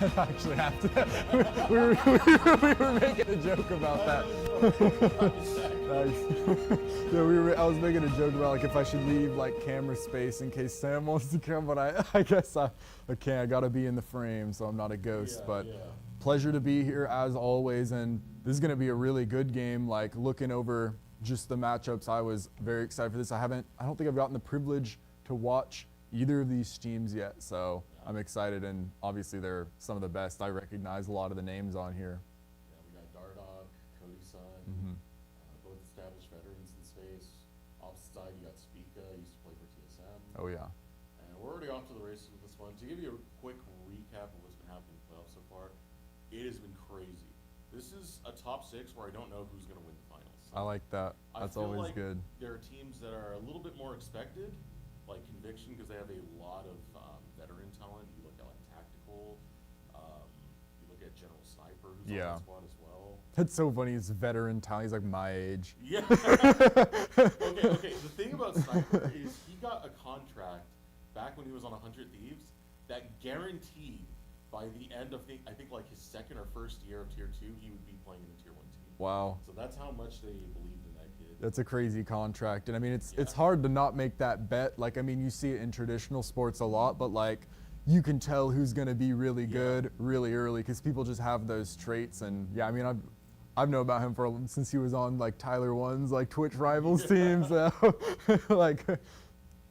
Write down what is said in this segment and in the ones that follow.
I actually have to. We were making a joke about that. Yeah, I was making a joke about like if I should leave like camera space in case Sam wants to come, but I guess I can't. I gotta be in the frame, so I'm not a ghost. Yeah, but yeah. pleasure to be here as always, and this is gonna be a really good game. Like looking over just the matchups, I was very excited for this. I don't think I've gotten the privilege to watch either of these teams yet, so I'm excited, and obviously they're some of the best. I recognize a lot of the names on here. Yeah, we got Dardock, Cody's son, both established veterans in space. Opposite side, you got Spica, used to play for TSM. Oh yeah. And we're already off to the races with this one. To give you a quick recap of what's been happening in the playoffs so far, it has been crazy. This is a top 6 where I don't know who's going to win the finals. I like that. That's always like good. There are teams that are a little bit more expected, like Conviction, because they have a lot of veteran talent. You look at like Tactical, you look at General Sniper, who's on that squad as well. That's so funny. He's veteran talent. He's like my age. Yeah. Okay. The thing about Sniper is he got a contract back when he was on 100 Thieves that guaranteed by the end of I think like his second or first year of Tier 2, he would be playing in the Tier 1 team. Wow. So that's how much they believed in that kid. That's a crazy contract. And I mean, it's hard to not make that bet. Like, I mean, you see it in traditional sports a lot, but like, you can tell who's going to be really good really early because people just have those traits. And yeah, I mean, I've known about him since he was on like Tyler One's like Twitch Rivals team. So like,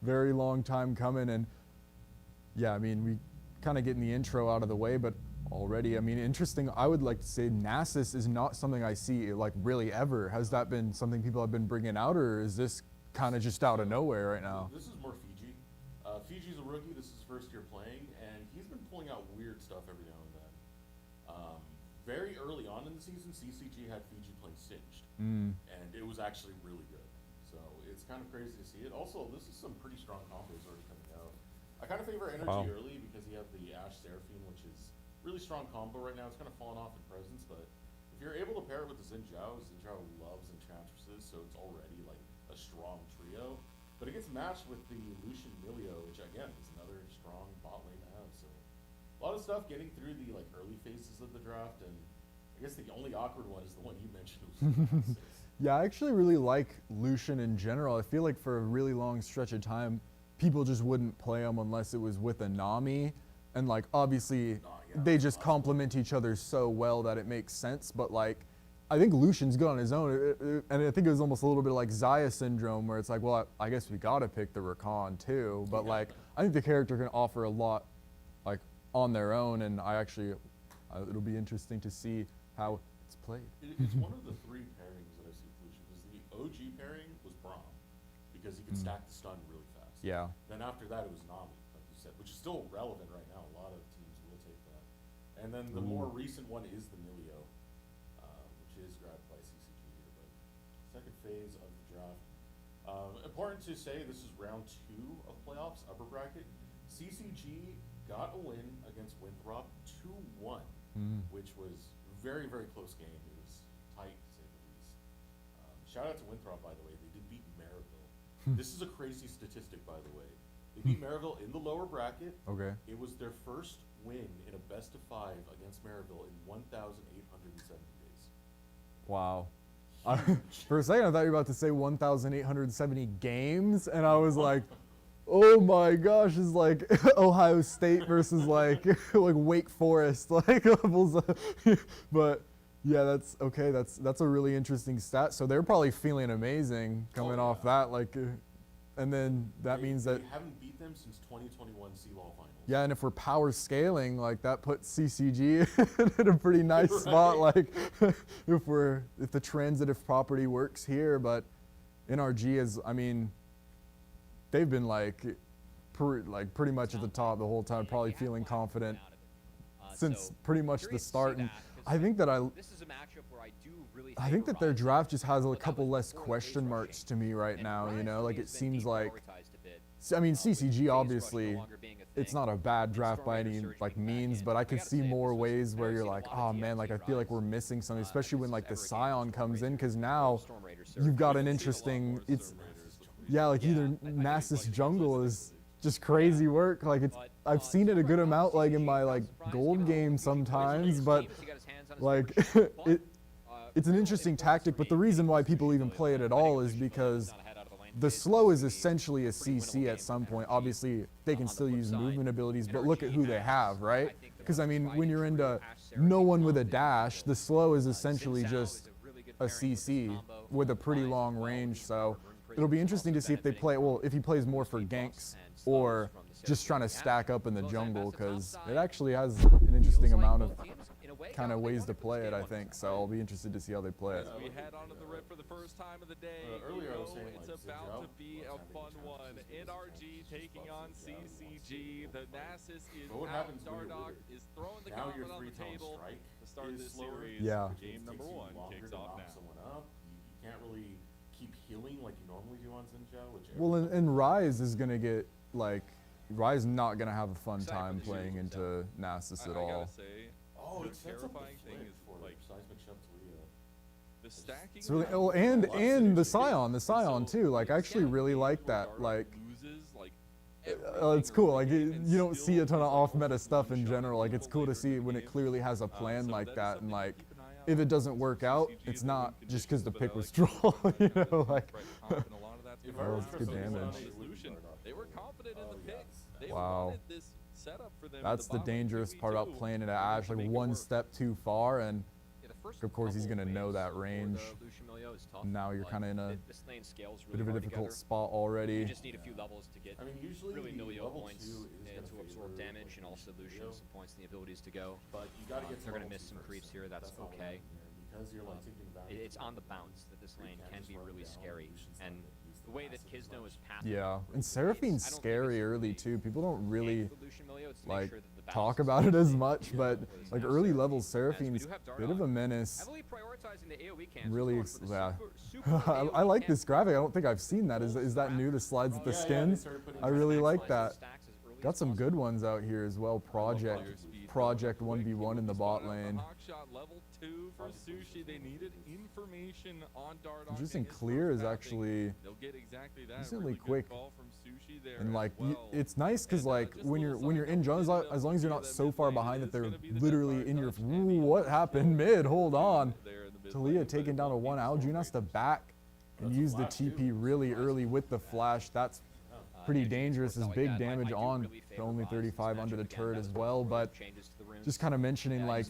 very long time coming. And yeah, I mean, we kind of getting the intro out of the way, but already, I mean, interesting. I would like to say NACL is not something I see like really ever. Has that been something people have been bringing out, or is this kind of just out of nowhere right now? This is more Fiji. Fiji's a rookie. This is his first year playing, and he's been pulling out weird stuff every now and then. Very early on in the season, CCG had Fiji playing Singed, and it was actually really good. So it's kind of crazy to see it. Also, this is some pretty strong combos already coming out. I kind of favor NRG early because you have the Ashe Seraphine, which is really strong combo right now. It's kind of fallen off in presence, but if you're able to pair it with the Xin Zhao loves Enchantresses, so it's already like a strong trio. But it gets matched with the Lucian Milio, which again is another strong bot lane to have. So a lot of stuff getting through the like early phases of the draft, and I guess the only awkward one is the one you mentioned. Was Yeah, I actually really like Lucian in general. I feel like for a really long stretch of time, people just wouldn't play him unless it was with a Nami. And like, obviously, they just complement each other so well that it makes sense. But like, I think Lucian's good on his own. And I think it was almost a little bit like Xayah syndrome, where it's like, well, I guess we got to pick the Rakan too. But like, I think the character can offer a lot like on their own. And I actually, it'll be interesting to see how it's played. It's one of the 3 pairings that I see with Lucian. Because the OG pairing was Braum, because he could stack the stun really fast. Yeah. Then after that, it was Nami, like you said, which is still relevant right now. A lot of teams will take that. And then the more recent one is the Milio, which is grabbed by CCG here. But second phase of the draft. Important to say, this is round 2 of playoffs, upper bracket. CCG got a win against Winthrop 2-1, which was very, very close game. It was tight, to say the least. Shout out to Winthrop, by the way. They did beat Maryville. This is a crazy statistic, by the way. They beat Maryville in the lower bracket. Okay. It was their first win in a best of 5 against Maryville in 1,870 days. Wow. For a second, I thought you were about to say 1,870 games, and I was like, oh my gosh, it's like Ohio State versus like like Wake Forest like levels. But yeah, that's okay. That's a really interesting stat. So they're probably feeling amazing coming off that. Like, and then that means that they haven't beat them since 2021 CLOL finals. Yeah, and if we're power scaling, like that puts CCG in a pretty nice spot. Like if the transitive property works here, but NRG is, I mean, they've been like pretty much at the top the whole time, probably feeling confident since pretty much the start. And I think that I think that their draft just has a couple less question marks to me right now. You know, like it seems like, I mean, CCG obviously, it's not a bad draft by any like means, but I could see more ways where you're like, oh man, like I feel like we're missing something, especially when like the Scion comes in, because now you've got an interesting, it's yeah, like either Nasus jungle is just crazy work. Like I've seen it a good amount, like in my like gold game sometimes, but like it's an interesting tactic. But the reason why people even play it at all is because the slow is essentially a CC at some point. Obviously, they can still use movement abilities, but look at who they have, right? Because I mean, when you're into no one with a dash, the slow is essentially just a CC with a pretty long range. So it'll be interesting to see if they play, well, if he plays more for ganks or just trying to stack up in the jungle, because it actually has an interesting amount of kind of ways to play it, I think. So I'll be interested to see how they play it. We head onto the rip for the first time of the day. Earlier I was saying, It's about to be a fun one. NRG taking on CCG. The Nasus is out. Dardoch is throwing the now your gauntlet on the table to start this series. Yeah. Game number one kicks off now. You can't really keep healing like you normally do on Zinja. Well, and Ryze is going to get, like, Ryze not going to have a fun time playing into Nasus at all. Oh, the it's terrifying thing is like seismic shove to the stacking. It's really, oh, and the Scion too. Like, I actually really like that. Like, it's cool. Like, you don't see a ton of off-meta stuff in general. Like, it's cool to see when it clearly has a plan like that. And like, if it doesn't work out, it's not just because the pick was troll. You know, like, oh, it's good damage. They were confident in the pick. They wow. wanted this setup for them. That's the dangerous part about playing it at Ash, like one step too far, and of course he's gonna know that range. Now you're kind of in a bit of a difficult spot already. You just need a few levels to get usually really Milio level points and to absorb damage, and also Lucian some points and the abilities to go. But you gotta get they're gonna miss some creeps here. That's okay. Because you're like it's on the bounce that this lane can be really scary, and the way that Kizno is passive. Yeah, and Seraphine's scary early too. People don't really like talk about it as much, but like early levels, Seraphine's a bit of a menace. Really, yeah. I like this graphic. I don't think I've seen that. Is that new? The slides with the skins? I really like that. Got some good ones out here as well. Project 1v1 in the bot lane. Level 2 for Sushi. They needed information on Dardoch. Interesting. Clear is actually decently quick, and like it's nice because like when you're in jungle, as long as you're not so far behind that they're literally in your. Ooh, what happened mid? Hold on. Talia taking down a 1. Algene has to back and use the TP really early with the flash. That's pretty dangerous. Is big damage on only 35 under the turret as well, but just kind of mentioning like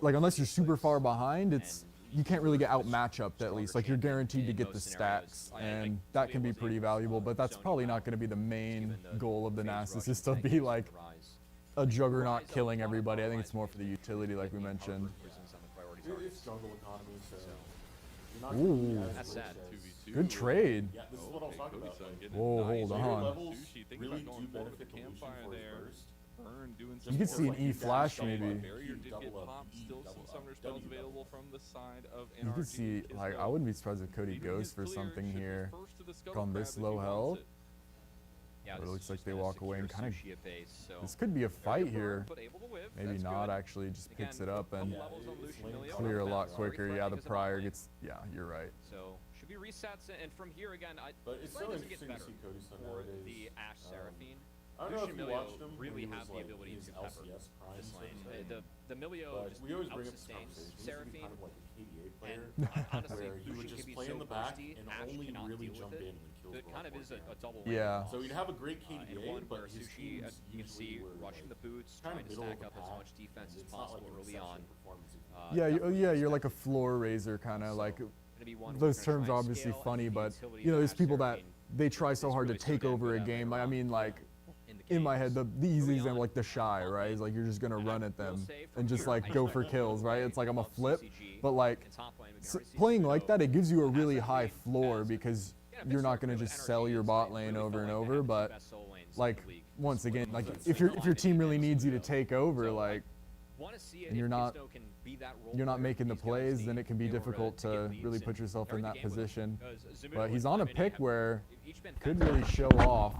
unless you're super far behind, you can't really get out matchupped at least. Like, you're guaranteed to get the stacks, and that can be pretty valuable, but that's probably not going to be the main goal of the Nasus, is to be like a juggernaut killing everybody. I think it's more for the utility, like we mentioned. It's jungle economy, so ooh, that's sad. Good trade. Yeah, this is what I was talking about. Like, whoa, hold on. levels really do benefit the Lucian for his burst. You could see an E flash maybe. You could see, like, I wouldn't be surprised if Cody goes for something here. On this low health. But it looks like they walk away and kind of. This could be a fight here. Maybe not actually. Just picks it up and clear a lot quicker. Yeah, the prior gets. Yeah, you're right. So should be resets, and from here again, but it's so interesting to see Cody for the Ash Seraphine. I don't know if you watched him. Really have the ability to pepper this lane. The Milio just outsustains Seraphine. Kind of like a KDA player, and honestly, where he would just play in the back and only really jump in when kills. It kind of is a double. Yeah. So he'd have a great KDA, but his Sushi, you can see rushing the boots, trying to stack up as much defense as possible early on. Yeah, you're like a floor raiser, kind of like. Those terms are obviously funny, but you know, there's people that they try so hard to take over a game. I mean, like. In my head, the easy example, like the Shy, right? Is like you're just gonna run at them and just like go for kills, right? It's like I'm a flip, but like playing like that, it gives you a really high floor because you're not gonna just sell your bot lane over and over. But like once again, like if your team really needs you to take over, like and you're not making the plays, then it can be difficult to really put yourself in that position. But he's on a pick where could really show off.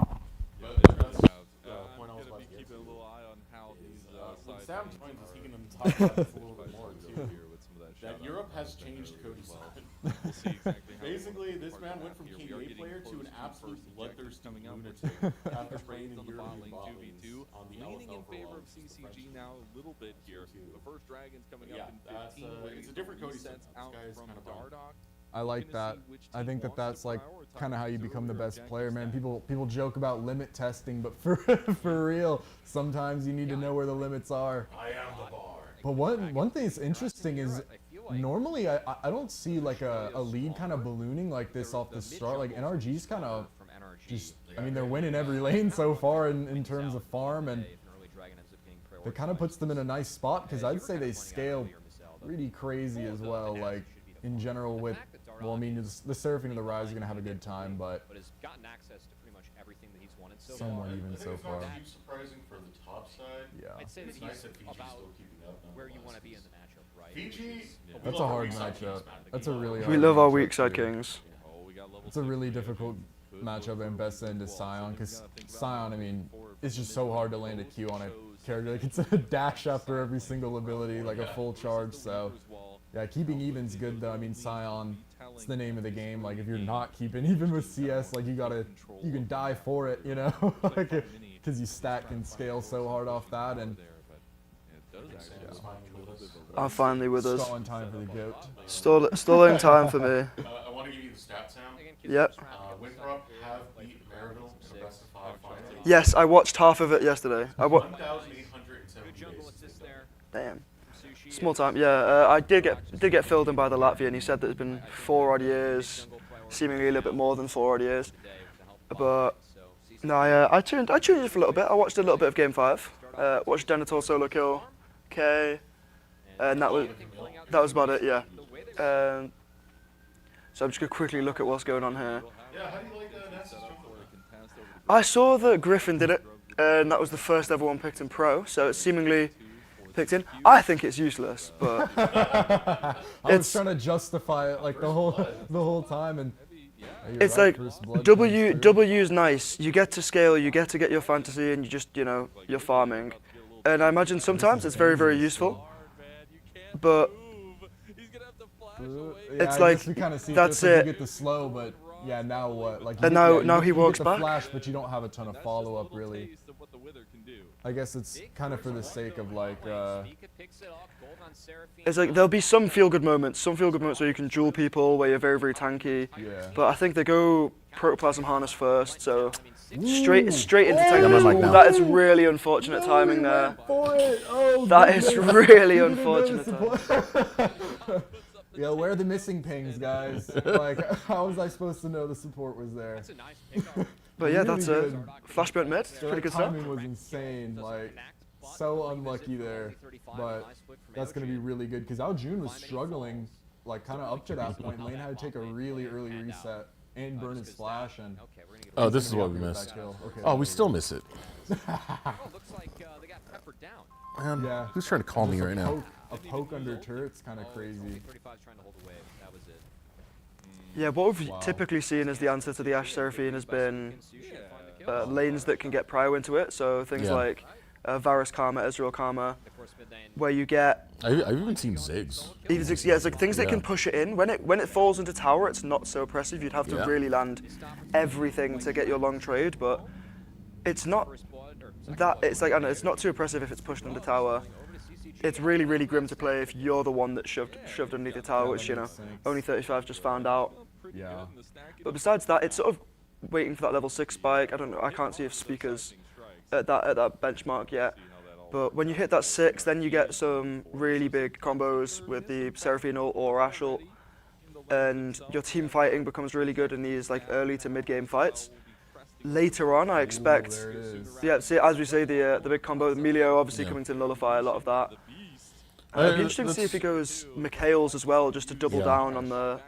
Keeping a little eye on how these when Sam joins us, he can talk about this a little bit more too. That Europe has changed Cody's side. We'll see exactly how Basically, this far man they're went at from here. We are KDA getting player to close an to absolute first bloodthirsty coming up. lunatic after playing on the the bot European lane, bot 2v2, lanes on the leaning in LFL for favor a of while, just the CCG French now a little bit here. 2-2. The first dragon's coming Yeah, up in that's, 15. it's a different Cody resets Simpson. This out guy's from kinda fun. Dardoch. I like that. I think that that's like kind of how you become the best player, man. People joke about limit testing, but for for real, sometimes you need to know where the limits are. I am the bar. But one thing that's interesting is normally I don't see like a lead kind of ballooning like this off the start. Like NRG's kind of just, I mean, they're winning every lane so far in terms of farm, and it kind of puts them in a nice spot because I'd say they scale pretty crazy as well. Like in general with, well, I mean, the Seraphine and the Rise are gonna have a good time, but has gotten access to pretty much everything that he's wanted so somewhat far. even so far. It's not too surprising for the top side. Yeah. I'd say that It's nice he's that Fiji's about still keeping up. where you want to be in the matchup, right? Fiji, That's a hard matchup. That's a really hard We love our matchup, weak side too. kings. It's a really difficult matchup and best into Scion because Scion, I mean, it's just so hard to land a Q on a character. Like, it's a dash after every single ability, like a full charge. So yeah, keeping even's good though. I mean, Scion, it's the name of the game. Like if you're not keeping even with CS, like you can die for it, you know, like because you stack and scale so hard off that. And I'm finally with us. stalling time for the goat. Stalling time for me. I want to give you the stats, Sam. Yep. Winthrop have beat Maryville in the best of 5 finals. Yes, I watched half of it yesterday. 1,870 days. Damn. Small time. Yeah, I did get filled in by the Latvian. He said that it's been 4 odd years, seemingly a little bit more than 4 odd years. But no, I tuned it for a little bit. I watched a little bit of Game 5. Watched Denethor solo kill, K, and that was about it. Yeah. So I'm just gonna quickly look at what's going on here. Yeah, how do you like Ness's jungle? I saw that Griffin did it, and that was the first ever one picked in pro. So it's seemingly picked in. I think it's useless, but I was trying to justify it like the whole time, and it's right, like W's nice. You get to scale, you get to get your fantasy, and you just, you know, you're farming. And I imagine sometimes it's very, very useful. But it's I like guess we kind of see that's this, like, it. you get the slow, but yeah, now what? Like And now he walks get back. the flash, but you don't have a ton of follow up really. I guess it's kind of for the sake of like. It's like there'll be some feel good moments where you can duel people, where you're very, very tanky. Yeah. But I think they go Protoplasm Harness first, so straight into Yeah, tank. my mic now. That is really unfortunate timing there. For it. Oh, That is goodness. really You didn't unfortunate notice the Yeah, where are the missing pings, guys? Like, how was I supposed to know the support was there? But yeah, Really that's a good. flashpoint mid. Pretty good stuff. Timing was insane. Like, so unlucky there. But that's going to be really good because Ao Jun was struggling, like, kind of up to that point. Lane had to take a really early reset and burn his flash. And oh, this is what we with missed. that kill. Okay, Oh, we still miss it. Looks like they got peppered down. Man, Yeah. who's trying to call me Just right now? A poke under turret's kind of crazy. 35's trying to hold away. That was it. Yeah, what we've Wow. typically seen as the answer to the Ashe Seraphine has been lanes that can get prio into it. So things Yeah. like Varus Karma, Ezreal Karma, where you get I've even seen Ziggs. yeah, it's like things that can Yeah. push it in. When it falls into tower, it's not so oppressive. You'd have to Yeah. really land everything to get your long trade, but it's not that. It's like I know it's not too oppressive if it's pushed into tower. It's really, really grim to play if you're the one that's shoved underneath the tower, which, you know, only 35 just found out. Yeah. But besides that, it's sort of waiting for that level 6 spike. I don't know. I can't see if Speaker's at that benchmark yet. But when you hit that 6, then you get some really big combos with the Seraphine ult or Ashe ult, and your team fighting becomes really good in these like early to mid game fights. Later on, I expect, There it is. yeah, see, as we say, the big combo, Melio obviously coming to nullify a lot of that. It'd be interesting to see if he goes Mikhail's as well, just to double Yeah. down on the.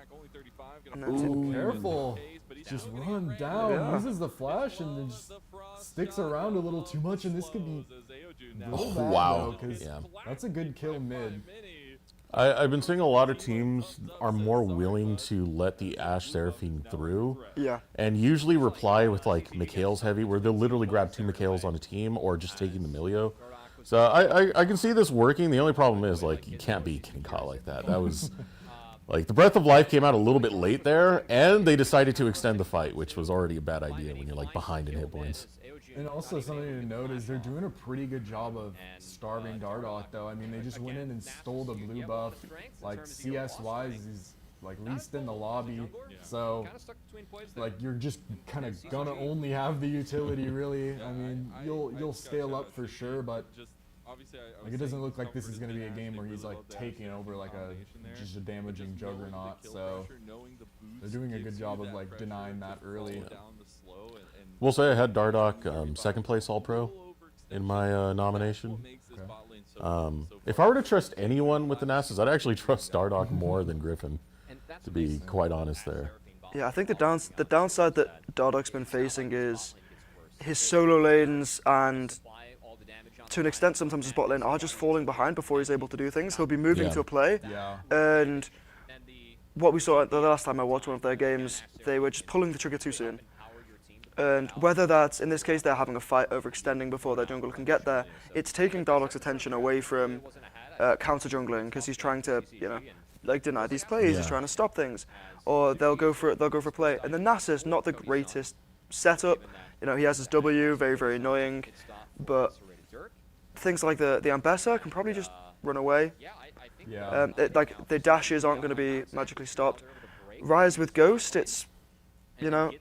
Ooh, careful. Just run down. Yeah. Uses the flash and then just sticks around a little too much, and this could be really Oh, bad, wow. though, 'cause Yeah. that's a good kill mid. I've been seeing a lot of teams are more willing to let the Ashe Seraphine through. Yeah. And usually reply with like Mikhail's heavy, where they'll literally grab 2 Mikhails on a team or just taking the Milio. So I can see this working. The only problem is like you can't be getting caught like that. That was Like, the Breath of Life came out a little bit late there, and they decided to extend the fight, which was already a bad idea when you're, like, behind in hit points. And also something to note is they're doing a pretty good job of starving Dardoch, though. I mean, they just went in and stole the blue buff. Like, CS-wise, he's, like, least in the lobby. So, like, you're just kind of gonna only have the utility, really. I mean, you'll scale up for sure, but like, it doesn't look like this is going to be a game where he's like taking over like just a damaging juggernaut. So they're doing a good job of like denying that early. We'll say I had Dardoch second place All Pro in my nomination. Okay. If I were to trust anyone with the Nasus, I'd actually trust Dardoch more than Griffin, to be quite honest there. Yeah, I think the downside that Dardoch's been facing is his solo lanes and, to an extent, sometimes his bot lane are just falling behind before he's able to do things. He'll be moving to a play, and what we saw the last time I watched one of their games, they were just pulling the trigger too soon. And whether that's, in this case, they're having a fight overextending before their jungle can get there, it's taking Dardoch's attention away from counter jungling, because he's trying to, you know, like deny these plays, he's trying to stop things, or they'll go for a play. And the Nasus, not the greatest setup, you know, he has his W, very, very annoying, but things like the Ambessa can probably just run away. Like, the dashes aren't going to be magically stopped. Rise with Ghost, it's, you know,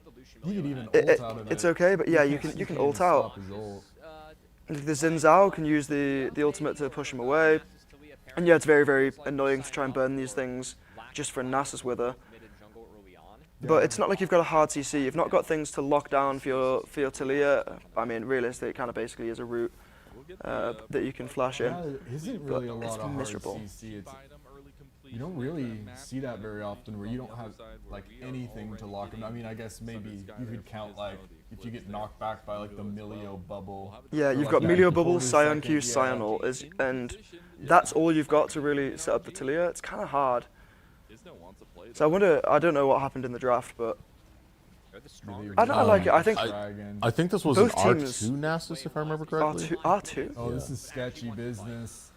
You could even ult out of it. It's okay, but yeah, you can ult out. The Xin Zhao can use the ultimate to push him away. And yeah, it's very, very annoying to try and burn these things just for a Nasus Wither. But it's not like you've got a hard CC. You've not got things to lock down for your Taliyah. I mean, realistically, it kind of basically is a route that you can flash in. Yeah, there isn't really a lot it's of hard miserable. CC. You don't really see that very often where you don't have like anything to lock them. I mean, I guess maybe you could count like if you get knocked back by like the Milio bubble. Yeah, you've got Milio bubble, Scion Q, Scion ult, and that's all you've got to really set up the Taliyah. It's kind of hard. So I don't know what happened in the draft, but I like it. I think this was an R2 Nasus, if I remember correctly. R2? Oh, this is sketchy business.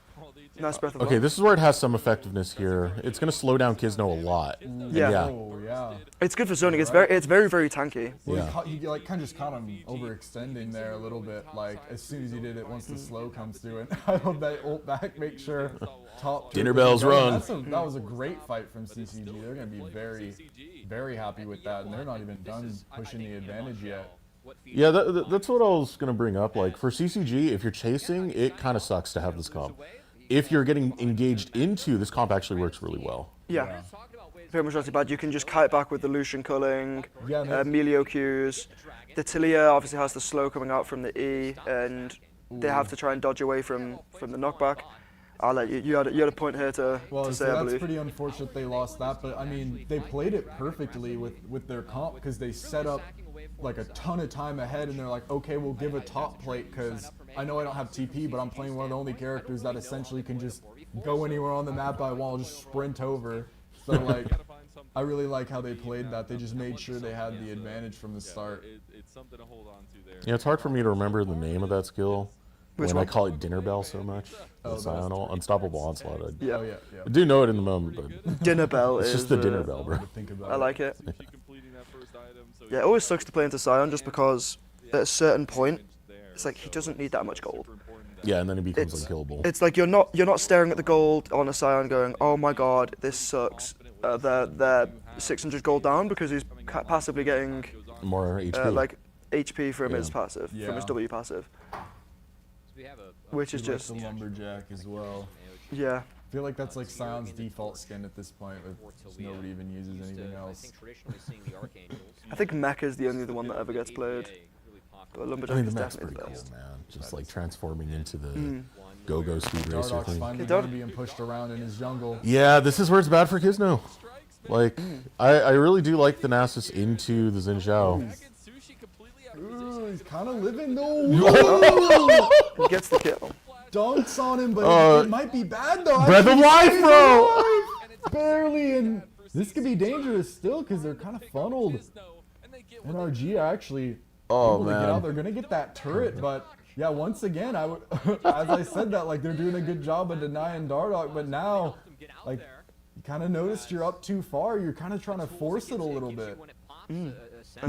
Nice Breath of Okay, this is where it has some effectiveness here. It's going to slow down Kisno a lot. Yeah. Oh, yeah. It's good for zoning. It's very, very tanky. Well, you like kind of just caught him overextending there a little bit. Like as soon as he did it, once the slow comes through, and I hope that ult back, make sure top. Dinner bells run. That was a great fight from CCG. They're going to be very, very happy with that, and they're not even done pushing the advantage yet. Yeah, that's what I was going to bring up. Like for CCG, if you're chasing, it kind of sucks to have this comp. If you're getting engaged into, this comp actually works really well. Yeah. Very much not too bad. You can just kite back with the Lucian culling, Melio Qs. The Taliyah obviously has the slow coming out from the E, and they have to try and dodge away from the knockback. I'll let you. You had a point here to say. Well, that's pretty unfortunate they lost that, but I mean, they played it perfectly with their comp because they set up like a ton of time ahead, and they're like, okay, we'll give a top plate because I know I don't have TP, but I'm playing one of the only characters that essentially can just go anywhere on the map I want, just sprint over. So like, I really like how they played that. They just made sure they had the advantage from the start. Yeah, it's hard for me to remember the name of that skill. When I call it Dinner Bell so much. Unstoppable Onslaught. I do know it in the moment, but Dinner Bell it's just the Dinner Bell, bro. I like it. Yeah, it always sucks to play into Scion just because at a certain point, it's like he doesn't need that much gold. Yeah, and then he becomes unkillable. It's like you're not staring at the gold on a Scion going, oh my god, this sucks. They're 600 gold down because he's passively getting more HP. like HP from his passive, from his W passive. Which is just the lumberjack as well. Yeah. I feel like that's like Scion's default skin at this point. Nobody even uses anything else. I think Mecha is the only one that ever gets played. But lumberjack is definitely the best. Cool, man. Just like transforming into the go-go speed racer thing. Finally being pushed around in his jungle. Yeah, this is where it's bad for Kisno. Like, I really do like the Nasus into the Xin Zhao. Ooh, he's kind of living though. He gets the kill. Dunks on him, but it might be bad though. Breath of Life, bro! Barely, and this could be dangerous still because they're kind of funneled. NRG actually able to get out. They're gonna get that turret, but yeah, once again, as I said that, like they're doing a good job of denying Dardoch, but now, like You kind of noticed you're up too far. You're kind of trying to force it a little bit. And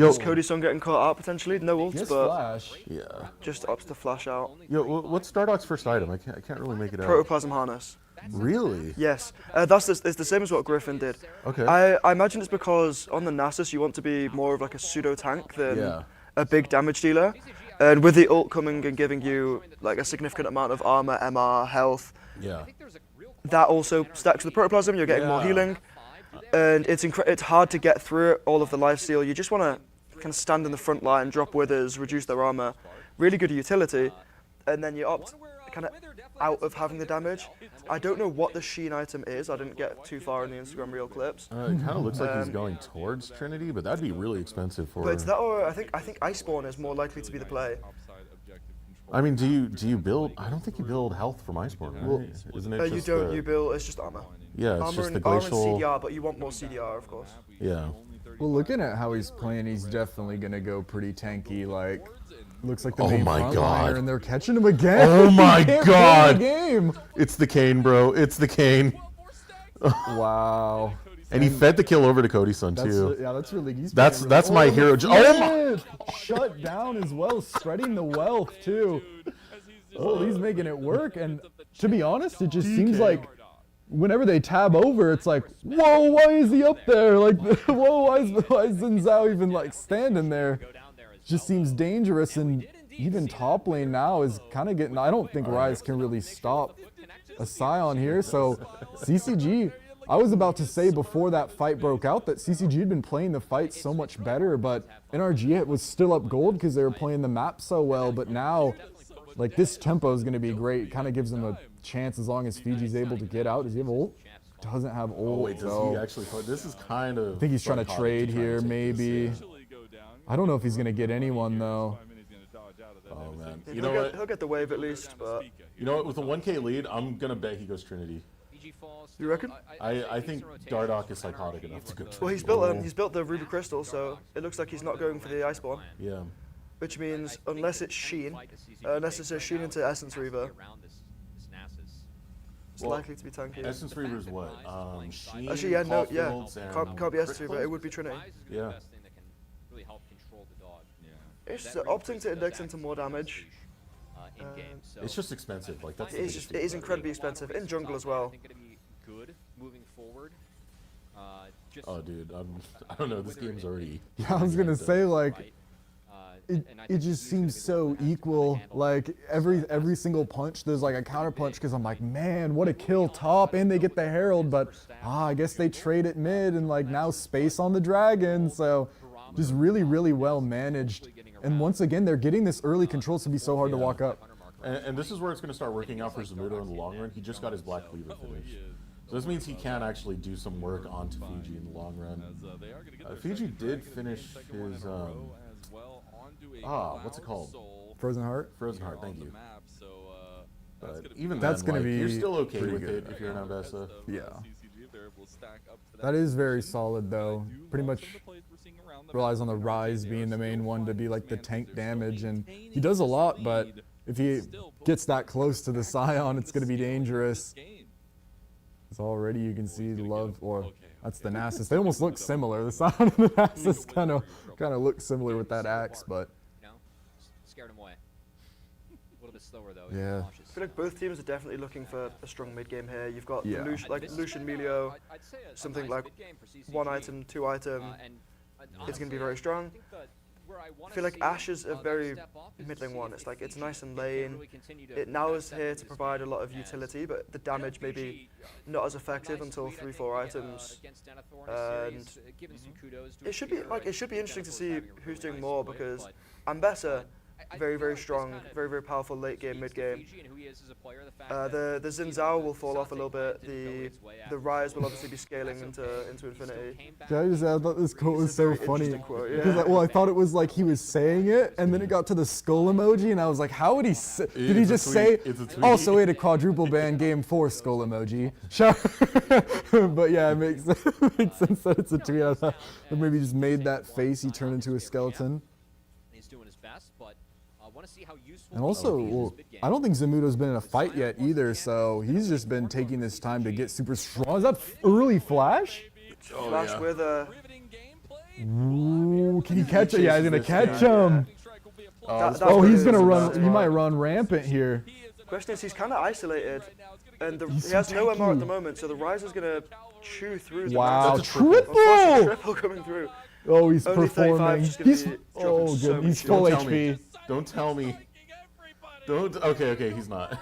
is Cody's son getting caught out potentially? No ult, Yes, but flash. Yeah. just opts to flash out. Yo, what's Stardog's first item? I can't really make it out. Protoplasm harness. Really? Yes, it's the same as what Griffin did. Okay. I imagine it's because on the Nasus you want to be more of like a pseudo tank than a big damage dealer, and with the ult coming and giving you like a significant amount of armor, MR, health. Yeah. That also stacks with the protoplasm. You're getting more healing, and it's hard to get through it. All of the lifesteal. You just want to kind of stand in the front line, drop withers, reduce their armor. Really good utility, and then you opt kind of out of having the damage. I don't know what the Sheen item is. I didn't get too far in the Instagram reel clips. It kind of looks like he's going towards Trinity, but that'd be really expensive for. But it's that, or I think Iceborne is more likely to be the play. I mean, do you build? I don't think you build health from Iceborne, right? Well, Isn't it just you don't. You build. It's just armor. Yeah, it's Armor just the and, armor and glacial. CDR, but you want more CDR, of course. Yeah. Well, looking at how he's playing, he's definitely gonna go pretty tanky. Like, looks like the Oh main my frontliner, God. and they're catching him again. Oh my He can't play God. the game. It's the cane, bro. It's the cane. Wow. And he fed the kill over to Cody's son too. Yeah, that's really. He's That's playing that's really, my hero. the Oh my! flip! Shut down as well, spreading the wealth too. Well, he's making it work, and to be honest, it just seems like whenever they tab over, it's like, whoa, why is he up there? Like, whoa, why is Xin Zhao even like standing there? Just seems dangerous, and even top lane now is kind of getting. I don't think Rise can really stop a Scion here. So CCG, I was about to say before that fight broke out that CCG had been playing the fight so much better, but NRG was still up gold because they were playing the map so well. But now, like, this tempo is going to be great. Kind of gives them a chance as long as Fiji's able to get out. Does he have ult? Doesn't have ult. Oh wait, does so he actually? This is kind of. I think he's trying to trade here, take maybe. this, I don't know if he's going to get anyone though. Oh man, you He'll know what? He'll get the wave at least, but You know what? With a 1K lead, I'm gonna bet he goes Trinity. you reckon? I think Dardoch is psychotic enough to go. Well, he's built the Ruby Crystal, so it looks like he's not going for the Iceborne. Yeah. Which means unless it's Sheen, unless it's a Sheen into Essence Reaver, it's likely to be tanky. Essence Reaver's what? Sheen, Actually, yeah, no, yeah, Caulfields, and can't be Essence Crit Reaver. It would be Trinity. Yeah. It's opting to index into more damage. It's just expensive. Like that's. It is incredibly expensive in jungle as well. Oh, dude, I don't know. This game's already. Yeah, I was going to say, like, it just seems so equal. Like every single punch, there's like a counter punch because I'm like, man, what a kill top, and they get the Herald, but I guess they trade it mid, and like now space on the dragon, so just really, really well managed. And once again, they're getting this early control to be so hard to walk up. And this is where it's going to start working out for Zamudo in the long run. He just got his Black Cleaver finished. So this means he can actually do some work onto Fiji in the long run. Fiji did finish his, what's it called? Frozen Heart? Frozen Heart, thank you. But even That's then, gonna like, be you're still okay pretty with good. it if you're an Ambessa. Yeah. That is very solid, though. Pretty much relies on the Rise being the main one to be like the tank damage, and he does a lot, but if he gets that close to the Scion, it's going to be dangerous. It's already, you can see the love, or that's the Nasus. They almost look similar. The Scion and the Nasus kind of look similar with that axe, but scared him away. A little bit slower though. yeah. I feel like both teams are definitely looking for a strong mid game here. You've got Yeah. Lucian Melio, something like 1 item, 2 item. It's going to be very strong. I feel like Ashe is a very mid-lane one. It's like, it's nice and lane. It now is here to provide a lot of utility, but the damage may be not as effective until 3-4 items. And it should be interesting to see who's doing more, because Ambessa, very, very strong, very, very powerful late game, mid game. The Xin Zhao will fall off a little bit. The Rise will obviously be scaling into infinity. Can I just add that this quote was so funny? Quote, Because I thought it was like he was saying it, and then it got to the skull emoji, and I was like, how would he say? Did he It's a just tweet. say, It's a tweet. also ate a quadruple ban game 4 skull emoji? But yeah, it makes sense that it's a tweet. I thought maybe he just made that face, he turned into a skeleton. He's doing his best, but Want to see how useful. And also, well, I don't think Zamuto's been in a fight yet either, so he's just been taking this time to get super strong. Is that early flash? Flash with a. Ooh, can he catch it? Yeah, he's gonna catch him. Oh, He's gonna run. He might run rampant here. Question is, he's kind of isolated, and he has no MR at the moment, so the Riser's gonna chew through. Wow, The triple! triple coming through. Oh, he's Only 35 performing. is just gonna He's be oh dropping so good. much He's shit. full Don't tell me. HP. Don't tell me. Don't. Okay, he's not.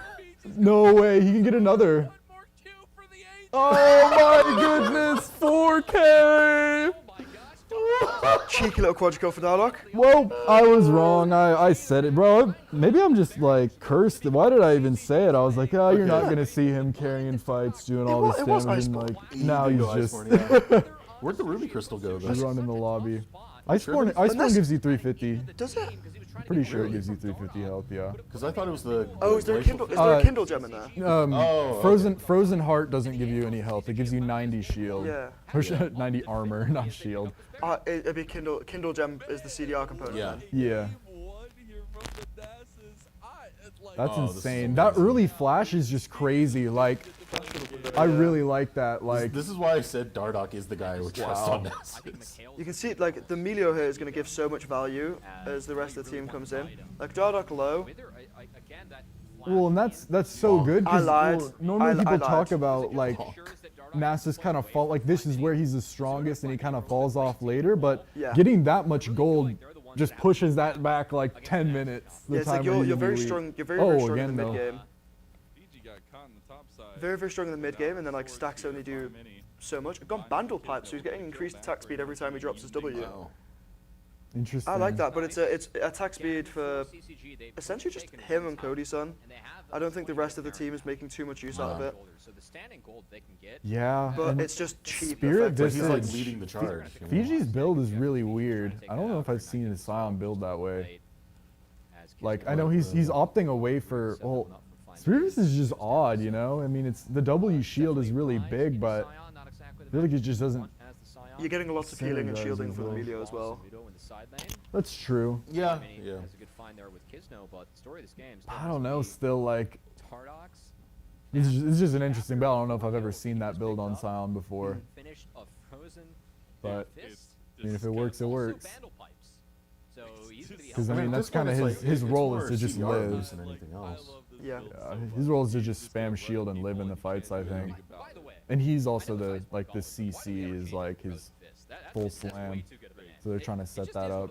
No way. He can get another. Oh my goodness! 4K. Cheeky little quadrico for Darlock. Well, I was wrong. I said it, bro. Maybe I'm just like cursed. Why did I even say it? I was like, oh, you're not gonna see him carrying fights, doing all this damage, and like now he's just. Where'd the ruby crystal go though? He's running the lobby. Iceborne gives you 350. Does it? I'm pretty sure it gives you 350 health. Yeah. Because I thought it was the. Oh, is there a Kindle? Is there a Kindle gem in there? Frozen Heart doesn't give you any health. It gives you 90 shield. Yeah. Or 90 armor, not shield. It'd be Kindle. Kindle gem is the CDR component. Yeah. Then. Yeah. That's Oh, this is insane. That early flash is just crazy. Like, I really like that. Like, This is why I said Dardoch is the guy I would trust on this. You can see, like, the Melio here is going to give so much value as the rest of the team comes in. Like, Dardoch low. well, and that's so good I because lied. normally people I lied. talk about like Nasus kind of fall like this is where he's the strongest and he kind of falls off later, but Yeah. getting that much gold just pushes that back like 10 minutes. The Yeah, it's like time where you're he's very elite. strong. You're very strong again, in the though. mid game. Very strong in the mid game, and then like stacks only do so much. I've gone Bandle Pipe, so he's getting increased attack speed every time he drops his W. Interesting. I like that, but it's attack speed for essentially just him and Cody's son. I don't think the rest of the team is making too much use out of it. Yeah. But and it's just cheap. Spirit effect. But he's like Visage. leading the charge. you know? Fiji's build is really weird. I don't know if I've seen his Scion build that way. Like, I know he's opting away for, well, Spirit Visage is just odd, you know? I mean, it's the W shield is really big, but I feel like it just doesn't. You're getting lots of healing and shielding from the Melio as well. That's true. Yeah. Yeah. I don't know, still, like, it's just an interesting build. I don't know if I've ever seen that build on Scion before. But, I mean, if it works, it works. Because, I mean, that's kind of his role is to just live. Than anything else. Yeah. His role is to just spam shield and live in the fights, I think. And he's also the CC is like his full slam. So they're trying to set that up.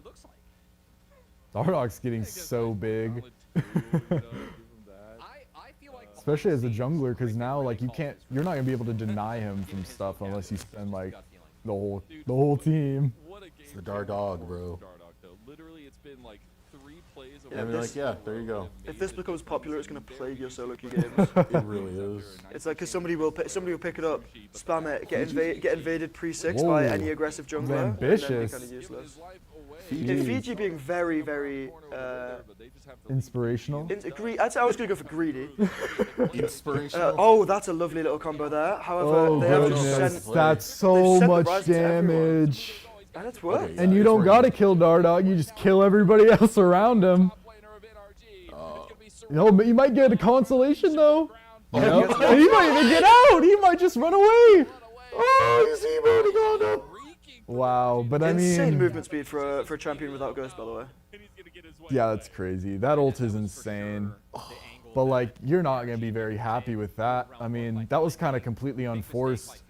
Dardoch's getting so big. Especially as a jungler, because now like you're not gonna be able to deny him from stuff unless you spend like the whole team. It's the Dardog, bro. Literally, it's been like 3 plays. Yeah, I mean, like, yeah, there you go. If this becomes popular, it's going to plague your solo queue games. It really is. It's like because somebody will pick it up, spam it, get invaded pre-6 by any aggressive jungler, Ambitious. and then be kind of useless. Fiji. Fiji being very Inspirational. I'd say I was going to go for greedy. Inspirational. Oh, that's a lovely little combo there. However, Oh they have goodness, just sent, that's they've so sent the much Ryze to everyone. damage. And it's worked. Okay, And you it's don't working. gotta kill Dardoch, you just kill everybody else around him. You know, but you might get a consolation though. You know? And he might even get out. He might just run away. Oh, he's emoting on him. Wow, but I Insane mean, movement speed for a champion without Ghost, by the way. yeah, that's crazy. That ult is insane. But like, you're not gonna be very happy with that. I mean, that was kind of completely unforced.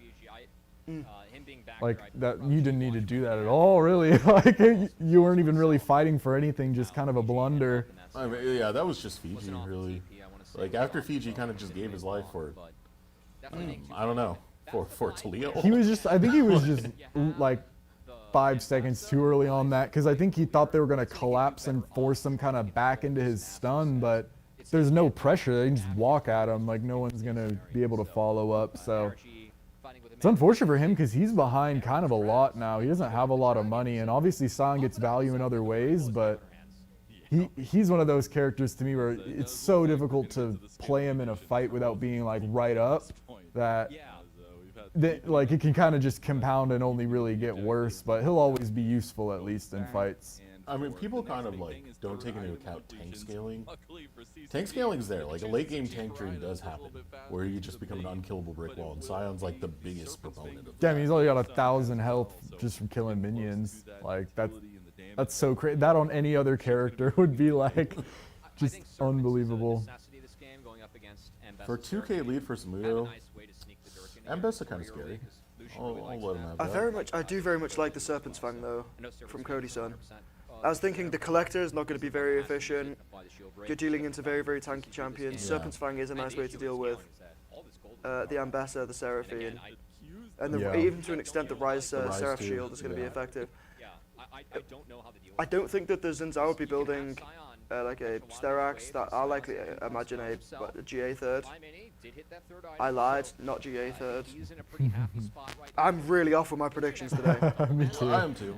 Like that, you didn't need to do that at all, really. Like you weren't even really fighting for anything, just kind of a blunder. I mean, yeah, that was just Fiji, really. Like after Fiji kind of just gave his life for, I don't know, for Talio. He was just, I think he was just like 5 seconds too early on that, because I think he thought they were gonna collapse and force him kind of back into his stun, but there's no pressure. They can just walk at him, like no one's gonna be able to follow up. So it's unfortunate for him because he's behind kind of a lot now. He doesn't have a lot of money, and obviously Scion gets value in other ways, but he's one of those characters to me where it's so difficult to play him in a fight without being like right up that like it can kind of just compound and only really get worse, but he'll always be useful at least in fights. I mean, people kind of like don't take into account tank scaling. Tank scaling's there. Like a late game tank dream does happen, where you just become an unkillable brick wall, and Scion's like the biggest proponent of that. Yeah, I mean, he's only got 1,000 health just from killing minions. Like that's so crazy. That on any other character would be like just unbelievable. For a 2K lead for Zamudo, Ambessa kind of scary. I'll let him have that. I do very much like the Serpent's Fang though, from Cody Sun. I was thinking the Collector is not going to be very efficient. You're dealing into very, very tanky champions. Yeah. Serpent's Fang is a nice way to deal with the Ambessa, the Seraphine, and Yeah. even to an extent the Rise Rise Seraph too, Shield is going to be yeah. effective. I don't think that the Zinzao would be building like a Sterax. That I'll likely imagine a GA third. I lied, not GA third. I'm really off with my predictions today. Me too. I am too.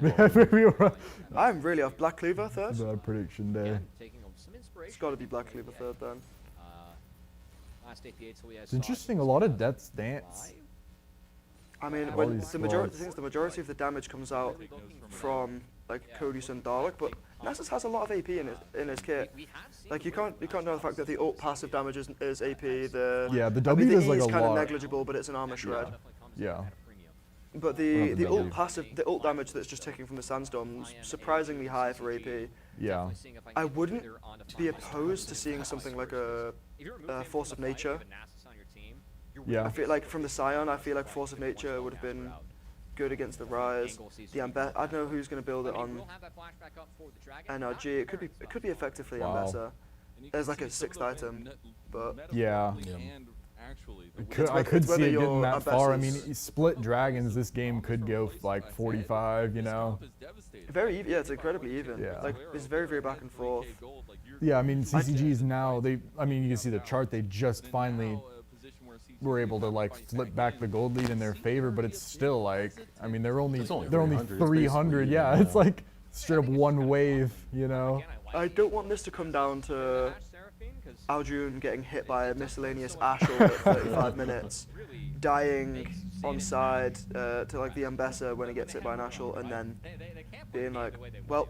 I'm really off. Black Cleaver third? Bad prediction day. It's got to be Black Cleaver third then. It's interesting. A lot of deaths dance. I mean, All when these the majority of the damage comes out from like Cody Sun Dalek, but Nasus has a lot of AP in his kit. Like you can't know the fact that the ult passive damage is AP. Yeah, the I W mean, the does E like is a kind of lot. negligible, but it's an armor shred. Yeah. But Well, not the the ult W. passive, the ult damage that's just ticking from the sandstorm's surprisingly high for AP. Yeah. I wouldn't be opposed to seeing something like a Force of Nature. Yeah. I feel like from the Scion, I feel like Force of Nature would have been good against the Rise. The I don't know who's going to build it on NRG. It could be effective for the Wow. Ambessa. There's like a 6th item, but Yeah. Yeah. I could it's whether see it getting your that far. I mean, Ambessa's- split dragons. This game could go like 45. You know. very even. Yeah, it's incredibly even. Yeah. Like it's very, very back and forth. Yeah. I mean, CCGs now. I mean, you can see the chart. They just finally were able to like flip back the gold lead in their favor, but it's still like. I mean, they're only It's only 300, it's 300. basically, Yeah. yeah. It's like straight up one wave. You know. I don't want this to come down to Aljun getting hit by a miscellaneous Ashel at 35 minutes, dying on side to like the Ambessa when he gets hit by an Ashel, and then being like, well,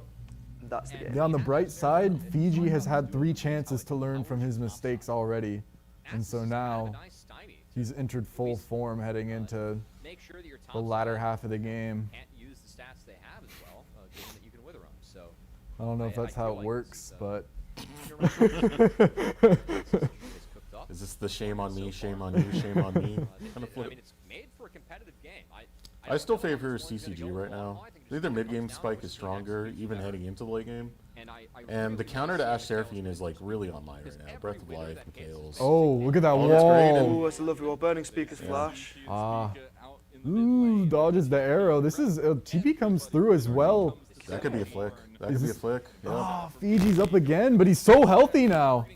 that's the game. Yeah, on the bright side, Fiji has had 3 chances to learn from his mistakes already, and so now he's entered full form heading into the latter half of the game. I don't know if that's how it works, but Is this the shame on me, shame on you, shame on me kind of flip? I still favor CCG right now. I think their mid-game spike is stronger, even heading into the late game. And the counter to Ashe Seraphine is like really on mine right now. Breath of Life, Mikhail's. oh, look at that Oh, that's great, wall! Oh, it's a lovely wall. Burning Speaker's flash. Ah, ooh, dodges the arrow. This is TP comes through as well. That could be a flick. That Is could be a this- flick. Yeah. Oh, Fiji's up again, but he's so healthy now.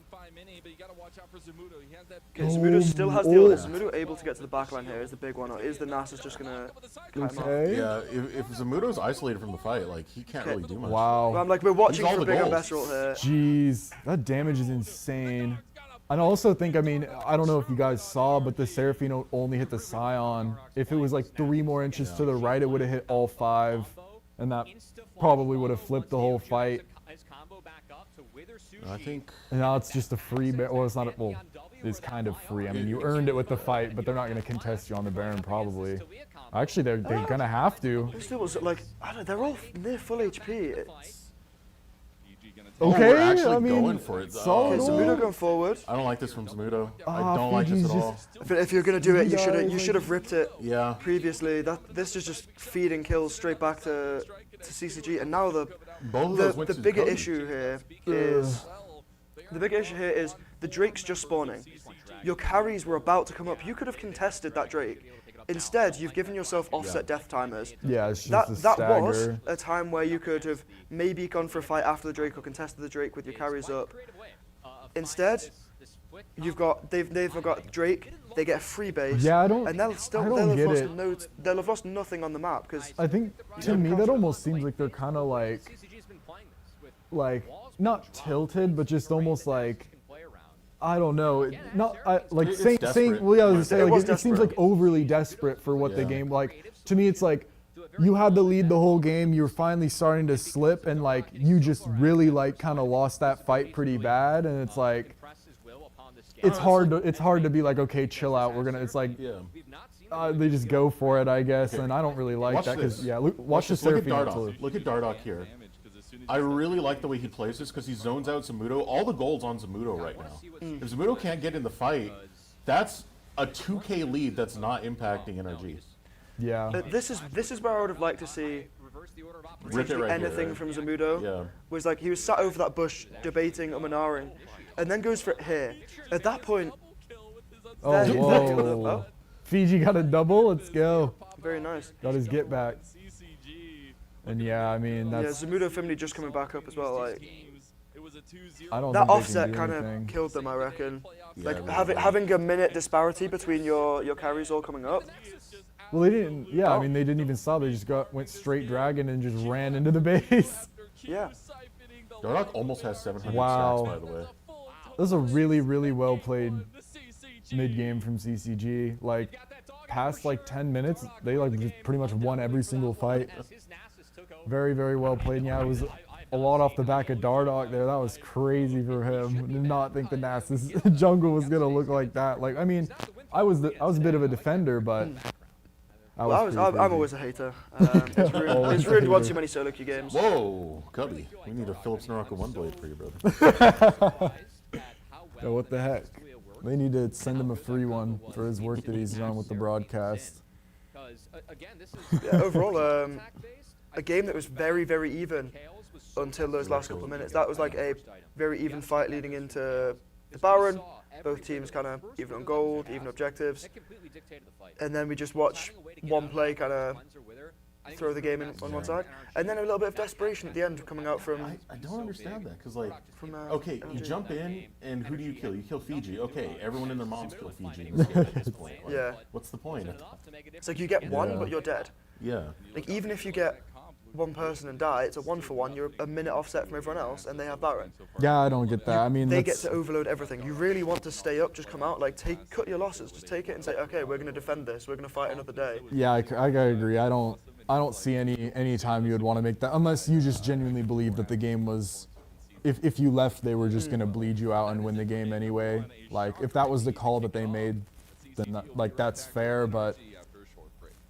Okay, Zamudo still has the Oh. ult. Is Zamudo able to get to the backline here? Is the big one, or is the Nasus just gonna climb up? Okay. Yeah, if Zamudo's isolated from the fight, like he can't really do much. Wow. Well, I'm like, we're watching all for a the big goals. Ambessa ult here. Jeez, that damage is insane. And I also think, I mean, I don't know if you guys saw, but the Seraphine only hit the Scion. If it was like 3 more inches to the right, it would have hit all 5. And that probably would have flipped the whole fight. I think And now it's just a free, well, it's not, well, it's kind of free. I mean, you earned it with the fight, but they're not going to contest you on the Baron, probably. Actually, they're going to have to. This dude was like, I don't know, they're all near full HP. It's, Okay, we're actually I mean, going for it. solid okay, ult. Zamudo going forward. I don't like this from Zamudo. Ah, I don't like this Fiji's at all. just- If you're gonna do it, you guys, should have ripped it Yeah. previously. This is just feeding kills straight back to CCG, and now Both of those went the to bigger Cody. issue here is the Drake's just spawning. Your carries were about to come up. You could have contested that Drake. Instead, you've given yourself offset death timers. Yeah, it's just a That was stagger. a time where you could have maybe gone for a fight after the Drake or contested the Drake with your carries up. Instead, they've got Drake. They get a free base. Yeah, I don't- And they'll I don't get it. they'll have lost nothing on the map because I think, to me, that almost seems like they're kind of like, not tilted, but just almost like, I don't know, like It's saying, desperate. well, yeah, I was gonna say, It like, was it seems desperate. like overly desperate for what the Yeah. game, like, to me, it's like, you had the lead the whole game. You were finally starting to slip, and like you just really like kind of lost that fight pretty bad. And it's like it's hard to be like, okay, chill out. We're gonna. It's like they just go for it, I guess. And I don't really like that because watch this. Look at Dardoch. Look at Dardoch here. I really like the way he plays this because he zones out Zamudo. All the gold's on Zamudo right now. If Zamudo can't get in the fight, that's a 2K lead that's not impacting NRG. Yeah. This is where I would have liked to see anything from Zamudo. Yeah. Was like he was sat over that bush debating Umanaring, and then goes for it here. At that point, oh whoa! Fiji got a double. Let's go. Very nice. Got his get back. And yeah, I mean that's. Yeah, Zamudo Fimley just coming back up as well. Like I don't. That think offset kind of killed them, I reckon. Like having a minute disparity between your carries all coming up. Well, they didn't. Yeah, I mean they didn't even stop. They just went straight dragon and just ran into the base. Yeah. Dardoch almost has 700 wow. stacks, by the way. That was a really, really well played mid game from CCG. Like past like 10 minutes, they like just pretty much won every single fight. Very, very well played. And yeah, it was a lot off the back of Dardoch there. That was crazy for him. Did not think the Nasus jungle was gonna look like that. Like I mean, I was a bit of a defender, but. I'm always a hater. It's ruined one too many solo queue games. Whoa, Cubby. We need a Philips Naraka one blade for you, brother. Yo, what the heck? They need to send him a free one for his work that he's done with the broadcast. Yeah, overall, a game that was very, very even until those last couple of minutes. That was like a very even fight leading into the Baron. Both teams kind of even on gold, even objectives. And then we just watch one play kind of throw the game in on one side. And then a little bit of desperation at the end coming out from... I don't understand that, because like, okay, you jump in, and who do you kill? You kill Fiji. Okay, everyone and their moms kill Fiji in this game at this point. Like, yeah. What's the point? It's like you get one, but you're dead. Yeah. Like even if you get one person and die, it's a 1-for-1. You're a minute offset from everyone else, and they have Baron. Yeah, I don't get that. I mean, they get to overload everything. You really want to stay up, just come out, like cut your losses, just take it and say, okay, we're going to defend this. We're going to fight another day. Yeah, I gotta agree. I don't see any time you would want to make that unless you just genuinely believe that the game was. If you left, they were just going to bleed you out and win the game anyway. Like if that was the call that they made, then that's fair. But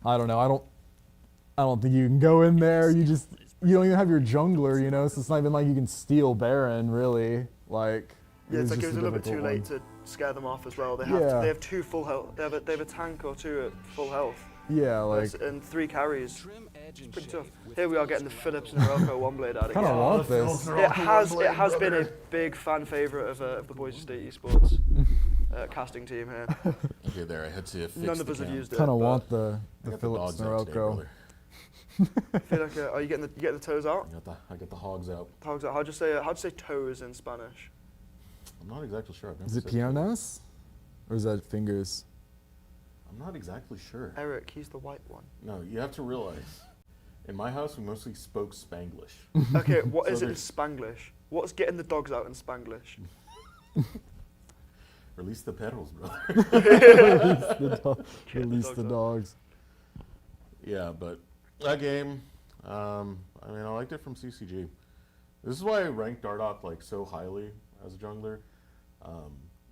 I don't know. I don't think you can go in there. You don't even have your jungler, you know. So it's not even like you can steal Baron, really. Like yeah, it's like it was a little bit too late to scare them off as well. They have two full health. They have a tank or two at full health. Yeah, like and 3 carries. It's pretty tough. Here we are getting the Philips Naraka one blade out again. I kind of want this. It has been a big fan favorite of the Boise State Esports casting team here. Okay, there. I had to fix None of us have used it. Kind of want the Philips Naraka. I feel like are you getting the toes out? I got the hogs out. Hogs out. How'd you say toes in Spanish? I'm not exactly sure. Is it piernas? Or is that fingers? I'm not exactly sure. Erick, he's the white one. No, you have to realize, in my house we mostly spoke Spanglish. Okay, what is it in Spanglish? What's getting the dogs out in Spanglish? Release the pedals, brother. Release the dogs. Yeah, but that game, I mean, I liked it from CCG. This is why I ranked Dardoch like so highly as a jungler.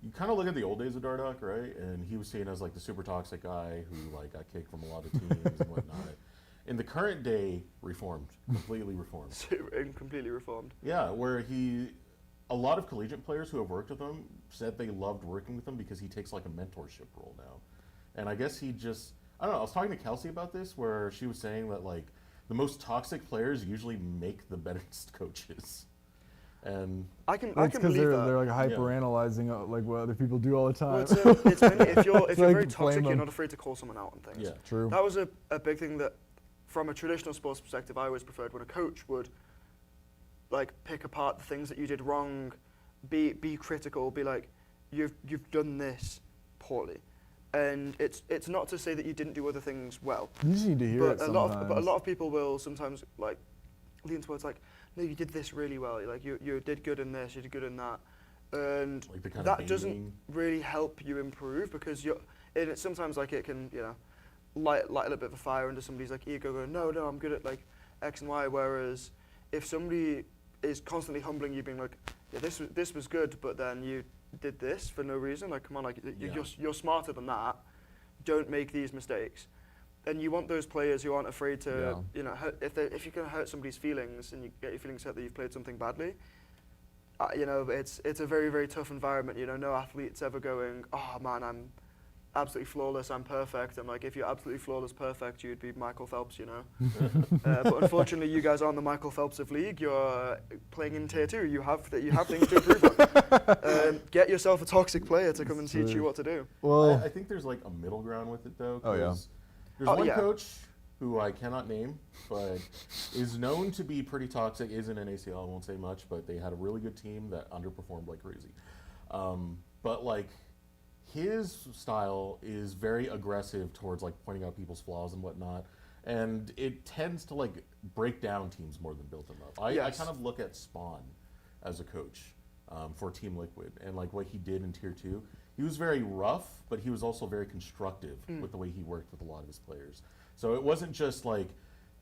You kind of look at the old days of Dardoch, right? And he was seen as like the super toxic guy who like got kicked from a lot of teams and whatnot. In the current day, completely reformed. Completely reformed. Yeah, where a lot of collegiate players who have worked with him said they loved working with him because he takes like a mentorship role now. And I guess I don't know, I was talking to Kelsey about this where she was saying that like the most toxic players usually make the best coaches. And I can believe that. They're like hyper analyzing like what other people do all the time. Well, it's mainly if you're very toxic, you're not afraid to call someone out on things. Yeah, true. That was a big thing that, from a traditional sports perspective, I always preferred when a coach would like pick apart the things that you did wrong, be critical, be like, you've done this poorly, and it's not to say that you didn't do other things well. You just need to hear it sometimes. But a lot of people will sometimes like lean towards like, no, you did this really well. Like you did good in this, you did good in that, and like that doesn't really help you improve because it's sometimes like it can light a little bit of a fire under somebody's like ego, going, no, I'm good at like X and Y. Whereas if somebody is constantly humbling you, being like, yeah, this was good, but then you did this for no reason. Like, come on, like you're smarter than that. Don't make these mistakes. And you want those players who aren't afraid to, you know, if you're going to hurt somebody's feelings and you get your feelings hurt that you've played something badly, you know, it's a very, very tough environment. You know, no athlete's ever going, oh man, I'm absolutely flawless, I'm perfect. And like, if you're absolutely flawless, perfect, you'd be Michael Phelps, you know. But unfortunately, you guys aren't the Michael Phelps of League. You're playing in Tier 2. You have things to improve on. Get yourself a toxic player to come and teach you what to do. Well, I think there's like a middle ground with it though. Oh yeah. There's one coach who I cannot name, but is known to be pretty toxic. Is in NACL, I won't say much, but they had a really good team that underperformed like crazy. But like, his style is very aggressive towards like pointing out people's flaws and whatnot, and it tends to like break down teams more than build them up. I kind of look at Spawn as a coach for Team Liquid, and like what he did in Tier 2. He was very rough, but he was also very constructive with the way he worked with a lot of his players. So it wasn't just like,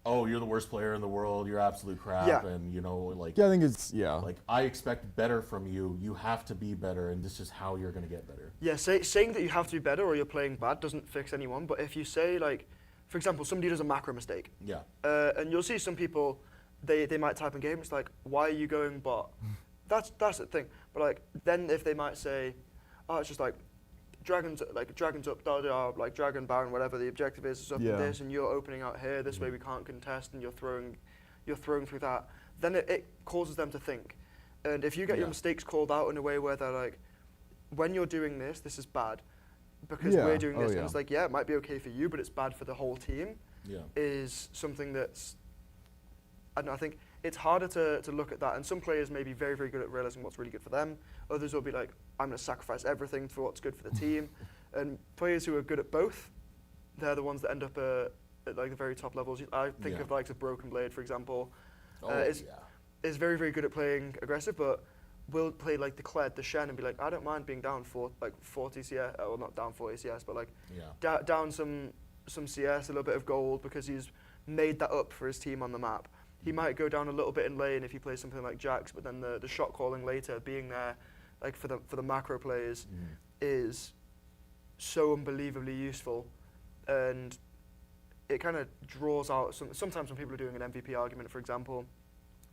oh, you're the worst player in the world, you're absolute crap, and you know, like, I think it's, like, I expect better from you, you have to be better, and this is how you're going to get better. Yeah, saying that you have to be better or you're playing bad doesn't fix anyone, but if you say, like, for example, somebody does a macro mistake, and you'll see some people, they might type in game, it's like, why are you going bot? That's the thing. But like, then if they might say, oh, it's just like, dragons up, like dragon baron, whatever the objective is up in this, and you're opening out here. This way we can't contest, and you're throwing through that. Then it causes them to think. And if you get your mistakes called out in a way where they're like, when you're doing this, this is bad, because we're doing this, and it's like, it might be okay for you, but it's bad for the whole team. Is something that's, I don't know, I think it's harder to look at that, and some players may be very, very good at realizing what's really good for them. Others will be like, I'm going to sacrifice everything for what's good for the team. And players who are good at both, they're the ones that end up at like the very top levels. I think of the likes of Broken Blade, for example. Is very, very good at playing aggressive, but will play like the Kled, the Shen, and be like, I don't mind being down 40 CS, well not down 40 CS, but like down some CS, a little bit of gold, because he's made that up for his team on the map. He might go down a little bit in lane if he plays something like Jax, but then the shot calling later, being there, like for the macro plays, is so unbelievably useful, and it kind of draws out. Sometimes when people are doing an MVP argument, for example,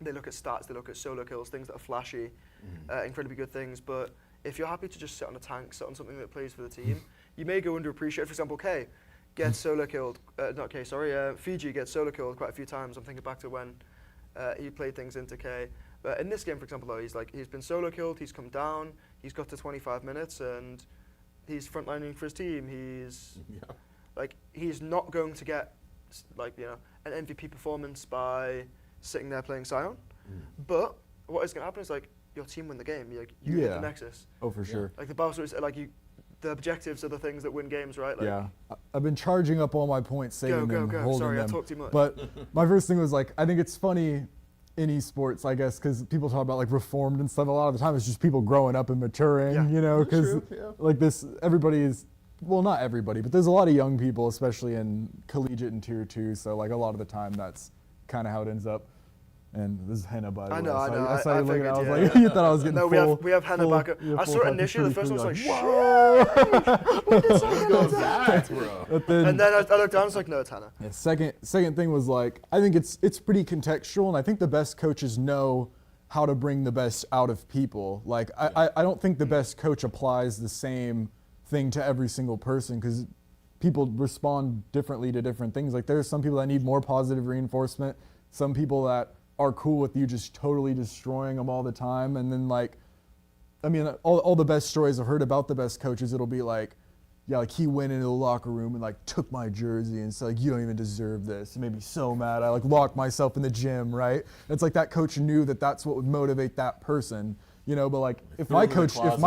they look at stats, they look at solo kills, things that are flashy, incredibly good things. But if you're happy to just sit on a tank, sit on something that plays for the team, you may go underappreciated. For example, K gets solo killed. Fiji gets solo killed quite a few times. I'm thinking back to when he played things into K. But in this game, for example, though, he's been solo killed, he's come down, he's got to 25 minutes, and he's frontlining for his team. He's he's not going to get an MVP performance by sitting there playing Sion. But what is going to happen is like your team win the game. You hit the Nexus. Oh, for sure. Like the Barca is the objectives are the things that win games, right? Like, I've been charging up all my points, saving them, holding Sorry, them. I talked too much. But my first thing was like, I think it's funny in esports, I guess, because people talk about like reformed and stuff. A lot of the time, it's just people growing up and maturing, you know, because like this, everybody is, well, not everybody, but there's a lot of young people, especially in collegiate and Tier 2. So like a lot of the time, that's kind of how it ends up. And this is Henna, by the way. I saw you looking. I was figured, like, you thought I was getting no, full. we have Henna back up. I saw it initially. The first one was like, whoa. What is that, bro? And then I looked down. I was like, no, it's Henna. Yeah, second thing was like, I think it's pretty contextual, and I think the best coaches know how to bring the best out of people. Like, I don't think the best coach applies the same thing to every single person, because people respond differently to different things. Like, there's some people that need more positive reinforcement, some people that are cool with you just totally destroying them all the time. And then like, I mean, all the best stories I've heard about the best coaches, it'll be like, yeah, like he went into the locker room and like took my jersey and said, like, you don't even deserve this. It made me so mad. I like locked myself in the gym, right? And it's like that coach knew that that's what would motivate that person, you know. But like, if my coach did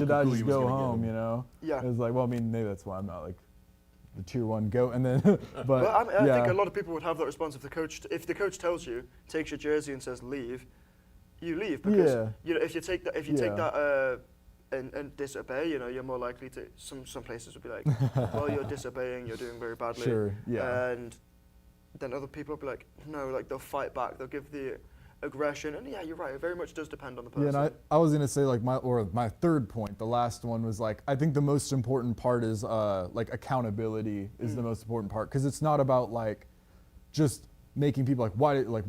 that, just go home, you know. Yeah. It's like, well, I mean, maybe that's why I'm not like the Tier 1 GOAT, and then, but I think a lot of people would have that response if the coach tells you, takes your jersey and says leave, you leave, because you know, if you take that and disobey, you know, you're more likely to, some places would be like, well, you're disobeying, you're doing very badly. Sure, yeah. And then other people will be like, no, like they'll fight back, they'll give the aggression, and yeah, you're right, it very much does depend on the person. Yeah, and I was gonna say like my third point, the last one was like, I think the most important part is like accountability is the most important part, because it's not about like just making people like, why did, like,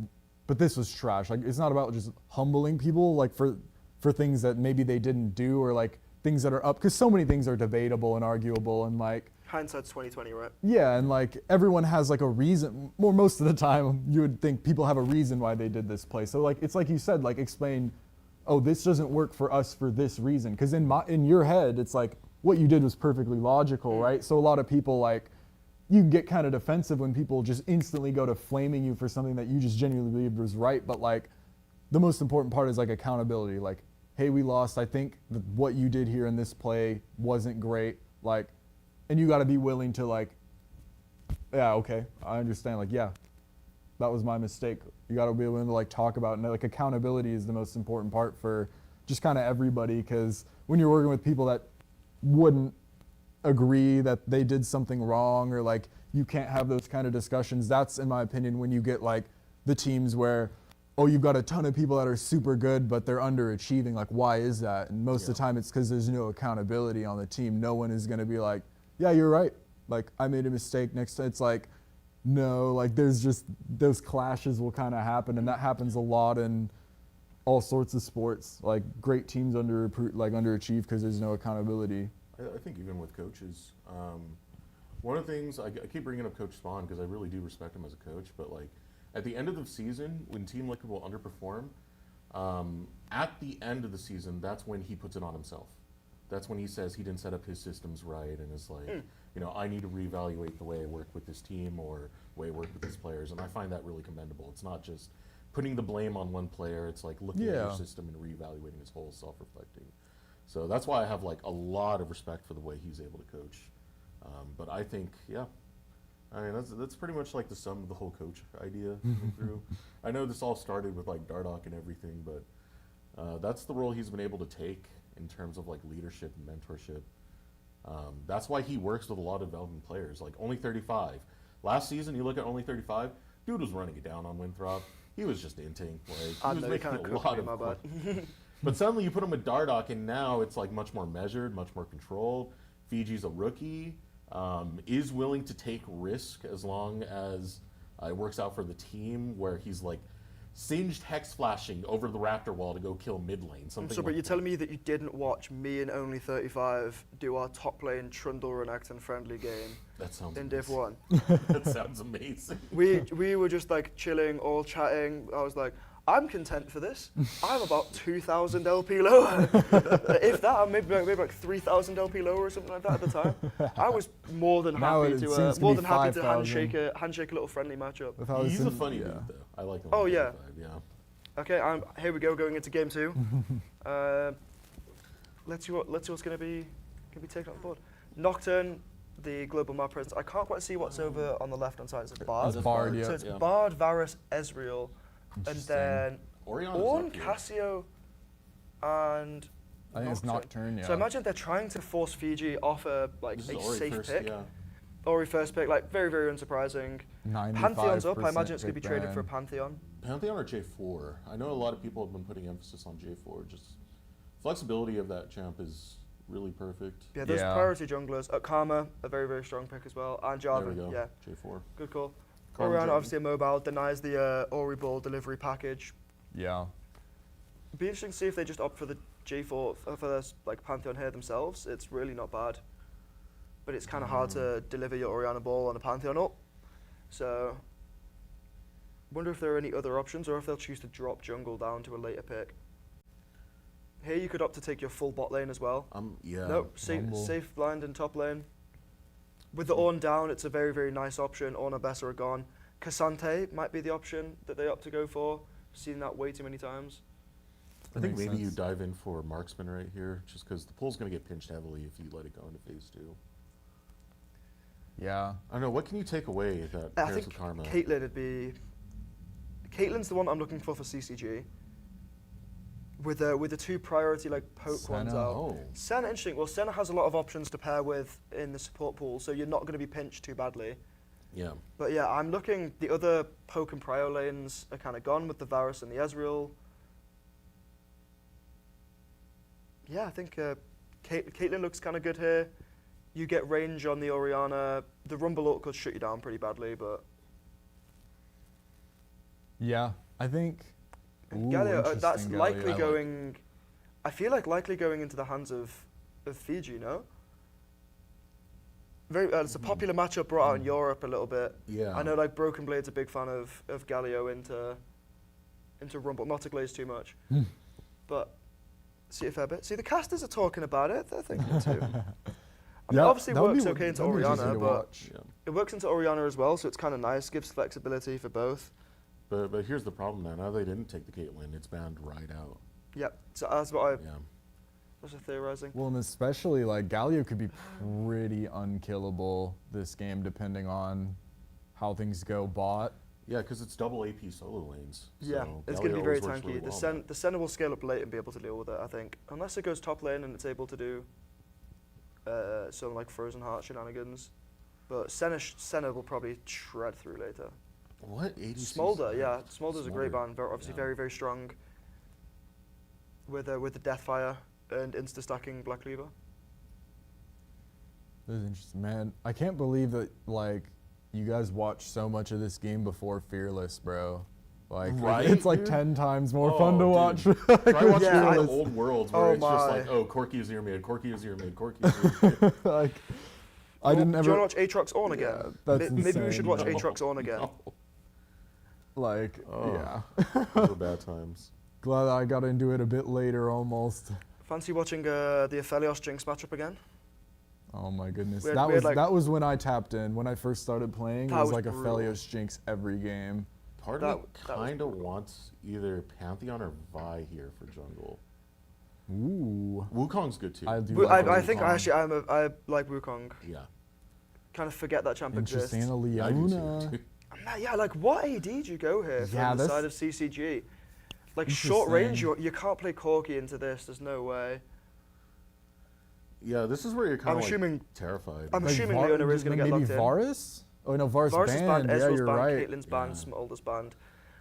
but this was trash. Like, it's not about just humbling people like for things that maybe they didn't do, or like things that are up, because so many things are debatable and arguable, and like hindsight's 20/20, right? yeah, and like everyone has like a reason, or most of the time you would think people have a reason why they did this play. So like it's like you said, like explain, oh, this doesn't work for us for this reason, because in your head it's like what you did was perfectly logical, right? So a lot of people, like, you can get kind of defensive when people just instantly go to flaming you for something that you just genuinely believed was right. But like the most important part is like accountability. Like, hey, we lost. I think what you did here in this play wasn't great. Like, and you got to be willing to like, yeah, okay, I understand. Like, yeah, that was my mistake. You got to be willing to like talk about it. And like accountability is the most important part for just kind of everybody, because when you're working with people that wouldn't agree that they did something wrong, or like you can't have those kind of discussions, that's, in my opinion, when you get like the teams where, oh, you've got a ton of people that are super good but they're underachieving. Like, why is that? And most of the time it's because there's no accountability on the team. No one is going to be like, yeah, you're right, like I made a mistake, next time. It's like, no, like there's just those clashes will kind of happen, and that happens a lot in all sorts of sports. Like great teams underachieve because there's no accountability. I think even with coaches, one of the things, I keep bringing up Coach Spawn because I really do respect him as a coach, but like at the end of the season, when Team Liquid will underperform, at the end of the season, that's when he puts it on himself. That's when he says he didn't set up his systems right, and is like, you know, I need to reevaluate the way I work with this team or the way I work with these players, and I find that really commendable. It's not just putting the blame on one player, it's like looking at your system and reevaluating his whole, self-reflecting. So that's why I have like a lot of respect for the way he's able to coach. But I think, yeah, I mean, that's pretty much like the sum of the whole coach idea through. I know this all started with like Dardoch and everything, but that's the role he's been able to take in terms of like leadership and mentorship. That's why he works with a lot of development players, like Only 35. Last season, you look at Only 35, dude was running it down on Winthrop. He was just inting. Like, he was making a lot of But suddenly you put him with Dardoch, and now it's like much more measured, much more controlled. Fiji's a rookie, is willing to take risk as long as it works out for the team, where he's like singed hex flashing over the Raptor wall to go kill mid lane. Something. So, but you're telling me that you didn't watch me and Only 35 do our top lane Trundle Renekton friendly game that sounds in amazing. Div 1? That sounds amazing. We were just like chilling, all chatting. I was like, I'm content for this. I'm about 2,000 LP lower. If that, maybe like 3,000 LP lower or something like that at the time. I was more than happy to handshake a little friendly matchup. He's a funny dude, though. I like him. Oh yeah. Yeah. Okay, here we go, going into game 2. Let's see what's going to be taken on board. Nocturne, the global map presence. I can't quite see what's over on the left-hand side. It's Bard. Bard, yeah. So it's Bard, Varus, Ezreal, and then Ornn, Cassio, and I think it's Nocturne, yeah. So I imagine they're trying to force Fiji off a safe pick. Yeah. Ori first pick, like very, very unsurprising. Pantheon's up. I imagine it's going to be traded for a Pantheon. Pantheon or J4? I know a lot of people have been putting emphasis on J4. Just flexibility of that champ is really perfect. Yeah, those priority junglers. Karma, a very, very strong pick as well. And Jarvan, there we go. yeah. J4. Good call. Orianna, obviously a mobile, denies the Ori ball delivery package. Yeah. It'd be interesting to see if they just opt for the J4 for the like Pantheon here themselves. It's really not bad, but it's kind of hard to deliver your Orianna ball on a Pantheon up. So, wonder if there are any other options, or if they'll choose to drop jungle down to a later pick. Here you could opt to take your full bot lane as well. Yeah. Nope, safe blind in top lane. With the Ornn down, it's a very, very nice option. Ornn or Bessa are gone. Cassante might be the option that they opt to go for. Seen that way too many times. I think maybe you dive in for Marksman right here, just because the pool's going to get pinched heavily if you let it go into phase 2. Yeah. I don't know, what can you take away that pairs with Karma? Caitlyn would be... Caitlyn's the one I'm looking for CCG. with the 2 priority like poke ones Senna. out. Oh. Senna, interesting. Well, Senna has a lot of options to pair with in the support pool, so you're not going to be pinched too badly. Yeah. But yeah, I'm looking. The other poke and prio lanes are kind of gone with the Varus and the Ezreal. Yeah, I think Caitlyn looks kind of good here. You get range on the Orianna. The Rumble ult could shut you down pretty badly, but Yeah, I think. Ooh, Galio, that's interesting, likely Galio. going. I feel like likely going into the hands of Fiji. No. Very. It's a popular matchup brought out in Europe a little bit. Yeah. I know, like Broken Blade's a big fan of Galio into Rumble. Not to glaze too much, but see a fair bit. See, the casters are talking about it. They're thinking too. I mean, Yeah, obviously it that would works be- okay into that'd be interesting Orianna, to but watch. Yeah. it works into Orianna as well, so it's kind of nice. Gives flexibility for both. But here's the problem now. Now they didn't take the Caitlyn. It's banned right out. Yep. So that's what I Yeah. was theorizing. Well, and especially like Galio could be pretty unkillable this game, depending on how things go bot. Yeah, because it's double AP solo lanes. Yeah, so it's going to Galio be very always works tanky. really The well Sen on the Senna will scale up late and be able to deal with it, I think. Unless it goes top lane and it's able to do some like Frozen Heart shenanigans. But Senna will probably shred through later. that. What? 80 Smolder, yeah. Smolder's a great Smolder, ban. Obviously yeah. very, very strong with the Deathfire and insta-stacking Black Cleaver. This is interesting, man. I can't believe that like you guys watched so much of this game before Fearless, bro. Like Right, it's like dude? 10 times more Oh, fun to dude. watch. Try watching Yeah. like Fearless. old worlds where Oh it's just my. like, oh, Corki is your mid, Corki is your mid, Corki is your mid. Like I Do didn't you ever want to watch Aatrox on again? Yeah, that's Maybe we should insane. watch No. Aatrox on again. No. like Oh. yeah. Those were bad times. Glad I got into it a bit later almost. Fancy watching the Aphelios Jinx matchup again? Oh my goodness. We had- that we had, was like- that was when I tapped in. When I first started playing, it That was was like a brutal. Felios Jinx every game. Part That- of me that was kind of brutal. wants either Pantheon or Vi here for jungle. Ooh. Wukong's good too. I do Wu- like I think I Wukong. actually I like Wukong. Yeah. Kind of forget that champ exists. Interesting. And I do Leona. too. Yeah, like what AD do you go here Yeah, from the that's side of CCG? Like short range, interesting. you can't play Corki into this. There's no way. Yeah, this is where you're kind I'm of assuming- terrified. I'm assuming Leona is gonna get maybe locked in. Varus? Oh no, Varus, Varus is banned, Yeah, Ezreal's you're banned, right. Caitlyn's banned, Yeah. Smolder's banned.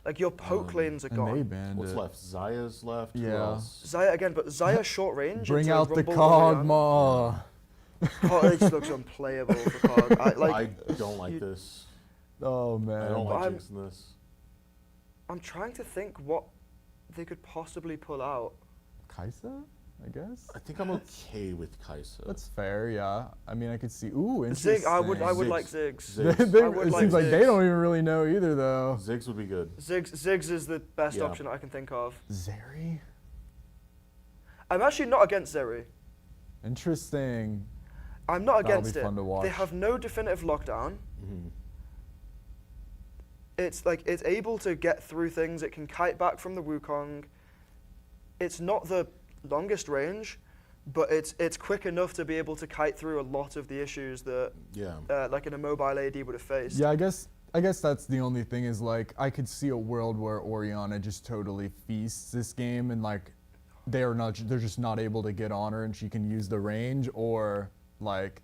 Like your poke lanes are And they gone. banned What's it. left? Zaya's left. Who Yeah. else? Zaya again, but Zaya short range. Bring into out the Rumble Cog Orianna. Maw. Cog just looks unplayable for Cog. I don't like you- this. Oh I man. don't like I'm- jinxing this. I'm trying to think what they could possibly pull out. Kaisa, I guess. I think I'm okay with Kaisa. That's fair, yeah. I mean, I could see. Ooh, interesting. Zig, I would Ziggs. like Ziggs. Ziggs. They- I would it like seems like they Ziggs. don't even really know either, though. Ziggs would be good. Ziggs is the best Yeah. option I can think of. Zeri? I'm actually not against Zeri. Interesting. I'm not That'll against be it. fun to watch. They have no definitive lockdown. Mhm. It's like it's able to get through things. It can kite back from the Wukong. It's not the longest range, but it's quick enough to be able to kite through a lot of the issues that Yeah. like an immobile AD would have faced. Yeah, I guess that's the only thing is like I could see a world where Orianna just totally feasts this game and like they're just not able to get on her and she can use the range, or like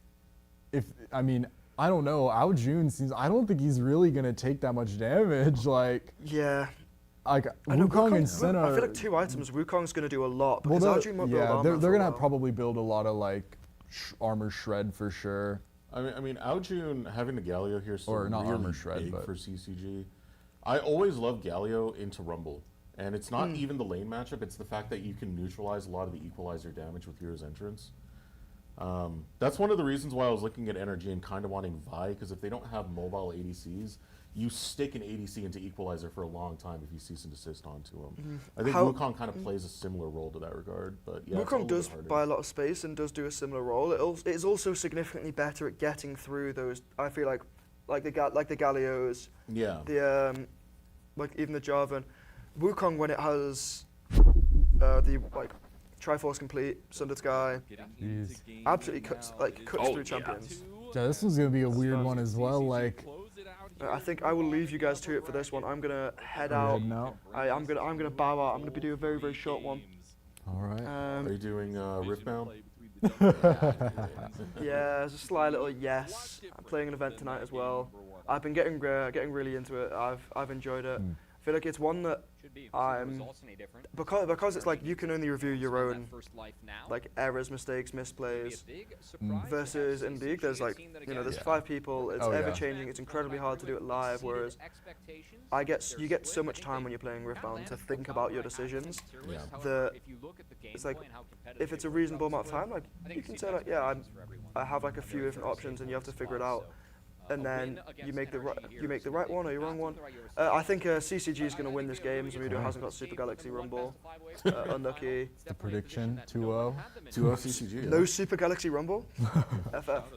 I don't know. Ao Jun seems. I don't think he's really gonna take that much damage. Like Yeah. I know Wukong and Senna. I feel like two items. Wukong's going to do a lot Well, because they're- Arjun won't build yeah, armor they're for they're a gonna while. probably build a lot of like armor shred for sure. I mean, Aljun having the Galio here is still Or not really armor shred, big but- for CCG. I always love Galio into Rumble, and it's not even the lane matchup; it's the fact that you can neutralize a lot of the equalizer damage with Hero's Entrance. That's one of the reasons why I was looking at NRG and kind of wanting Vi, because if they don't have mobile ADCs, you stick an ADC into equalizer for a long time if you cease and desist onto them. I think How- Wukong kind of plays a similar role to that regard, but yeah, it's a Wukong little does bit harder. buy a lot of space and does do a similar role. It is also significantly better at getting through those. I feel like the Galios, Yeah. the like even the Jarvan. Wukong, when it has the like Triforce complete, Sundered Sky, Jeez. absolutely cuts through champions. Yeah, this one's gonna be a weird one as well. Like I think I will leave you guys to it for this one. I'm gonna head out. heading out. I'm gonna bow out. I'm gonna be doing a very, very short one. All right. Are you doing Riftbound? Yeah, it's a sly little yes. I'm playing an event tonight as well. I've been getting really into it. I've enjoyed it. I feel like it's one that I'm because it's like you can only review your own like errors, mistakes, misplays. Versus in League, there's like there's 5 people. It's ever changing. It's incredibly hard to do it live. Whereas you get so much time when you're playing Riftbound to think about your decisions. Yeah. That it's like if it's a reasonable amount of time, like you can say like I have like a few different options and you have to figure it out. And then you make the right one or your wrong one. I think CCG is going to win this game. Zamudo hasn't got Super Galaxy Rumble. Unlucky. The prediction 2-0. 2-0 CCG. No Super Galaxy Rumble. FF.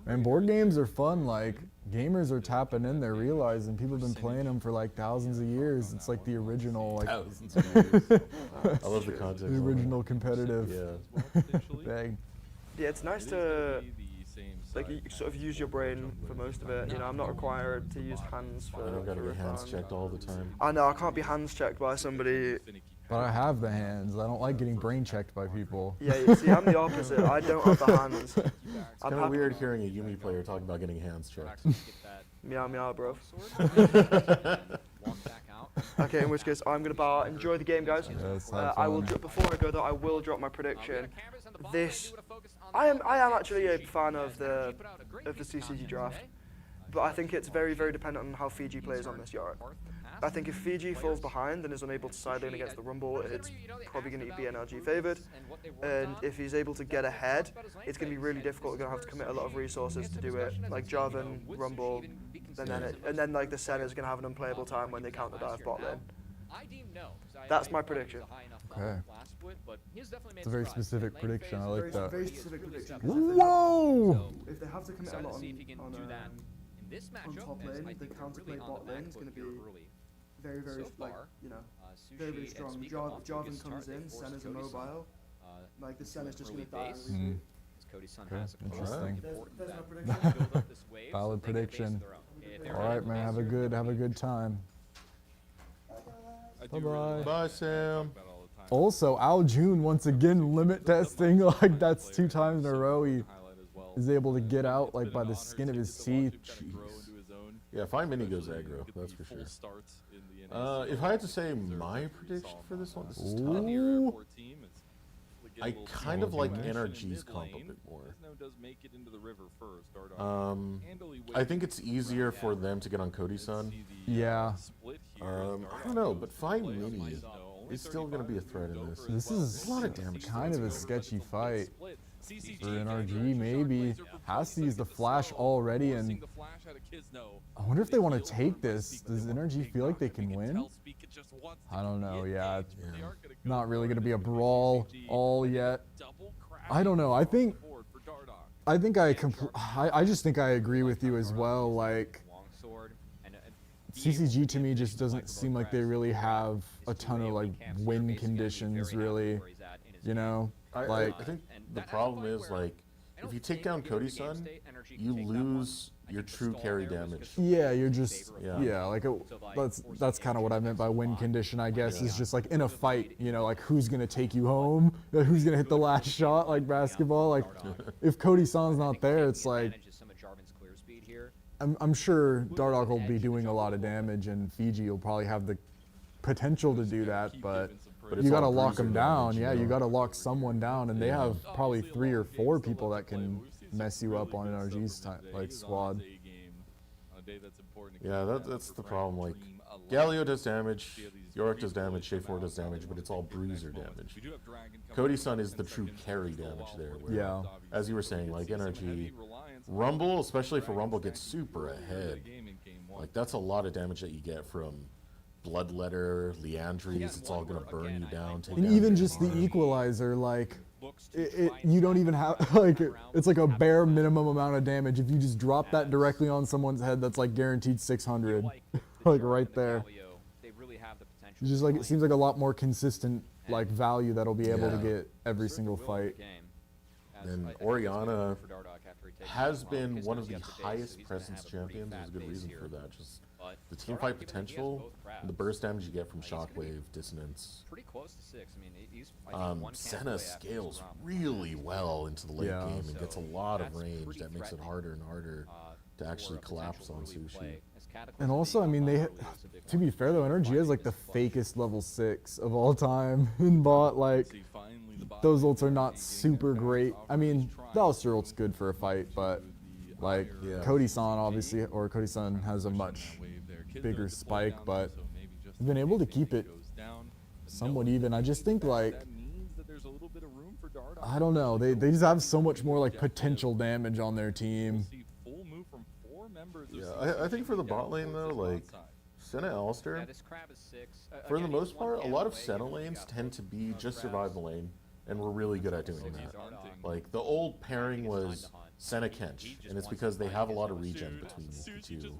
Man, board games are fun. Like gamers are tapping in. They're realizing people have been playing them for like thousands of years. It's like the original, like Thousands of years. I love the context. the original competitive. Yeah. thing. Yeah, it's nice to like you sort of use your brain for most of it. I'm not required to use hands for. I don't gotta get hands Riftbound. checked all the time. I know I can't be hands checked by somebody. But I have the hands. I don't like getting brain checked by people. Yeah, you see, I'm the opposite. I don't have the hands. It's kind of weird hearing a Yumi player talk about getting hands checked. Meow meow, bro. Okay, in which case I'm gonna bow out. Enjoy the game, guys. Yes, I will before I go though. I will drop my prediction. I am actually a fan of the CCG draft, but I think it's very dependent on how Fiji plays on this yard. I think if Fiji falls behind and is unable to side lane against the Rumble, it's probably going to be NRG favored. And if he's able to get ahead, it's going to be really difficult. We're going to have to commit a lot of resources to do it, like Jarvan, Rumble, and then like the Senna is going to have an unplayable time when they counter dive bot lane. That's my prediction. Okay. It's a very specific prediction. I like that. Very specific prediction. Whoa! If they have to commit a lot on top lane, the counterplay bot lane is going to be very very strong. Jarvan comes in, Senna's immobile. Like the Senna's just going to die. Okay, interesting. There's my prediction. Valid prediction. All right, man. Have a good time. Bye-bye. Bye, Sam. Also, Al June once again limit testing. Like that's 2 times in a row he is able to get out like by the skin of his teeth. Yeah, Fine Mini goes aggro, that's for sure. If I had to say my prediction for this one, this is tough. Ooh. I kind of like NRG's comp a bit more. I think it's easier for them to get on Cody-san. Yeah. I don't know, but Fine Mini is still going to be a threat in this. This is a lot of damage. kind of a sketchy fight for NRG. Maybe has to use the flash already, and I wonder if they want to take this. Does NRG feel like they can win? I don't know. Yeah, not really going to be a brawl all yet. I don't know. I just think I agree with you as well. Like CCG to me just doesn't seem like they really have a ton of like win conditions really, I think the problem is like if you take down Cody-san, you lose your true carry damage. Yeah, you're just that's kind of what I meant by win condition, I guess. Is just like in a fight, like who's gonna take you home, who's gonna hit the last shot, like basketball. Like if Cody-san's not there, it's like I'm sure Dardoch will be doing a lot of damage, and Fiji will probably have the potential to do that, but you got to lock them down. Yeah, you got to lock someone down, and they have probably 3 or 4 people that can mess you up on NRG's squad. Yeah, that's the problem. Like Galio does damage, Yorick does damage, Shay4 does damage, but it's all bruiser damage. Cody-san is the true carry damage there. Where, as you were saying, like NRG, Rumble, especially for Rumble, gets super ahead. Like that's a lot of damage that you get from Bloodletter, Leandries. It's all gonna burn you down. And even just the equalizer, like you don't even have like it's like a bare minimum amount of damage. If you just drop that directly on someone's head, that's like guaranteed 600, like right there. It's just like it seems like a lot more consistent like value that'll be able to get every single fight. And Orianna has been one of the highest presence champions. There's a good reason for that. Just the team fight potential, and the burst damage you get from Shockwave, Dissonance. Pretty close to 6. I mean, he's I think one Senna scales really well into the late game and gets a lot of range that makes it harder and harder to actually collapse on Sushi. And also, I mean, to be fair though, NRG is like the fakest level 6 of all time in bot. Like, those ults are not super great. I mean, the Alistair ult's good for a fight, but like Cody-san obviously, or Cody-san has a much bigger spike, but they've been able to keep it somewhat even. I just think like, I don't know, they just have so much more like potential damage on their team. Yeah, I think for the bot lane though, like Senna Alistair, for the most part, a lot of Senna lanes tend to be just survive the lane, and we're really good at doing that. Like the old pairing was Senna Kench, and it's because they have a lot of regen between the two.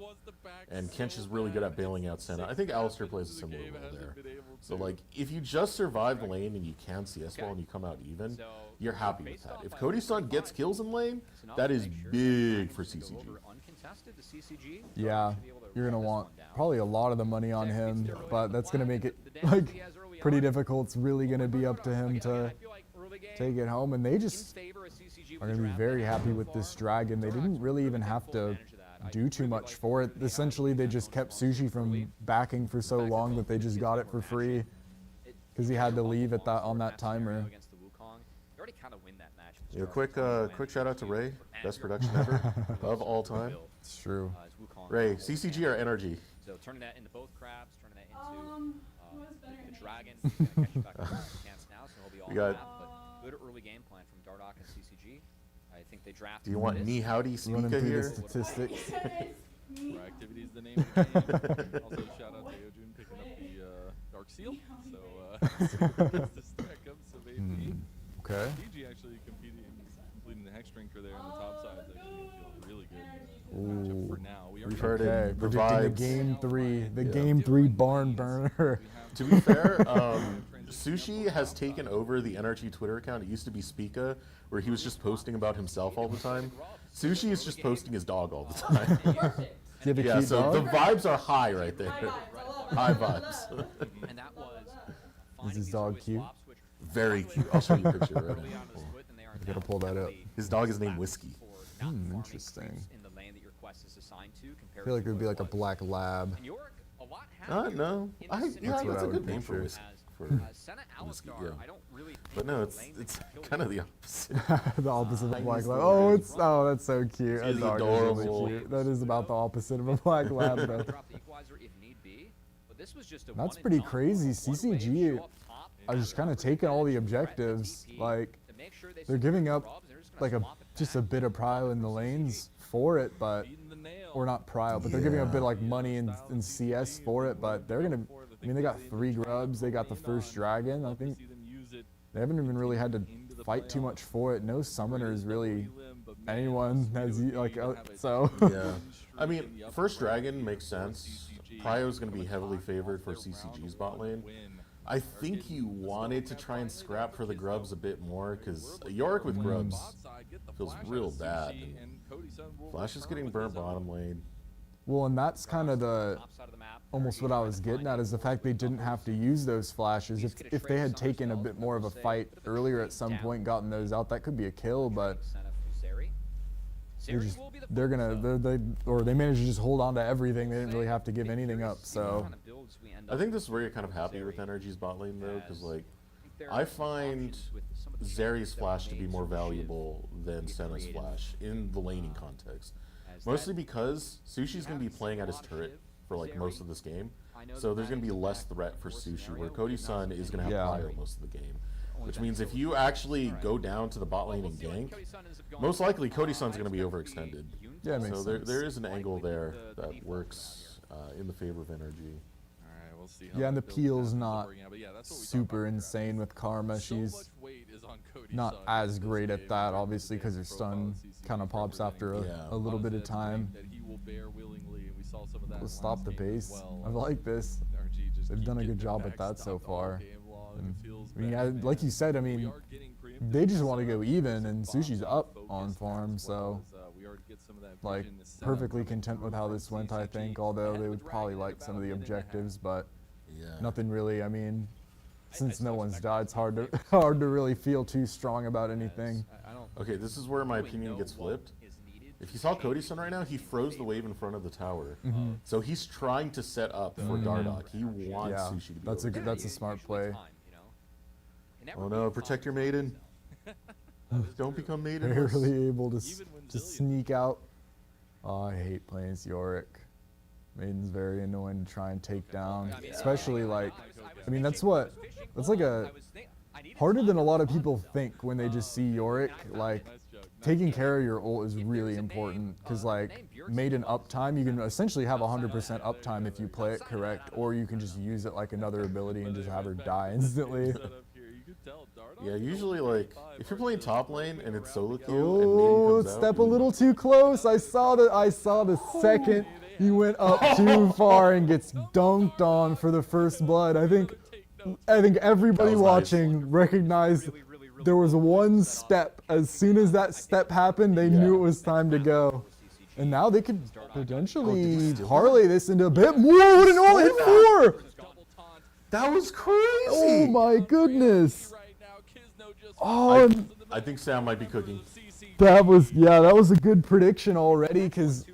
And Kench is really good at bailing out Senna. I think Alistair plays a similar role there. So like, if you just survive the lane and you can CS well and you come out even, you're happy with that. If Cody-san gets kills in lane, that is big for CCG. Yeah, you're gonna want probably a lot of the money on him, but that's gonna make it like pretty difficult. It's really gonna be up to him to take it home, and they just are gonna be very happy with this dragon. They didn't really even have to do too much for it. Essentially, they just kept Sushi from backing for so long that they just got it for free because he had to leave at that on that timer. Yeah, quick shout out to Ray, best production ever of all time. It's true. Ray, CCG or NRG? So turning that into both crabs, turning that into the dragon. We got. But good early game plan from Dardoch and CCG. I think they drafted. Do you want me howdy speaker here? Statistics. For activities, the name of the game. Also, shout out to Eojun picking up the Dark Seal. So, this threat comes to AP. Okay. CG actually completing the Hex Drinker there on the top side. Is actually feeling really good. Ooh. For now, We've heard it. Predicting the game 3, the game 3 barn burner. To be fair, Sushi has taken over the NRG Twitter account. It used to be Spica, where he was just posting about himself all the time. Sushi is just posting his dog all the time. Yeah, so dog? the vibes are high right there. High vibes. And that was Is his dog cute? Very cute. I'll show you a picture right now. I gotta pull that up. His dog is named Whiskey. Interesting. I feel like it would be like a black lab. No. Yeah, that's a good name for Whiskey. Yeah. But no, it's kind of the opposite. The opposite of a black lab. Oh, that's so cute. That She's dog is adorable. really cute. That is about the opposite of a black lab, though. That's pretty crazy. CCG are just kind of taking all the objectives. Like, they're giving up like just a bit of prio in the lanes for it, but or not prio, but they're giving a bit of like money in CS for it. But they're gonna. I mean, they got 3 grubs. They got the first dragon. I think they haven't even really had to fight too much for it. No summoners really. Anyone has like so. Yeah, I mean, first dragon makes sense. Prio is going to be heavily favored for CCG's bot lane. I think you wanted to try and scrap for the grubs a bit more because Yorick with grubs feels real bad. Flash is getting burnt bottom lane. Well, and that's kind of the almost what I was getting at is the fact they didn't have to use those flashes. If they had taken a bit more of a fight earlier at some point, gotten those out, that could be a kill. But they managed to just hold on to everything. They didn't really have to give anything up. So I think this is where you're kind of happy with NRG's bot lane though, because like I find Zeri's flash to be more valuable than Senna's flash in the laning context. Mostly because Sushi's going to be playing at his turret for like most of this game, so there's going to be less threat for Sushi, where Cody-san is going to have Prio most of the game. Which means if you actually go down to the bot lane and gank, most likely Cody-san's going to be overextended. Yeah, so there is an angle there that works in the favor of NRG. Yeah, and the peel's not super insane with Karma. She's not as great at that, obviously, because her stun kind of pops after a little bit of time. We'll stop the base. I like this. They've done a good job at that so far. And, I mean, like you said, I mean, they just want to go even, and Sushi's up on farm, so like perfectly content with how this went, I think, although they would probably like some of the objectives, but nothing really, I mean, since no one's died, it's hard to really feel too strong about anything. Okay, this is where my opinion gets flipped. If you saw Cody's son right now, he froze the wave in front of the tower. So he's trying to set up for Dardoch. He wants Sushi to be that's a smart play. Oh no, protect your maiden. Don't become maiden. Barely able to sneak out. Oh, I hate playing as Yorick. Maiden's very annoying to try and take down, especially like, I mean, that's like harder than a lot of people think when they just see Yorick. Like, taking care of your ult is really important, because like maiden uptime, you can essentially have 100% uptime if you play it correct, or you can just use it like another ability and just have her die instantly. Yeah, usually like if you're playing top lane and it's solo queue and Oh, maiden comes step out, a little too close. I saw the second he went up too far and gets dunked on for the first blood. I think everybody watching recognized there was one step. As soon as that step happened, they knew it was time to go. And now they could potentially parlay this into a bit more. What an all hit four! that was crazy. Oh my goodness! Oh, I think Sam might be cooking. that was a good prediction already, because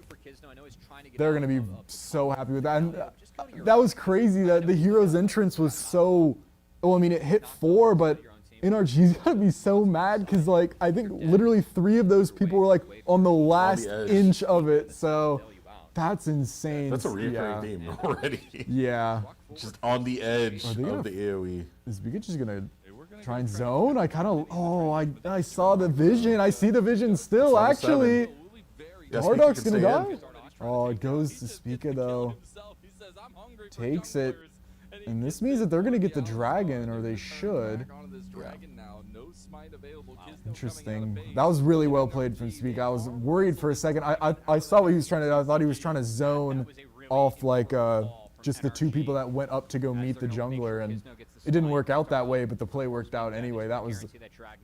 they're gonna be so happy with that. And that was crazy that the hero's entrance was so. Well, I mean, it hit 4, but NRG's gotta be so mad, because like I think literally 3 of those people were like on the last inch of it. So that's insane. That's a recurring theme already. Yeah. Just on the edge of the AoE. Is Vika just gonna try and zone? I kind of. Oh, I saw the vision. I see the vision still. Actually, Dardoch's gonna die. Oh, it goes to Spica though. Takes it. And this means that they're going to get the dragon, or they should. Interesting. That was really well played from Spica. I was worried for a second. I saw what he was trying to do. I thought he was trying to zone off like just the 2 people that went up to go meet the jungler, and it didn't work out that way, but the play worked out anyway. That was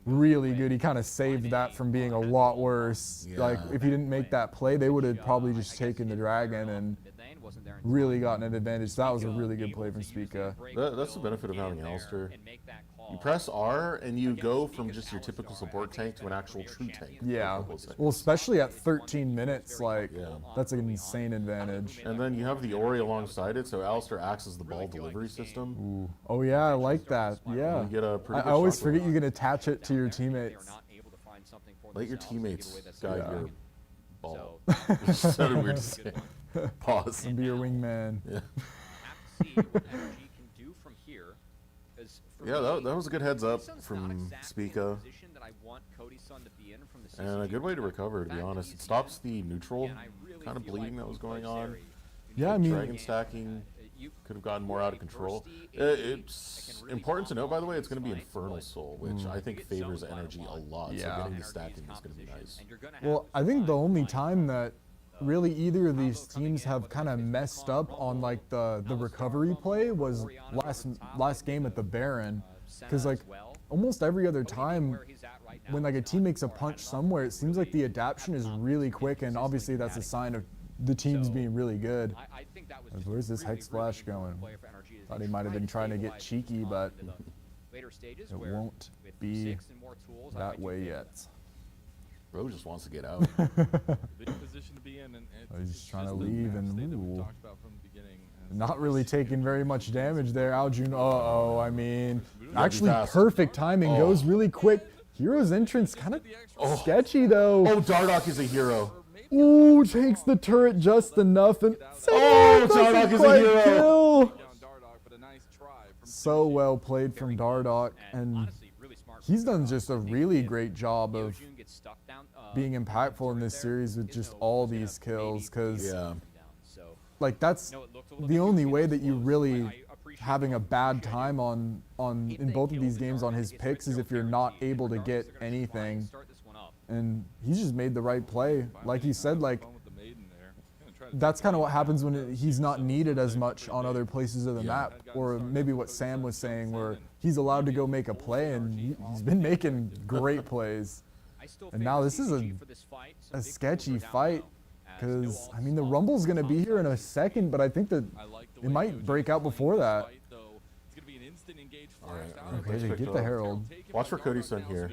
really good. He kind of saved that from being a lot worse. Like, if he didn't make that play, they would have probably just taken the dragon and really gotten an advantage. So that was a really good play from Spica. That's the benefit of having Alistair. You press R and you go from just your typical support tank to an actual true tank. Yeah. Well, especially at 13 minutes, like, that's an insane advantage. And then you have the Ori alongside it, so Alistair acts as the ball delivery system. Ooh. Oh yeah, I like that. Yeah. You get a pretty good I always shot forget you can attach it to your teammates. Let your teammates guide your ball. It sounded weird to say. Pause. And be your wingman. Yeah. Yeah, that was a good heads up from Spica. And a good way to recover, to be honest. It stops the neutral kind of bleeding that was going on. Yeah, I mean, Dragon stacking could have gotten more out of control. It's important to note, by the way, it's going to be Infernal Soul, which I think favors NRG a lot. So getting the stacking is going to be nice. Well, I think the only time that really either of these teams have kind of messed up on like the recovery play was last game at the Baron, because like almost every other time when like a team makes a punch somewhere, it seems like the adaptation is really quick, and obviously that's a sign of the teams being really good. Where's this Hex Splash going? Thought he might have been trying to get cheeky, but it won't be that way yet. Bro just wants to get out. He's just trying to leave, and not really taking very much damage there. Aljun, uh-oh, I mean, actually perfect timing, goes really quick. Hero's entrance kind of sketchy though. Oh, Dardoch is a hero. Ooh, takes the turret just enough, and Dardoch is a hero. Kill. So well played from Dardoch, and he's done just a really great job of being impactful in this series with just all these kills, because like that's the only way that you really having a bad time on in both of these games on his picks is if you're not able to get anything. And he's just made the right play. Like he said, like that's kind of what happens when he's not needed as much on other places of the map, or maybe what Sam was saying, where he's allowed to go make a play, and he's been making great plays. And now this is a sketchy fight. Because, I mean, the Rumble's going to be here in a second, but I think that it might break out before that. Okay, they get the Herald. Watch for Cody's son here.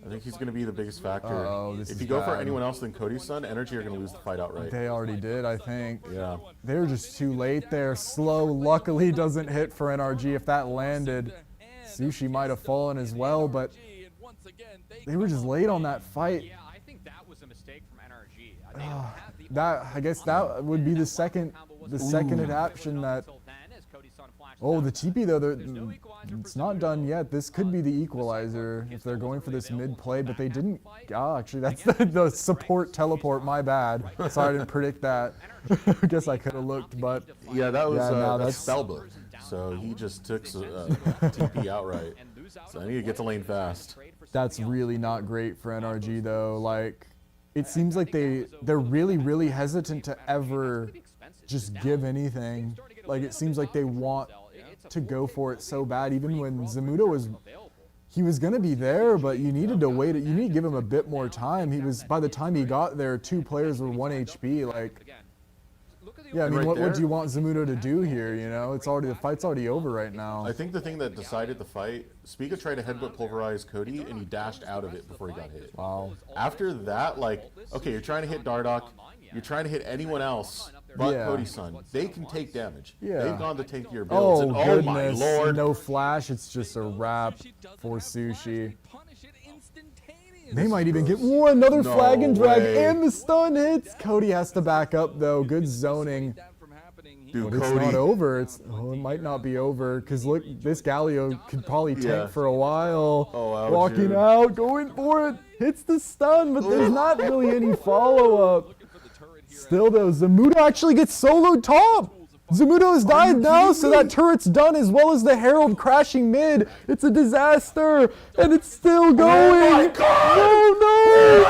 I think he's going to be the biggest factor. This if you go for anyone else than Cody's son, NRG are going to lose the fight outright. They already did, I think. Yeah. They're just too late there. Slow, luckily, doesn't hit for NRG. If that landed, Sushi might have fallen as well, but they were just late on that fight. Yeah, I think that was a mistake from NRG. I guess that would be the second adaption that. Oh, the TP though, it's not done yet. This could be the equalizer if they're going for this mid play, but they didn't. Actually, that's the support teleport. My bad. Sorry, I didn't predict that. I guess I could have looked, but yeah, that was that's spellbook. So he just took TP outright. So I need to get to lane fast. That's really not great for NRG though. Like, it seems like they're really hesitant to ever just give anything. Like, it seems like they want to go for it so bad. Even when Zamudo was gonna be there, but you needed to wait. You need to give him a bit more time. By the time he got there, 2 players were 1 HP. Like, yeah, I mean, what do you want Zamudo to do here? You know, the fight's already over right now. I think the thing that decided the fight, Spica tried to headbutt pulverize Cody, and he dashed out of it before he got hit. Wow. After that, like, okay, you're trying to hit Dardoch, you're trying to hit anyone else but Cody's son. They can take damage. Yeah. They've gone to take your builds. Oh, and, goodness. My lord. No flash. It's just a wrap for Sushi. They might even get another flag and drag, and the stun hits. Cody has to back up though. Good zoning. Dude, but it's not over. It might not be over because look, this Galio could probably tank for a while. Walking out, going for it, hits the stun, but there's not really any follow-up. Still though, Zamudo actually gets soloed top. Zamudo has died now, so that turret's done, as well as the Herald crashing mid. It's a disaster, and it's still going. Oh my God! No!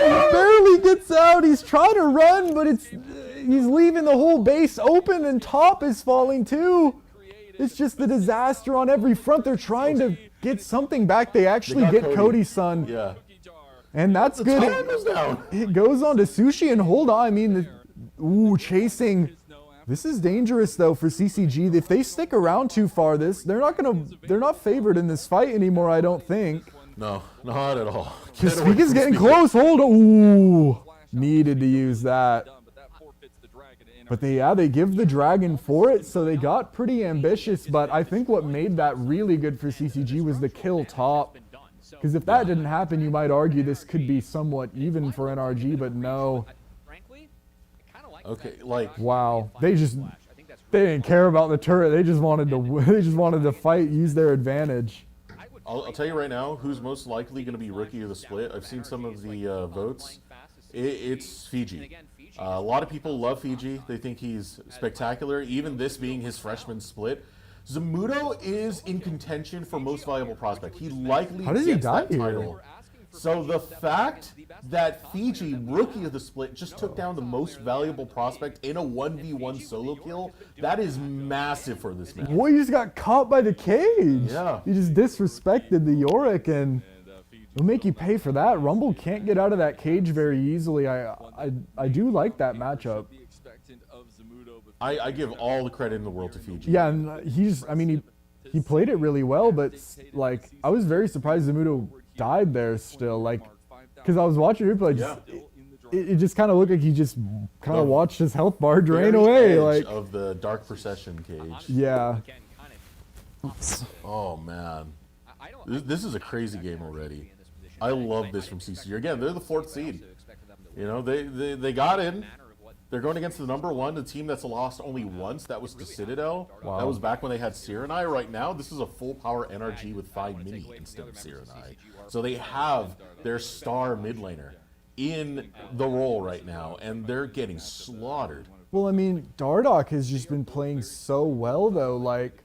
He barely gets out. He's trying to run, but he's leaving the whole base open, and top is falling too. It's just a disaster on every front. They're trying to get something back. They actually get Cody's son. Yeah. And that's good. It goes on to Sushi, and hold on. I mean, chasing. This is dangerous though for CCG. If they stick around too far, they're not favored in this fight anymore. I don't think. No, not at all. Spica's getting close. Hold on. Ooh, needed to use that. But they give the dragon for it, so they got pretty ambitious. But I think what made that really good for CCG was the kill top. Because if that didn't happen, you might argue this could be somewhat even for NRG, but no. Okay, like, wow, they didn't care about the turret. They just wanted to fight, use their advantage. I'll tell you right now, who's most likely going to be rookie of the split. I've seen some of the votes. It's Fiji. A lot of people love Fiji. They think he's spectacular. Even this being his freshman split. Zamudo is in contention for most valuable prospect. He likely gets that title. So the fact that Fiji, rookie of the split, just took down the most valuable prospect in a 1v1 solo kill, that is massive for this match. Boy, he just got caught by the cage. Yeah. He just disrespected the Yorick, and it'll make you pay for that. Rumble can't get out of that cage very easily. I do like that matchup. I give all the credit in the world to Fiji. Yeah, and he played it really well, but like, I was very surprised Zamudo died there still, like, because I was watching replay, it just kind of looked like he just kind of watched his health bar drain away, like of the Dark Procession cage. Yeah. Oh man, this is a crazy game already. I love this from CCG. Again, they're the 4th seed. You know, they got in. They're going against the #1, the team that's lost only once. That was to Citadel. Wow. That was back when they had Serenai. Right now, this is a full power NRG with 5 mini instead of Serenai. So they have their star mid laner in the role right now, and they're getting slaughtered. Well, I mean, Dardoch has just been playing so well, though. Like,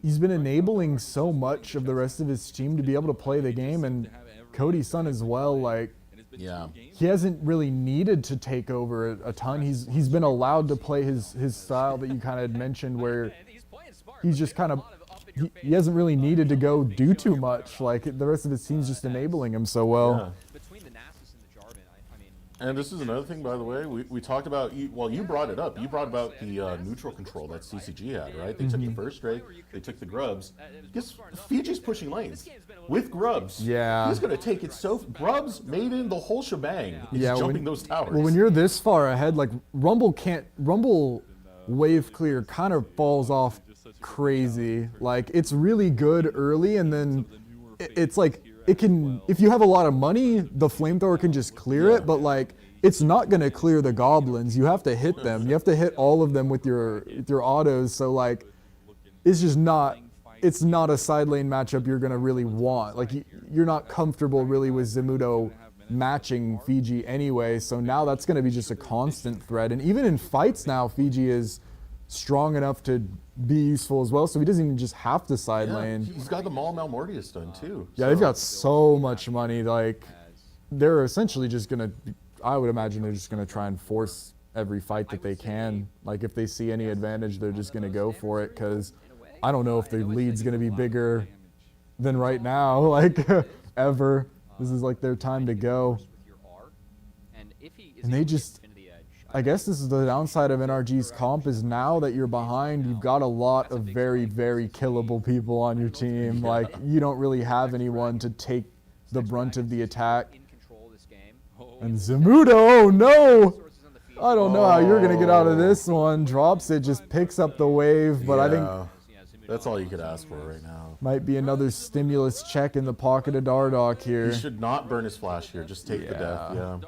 he's been enabling so much of the rest of his team to be able to play the game, and Cody's son as well. Like, yeah, he hasn't really needed to take over a ton. He's been allowed to play his style that you kind of had mentioned, where he's just kind of he hasn't really needed to go do too much. Like the rest of his team's just enabling him so well. Between the Nasus and the Jarvan, I mean. And this is another thing, by the way, we talked about, well, you brought it up. You brought about the neutral control that CCG had, right? They took the first Drake, they took the Grubs. Guess Fiji's pushing lanes with Grubs. Yeah. He's going to take it so... Grubs, Maiden, the whole shebang. He's jumping those towers. Well, when you're this far ahead, like Rumble wave clear kind of falls off crazy. Like it's really good early, and then it's like it can, if you have a lot of money, the flamethrower can just clear it, but like it's not gonna clear the goblins. You have to hit them. You have to hit all of them with your autos. So like it's just not, it's not a side lane matchup you're gonna really want. Like you're not comfortable really with Zemudo matching Fiji anyway, so now that's going to be just a constant threat. And even in fights now, Fiji is strong enough to be useful as well, so he doesn't even just have to side lane. He's got the Maul Malmortius done too. Yeah, they've got so much money. Like they're essentially just going to, I would imagine they're just going to try and force every fight that they can. Like if they see any advantage, they're just going to go for it, because I don't know if the lead's going to be bigger than right now, like ever. This is like their time to go. And they just, I guess this is the downside of NRG's comp, is now that you're behind, you've got a lot of very, very killable people on your team. Like you don't really have anyone to take the brunt of the attack. And Zemudo, oh no! I don't know how you're gonna get out of this one. Drops it, just picks up the wave, but I think that's all you could ask for right now. Might be another stimulus check in the pocket of Dardoch here. He should not burn his flash here. Just take the death,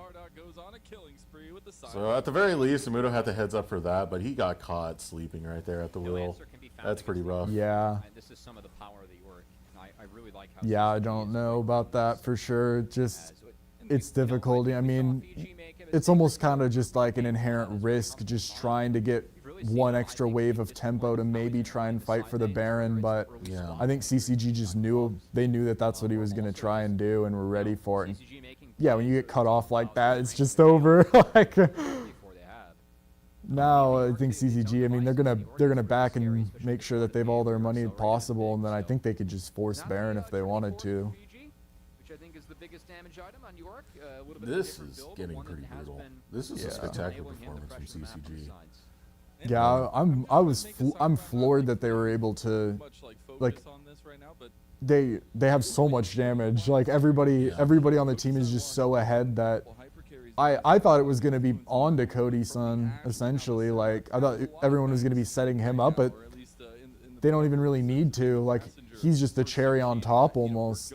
So at the very least, Zemudo had the heads up for that, but he got caught sleeping right there at the wheel. That's pretty rough. Yeah. Yeah, I don't know about that for sure. Just, it's difficulty. I mean, it's almost kind of just like an inherent risk, just trying to get one extra wave of tempo to maybe try and fight for the Baron, but I think CCG just knew, they knew that that's what he was going to try and do, and were ready for it. And yeah, when you get cut off like that, it's just over. Like now, I think CCG, I mean, they're gonna back and make sure that they've all their money possible, and then I think they could just force Baron if they wanted to. This is getting pretty brutal. This is a spectacular performance from CCG. Yeah, I'm floored that they were able to, like, they have so much damage. Like everybody on the team is just so ahead that I thought it was gonna be on to Cody-san essentially. Like I thought everyone was gonna be setting him up, but they don't even really need to. Like he's just the cherry on top almost.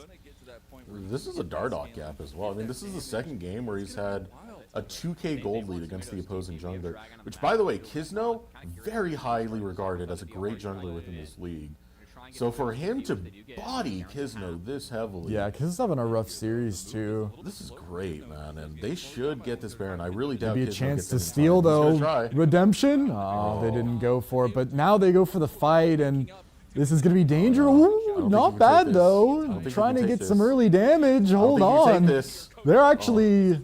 This is a Dardoch gap as well. I mean, this is the second game where he's had a 2k gold lead against the opposing jungler, which, by the way, Kisno, very highly regarded as a great jungler within this league. So for him to body Kisno this heavily... Yeah, Kisno's having a rough series, too. This is great, man, and they should get this Baron. I really doubt Maybe a Kisno chance gets to it in steal, time. though. Redemption? Oh, they didn't go for it, but now they go for the fight, and this is going to be dangerous. Ooh, not bad, though. Trying to get some early damage. Hold on. They're actually...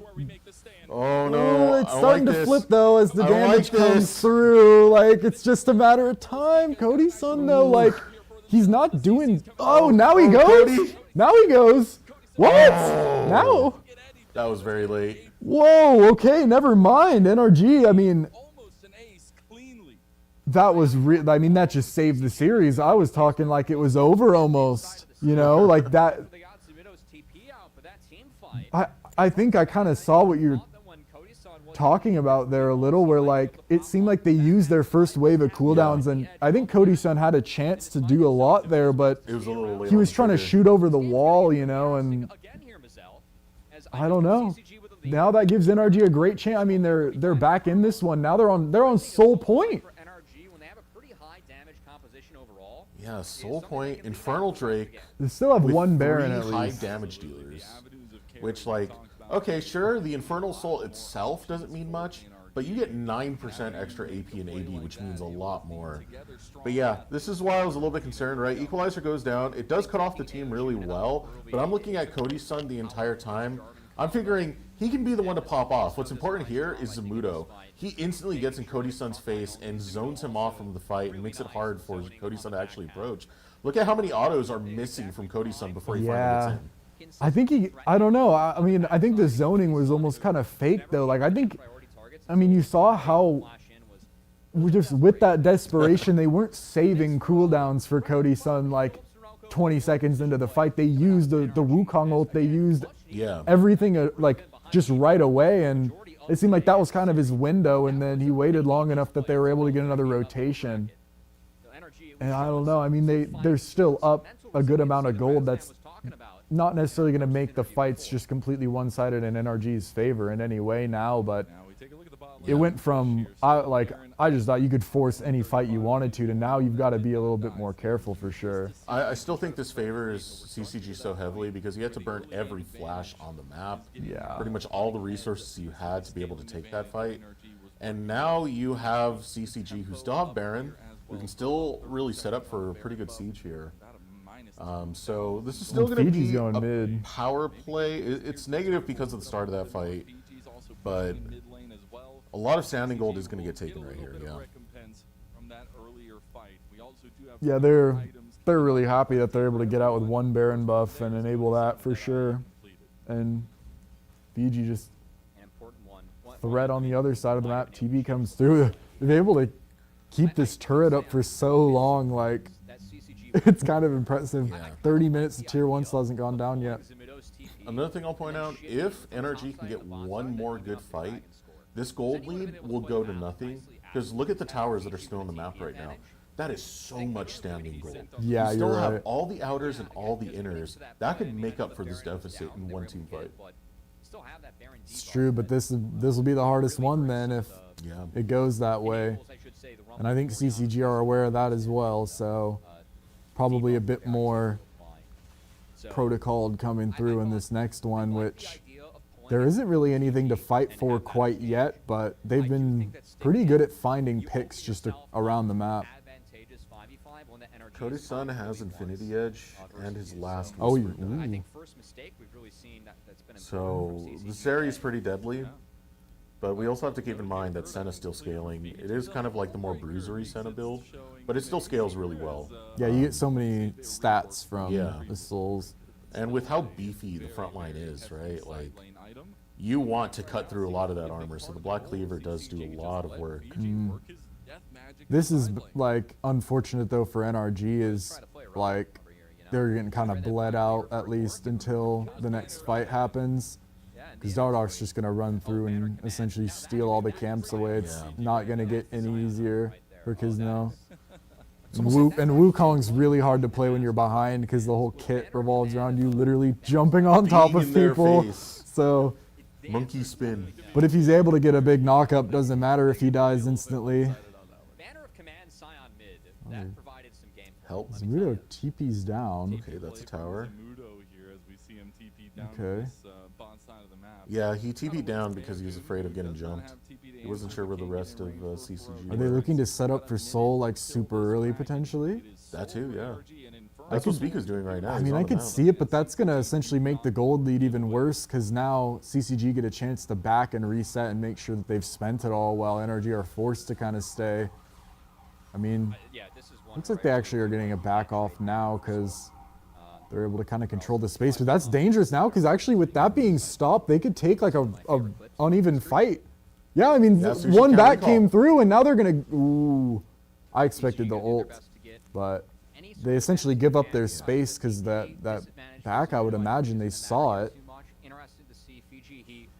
Oh no! It's starting to flip though as the damage comes through. Like it's just a matter of time. Cody-san though, like he's not doing. Oh, now he goes. Cody. Now he goes. What? Now? That was very late. Whoa. Okay, never mind. NRG. I mean, that was. I mean, that just saved the series. I was talking like it was over almost. You know, like that. I think I kind of saw what you're talking about there a little, where like it seemed like they used their first wave of cooldowns, and I think Cody-san had a chance to do a lot there, but it was a little late. He was trying to shoot over the wall, you know, and I don't know. Now that gives NRG a great chance. I mean, they're back in this one now. They're on Soul Point. Yeah, Soul Point, Infernal Drake. They still have one Baron at least. High damage dealers, which like. Okay, sure, the Infernal Soul itself doesn't mean much, but you get 9% extra AP and AD, which means a lot more. But yeah, this is why I was a little bit concerned, right? Equalizer goes down. It does cut off the team really well, but I'm looking at Cody-san the entire time. I'm figuring he can be the one to pop off. What's important here is Zemudo. He instantly gets in Cody-san's face and zones him off from the fight and makes it hard for Cody-san to actually approach. Look at how many autos are missing from Cody's son before he finally gets in. I think I don't know. I mean, I think the zoning was almost kind of fake though. Like I mean, you saw how just with that desperation, they weren't saving cooldowns for Cody's son like 20 seconds into the fight. They used the Wukong ult. They used everything like just right away, and it seemed like that was kind of his window, and then he waited long enough that they were able to get another rotation. And I don't know. I mean, they're still up a good amount of gold. That's not necessarily going to make the fights just completely one-sided in NRG's favor in any way now, but it went from I just thought you could force any fight you wanted to now you've got to be a little bit more careful for sure. I still think this favors CCG so heavily because you had to burn every flash on the map. Yeah. Pretty much all the resources you had to be able to take that fight. And now you have CCG who still have Baron, who can still really set up for a pretty good siege here. So this is still going to be going a mid. power play. It's negative because of the start of that fight, but a lot of standing gold is going to get taken right here. Yeah, they're really happy that they're able to get out with one Baron buff and enable that for sure. And Fiji just threat on the other side of the map. TB comes through. They're able to keep this turret up for so long. Like, it's kind of impressive. 30 minutes the tier 1 still hasn't gone down yet. Another thing I'll point out, if NRG can get one more good fight, this gold lead will go to nothing. Because look at the towers that are still on the map right now. That is so much standing gold. Yeah, you still you're have right. all the outers and all the inners. That could make up for this deficit in one team fight. It's true, but this will be the hardest one then if it goes that way. And I think CCG are aware of that as well, so probably a bit more protocoled coming through in this next one, which there isn't really anything to fight for quite yet, but they've been pretty good at finding picks just around the map. Cody's son has Infinity Edge and his last Oh, Whisper. So this area is pretty deadly, but we also have to keep in mind that Senna's still scaling. It is kind of like the more bruisery Senna build, but it still scales really well. Yeah, you get so many stats from Yeah. the souls. And with how beefy the front line is, right? Like, you want to cut through a lot of that armor, so the Black Cleaver does do a lot of work. This is like unfortunate though for NRG is like they're getting kind of bled out at least until the next fight happens. Because Dardoch's just going to run through and essentially steal all the camps away. It's not going to get any easier for Kizno. And Wukong's really hard to play when you're behind because the whole kit revolves around you literally jumping on top of people. So, monkey spin. But if he's able to get a big knockup, doesn't matter if he dies instantly. Help. Zamudo TP's down. Okay, that's a tower. Okay. Yeah, he TP'd down because he was afraid of getting jumped. He wasn't sure where the rest of CCG Are they looking to set up for Soul like super early potentially? That too, yeah. That's what Speaker's doing right now. I mean, I could see it, but that's going to essentially make the gold lead even worse because now CCG get a chance to back and reset and make sure that they've spent it all while NRG are forced to kind of stay. I mean, looks like they actually are getting a back off now because they're able to kind of control the space. But that's dangerous now because actually with that being stopped, they could take like a uneven fight. Yeah, I mean, one back came through and now they're going to... Ooh, I expected the ult, but... They essentially give up their space because that back, I would imagine they saw it.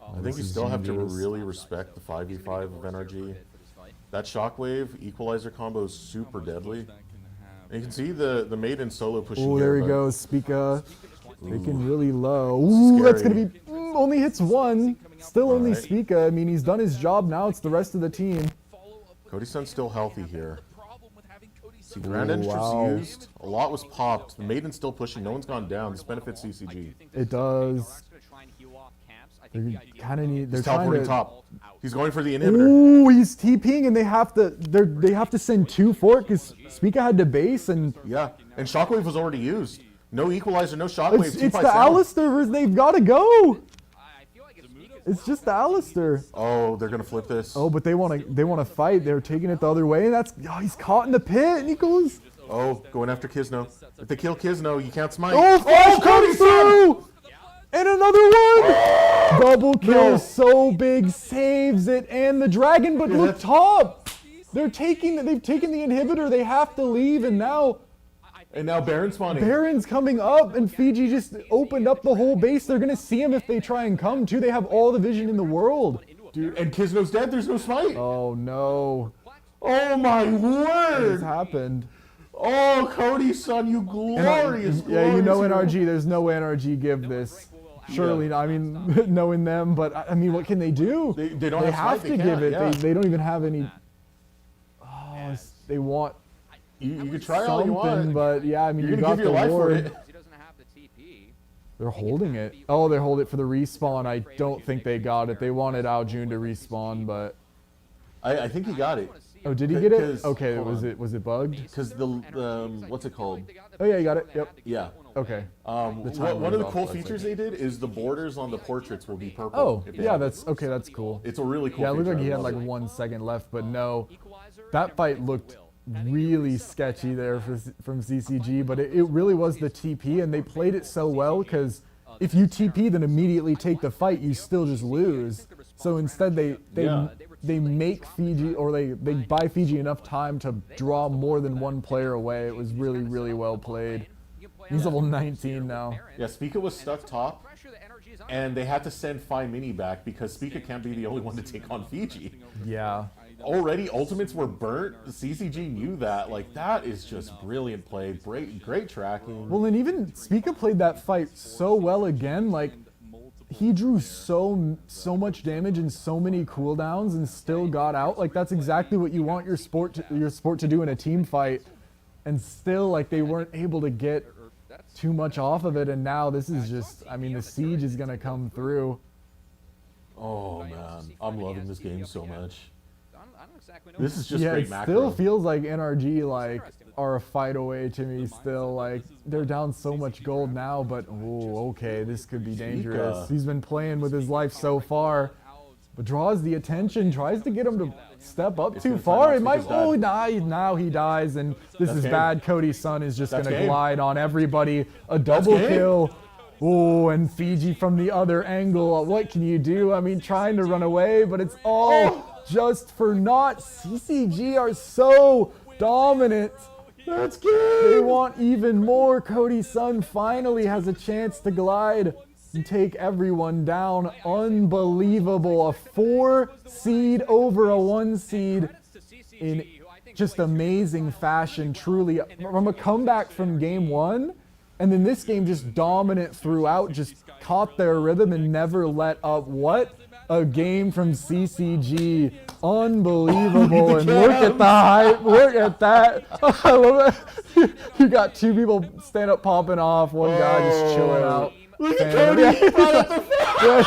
I think you still have to really respect the 5v5 of NRG. That shockwave equalizer combo is super deadly. And you can see the maiden solo pushing. Oh, there he goes, Spica. Taking really low. Ooh, that's going to be... only hits one. Still only Spica. I mean, he's done his job now. It's the rest of the team. Cody's son's still healthy here. See, Grand Entrance used. A lot was popped. The Maiden's still pushing. No one's gone down. This benefits CCG. It does. They kind of need... They're He's teleporting top. He's going for the inhibitor. Ooh, he's TPing and they have to send 2 for it because Spica had to base and... Yeah, and Shockwave was already used. No equalizer, no Shockwave. It's the Alistair. They've got to go. It's just the Alistair. Oh, they're gonna flip this. Oh, but they want to fight. They're taking it the other way, and that's... Oh, he's caught in the pit, and he goes... Oh, going after Kisno. If they kill Kisno, you can't smite. Oh, Cody through! And another one! Double kill, so big, saves it, and the dragon, but look top! They've taken the inhibitor, they have to leave, and now Baron spawning. Baron's coming up, and Fiji just opened up the whole base. They're gonna see him if they try and come too. They have all the vision in the world. Dude, and Kisno's dead, there's no smite. Oh no. Oh my What word! happened? Oh, Cody, son, you glorious, Yeah, you know glorious NRG, there's no way NRG give this. Surely, I mean, knowing them, but I mean, what can they do? They don't have smite, to give it. yeah. They don't even have any. Oh, they want You could try all you something, want. but yeah, I mean, You're you gonna got give your the life for ward. it. They're holding it. Oh, they hold it for the respawn. I don't think they got it. They wanted Aljun to respawn, but I think he got it. oh, did he get it? 'Cause- Okay, hold was on. it bugged? Because the what's it called? Oh yeah, you got it. Yep. Yeah. Okay. One timer of is the off cool for a features they did is the borders on the portraits will be purple. Oh, if they yeah, have it. that's okay. That's cool. It's a really cool. Yeah, it looked feature, like he I had love like it. 1 second left, but no. That fight looked really sketchy there from CCG, but it really was the TP, and they played it so well because if you TP then immediately take the fight, you still just lose. So instead they make Fiji, or they buy Fiji enough time to draw more than one player away. It was really, really well played. He's level 19 now. Yeah, Spica was stuck top, and they had to send Phi Mini back because Spica can't be the only one to take on Fiji. Yeah. Already, ultimates were burnt. CCG knew that. Like, that is just brilliant play. Great tracking. Well, and even Spica played that fight so well again. Like, he drew so much damage and so many cooldowns and still got out. Like, that's exactly what you want your sport to do in a team fight. And still, like, they weren't able to get too much off of it. And now this is just, I mean, the siege is gonna come through. Oh man, I'm loving this game so much. This is just Yeah, great it macro. still feels like NRG like are a fight away to me still. Like, they're down so much gold now, but oh, okay, this could be dangerous. He's been playing with his life so far, but draws the attention, tries to get him to step up too far. It might, oh, now he dies, and this is bad. Cody's son is just gonna glide on everybody. A double kill. Oh, and Fiji from the other angle. What can you do? I mean, trying to run away, but it's all just for naught. CCG are so dominant. That's good. They want even more. Cody's son finally has a chance to glide and take everyone down. Unbelievable. A 4 seed over a 1 seed in just amazing fashion. Truly, from a comeback from game 1. And then this game just dominant throughout, just caught their rhythm and never let up. What a game from CCG. Unbelievable. And look at the hype. Look at that. I love it. You got 2 people stand up popping off. One guy just chilling out. Look at Cody. Yeah,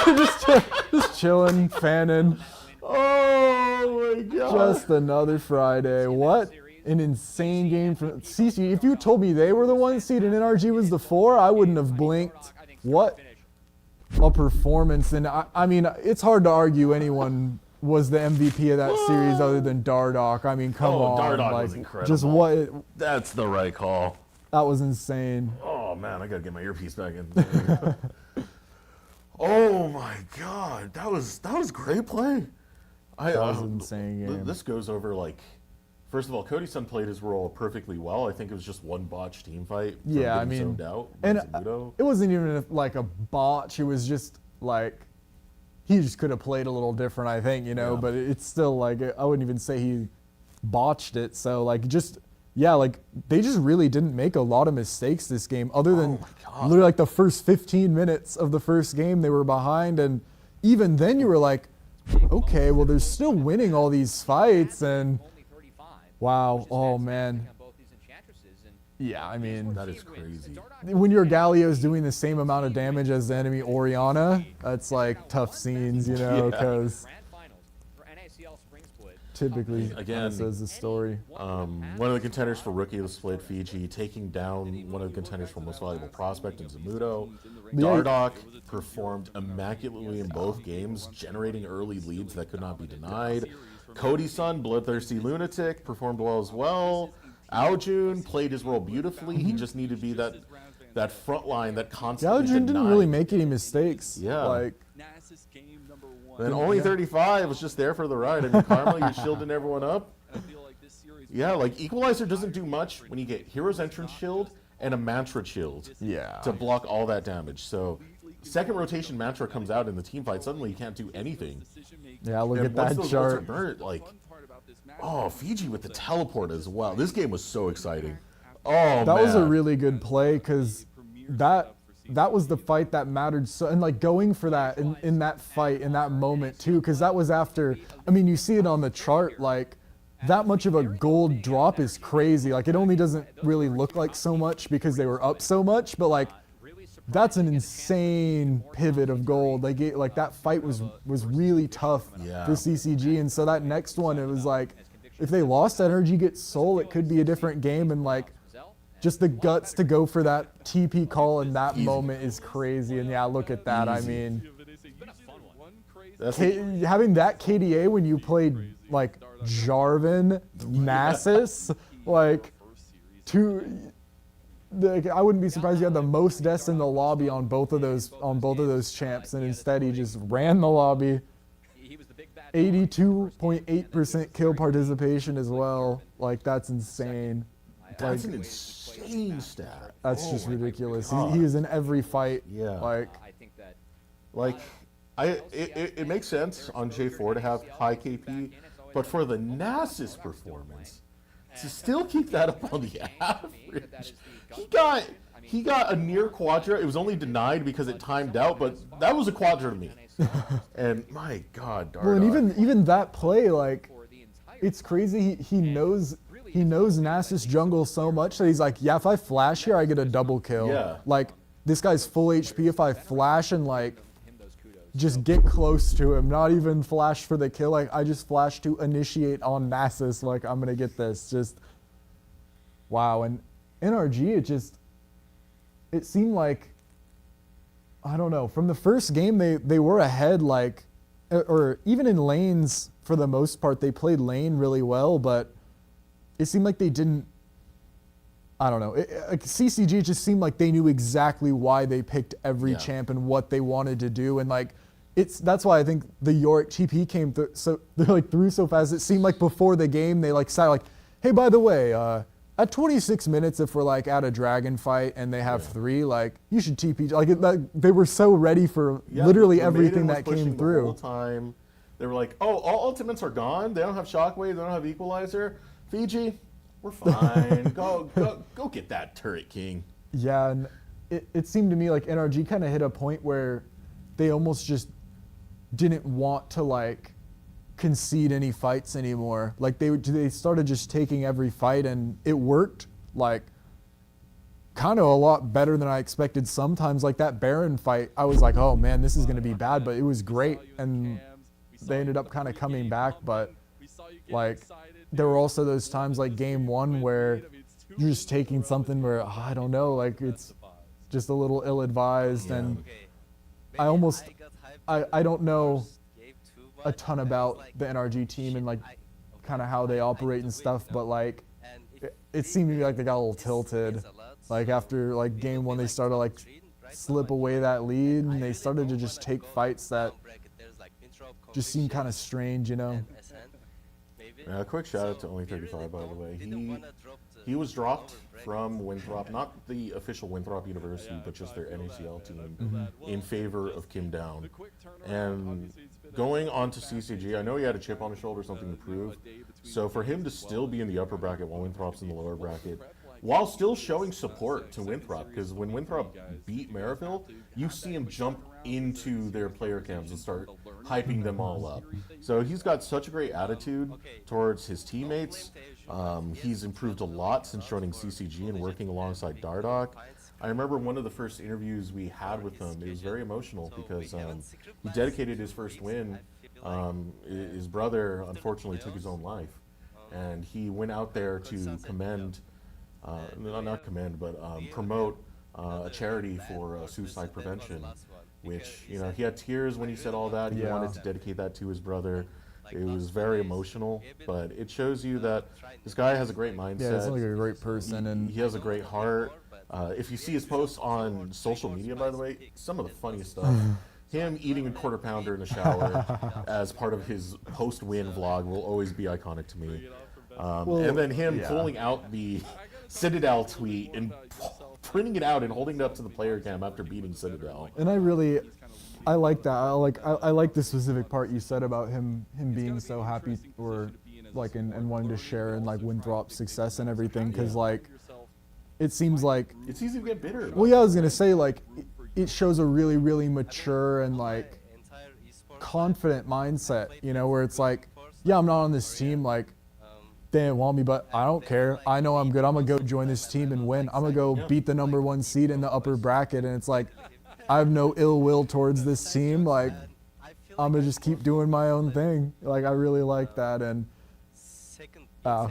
just chilling, fanning. Oh my god. Just another Friday. What an insane game from CC. If you told me they were the 1 seed and NRG was the 4, I wouldn't have blinked. What a performance. And I mean, it's hard to argue anyone was the MVP of that series other than Dardoch. I mean, come on. Dardoch like, was incredible. just what? That's the right call. That was insane. Oh man, I gotta get my earpiece back in. Oh my god, that was great play. That was an insane game. This goes over like, first of all, Cody's son played his role perfectly well. I think it was just one botched team fight. Yeah, I mean, and it wasn't even like a botch. It was just like he just could have played a little different, I think, you know. But it's still like I wouldn't even say he botched it. So like just. Yeah, like they just really didn't make a lot of mistakes this game, other than literally like the first 15 minutes of the first game they were behind, and even then you were like, okay, well they're still winning all these fights, and wow, oh man. Yeah, I mean, that is crazy. When your Galio's doing the same amount of damage as the enemy Orianna, that's like tough scenes, you know, because typically again says the story. One of the contenders for Rookie of the Split, Fiji, taking down one of the contenders for Most Valuable Prospect in Zamudo. Dardoch performed immaculately in both games, generating early leads that could not be denied. Cody's son, Bloodthirsty Lunatic, performed well as well. Aojun played his role beautifully. He just needed to be that front line that constantly Aojun didn't really make any mistakes. Yeah. Like, then only 35 was just there for the ride. I mean, Karma, you're shielding everyone up. Yeah, like Equalizer doesn't do much when you get Hero's Entrance Shield and a Mantra Shield to block all that damage. So second rotation Mantra comes out in the team fight, suddenly you can't do anything. Yeah, look And at once that those chart. ults are burnt, like, oh, Fiji with the teleport as well. This game was so exciting. Oh, man. That was a really good play because that was the fight that mattered. So, and like going for that in that fight, in that moment too, because that was after, I mean, you see it on the chart, like that much of a gold drop is crazy. Like it only doesn't really look like so much because they were up so much, but like that's an insane pivot of gold. Like that fight was really tough for CCG. And so that next one, it was like, if they lost NRG gets Soul, it could be a different game. And like, just the guts to go for that TP call in that moment is crazy. And yeah, look at that. I mean, having that KDA when you played like Jarvan, Nasus, like I wouldn't be surprised you had the most deaths in the lobby on both of those champs, and instead he just ran the lobby. 82.8% kill participation as well. Like that's insane. That's an insane stat. That's just ridiculous. He is in every fight. Yeah. Like it makes sense on J4 to have high KP, but for the Nasus performance, to still keep that up on the average, he got a near quadra. It was only denied because it timed out, but that was a quadra to me. And my God, Dardoch. Well, and even that play, like, it's crazy. He knows Nasus jungle so much that he's like, yeah, if I flash here, I get a double kill. Yeah. Like, this guy's full HP. If I flash and like just get close to him, not even flash for the kill, like I just flash to initiate on Nasus, like I'm gonna get this. Just wow. And NRG, it seemed like, I don't know, from the first game they were ahead, like, or even in lanes for the most part they played lane really well, but it seemed like they didn't, I don't know, CCG just seemed like they knew exactly why they picked every champ and what they wanted to do. And like, that's why I think the Yorick TP came through so fast. It seemed like before the game they like started like, hey, by the way, at 26 minutes, if we're like at a dragon fight and they have 3, like you should TP. Like they were so ready for literally everything that came through. The whole time they were like, oh, all ultimates are gone. They don't have shockwave. They don't have equalizer. Fiji, we're fine. go get that turret, King. Yeah, and it seemed to me like NRG kind of hit a point where they almost just didn't want to like concede any fights anymore. Like they started just taking every fight, and it worked like kind of a lot better than I expected. Sometimes like that Baron fight, I was like, oh man, this is going to be bad, but it was great, and they ended up kind of coming back. But like there were also those times like game 1 where you're just taking something where I don't know, like it's just a little ill-advised. And I don't know a ton about the NRG team and like kind of how they operate and stuff, but like it seemed to me like they got a little tilted. Like after like game 1 they started like slip away that lead, and they started to just take fights that just seemed kind of strange, you know. Yeah, a quick shout out to Only 35, by the way. He was dropped from Winthrop, not the official Winthrop University, but just their NACL team, in favor of Kim Down. And going on to CCG, I know he had a chip on his shoulder, something to prove. So for him to still be in the upper bracket while Winthrop's in the lower bracket, while still showing support to Winthrop, because when Winthrop beat Maryville, you see him jump into their player cams and start hyping them all up. So he's got such a great attitude towards his teammates. He's improved a lot since joining CCG and working alongside Dardoch. I remember one of the first interviews we had with him, it was very emotional because he dedicated his first win. His brother unfortunately took his own life, and he went out there to commend, not commend, but promote a charity for suicide prevention, which, you know, he had tears when he said all that. He wanted to dedicate that to his brother. It was very emotional, but it shows you that this guy has a great mindset. Yeah, he's like a great person, and he has a great heart. If you see his posts on social media, by the way, some of the funniest stuff. Him eating a quarter pounder in the shower as part of his post-win vlog will always be iconic to me. And then him pulling out the Citadel tweet and printing it out and holding it up to the player cam after beating Citadel. And I like that. I like the specific part you said about him being so happy or like and wanting to share in like Winthrop's success and everything, because like it seems like it's easy to get bitter. Well, yeah, I was gonna say like it shows a really, really mature and like confident mindset, you know, where it's like, yeah, I'm not on this team, like they didn't want me, but I don't care. I know I'm good. I'm gonna go join this team and win. I'm gonna go beat the #1 seed in the upper bracket, and it's like I have no ill will towards this team. Like I'm gonna just keep doing my own thing. Like I really like that, and I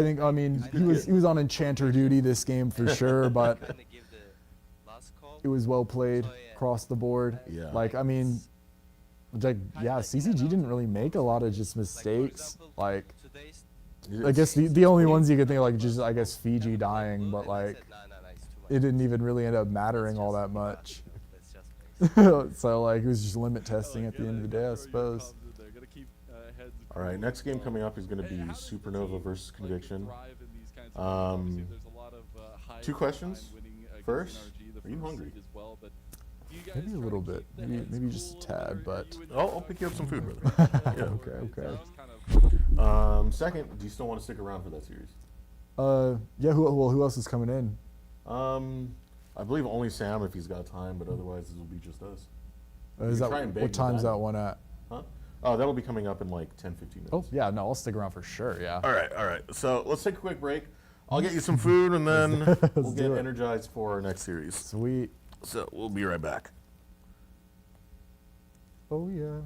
think, I mean, he was on enchanter duty this game for sure, but it was well played across the board. Yeah. Like, I mean, like, yeah, CCG didn't really make a lot of just mistakes. Like, I guess the only ones you could think of, like, just, I guess, Fiji dying, but, like, it didn't even really end up mattering all that much. So, like, it was just limit testing at the end of the day, I suppose. All right, next game coming up is going to be Supernova versus Conviction. 2 questions. First, are you hungry? Maybe a little bit, maybe just a tad, but I'll pick you up some food, brother. Yeah. okay. Second, do you still want to stick around for that series? Yeah. Who else is coming in? I believe only Sam if he's got time, but otherwise this will be just us. Is that what time's that one at? Huh? Oh, that'll be coming up in like 10-15 minutes. Oh yeah, no, I'll stick around for sure. Yeah. All right. So let's take a quick break. I'll get you some food, and then we'll get energized for our next series. Sweet. So we'll be right back. Oh yeah.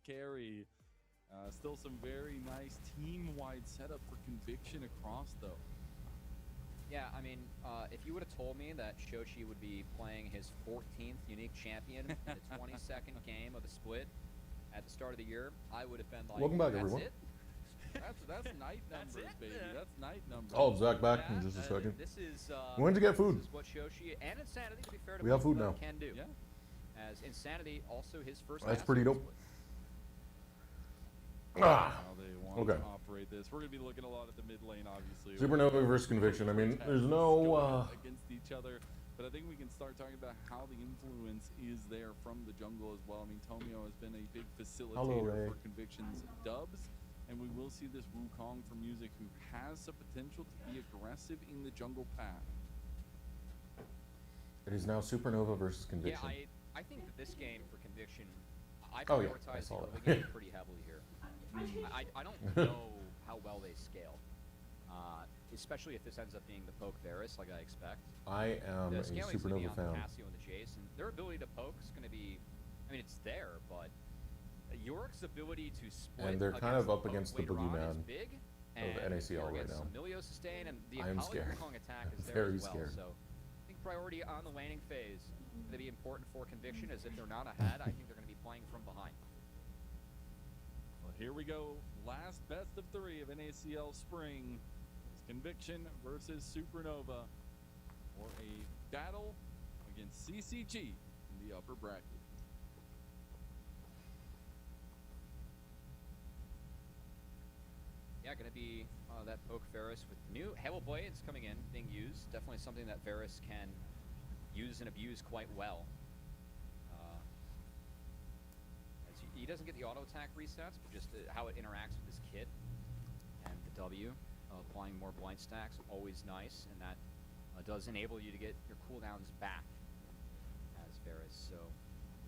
carry. Still some very nice team-wide setup for Conviction across, though. Yeah, I mean, if you would have told me that Shochi would be playing his 14th unique champion in the 22nd game of the split at the start of the year, I would have been like, Welcome back, that's everyone. it? That's night numbers, baby. That's night numbers. Oh, Zach back in just a second. This is We went to get food. This is what Shochi and Insanity, to be fair to We have both of food them, now. can do. Yeah. As Insanity also his first. That's NACL pretty dope. split. How they want Okay. to operate this. We're going to be looking a lot at the mid lane, obviously. Supernova versus Conviction. I mean, there's no. Against each other. But I think we can start talking about how the influence is there from the jungle as well. I mean, Tomio has been a big facilitator for Conviction's dubs. And we will see this Wukong from Music, who has the potential to be aggressive in the jungle path. It is now Supernova versus Conviction. Yeah, I think that this game for Conviction, I Oh, yeah, I prioritize saw the that. game pretty heavily here. I don't know how well they scale, especially if this ends up being the poke Varus like I expect. I am The a scaling's gonna be Supernova on fan. Casio and the Jace, and their ability to poke is going to be, I mean, it's there, but Yorick's ability to split And they're kind of up poke against the later on is boogeyman big, of and NACL right gets now. some Milio sustain, and the I am Akali scared. Wukong attack is I'm there very as well. scared. So I think priority on the laning phase is going to be important for Conviction, as if they're not ahead, I think they're going to be playing from behind. Well, here we go. Last best of 3 of NACL Spring. It's Conviction versus Supernova for a battle against CCG in the upper bracket. Yeah, going to be that poke Varus with new Halo Blades coming in, being used. Definitely something that Varus can use and abuse quite well. As he doesn't get the auto attack resets, but just how it interacts with his kit. And the W, applying more blind stacks, always nice, and that does enable you to get your cooldowns back as Varus. So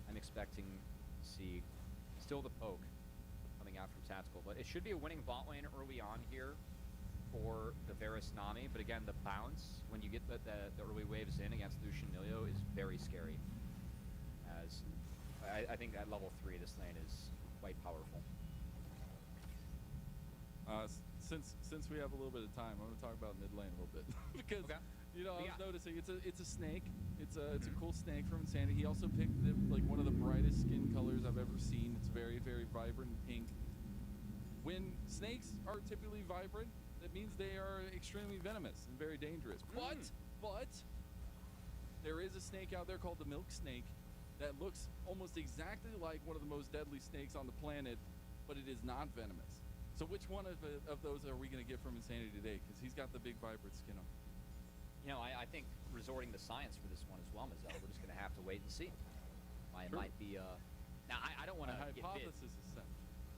I'm expecting to see still the poke coming out from Tactical, but it should be a winning bot lane early on here for the Varus Nami. But again, the bounce when you get the early waves in against Lucian Milio is very scary, as I think at level 3 this lane is quite powerful. Since we have a little bit of time, I'm going to talk about mid lane a little bit because you know, I was noticing it's a snake. It's a cool snake from Insanity. He also picked like one of the brightest skin colors I've ever seen. It's very, very vibrant and pink. When snakes are typically vibrant, that means they are extremely venomous and very dangerous. But there is a snake out there called the milk snake that looks almost exactly like one of the most deadly snakes on the planet, but it is not venomous. So which one of those are we going to get from Insanity today? Because he's got the big vibrant skin on. You know, I think resorting to science for this one as well, Mazel. We're just going to have to wait and see. It might be. Now, I don't want to get bit. Hypothesis is set.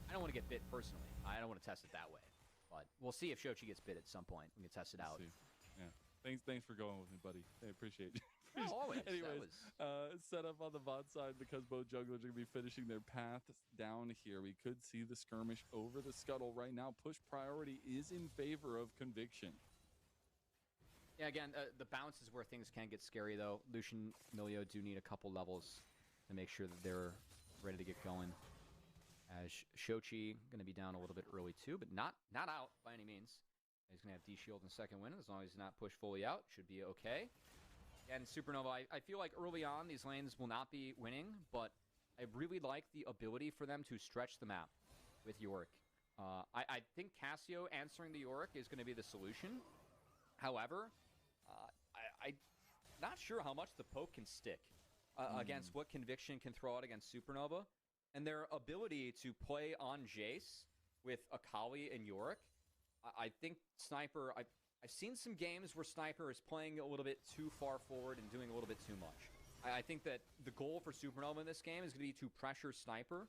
I don't want to get bit personally. I don't want to test it that way. But we'll see if Shochi gets bit at some point. We can test it out. Yeah. Thanks for going with me, buddy. I appreciate you. No, always. Anyways, set up on the bot side because both jugglers are going to be finishing their path down here. We could see the skirmish over the scuttle right now. Push priority is in favor of Conviction. Yeah, again, the bounce is where things can get scary, though. Lucian Milio do need a couple levels to make sure that they're ready to get going. As Shochi going to be down a little bit early, too, but not out by any means. He's going to have D-Shield in second win. As long as he's not pushed fully out, should be okay. And Supernova, I feel like early on, these lanes will not be winning, but I really like the ability for them to stretch the map with Yorick. I think Casio answering the Yorick is going to be the solution. However, I'm not sure how much the poke can stick against what Conviction can throw out against Supernova. And their ability to play on Jace with Akali and Yorick, I think Sniper... I've seen some games where Sniper is playing a little bit too far forward and doing a little bit too much. I think that the goal for Supernova in this game is going to be to pressure Sniper,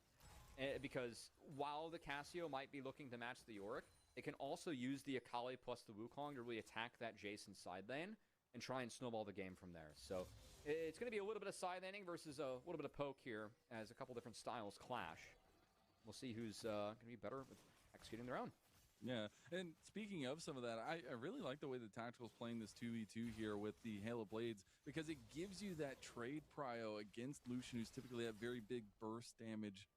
because while the Casio might be looking to match the Yorick, it can also use the Akali plus the Wukong to really attack that Jason side lane and try and snowball the game from there. So it's going to be a little bit of side laning versus a little bit of poke here as a couple different styles clash. We'll see who's going to be better with executing their own. Yeah, and speaking of some of that, I really like the way the Tactical's playing this 2v2 here with the Halo Blades, because it gives you that trade prio against Lucian, who's typically that very big burst damage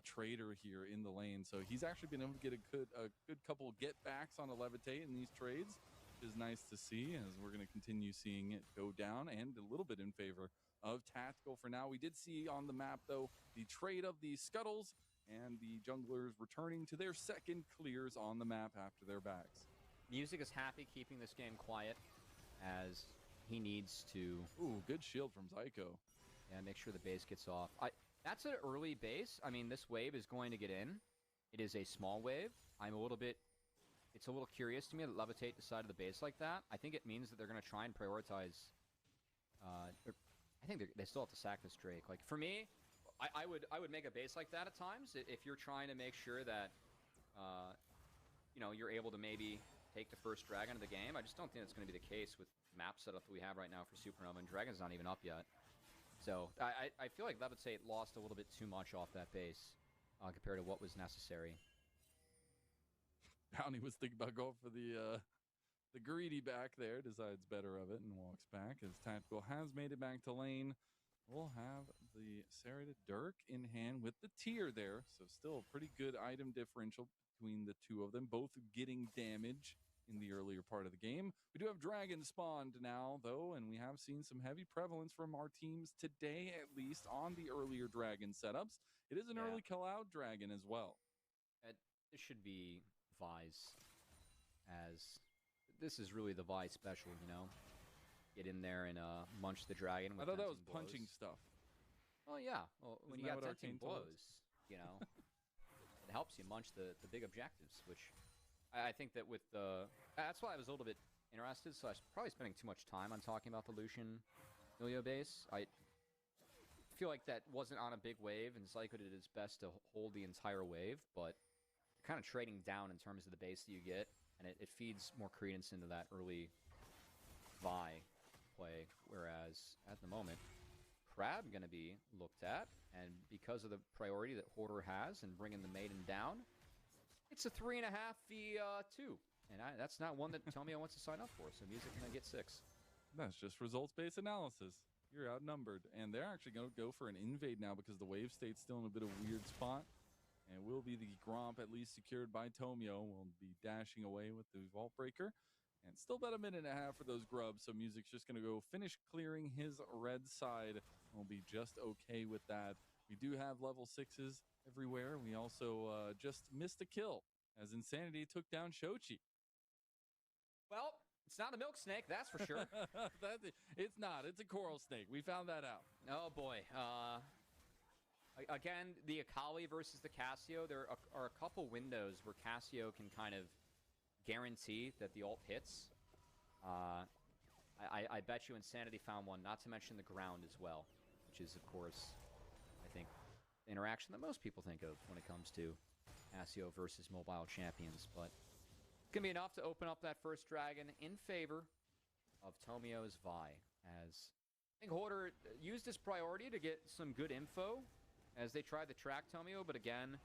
trader here in the lane. So he's actually been able to get a good couple of get backs on a levitate in these trades, which is nice to see, as we're going to continue seeing it go down and a little bit in favor of Tactical for now. We did see on the map, though, the trade of the Scuttles and the junglers returning to their second clears on the map after their backs. Music is happy keeping this game quiet, as he needs to... Ooh, good shield from Zyko. Yeah, make sure the base gets off. That's an early base. I mean, this wave is going to get in. It is a small wave. It's a little curious to me that Levitate decided the base like that. I think it means that they're going to try and prioritize... I think they still have to sack this Drake. Like, for me, I would make a base like that at times if you're trying to make sure that, you know, you're able to maybe take the first Dragon of the game. I just don't think that's going to be the case with map setup that we have right now for Supernova, and Dragon's not even up yet. So I feel like Levitate lost a little bit too much off that base compared to what was necessary. Bounty was thinking about going for the greedy back there, decides better of it and walks back as Tactical has made it back to lane. We'll have the Serrated Dirk in hand with the tier there, so still a pretty good item differential between the two of them, both getting damage in the earlier part of the game. We do have Dragon spawned now, though, and we have seen some heavy prevalence from our teams today, at least, on the earlier Dragon setups. It is an early Cloud Dragon as well. This should be Vi's, as this is really the Vi special, you know? Get in there and munch the dragon with I thought that was blows. punching stuff. Oh, yeah. Well, when you Isn't got that what 10 Arcane told us? blows, you know, it helps you munch the big objectives, which I think that with the... That's why I was a little bit interested, so I was probably spending too much time on talking about the Lucian Milio base. I feel like that wasn't on a big wave, and Zyko did his best to hold the entire wave, but kind of trading down in terms of the base that you get, and it feeds more credence into that early Vi play, whereas at the moment, Crab going to be looked at, and because of the priority that Hoarder has and bringing the Maiden down, it's a 3.5 v2, and that's not one that Tomio wants to sign up for, so Music going to get 6. That's just results-based analysis. You're outnumbered, and they're actually going to go for an invade now because the wave state's still in a bit of a weird spot. And will be the Gromp, at least secured by Tomio. Will be dashing away with the Vault Breaker. And still about a minute and a half for those grubs, so Music's just going to go finish clearing his red side. We'll be just okay with that. We do have level 6s everywhere. We also just missed a kill as Insanity took down Shochi. Well, it's not a milk snake, that's for sure. It's not. It's a coral snake. We found that out. Oh, boy. Again, the Akali versus the Cassio, there are a couple windows where Cassio can kind of guarantee that the ult hits. I bet you Insanity found one, not to mention the ground as well, which is, of course, I think, the interaction that most people think of when it comes to Cassio versus mobile champions. But it's going to be enough to open up that first dragon in favor of Tomio's Vi, as I think Hoarder used his priority to get some good info as they tried to track Tomio, but again,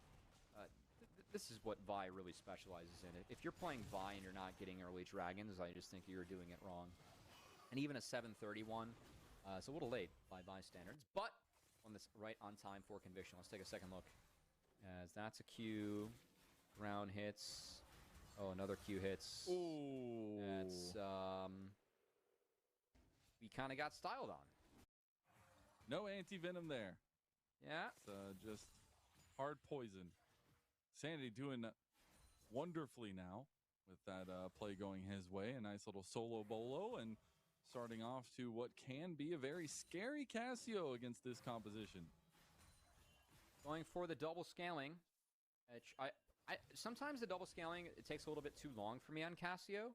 this is what Vi really specializes in. If you're playing Vi and you're not getting early dragons, I just think you're doing it wrong. And even a 731, it's a little late by Vi standards, but on this right on time for Conviction. Let's take a second look, as that's a Q. Ground hits. Oh, another Q hits. Ooh. That's we kind of got styled on. No anti-venom there. Yeah. It's just hard poison. Sanity doing wonderfully now with that play going his way. A nice little solo bolo, and starting off to what can be a very scary Cassio against this composition. Going for the double scaling. Which sometimes the double scaling, it takes a little bit too long for me on Cassio.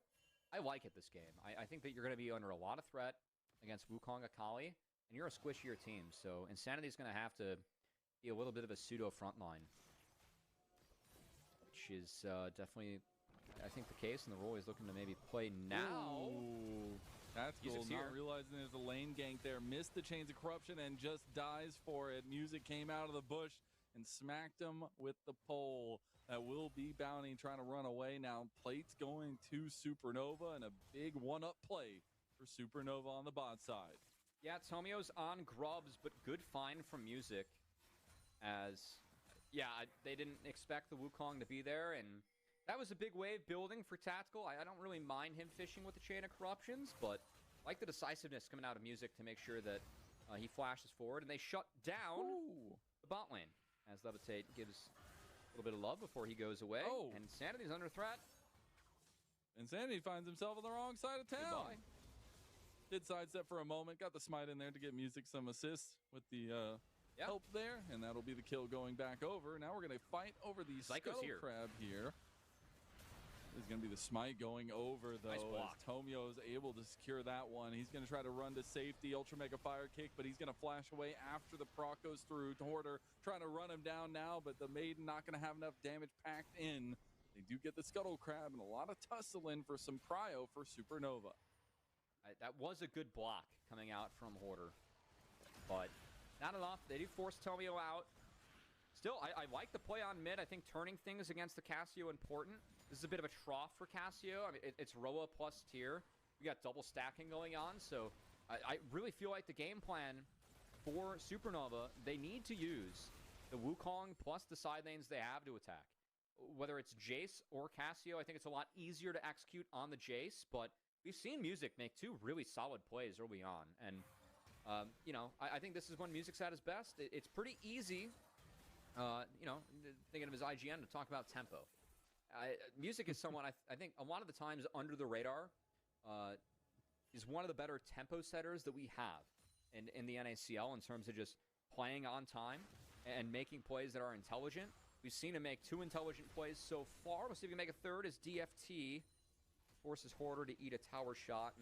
I like it this game. I think that you're going to be under a lot of threat against Wukong Akali, and you're a squishier team, so Insanity's going to have to be a little bit of a pseudo frontline, which is definitely, I think, the case, and the role he's looking to maybe play now. Ooh. That's cool. Not realizing there's a lane gank there. Missed the Chains of Corruption and just dies for it. Music came out of the bush and smacked him with the pole. That will be Bounty trying to run away now. Plate's going to Supernova, and a big one-up play for Supernova on the bot side. Yeah, Tomio's on grubs, but good find from Music, as Yeah, they didn't expect the Wukong to be there, and that was a big wave building for Tactical. I don't really mind him fishing with the Chain of Corruptions, but I like the decisiveness coming out of Music to make sure that he flashes forward, and they shut down the bot lane as Levitate gives a little bit of love before he goes away. Oh. And Insanity's under threat. Insanity finds himself on the wrong side of town. Goodbye. Did sidestep for a moment, got the smite in there to get Music some assists with the help there, and that'll be the kill going back over. Now we're going to fight over the Psycho's Scuttle Crab here. This is going to be the smite going over, though, Nice block. as Tomio is able to secure that one. He's going to try to run to safety, Ultra Mega Fire Kick, but he's going to flash away after the proc goes through. Hoarder trying to run him down now, but the Maiden not going to have enough damage packed in. They do get the Scuttle Crab and a lot of tussling for some prio for Supernova. That was a good block coming out from Hoarder, but not enough. They do force Tomio out. Still, I like the play on mid. I think turning things against the Cassio important. This is a bit of a trough for Cassio. I mean, it's Roa plus tier. We got double stacking going on, so I really feel like the game plan for Supernova, they need to use the Wukong plus the side lanes they have to attack. Whether it's Jace or Cassio, I think it's a lot easier to execute on the Jace, but we've seen Music make two really solid plays early on, and you know, I think this is when Music's at his best. It's pretty easy, you know, thinking of his IGN, to talk about tempo. Music is someone I think a lot of the times under the radar. He's one of the better tempo setters that we have in the NACL in terms of just playing on time and making plays that are intelligent. We've seen him make two intelligent plays so far. We'll see if he can make a third as DFT forces Hoarder to eat a tower shot,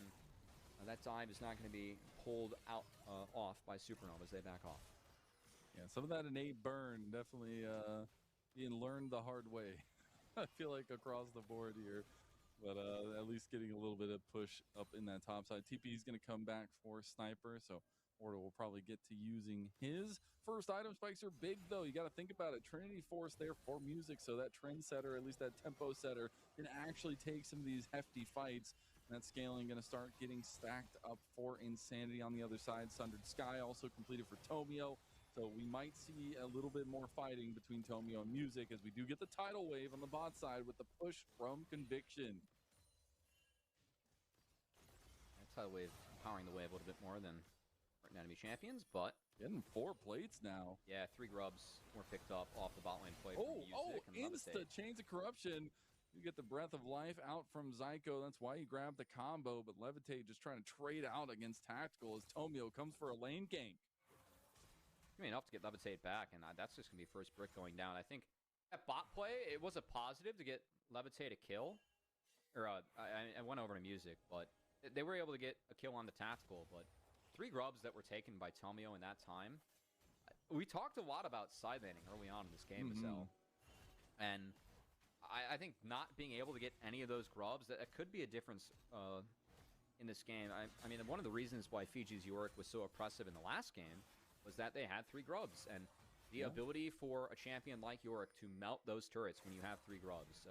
and that dive is not going to be pulled out off by Supernova as they back off. Yeah, some of that innate burn definitely being learned the hard way. I feel like across the board here, but at least getting a little bit of push up in that top side. TP is going to come back for Sniper, so Order will probably get to using his first item. Spikes are big, though. You got to think about it. Trinity Force there for Music, so that trend setter, at least that tempo setter, can actually take some of these hefty fights. And that scaling going to start getting stacked up for Insanity on the other side. Sundered Sky also completed for Tomio. So we might see a little bit more fighting between Tomio and Music as we do get the tidal wave on the bot side with the push from Conviction. That tidal wave powering the wave a little bit more than enemy champions, but Getting 4 plates now. yeah, 3 grubs were picked up off the bot lane play from Music and insta Levitate. Chains of Corruption. You get the Breath of Life out from Zyko. That's why he grabbed the combo, but Levitate just trying to trade out against Tactical as Tomio comes for a lane gank. I mean, enough to get Levitate back, and that's just going to be first brick going down. I think that bot play, it was a positive to get Levitate a kill. Or, I went over to Music, but they were able to get a kill on the Tactical, but 3 grubs that were taken by Tomio in that time. We talked a lot about side laning early on in this game, Mazel. And I think not being able to get any of those grubs, that could be a difference in this game. I mean, one of the reasons why Fiji's Yorick was so oppressive in the last game was that they had 3 grubs. And the ability for a champion like Yorick to melt those turrets when you have 3 grubs.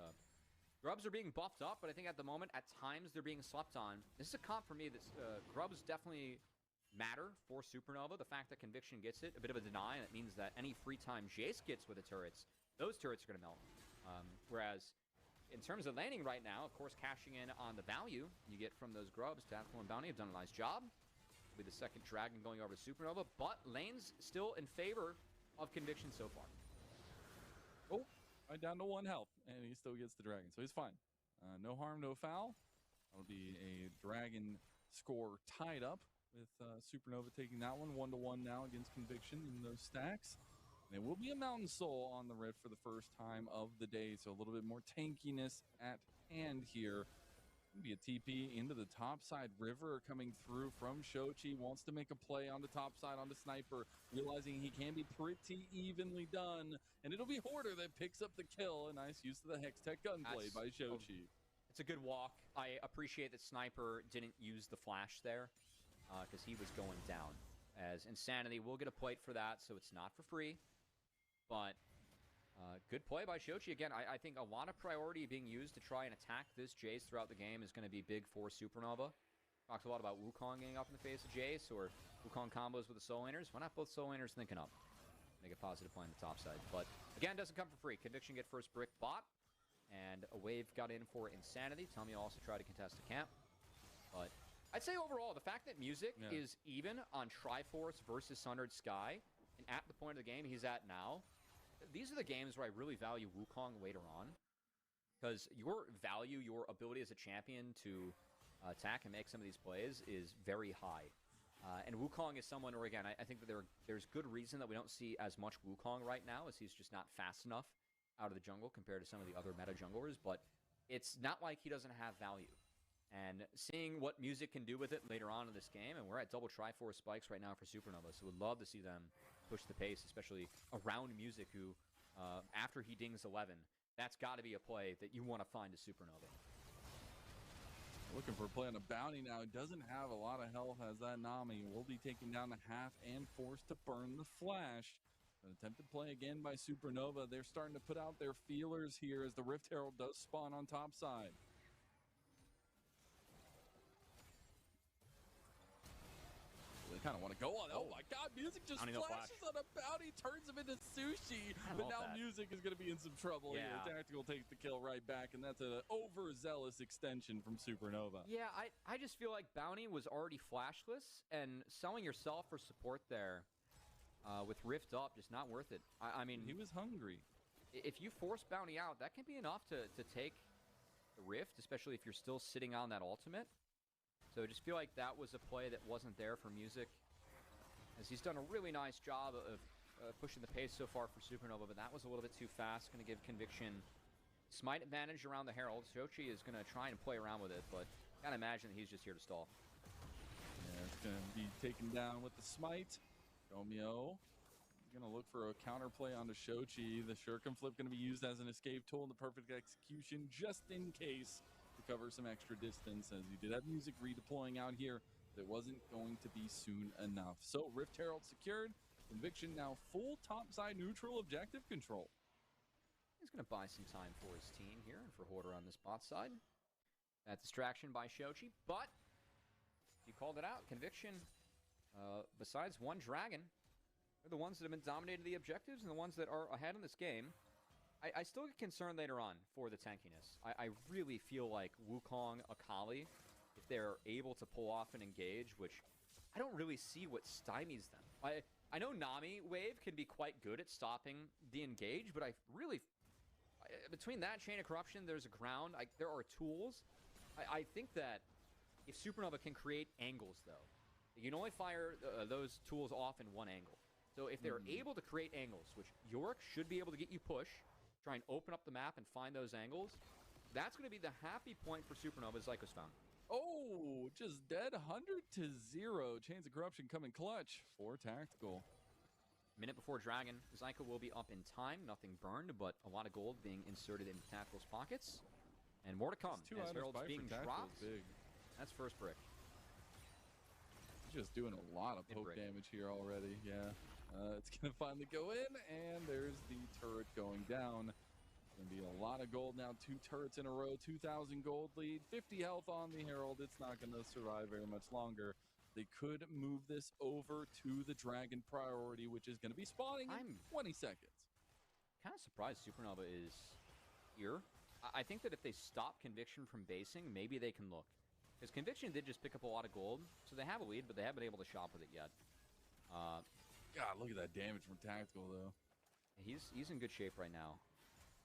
Grubs are being buffed up, but I think at the moment, at times, they're being slept on. This is a comp for me that grubs definitely matter for Supernova. The fact that Conviction gets it, a bit of a deny, and it means that any free time Jace gets with the turrets, those turrets are going to melt. Whereas, in terms of laning right now, of course, cashing in on the value you get from those grubs, Tactical and Bounty have done a nice job. With the second Dragon going over to Supernova, but lane's still in favor of Conviction so far. Oh, right down to 1 health, and he still gets the Dragon, so he's fine. No harm, no foul. That'll be a Dragon score tied up with Supernova taking that one 1-1 now against Conviction in those stacks. And it will be a Mountain Soul on the Rift for the first time of the day, so a little bit more tankiness at hand here. It'll be a TP into the top side. River coming through from Shochi, wants to make a play on the top side on the Sniper, realizing he can be pretty evenly done. And it'll be Hoarder that picks up the kill. A nice use of the Hextech gunplay by Shochi. It's a good walk. I appreciate that Sniper didn't use the flash there, because he was going down. As Insanity will get a plate for that, so it's not for free. But good play by Shochi. Again, I think a lot of priority being used to try and attack this Jace throughout the game is going to be big for Supernova. Talked a lot about Wukong getting up in the face of Jace, or Wukong combos with the Soul Laners. Why not both Soul Laners thinking up? make a positive play on the top side. But again, doesn't come for free. Conviction get first brick bot, and a wave got in for Insanity. Tommy also tried to contest the camp, but I'd say overall, the fact that Music is even on Triforce versus Sundered Sky, and at the point of the game he's at now, these are the games where I really value Wukong later on, because your value, your ability as a champion to attack and make some of these plays is very high. And Wukong is someone where, again, I think that there's good reason that we don't see as much Wukong right now, as he's just not fast enough out of the jungle compared to some of the other meta junglers, but it's not like he doesn't have value. And seeing what Music can do with it later on in this game, and we're at double Triforce spikes right now for Supernova, so we'd love to see them push the pace, especially around Music, who, after he dings 11, that's got to be a play that you want to find a Supernova. Looking for a play on a bounty now. He doesn't have a lot of health as that Nami will be taken down to half and forced to burn the flash. An attempted play again by Supernova. They're starting to put out their feelers here as the Rift Herald does spawn on top side. They kind of want to go on. Oh my god, Music just flashes on a bounty, turns him into sushi. But now Music is going to be in some trouble here. Tactical takes the kill right back, and that's an overzealous extension from Supernova. Yeah, I just feel like bounty was already flashless, and selling yourself for support there with Rift up, just not worth it. I mean, he was hungry. If you force bounty out, that can be enough to take the Rift, especially if you're still sitting on that ultimate. So I just feel like that was a play that wasn't there for Music, as he's done a really nice job of pushing the pace so far for Supernova, but that was a little bit too fast. Going to give Conviction smite advantage around the Herald. Shochi is going to try and play around with it, but can't imagine that he's just here to stall. Yeah, it's going to be taken down with the smite. Tomio going to look for a counterplay onto Shochi. The Shuriken Flip going to be used as an escape tool in the perfect execution, just in case, to cover some extra distance, as he did have Music redeploying out here. That wasn't going to be soon enough. So Rift Herald secured. Conviction now full topside neutral objective control. He's going to buy some time for his team here and for Hoarder on this bot side. That distraction by Shochi, but you called it out. Conviction, besides one dragon, they're the ones that have been dominating the objectives and the ones that are ahead in this game. I still get concerned later on for the tankiness. I really feel like Wukong, Akali, if they're able to pull off an engage, which I don't really see what stymies them. I know Nami Wave can be quite good at stopping the engage, but between that Chain of Corruption, there's a ground, there are tools. I think that if Supernova can create angles, though, you can only fire those tools off in one angle. So if they're able to create angles, which Yorick should be able to get you push, try and open up the map and find those angles, that's going to be the happy point for Supernova Zyko's found. Oh, just dead 100-0. Chains of Corruption coming clutch for Tactical. Minute before Dragon, Zyko will be up in time. Nothing burned, but a lot of gold being inserted into Tactical's pockets. And more to come as Herald's being dropped. Big. That's first brick. He's just doing a lot of poke damage here already. Yeah. It's going to finally go in, and there's the turret going down. Going to be a lot of gold now. 2 turrets in a row, 2,000 gold lead, 50 health on the Herald. It's not going to survive very much longer. They could move this over to the Dragon priority, which is going to be spawning in 20 seconds. Kind of surprised Supernova is here. I think that if they stop Conviction from basing, maybe they can look. Because Conviction did just pick up a lot of gold, so they have a lead, but they haven't been able to shop with it yet. God, look at that damage from Tactical, though. He's in good shape right now.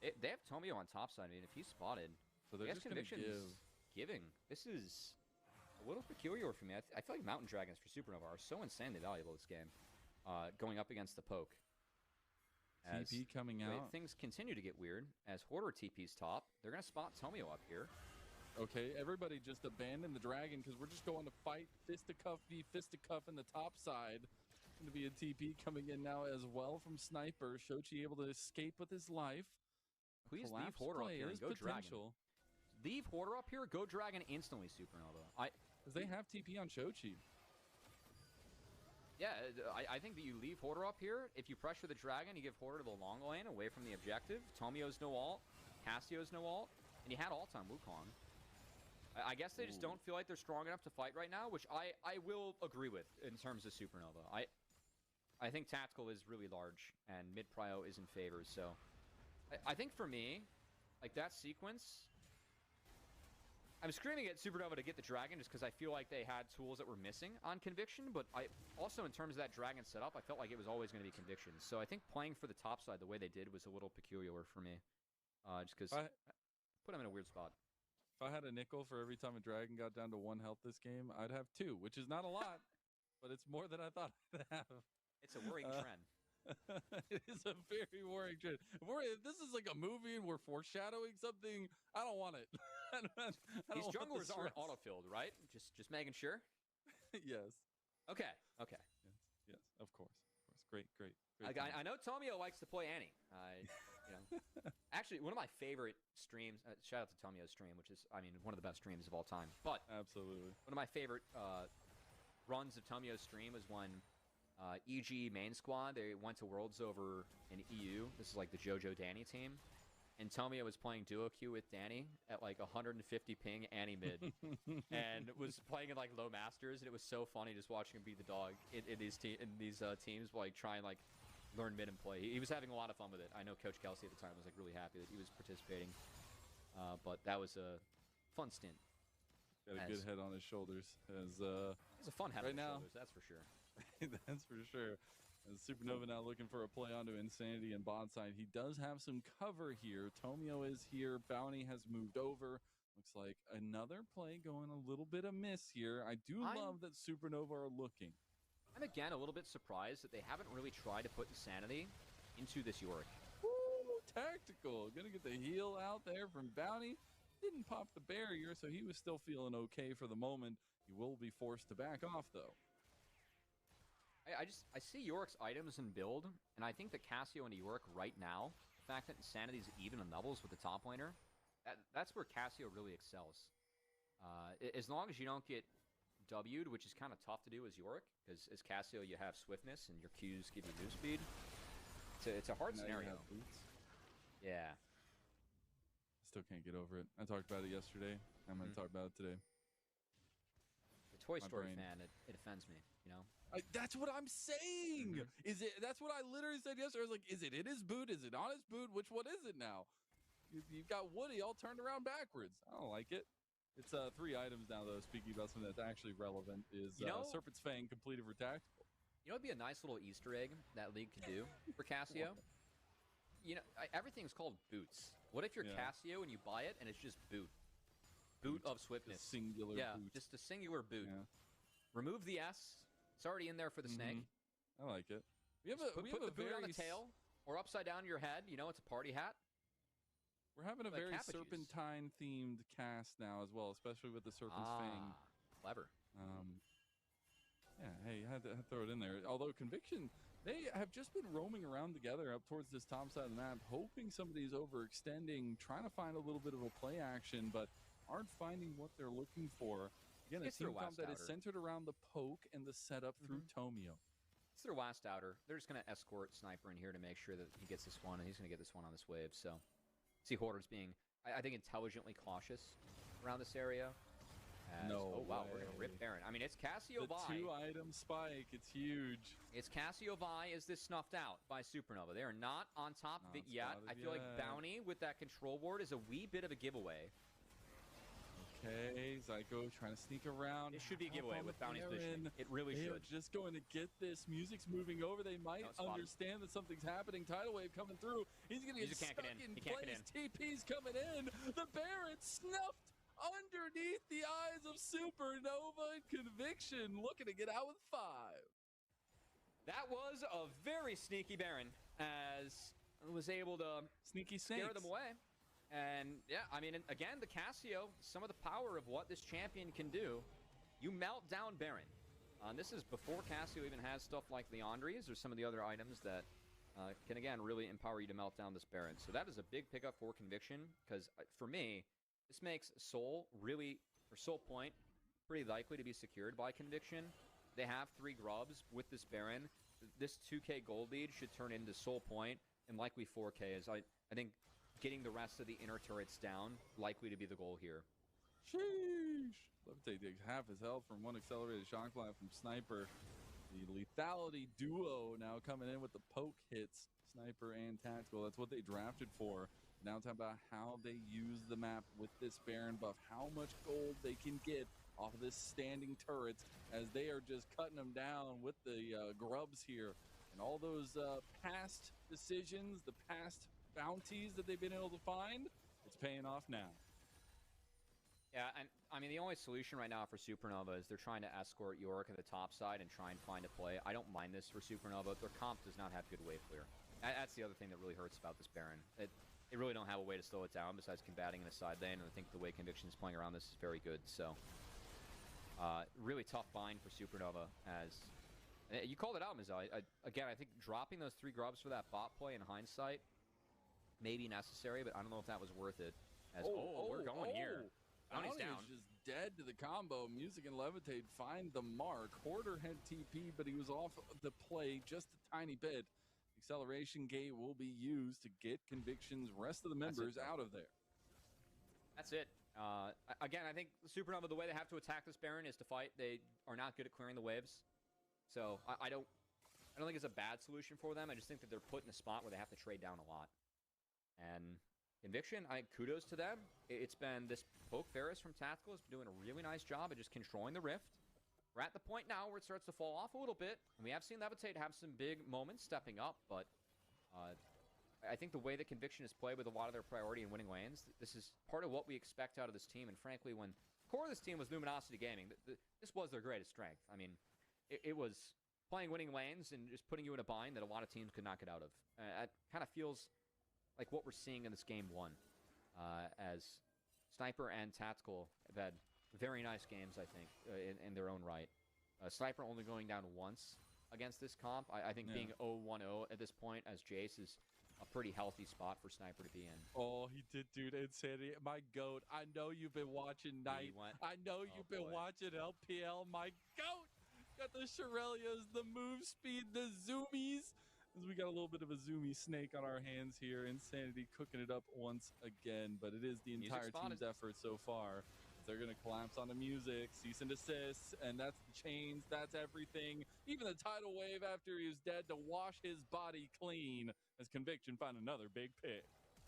They have Tomio on top side. I mean, if he's spotted, so they're just Conviction's giving. This is a little peculiar for me. I feel like Mountain Dragons for Supernova are so insanely valuable this game, going up against the poke. As TP coming out. Things continue to get weird as Hoarder TP's top. They're going to spot Tomio up here. Okay, everybody just abandon the Dragon because we're just going to fight fisticuff v fisticuff in the top side. Going to be a TP coming in now as well from Sniper. Shochi able to escape with his life. Please leave Hoarder up here and go Dragon. Leave Hoarder up here, go Dragon instantly, Supernova. Because they have TP on Shochi. Yeah, I think that you leave Hoarder up here. If you pressure the Dragon, you give Hoarder to the long lane away from the objective. Tomio's no ult. Cassio's no ult. And you had ult on Wukong. I guess they just don't feel like they're strong enough to fight right now, which I will agree with in terms of Supernova. I think tactical is really large, and mid-prio is in favor, so... I think for me, like, that sequence... I'm screaming at Supernova to get the Dragon just because I feel like they had tools that were missing on Conviction, but I also, in terms of that Dragon setup, I felt like it was always going to be Conviction. So I think playing for the top side the way they did was a little peculiar for me. Just because put them in a weird spot. If I had a nickel for every time a Dragon got down to 1 health this game, I'd have 2, which is not a lot, but it's more than I thought I'd have. It's a worrying trend. It is a very worrying trend. If this is like a movie and we're foreshadowing something, I don't want it. These junglers aren't auto-filled, right? Just making sure? Yes. Okay. Yes, of course. Great. I know Tomio likes to play Annie. Actually, one of my favorite streams, shout out to Tomio's stream, which is, I mean, one of the best streams of all time. But absolutely, one of my favorite runs of Tomio's stream was when EG main squad, they went to Worlds over in EU. This is like the JoJo Danny team. And Tomio was playing duo queue with Danny at like 150 ping Annie mid. And was playing in like low masters. And it was so funny just watching him beat the dog in these teams, like try and like learn mid and play. He was having a lot of fun with it. I know Coach Kelsey at the time was like really happy that he was participating. But that was a fun stint. Got a good head on his shoulders. It's a fun head on his now. shoulders, that's for sure. That's for sure. As Supernova now looking for a play onto Insanity and bot side. He does have some cover here. Tomio is here. Bounty has moved over. Looks like another play going a little bit amiss here. I do love that Supernova are looking. I'm again a little bit surprised that they haven't really tried to put Insanity into this Yorick. Woo, tactical. Gonna get the heal out there from Bounty. Didn't pop the barrier, so he was still feeling okay for the moment. He will be forced to back off, though. I see Yorick's items and build, and I think that Cassio and Yorick right now, the fact that Insanity's even in levels with the top laner, that's where Cassio really excels. As long as you don't get W'd, which is kind of tough to do as Yorick, because as Cassio you have swiftness and your Qs give you move speed. It's a hard scenario. Yeah. Still can't get over it. I talked about it yesterday. I'm going to talk about it today. The Toy Story fan, it offends me, you know? That's what I'm saying. That's what I literally said yesterday. I was like, is it in his boot? Is it on his boot? Which one is it now? You've got Woody all turned around backwards. I don't like it. It's 3 items now, though. Speaking about something that's actually relevant is Serpent's Fang completed for tactical. You know, it'd be a nice little Easter egg that League could do for Cassio. You know, everything's called boots. What if you're Cassio and you buy it and it's just boot? Boot of swiftness. A singular boot. Just a singular boot. Yeah. Remove the S. It's already in there for the snake. I like it. Put the boot on the tail or upside down your head. You know, it's a party hat. We're having a like very Serpentine-themed cast now as well, especially with the Serpent's Fang. Clever. Yeah, hey, I had to throw it in there. Although Conviction, they have just been roaming around together up towards this top side of the map, hoping somebody's overextending, trying to find a little bit of a play action, but aren't finding what they're looking for. Again, a team comp that is centered around the poke and the setup through Tomio. It's their last outer. They're just going to escort Sniper in here to make sure that he gets this one, and he's going to get this one on this wave. So, see Hoarders being, I think, intelligently cautious around this area. Oh, wow, we're going to rip Baron. I mean, it's Cassio Vi. The 2-item spike, it's huge. It's Cassio Vi. Is this snuffed out by Supernova? They are not on top of it yet. I feel like Bounty with that control ward is a wee bit of a giveaway. Okay, Zyko trying to sneak around. It should be a giveaway with Bounty's vision. It really should. They're just going to get this. Music's moving over. They might understand that something's happening. Tidal wave coming through. He's going to get stuck in place. TP's coming in. The Baron snuffed underneath the eyes of Supernova and Conviction, looking to get out with 5. That was a very sneaky Baron, as was able to scare them away. And yeah, I mean, again, the Cassio, some of the power of what this champion can do. You melt down Baron. And this is before Cassio even has stuff like Leandries or some of the other items that can, again, really empower you to melt down this Baron. So that is a big pickup for Conviction, because for me, this makes Soul Soul Point pretty likely to be secured by Conviction. They have 3 grubs with this Baron. This 2k gold lead should turn into Soul Point, and likely 4k, as I think getting the rest of the inner turrets down likely to be the goal here. Sheesh. Levitate takes half his health from one accelerated shock blast from Sniper. The lethality duo now coming in with the poke hits, sniper and tactical. That's what they drafted for. Now talking about how they use the map with this Baron buff, how much gold they can get off of this standing turrets as they are just cutting them down with the grubs here. And all those past decisions, the past bounties that they've been able to find, it's paying off now. Yeah, and I mean, the only solution right now for Supernova is they're trying to escort York at the top side and try and find a play. I don't mind this for Supernova. Their comp does not have good wave clear. That's the other thing that really hurts about this Baron. They really don't have a way to slow it down besides combating in the side lane, and I think the way Conviction is playing around this is very good. So, really tough bind for Supernova. As you called it out, Mizzou. Again, I think dropping those 3 grubs for that bot play in hindsight may be necessary, but I don't know if that was worth it. As we're going here. Bounty's down. Just dead to the combo. Music and Levitate find the mark. Hoarder had TP, but he was off the play just a tiny bit. Acceleration gate will be used to get Conviction's rest of the members out of there. That's it. Again, I think Supernova, the way they have to attack this Baron is to fight. They are not good at clearing the waves. So I don't think it's a bad solution for them. I just think that they're put in a spot where they have to trade down a lot. And Conviction, kudos to them. It's been this poke Ferris from Tactical has been doing a really nice job of just controlling the rift. We're at the point now where it starts to fall off a little bit. And we have seen Levitate have some big moments stepping up, but I think the way that Conviction has played with a lot of their priority in winning lanes, this is part of what we expect out of this team. And frankly, when core of this team was Luminosity Gaming, this was their greatest strength. I mean, it was playing winning lanes and just putting you in a bind that a lot of teams could not get out of. It kind of feels like what we're seeing in this game 1, as Sniper and Tactical have had very nice games, I think, in their own right. Sniper only going down once against this comp. I think being 0-1-0 at this point as Jace is a pretty healthy spot for Sniper to be in. Oh, he did, dude. Insanity. My goat. I know you've been watching Night. I know you've been watching LPL. My goat. Got the Shirelias, the move speed, the zoomies. As we got a little bit of a zoomy snake on our hands here. Insanity cooking it up once again, but it is the entire team's effort so far. They're going to collapse on the music, cease and desist, and that's the chains, that's everything. Even the tidal wave after he was dead to wash his body clean as Conviction found another big pick.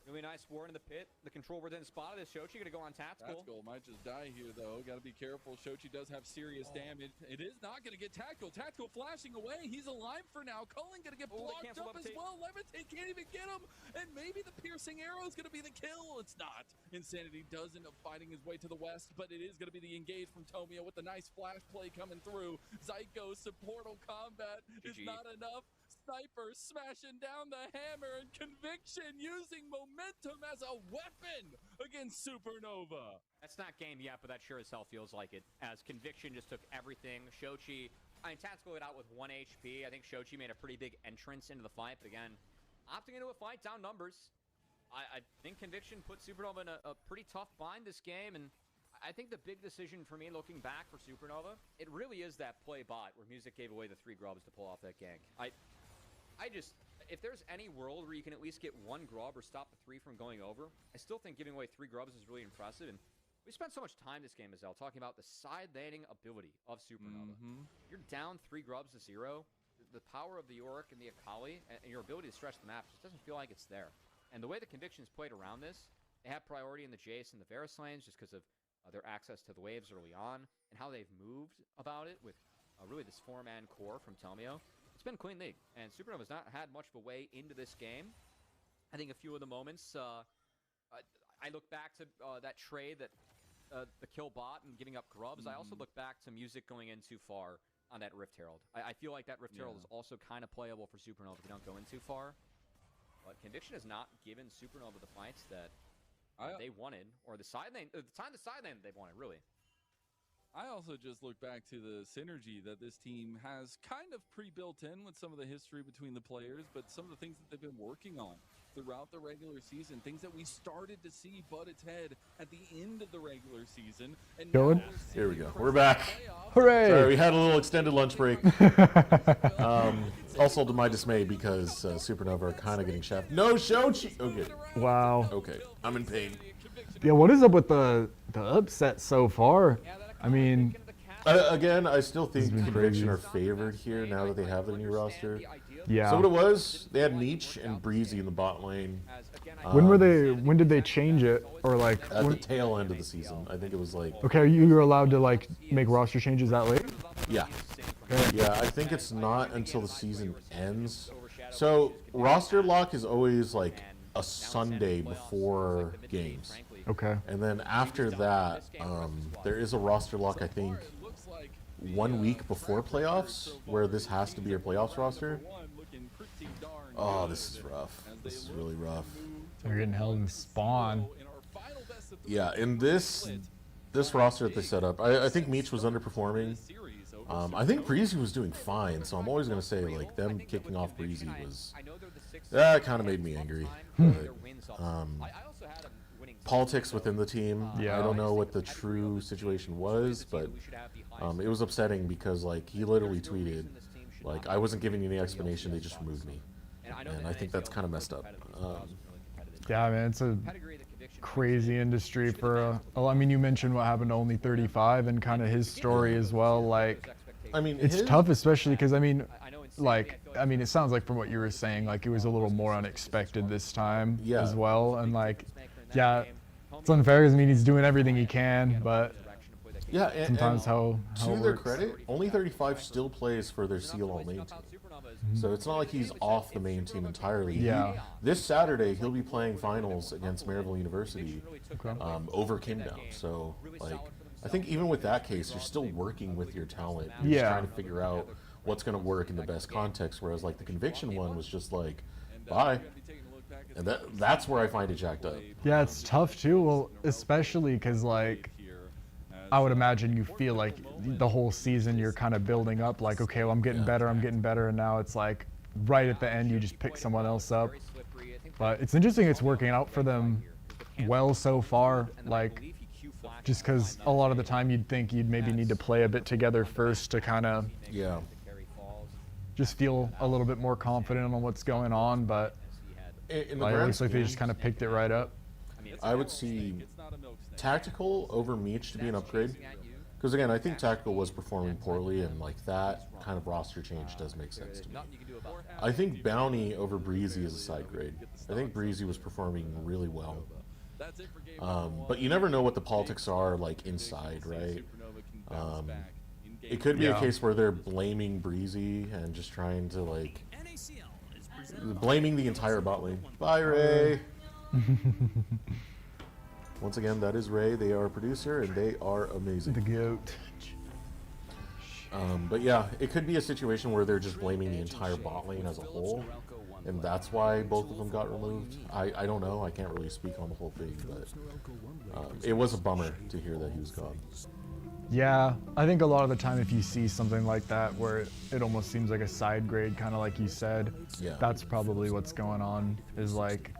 Really nice ward in the pit. The control were then spotted. Is Shochi going to go on Tactical? Tactical might just die here, though. Got to be careful. Shochi does have serious damage. It is not going to get Tactical. Tactical flashing away. He's alive for now. Cullen going to get blocked up as well. Levitate can't even get him. And maybe the piercing arrow is going to be the kill. It's not. Insanity does end up fighting his way to the west, but it is going to be the engage from Tomio with the nice flash play coming through. Zyko supportal combat is not enough. Sniper smashing down the hammer, and Conviction using momentum as a weapon against Supernova. That's not game yet, but that sure as hell feels like it, as Conviction just took everything. Shochi, Tactical it out with 1 HP. I think Shochi made a pretty big entrance into the fight, but again, opting into a fight, down numbers. I think Conviction put Supernova in a pretty tough bind this game, and I think the big decision for me looking back for Supernova, it really is that play bot where Music gave away the 3 grubs to pull off that gank. If there's any world where you can at least get 1 grub or stop the 3 from going over, I still think giving away 3 grubs is really impressive. And we spent so much time this game, Azelle, talking about the side laning ability of Supernova. You're down 3 grubs to 0. The power of the Yorick and the Akali and your ability to stretch the map just doesn't feel like it's there. And the way the Conviction's played around this, they have priority in the Jace and the Varus lanes just because of their access to the waves early on and how they've moved about it with really this 4-man core from Tomio. It's been clean league, and Supernova's not had much of a way into this game. I think a few of the moments, I look back to that trade, that the kill bot and giving up grubs. I also look back to Music going in too far on that Rift Herald. I feel like that Rift Herald is also kind of playable for Supernova if you don't go in too far. But Conviction has not given Supernova the fights that they wanted, or the side lane, the time the side lane that they wanted, really. I also just look back to the synergy that this team has kind of pre-built in with some of the history between the players, but some of the things that they've been working on throughout the regular season, things that we started to see butt its head at the end of the regular season. And Going? Here we go. We're back. Hooray! Sorry, we had a little extended lunch break. Also to my dismay, because Supernova are kind of getting shafted. No, Shochi! Okay. Wow. Okay, I'm in pain. Yeah, what is up with the upset so far? I mean, Again, I still think been Conviction crazy. are favored here now that they have their new roster. Yeah. So what it was, they had Meech and Breezy in the bot lane When did they change it? Or like, at the when, tail end of the season. I think it was like, okay, you were allowed to like make roster changes that late? yeah. Yeah, I think it's not until the season ends. So roster lock is always like a Sunday before games. Okay. And then after that, there is a roster lock, I think, 1 week before playoffs, where this has to be your playoffs roster. Oh, this is rough. This is really rough. They're getting held in spawn. Yeah, in this roster that they set up, I think Meech was underperforming. I think Breezy was doing fine, so I'm always going to say, like, them kicking off Breezy was... That kind of made me angry. But, politics within the team, Yeah. I don't know what the true situation was, but it was upsetting because, like, he literally tweeted, like, I wasn't giving you any explanation, they just removed me. And I think that's kind of messed up. Yeah, man, it's a crazy industry for I mean, you mentioned what happened to Only 35 and kind of his story as well. Like, I mean, it's tough, especially because, I mean, it sounds like from what you were saying, like, it was a little more unexpected this time as well. And, like, yeah, it's unfair because, I mean, he's doing everything he can, but yeah, and, sometimes how to it their works. credit, Only 35 still plays for their CLL main team. So it's not like he's off the main team entirely. Yeah. This Saturday, he'll be playing finals against Maryville University over Kingdown. So, like, I think even with that case, you're still working with your talent. You're just trying to figure out what's going to work in the best context. Whereas, like, the Conviction one was just like, bye. And that's where I find it jacked up. Yeah, it's tough too. Well, especially because, like, I would imagine you feel like the whole season you're kind of building up, like, okay, well, I'm getting better, and now it's like right at the end you just pick someone else up. But it's interesting it's working out for them well so far, like, just because a lot of the time you'd think you'd maybe need to play a bit together first to kind of just feel a little bit more confident on what's going on, but In the like, it grand looks like they scheme, just kind of picked it right up. I would see Tactical over Meech to be an upgrade. Because again, I think Tactical was performing poorly, and like that kind of roster change does make sense to me. I think Bounty over Breezy is a side grade. I think Breezy was performing really well. But you never know what the politics are like inside, right? It could be a case where they're blaming Breezy and just trying to like blaming the entire bot lane. Bye, Ray. Once again, that is Ray. They are a producer, and they are amazing. The GOAT. But yeah, it could be a situation where they're just blaming the entire bot lane as a whole, and that's why both of them got removed. I don't know. I can't really speak on the whole thing, but it was a bummer to hear that he was gone. Yeah, I think a lot of the time if you see something like that where it almost seems like a side grade, kind of like you said, that's probably what's going on, is like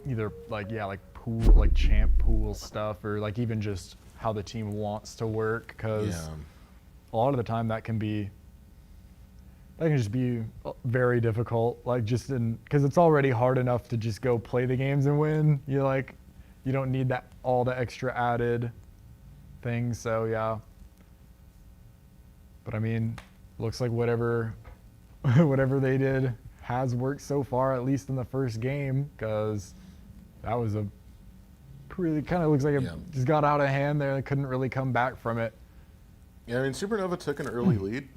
either like, like pool, like champ pool stuff, or like even just how the team wants to work, because a lot of the time that can just be very difficult, like just because it's already hard enough to just go play the games and win. You don't need all the extra added things. So yeah, but I mean, looks like whatever they did has worked so far, at least in the first game, because that was a really kind of looks like it just got out of hand there. They couldn't really come back from it. Yeah, I mean, Supernova took an early lead.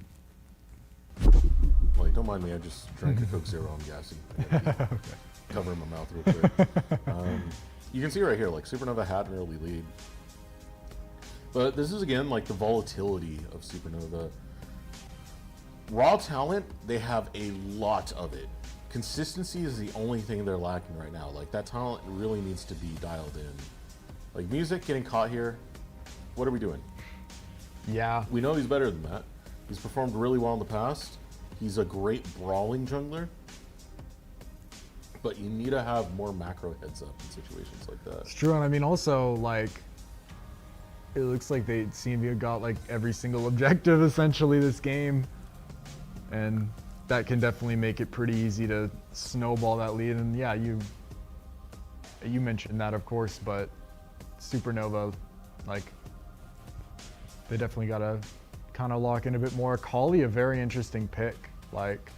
Like, don't mind me, I just drank a Coke Zero. I'm gassy. Covering my mouth real quick. You can see right here, like, Supernova had an early lead. But this is, again, like, the volatility of Supernova. Raw talent, they have a lot of it. Consistency is the only thing they're lacking right now. Like, that talent really needs to be dialed in. Like, Music getting caught here, what are we doing? Yeah. We know he's better than that. He's performed really well in the past. He's a great brawling jungler. But you need to have more macro heads up in situations like that. It's true, and I mean also, like, it looks like they seem to have got like every single objective essentially this game. And that can definitely make it pretty easy to snowball that lead. And yeah, you mentioned that, of course, but Supernova, like, they definitely gotta kind of lock in a bit more. Kali, a very interesting pick, like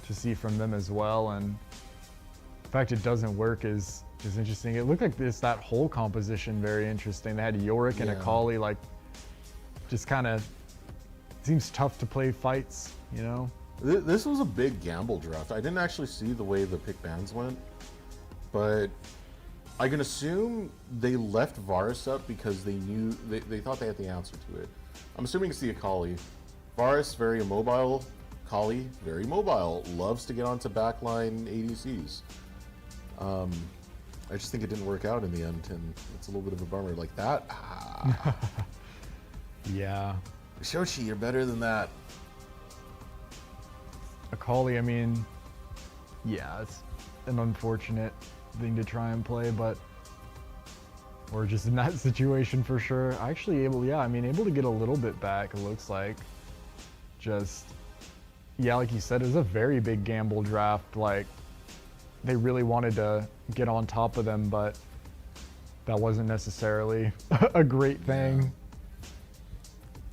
to see from them as well. And the fact it doesn't work is interesting. It looked like that whole composition very interesting. They had Yorick and Akali, like just kind of seems tough to play fights, you know? This was a big gamble draft. I didn't actually see the way the pick bans went, but I can assume they left Varus up because they knew they thought they had the answer to it. I'm assuming it's the Akali. Varus, very immobile. Kali, very mobile. Loves to get onto backline ADCs. I just think it didn't work out in the end, and it's a little bit of a bummer. Like that. Yeah. Shochi, you're better than that. Akali, I mean, yeah, it's an unfortunate thing to try and play, but we're just in that situation for sure. Actually able to get a little bit back, it looks like. Just, yeah, like you said, it was a very big gamble draft. Like, they really wanted to get on top of them, but that wasn't necessarily a great thing. Yeah.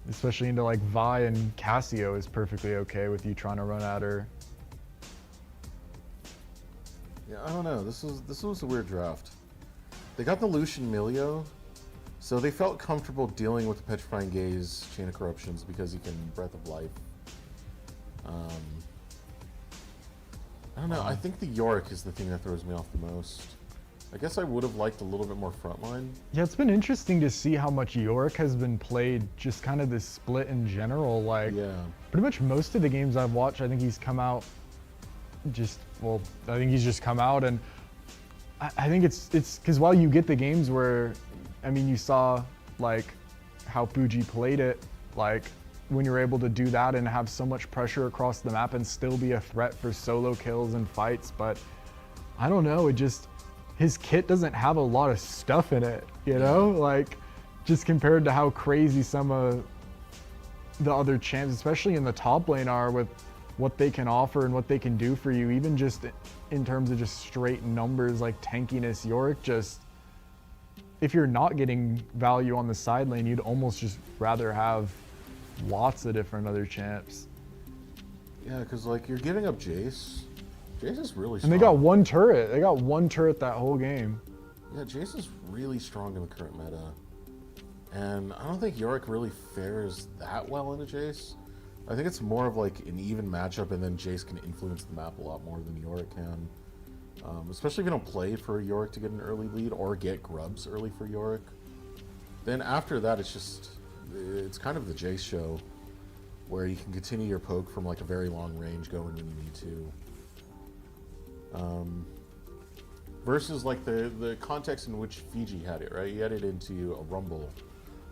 Especially into like Vi, and Cassio is perfectly okay with you trying to run at her. Yeah, I don't know. This was a weird draft. They got the Lucian Milio, so they felt comfortable dealing with the Petrifying Gaze, Chain of Corruptions, because he can Breath of Life. I don't know. I think the Yorick is the thing that throws me off the most. I guess I would have liked a little bit more frontline. Yeah, it's been interesting to see how much Yorick has been played, just kind of this split in general. Like, pretty much most of the games I've watched, I think he's come out I think he's just come out, and I think it's because while you get the games where, I mean, you saw like how Fuji played it, like when you're able to do that and have so much pressure across the map and still be a threat for solo kills and fights, but I don't know, his kit doesn't have a lot of stuff in it, you know? Like, just compared to how crazy some of the other champs, especially in the top lane, are with what they can offer and what they can do for you, even just in terms of just straight numbers like tankiness. Yorick, just, if you're not getting value on the side lane, you'd almost just rather have lots of different other champs. Yeah, because like you're giving up Jace. Jace is really strong. And they got one turret. They got one turret that whole game. Yeah, Jace is really strong in the current meta. And I don't think Yorick really fares that well into Jace. I think it's more of like an even matchup, and then Jace can influence the map a lot more than Yorick can. Especially if you don't play for Yorick to get an early lead, or get grubs early for Yorick. Then after that, it's kind of the Jace show, where you can continue your poke from like a very long range going when you need to. Versus like the context in which Fiji had it, right? He had it into a Rumble.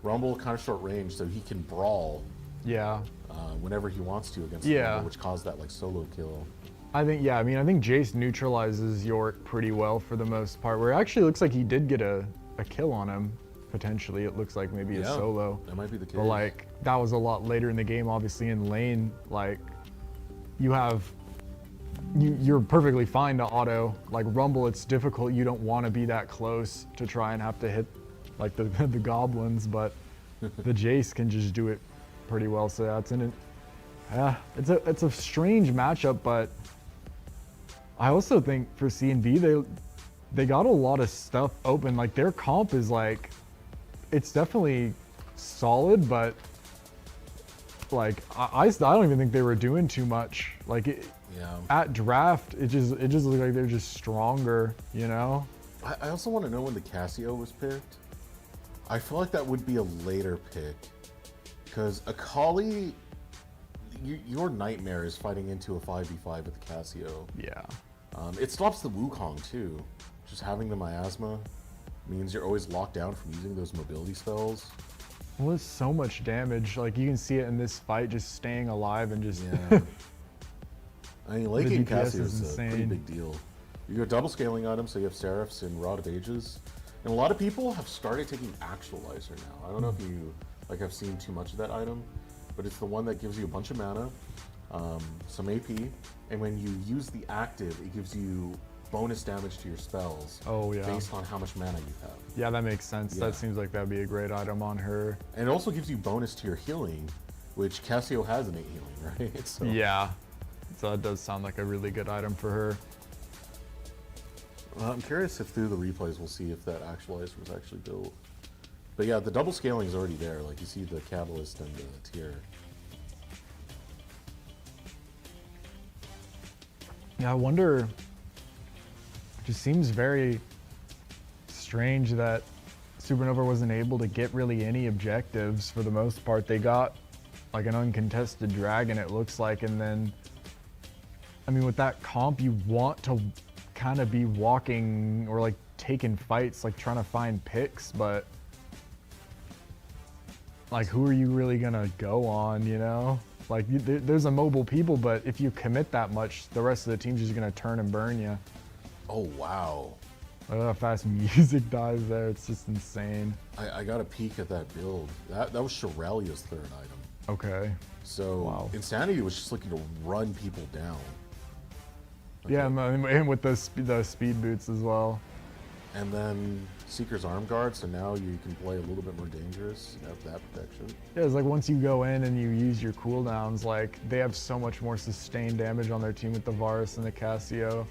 Rumble kind of short range, so he can brawl. Yeah. Whenever he wants to against the Rumble, which caused that like solo kill. I think Jace neutralizes Yorick pretty well for the most part, where it actually looks like he did get a kill on him. Potentially, it looks like maybe a solo. That might be the case. But like, that was a lot later in the game, obviously in lane. Like, you're perfectly fine to auto. Like Rumble, it's difficult. You don't want to be that close to try and have to hit like the goblins, but the Jace can just do it pretty well. So it's a strange matchup, but I also think for C&V they got a lot of stuff open. Like their comp is like, it's definitely solid, but like I don't even think they were doing too much. Like at draft, it just looked like they're just stronger, you know? I also want to know when the Cassio was picked. I feel like that would be a later pick, because Akali, your nightmare is fighting into a 5v5 with the Cassio. Yeah. It stops the Wukong too. Just having the miasma means you're always locked down from using those mobility spells. Well, it's so much damage. Like you can see it in this fight, just staying alive and just. Yeah. I mean, late game Cassio is a pretty big deal. You go double scaling on him, so you have Seraphs and Rod of Ages, and a lot of people have started taking Actualizer now. I don't know if you have seen too much of that item, but it's the one that gives you a bunch of mana, some AP, and when you use the active, it gives you bonus damage to your spells. Oh yeah. Based on how much mana you have. Yeah, that makes sense. Yeah. That seems like that'd be a great item on her. And it also gives you bonus to your healing, which Cassio has innate healing, right? So. Yeah. So that does sound like a really good item for her. Well, I'm curious if through the replays we'll see if that actualizer was actually built. But yeah, the double scaling is already there. Like you see the catalyst and the tier. Yeah, I wonder. It just seems very strange that Supernova wasn't able to get really any objectives for the most part. They got like an uncontested dragon, it looks like, and then, I mean, with that comp, you want to kind of be walking or like taking fights, like trying to find picks, but like who are you really gonna go on, you know? Like there's a mobile people, but if you commit that much, the rest of the team's just gonna turn and burn you. Oh wow. Look how fast music dies there, it's just insane. I got a peek at that build. That was Shirelia's third item. Okay. So Wow. Insanity was just looking to run people down. Okay. Yeah, and with the speed boots as well. And then Seeker's Arm Guard, so now you can play a little bit more dangerous. You have that protection. Yeah, it's like once you go in and you use your cooldowns, like they have so much more sustained damage on their team with the Varus and the Cassio.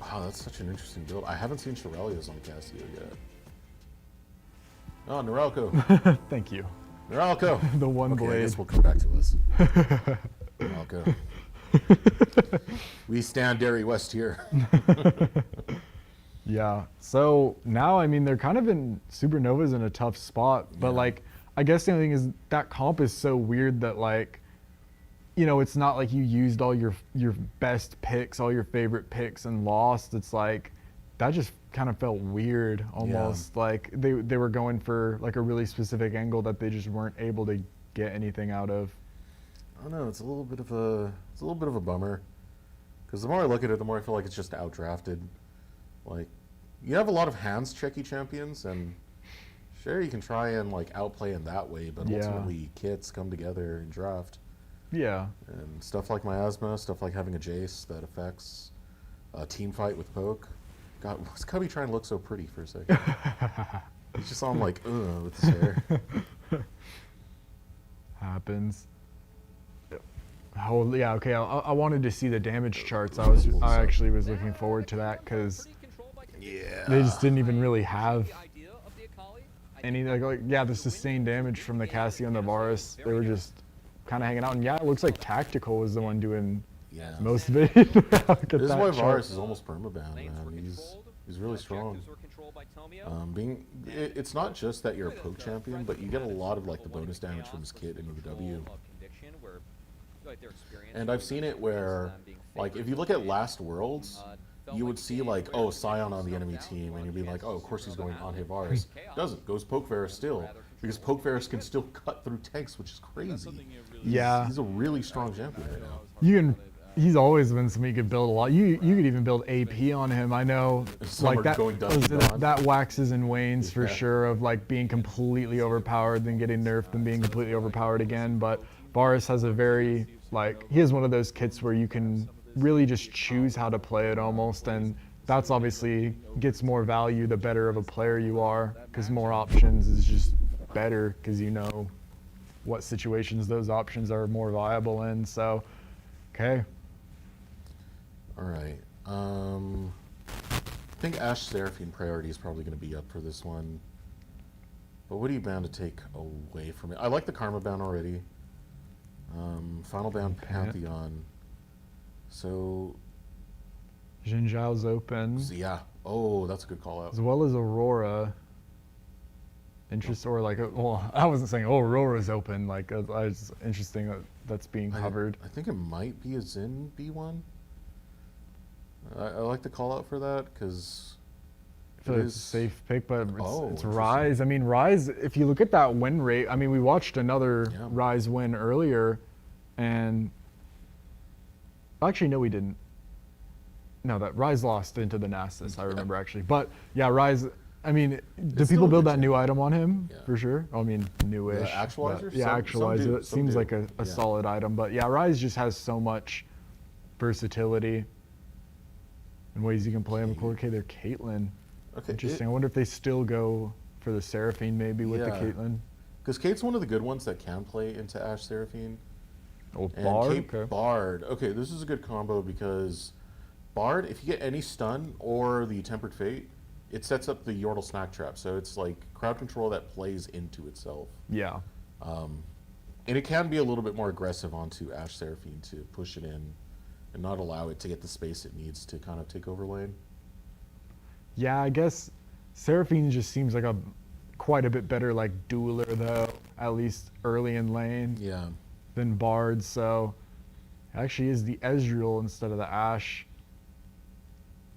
Wow, that's such an interesting build. I haven't seen Shirelia's on Cassio yet. Oh, Norelco. Thank you. Norelco. The one okay, I blade. guess we'll come back to us. Norelco. We stand Derry West here. Yeah. So now, I mean, they're kind of in Supernova's in a tough spot, but Yeah. like, I guess the only thing is that comp is so weird that like, you know, it's not like you used all your best picks, all your favorite picks and lost. It's like, that just kind of felt weird almost. Like they were going for like a really specific angle that they just weren't able to get anything out of. I don't know. It's a little bit of a bummer. Because the more I look at it, the more I feel like it's just outdrafted. Like, you have a lot of hands checky champions, and sure you can try and like outplay in that way, but Yeah. ultimately kits come together in draft. Yeah. And stuff like Miasma, stuff like having a Jace that affects a team fight with poke. God, what's Cubby trying to look so pretty for a second? He's just on like, ugh, with his hair. Happens. Oh yeah, okay. I wanted to see the damage charts. I actually was looking forward to that because Yeah. they just didn't even really have any like yeah, the sustained damage from the Cassio and the Varus. They were just kind of hanging out, and yeah, it looks like Tactical was the one doing Yeah. most of it. Look at This is that why chart. Varus is almost permaban, man. He's really strong. It's not just that you're a poke champion, but you get a lot of like the bonus damage from his kit and EW. And I've seen it where, like, if you look at Last Worlds, you would see like, oh, Scion on the enemy team, and you'd be like, oh, of course he's going on hit Varus. Doesn't. Goes Poke Varus still, because Poke Varus can still cut through tanks, which is crazy. Yeah. He's a really strong champion right now. You can. He's always been something you could build a lot. You could even build AP on him. I know, Some like are that. going Dusty that Dawn. that waxes and wanes for Yeah. sure of like being completely overpowered, then getting nerfed, and being completely overpowered again. But Varus has a very like he has one of those kits where you can really just choose how to play it almost, and that's obviously gets more value the better of a player you are, because more options is just better because you know what situations those options are more viable in. So, okay. All right. I think Ash Seraphine Priority is probably going to be up for this one. But what are you bound to take away from it? I like the Karma Bound already. Final Bound Pantheon. So, Jin Zhao's open, yeah. Oh, that's a good call out. as well as Aurora. Interest or like, well, I wasn't saying Aurora's open. Like, it's interesting that that's being covered. I think it might be a Xin B1. I like the call out for that because I feel like it's a safe pick, but it's interesting. Rise. I mean, Rise, if you look at that win rate, I mean, we watched another Yeah. Rise win earlier, and actually, no, we didn't. No, that Rise lost into the Nasus, I remember actually. But yeah, Rise, I mean, do It's still people a build good that new item on him? Yeah. For sure. I mean, newish. Actualizer? but Yeah, Some Actualizer. do, It some seems do. like a Yeah. solid item. But yeah, Rise just has so much versatility and ways you can play him. Okay, they're Caitlyn. Okay. Interesting. I wonder if they still go for the Seraphine maybe with the Yeah. Caitlyn. Because Kate's one of the good ones that can play into Ashe Seraphine. Oh, And Bard? Kate Okay. Bard. Okay, this is a good combo because Bard, if you get any stun or the Tempered Fate, it sets up the Yordle Snack Trap. So it's like crowd control that plays into itself. Yeah. And it can be a little bit more aggressive onto Ashe Seraphine to push it in and not allow it to get the space it needs to kind of take over lane. Yeah, I guess Seraphine just seems like a quite a bit better like dueler though, at least early in lane, Yeah. than Bard. So it actually is the Ezreal instead of the Ashe.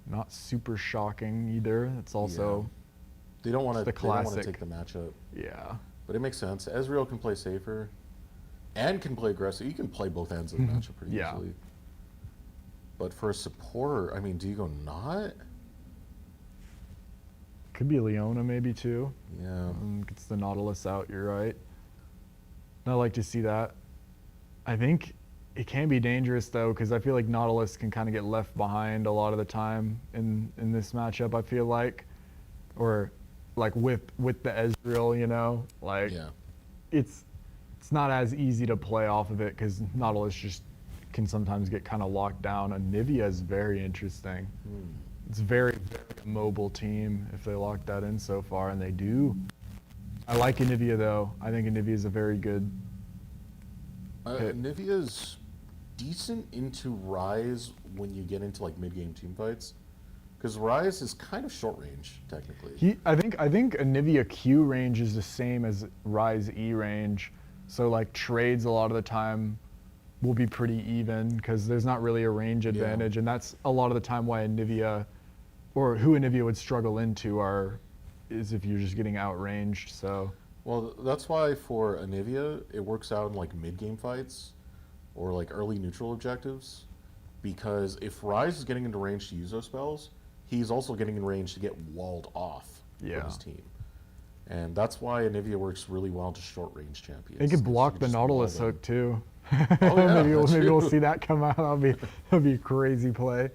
Not super shocking either. It's also They don't want to. the They don't want to classic. take the matchup, yeah. but it makes sense. Ezreal can play safer, and can play aggressive. You can play both ends of the matchup pretty Yeah. easily. But for a supporter, I mean, do you go not? Could be Leona maybe too. Yeah. Gets the Nautilus out, you're right. I like to see that. I think it can be dangerous though, because I feel like Nautilus can kind of get left behind a lot of the time in this matchup, I feel like. Or like with the Ezreal, you know? Like Yeah. it's not as easy to play off of it because Nautilus just can sometimes get kind of locked down. And Nivea is very interesting. It's very, very a mobile team if they lock that in so far, and they do. I like Anivia though. I think Anivia is a very good pick. Nivea's decent into Rise when you get into like mid-game team fights, because Rise is kind of short range technically. I think Anivia Q range is the same as Rise E range, so like trades a lot of the time will be pretty even because there's not really a range advantage, and that's a lot of the time why Anivia, or who Anivia would struggle into is if you're just getting outranged. So Well, that's why for Anivia, it works out in like mid-game fights or like early neutral objectives, because if Rise is getting into range to use those spells, he's also getting in range to get walled off from his team. And that's why Anivia works really well to short range champions. they could block You the just wall Nautilus them. hook too. Oh, yeah, maybe that's we'll true. see that come out. That'll be a crazy play.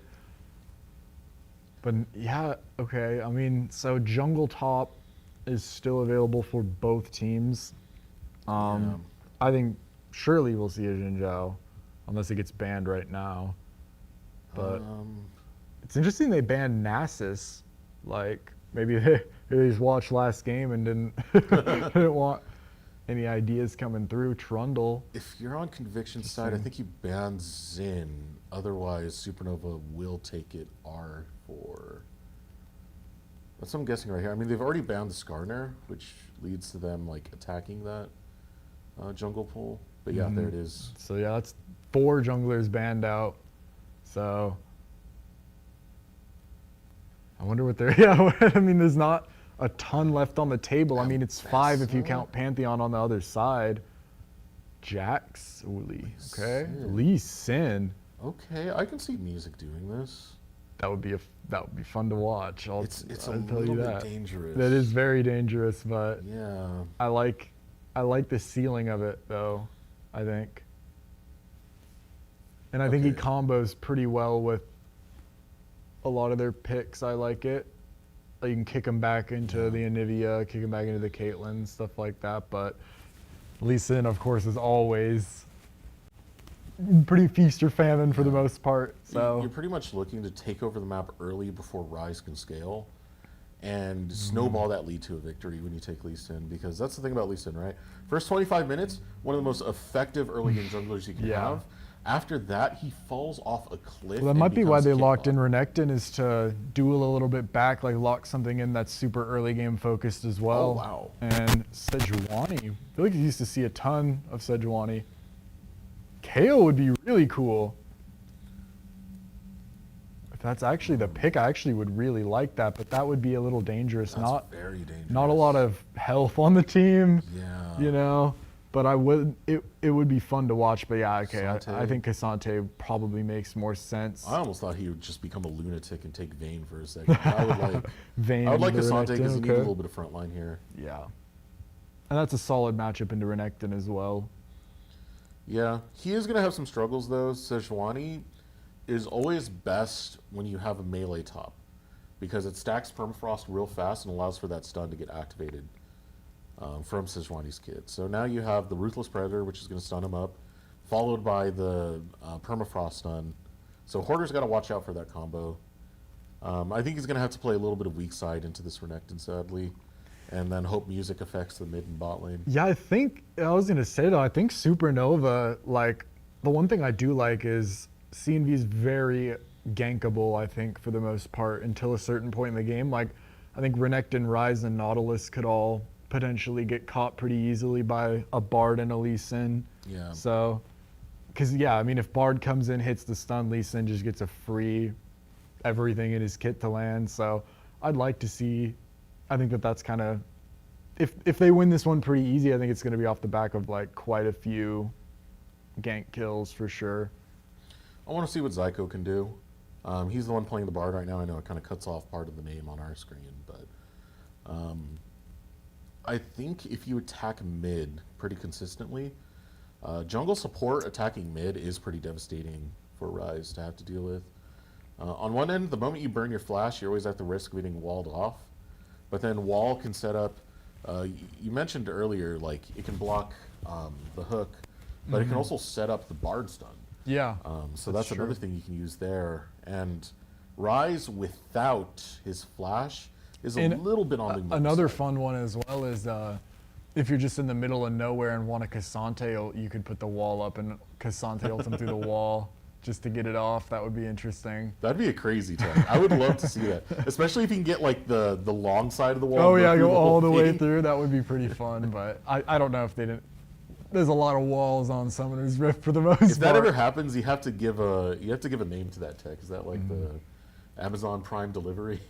But yeah, okay. I mean, so jungle top is still available for both teams. I think surely we'll see a Jinzhou, unless it gets banned right now. But it's interesting they banned Nasus. Like maybe they just watched last game and didn't want any ideas coming through. Trundle. If you're on Conviction side, I think you ban Xin. Otherwise, Supernova will take it R4. That's what I'm guessing right here. I mean, they've already banned the Skarner, which leads to them like attacking that jungle pool. But yeah, there it is. So yeah, that's 4 junglers banned out. So I wonder what they're. Yeah, I mean, there's not a ton left on the table. I mean, it's 5 if you count Pantheon on the other side. Jax, Uli, okay. Sin. Lee Sin. Okay, I can see music doing this. That would be fun to watch. It's a I'll tell little you bit that. dangerous. That is very dangerous, but Yeah. I like the ceiling of it though, I think. And I think he Okay. combos pretty well with a lot of their picks. I like it. Like you can kick him back into the Anivia, kick him back into the Caitlyn, stuff like that. But Lee Sin, of course, is always pretty feast or famine for the most part. So You're pretty much looking to take over the map early before Rise can scale and snowball that lead to a victory when you take Lee Sin, because that's the thing about Lee Sin, right? First 25 minutes, one of the most effective early game junglers you can Yeah. have. After that, he falls off a cliff. Well, that and might be why becomes they locked in Kidbot. Renekton, is to duel a little bit back, like lock something in that's super early game focused as well. Oh, wow. And Sejuani, I feel like you used to see a ton of Sejuani. KO would be really cool. If that's actually the pick, I actually would really like that, but that would be a little dangerous. That's very dangerous. Not a lot of health on the team. Yeah. You know, but it would be fun to watch. But yeah, okay, I Cassante. think Cassante probably makes more sense. I almost thought he would just become a lunatic and take Vayne for a second. I would like, Vayne I would like into Cassante Renekton, because he needs a okay. little bit of front line here. Yeah. And that's a solid matchup into Renekton as well. Yeah, he is going to have some struggles, though. Sejuani is always best when you have a melee top, because it stacks permafrost real fast and allows for that stun to get activated from Sejuani's kit. So now you have the Ruthless Predator, which is going to stun him up, followed by the Permafrost stun. So Hoarder's got to watch out for that combo. I think he's going to have to play a little bit of weak side into this Renekton, sadly, and then hope music affects the mid and bot lane. Yeah, I was gonna say though, I think Supernova, like, the one thing I do like is CNV is very gankable, I think, for the most part, until a certain point in the game. Like, I think Renekton, Ryze, and Nautilus could all potentially get caught pretty easily by a Bard and a Lee Sin. Yeah. So, because, yeah, I mean, if Bard comes in, hits the stun, Lee Sin just gets a free everything in his kit to land. So, I'd like to see, I think that's kind of, if they win this one pretty easy, I think it's going to be off the back of, like, quite a few gank kills for sure. I want to see what Zyko can do. He's the one playing the Bard right now. I know it kind of cuts off part of the name on our screen, but I think if you attack mid pretty consistently, jungle support attacking mid is pretty devastating for Ryze to have to deal with. On one end, the moment you burn your flash, you're always at the risk of getting walled off. But then wall can set up, you mentioned earlier, like, it can block the hook, but it can also set up the Bard stun. Yeah. So that's another thing you can use there. And Ryze without his flash is a little bit on the move Another side. fun one as well is if you're just in the middle of nowhere and want a Cassante, you could put the wall up and Cassante ult him through the wall just to get it off. That would be interesting. That'd be a crazy tech. I would love to see that, especially if you can get like the long side of the wall. Oh yeah, through go all the way thing. through. That would be pretty fun. But I don't know if they didn't. There's a lot of walls on Summoner's Rift for the most part. If that ever happens, you have to give a name to that tech. Is that like the Amazon Prime delivery?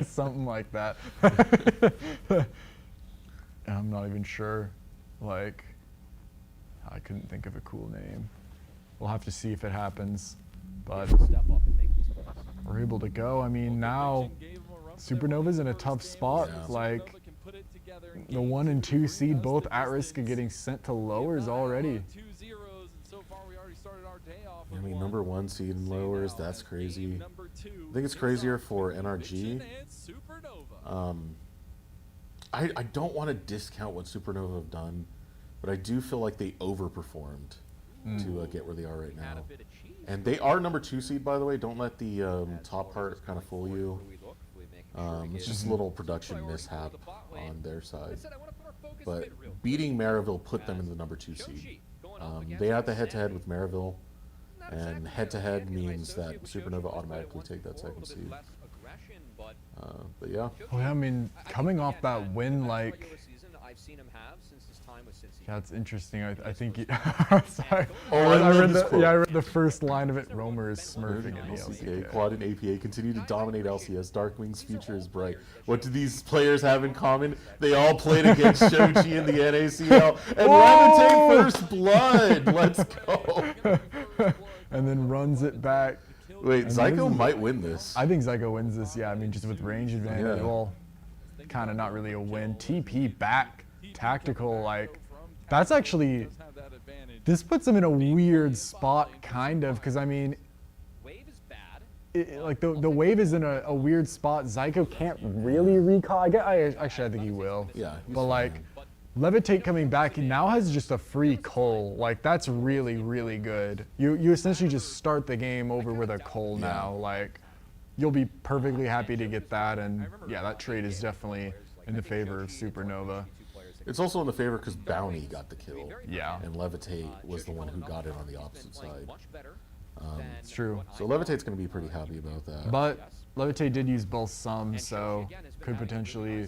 Something like that. I'm not even sure. Like, I couldn't think of a cool name. We'll have to see if it happens. But Step up and make these plays. we're able to go. I mean, now Supernova's in a tough spot. Yeah. Like, the 1 and 2 seed both at risk of getting sent to lowers already. I mean, number 1 seed in lowers, that's crazy. I think it's crazier for NRG. I don't want to discount what Supernova have done, but I do feel like they overperformed to get where they are right now. And they are number 2 seed, by the way. Don't let the top part kind of fool you. It's just a little production mishap on their side. But beating Maryville put them in the number 2 seed. They had the head-to-head with Maryville, and head-to-head means that Supernova automatically take that 2nd seed. But yeah. Well, I mean, coming off that win, like, that's interesting. I think sorry. I read the first line of it. Romer is smurfing in the LCK. Quad and APA continue to dominate LCS. Darkwing's future is bright. What do these players have in common? They all played against Shoji in the NACL and Levitate First Blood. Let's go. And then runs it back. Wait, And Zyko loses. might win this. I think Zyko wins this. Yeah, I mean, just with range advantage. Yeah. Well, kind of not really a win. TP back, tactical, like, that's actually, this puts him in a weird spot, kind of, because I mean, like the wave is in a weird spot. Zyko can't really recall. Actually, I think he will. Yeah, he's But like, fine. Levitate coming back, he now has just a free Cole. Like, that's really, really good. You essentially just start the game over with a Cole now. Like, you'll be perfectly happy to get that. And yeah, that trade is definitely in the favor of Supernova. It's also in the favor because Bounty got the kill. Yeah. And Levitate was the one who got it on the opposite side. It's true. So Levitate's going to be pretty happy about that. But Levitate did use both some, so could potentially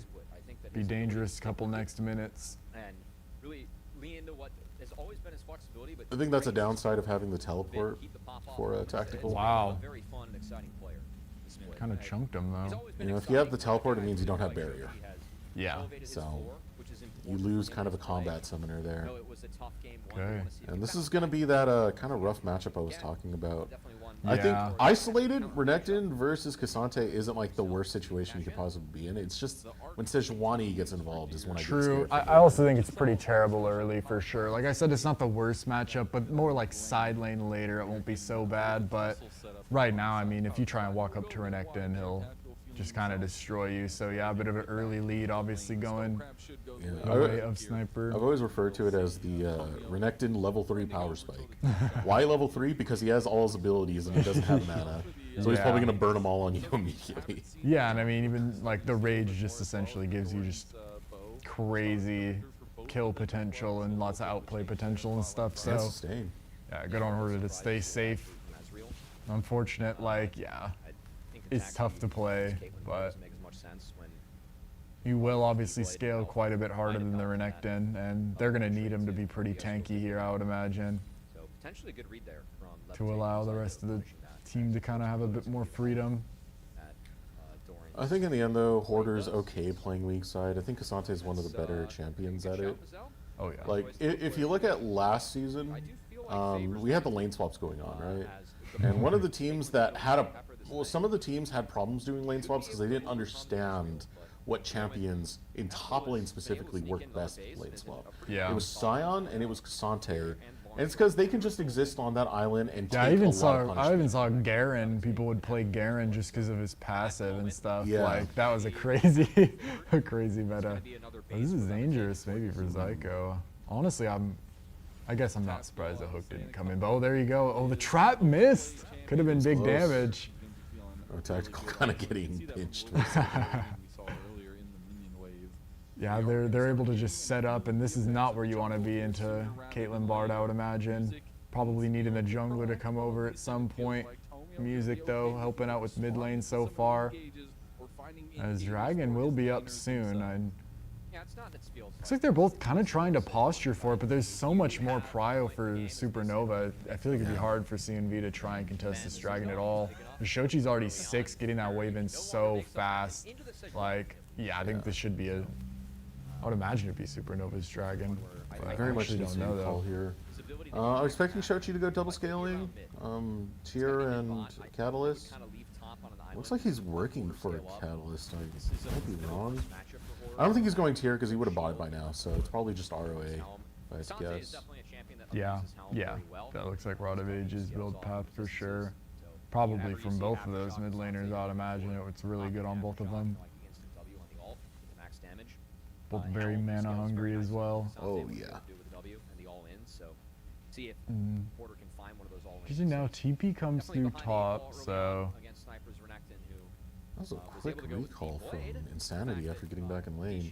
be dangerous a couple next minutes. And really lean into what has always been his flexibility, but I think that's a downside of having the teleport for a tactical. Wow. Very fun and exciting player. Kind of chunked him, though. You know, if you have the teleport, it means you don't have barrier. Yeah. So you lose kind of a combat summoner there. Okay. And this is going to be that kind of rough matchup I was talking about. I think Yeah. isolated Renekton versus Cassante isn't like the worst situation you could possibly be in. It's just when Sejuani gets involved is when I get True. scared. I also think it's pretty terrible early for sure. Like I said, it's not the worst matchup, but more like side lane later, it won't be so bad. But right now, I mean, if you try and walk up to Renekton, he'll just kind of destroy you. So yeah, a bit of an early lead, obviously going Yeah, the way of Sniper. I've always referred to it as the Renekton level 3 power spike. Why level 3? Because he has all his abilities and he doesn't have mana. So he's probably going to burn them all on you immediately. Yeah, and I mean, even like the rage just essentially gives you just crazy kill potential and lots of outplay potential and stuff. So That's sustain. yeah, good on Horder to stay safe. Unfortunate, like, yeah, it's tough to play, but you will obviously scale quite a bit harder than the Renekton, and they're going to need him to be pretty tanky here, I would imagine, So potentially a good read there from to allow the rest of the team to kind of have a bit more freedom. I think in the end, though, Hoarder's okay playing weak side. I think Kasante is one of the better champions at it. Oh yeah. Like, if you look at last season, we had the lane swaps going on, right? And one of the teams that had some of the teams had problems doing lane swaps because they didn't understand what champions in top lane specifically worked best with lane swap. Yeah. It was Scion and it was Kasante. And it's because they can just exist on that island and take Yeah, a lot of punishment. I even saw Garen. People would play Garen just because of his passive and stuff. Yeah. Like that was a crazy, a crazy meta. This is dangerous, maybe for Zyko. Honestly, I guess I'm not surprised the hook didn't come in. But oh, there you go. Oh, the trap missed. Could have been big close. damage. Or Tactical kind of getting pinched. Yeah, they're able to just set up, and this is not where you want to be into Caitlyn Bard, I would imagine. Probably needing the jungler to come over at some point. Music, though, helping out with mid lane so far. As Dragon will be up soon. And looks like they're both kind of trying to posture for it, but there's so much more prio for Supernova. I feel like it'd be hard for CNV to try and contest this Dragon at all. Shochi's already 6, getting that wave in so fast. Like, yeah, I think this should be a... I would imagine it'd be Supernova's Dragon. But I Very much actually the don't same know, call though. here. I'm expecting Shochi to go double scaling. Tier and Catalyst. Looks like he's working for a Catalyst. I might be wrong. I don't think he's going tier because he would have bought it by now, so it's probably just ROA, if I had to guess. Yeah, yeah. That looks like Rod of Ages build path for sure. Probably from both of those mid laners, I'd imagine. It's really good on both of them. Both very mana hungry as well. Oh, yeah. Usually now TP comes through top, so... That was a quick recall from Insanity after getting back in lane.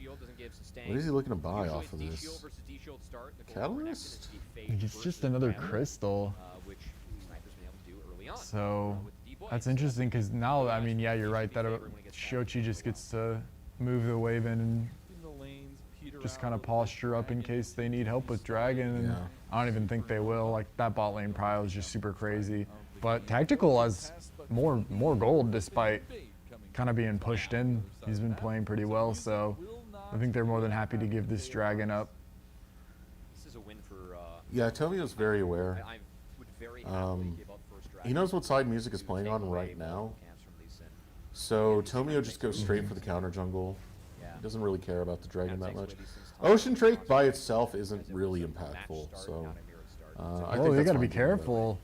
What is he looking to buy off of this? Catalyst? It's just another crystal. So that's interesting because now, I mean, yeah, you're right that Shochi just gets to move the wave in and just kind of posture up in case they need help with Dragon. And I don't even think they will. Like that bot lane prio is just super crazy. But Tactical has more gold despite kind of being pushed in. He's been playing pretty well, so I think they're more than happy to give this Dragon up. Yeah, Tomio's very aware. He knows what side music is playing on right now. So Tomio just goes straight for the counter jungle. He doesn't really care about the Dragon that much. Ocean Drake by itself isn't really impactful, so I think you that's gotta be fine careful.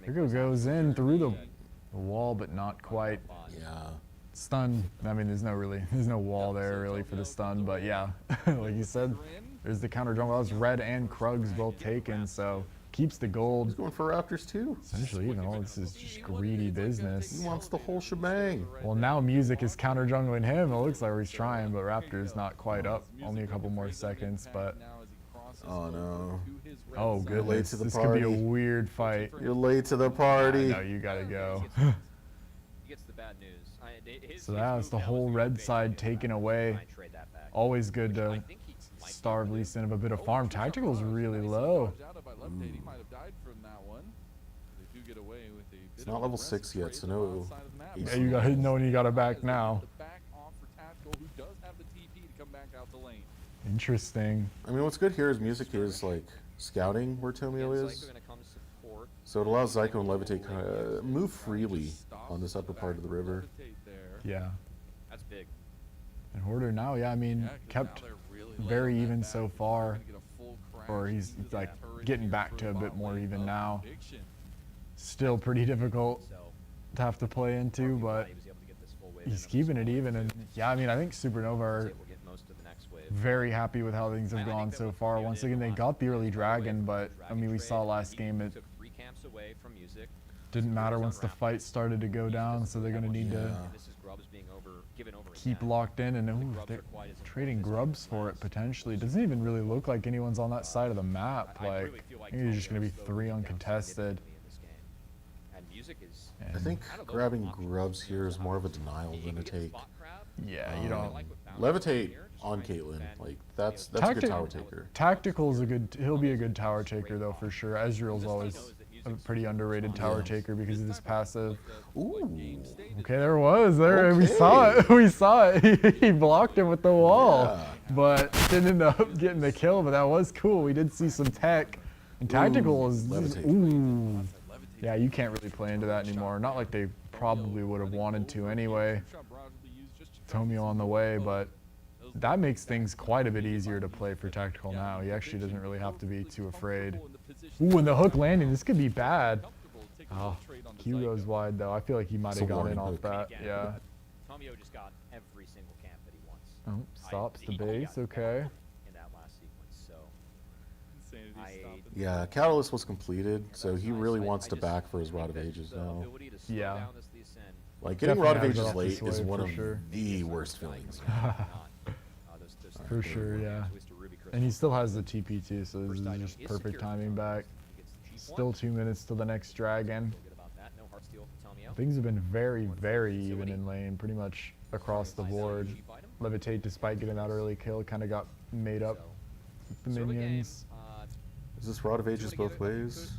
Here goes in through the wall, but not quite. Yeah. Stun. I mean, there's no wall there really for the stun, but yeah, like you said, there's the counter jungle. That was Red and Krugs both taken, so keeps the gold. He's going for Raptors too. Essentially, even all this is just greedy business. He wants the whole shebang. Well, now Music is counter jungling him. It looks like he's trying, but Raptor's not quite up. Only a couple more seconds, but. Oh no. Oh goodness, late to the this could be a party. weird fight. You're late to the party. No, you gotta go. He gets the bad news. So that's the whole red side taken away. Always good to starve Lee Sin of a bit of farm. Tactical's really low. It's not level 6 yet, so no. Yeah, you got no one you got to back now. Interesting. I mean, what's good here is music is like scouting where Tomio is. So it allows Zyko and Levitate move freely on this upper part of the river. Yeah. That's big. And Hoarder now, yeah, I mean, kept very even so far. Or he's like getting back to a bit more even now. Still pretty difficult to have to play into, but he's keeping it even, and yeah, I mean, I think Supernova are We'll get most of the next wave. very happy with how things have gone so far. Once again, they got the early dragon, but I mean, we saw last game it Took 3 camps away from music. didn't matter once the fight started to go down, so they're gonna need to This is Grubs being given over keep again. locked in, and ooh, they're trading grubs for it potentially. It doesn't even really look like anyone's on that side of the map. Like, I think there's just gonna be 3 uncontested. And music is I think grabbing grubs here is more of a denial than a take. Yeah, you don't. Levitate on Caitlyn, like that's a good tower taker. Tactical's a good. He'll be a good tower taker though for sure. Ezreal's always a pretty underrated tower taker because of his passive. Ooh, Okay, there was there. We saw it. We saw it. He blocked him with the wall, Yeah. but didn't end up getting the kill. But that was cool. We did see some tech. And tactical is levitate. ooh. Yeah, you can't really play into that anymore. Not like they probably would have wanted to anyway. Tomio on the way, but that makes things quite a bit easier to play for tactical now. He actually doesn't really have to be too afraid. Ooh, and the hook landing, this could be bad. Oh, Q goes wide though. I feel like he might It's have a gone in warning off hook. that. Yeah. Tomio just got every single camp that he wants. Oh, stops the base. Okay. In that last sequence, so Yeah, Catalyst was completed, so he really wants to back for his Rod of Ages now. Yeah. Like, getting Definitely Rod of has it Ages off late this is way one for of sure. the worst feelings. For sure, yeah. And he still has the TP too, so this is just perfect timing back. Still 2 minutes till the next dragon. Things have been very, very even in lane, pretty much across the board. Levitate, despite getting that early kill, kind of got made up with the minions. Is this Rod of Ages both ways?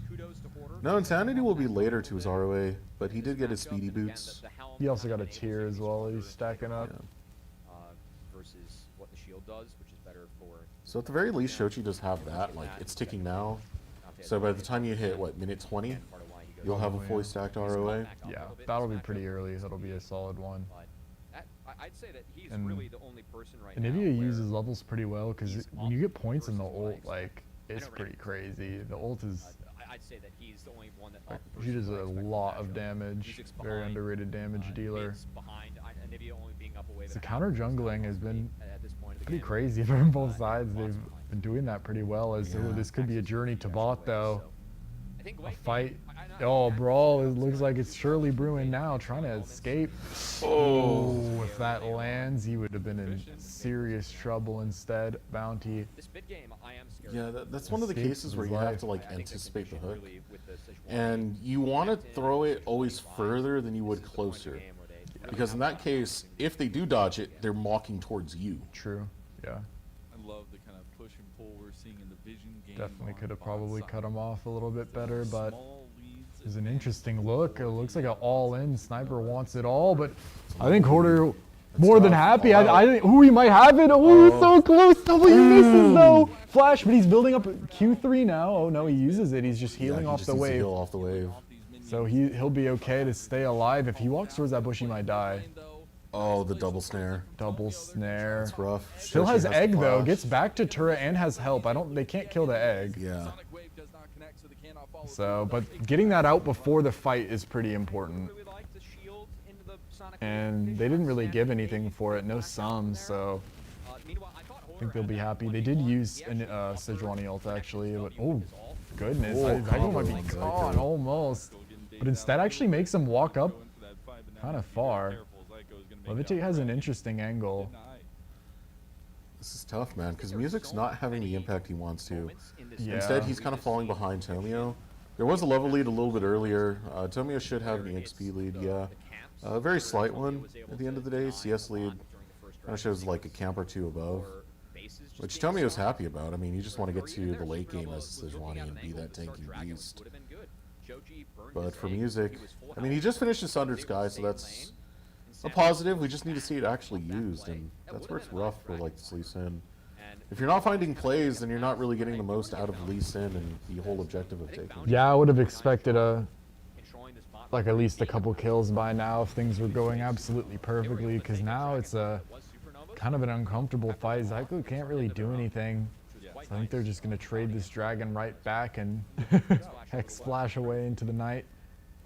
No, Insanity will be later to his ROA, but he did get his speedy boots. He also got a tier as well. He's stacking up. Yeah. Versus what the shield does, which is better for. So at the very least, Shochi does have that. Like, it's ticking now. So by the time you hit, what, minute 20, you'll have a fully stacked ROA. Yeah, that'll be pretty early. That'll be a solid one. I'd say that he's And- really the only person right And now. Nivea where uses levels pretty well because when you get points in the ult, versus like, it's pretty crazy. The ult is, I'd say that he's the only one that. he does a lot of damage. Very underrated damage dealer. Behind Nivea only being up a wave. The counter jungling has been At this point of the pretty game. crazy from both sides. They've been doing that pretty well. As ooh, this could be a journey to bot though. I think A fight. Oh, brawl. It looks like it's surely brewing now, trying to escape. Oh, if that lands, he would have been in serious trouble instead. Bounty. This mid game, I am scared. Yeah, that's one of the Escapes cases where his you have life. to, like, I think the anticipate the confusion hook. really with the Szechuan And you want to throw it always further than you would this is the point of the closer. game where they Because in that case, if they do dodge it, they're mocking towards you. True. Yeah. I love the kind of push and pull we're seeing in the vision game. Definitely on could have bot probably side. cut him off a little bit better, but Small leads it's and an then interesting look. It looks like an all-in. Sniper wants it all, but I think Hoarder more than tough. happy. Oh, wow. I think, ooh, he might have it. Ooh, it's so close. W misses though. Flash, but he's building up Q3 now. Oh no, he uses it. He's just healing he off just the needs to wave. heal off the wave. So he'll be okay to stay alive. If he walks towards that bush, he might die. Oh, the double snare. Double snare. It's rough. Still Shochi has the egg though. flash. Gets back to turret and has help. They can't kill the egg. Yeah. So, but getting that out before the fight is pretty important. really like the shield into the Sonic And Wave they didn't really vision. give anything for it. No sums. So Meanwhile, I thought I think they'll be happy. They did use an Sejuani ult actually. But, oh goodness, Oh, I might combo be on caught Zyko. almost. But instead actually makes him walk up kind of far. Levitate has an interesting angle. This is tough, man, because Music's not having the impact he wants to. Yeah. Instead, he's kind of falling behind Tomio. There was a level lead a little bit earlier. Tomio should have an XP lead, yeah. A very slight one at the end of the day. CS lead kind of shows like a camp or two above, which Tomio's happy about. I mean, you just want to get to the late game as Sejuani and be that tanky beast. But for Music, I mean, he just finished his Sundered Sky, so that's a positive. We just need to see it actually used, and that's where it's rough for like this Lee Sin. If you're not finding plays, then you're not really getting the most out of Lee Sin and the whole objective of taking. Yeah, I would have expected like at least a couple kills by now if things were going absolutely perfectly. Because now it's a kind of an uncomfortable fight. Zyko can't really do anything. So I think they're just gonna trade this dragon right back and hex splash away into the night.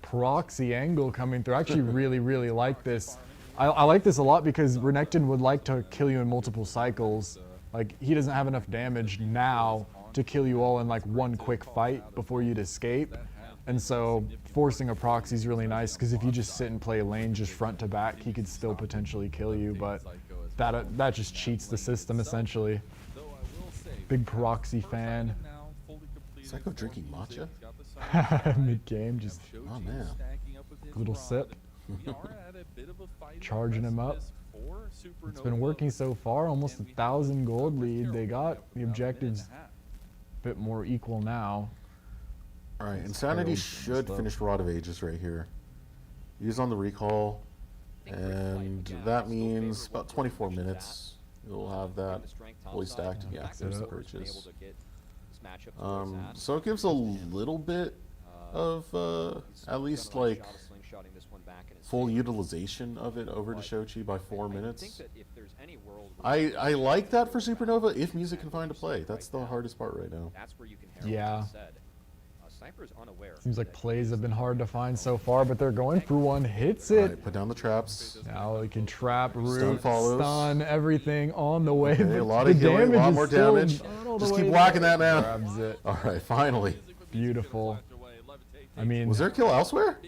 Proxy angle coming through. I actually really like this. I like this a lot because Renekton would like to kill you in multiple cycles. Like, he doesn't have enough damage now to kill you all in like one quick fight before you'd escape. And so forcing a proxy is really nice because if you just sit and play lane just front to back, he could still potentially kill you, but that just cheats the system essentially. Big proxy fan. Psycho drinking matcha? Mid-game, just Oh man. little sip. Charging him up. It's been working so far, almost 1,000 gold lead. They got the objectives a bit more equal now. Alright, Insanity should finish Rod of Ages right here. He's on the recall, and that means about 24 minutes. You'll have that fully stacked. Yeah, there's the purchase. So it gives a little bit of, at least like, full utilization of it over to Shochi by 4 minutes. I like that for Supernova if music can find a play. That's the hardest part right now. Yeah. Seems like plays have been hard to find so far, but they're going for one. Hits it. Right, put down the traps. Now they can trap, root, Stun follows. stun, everything on the way. Okay, a lot the of healing, a lot is more still damage. not all the Just way keep whacking there. that man. Grabs it. Alright, finally. Beautiful. I mean, Was there a kill elsewhere?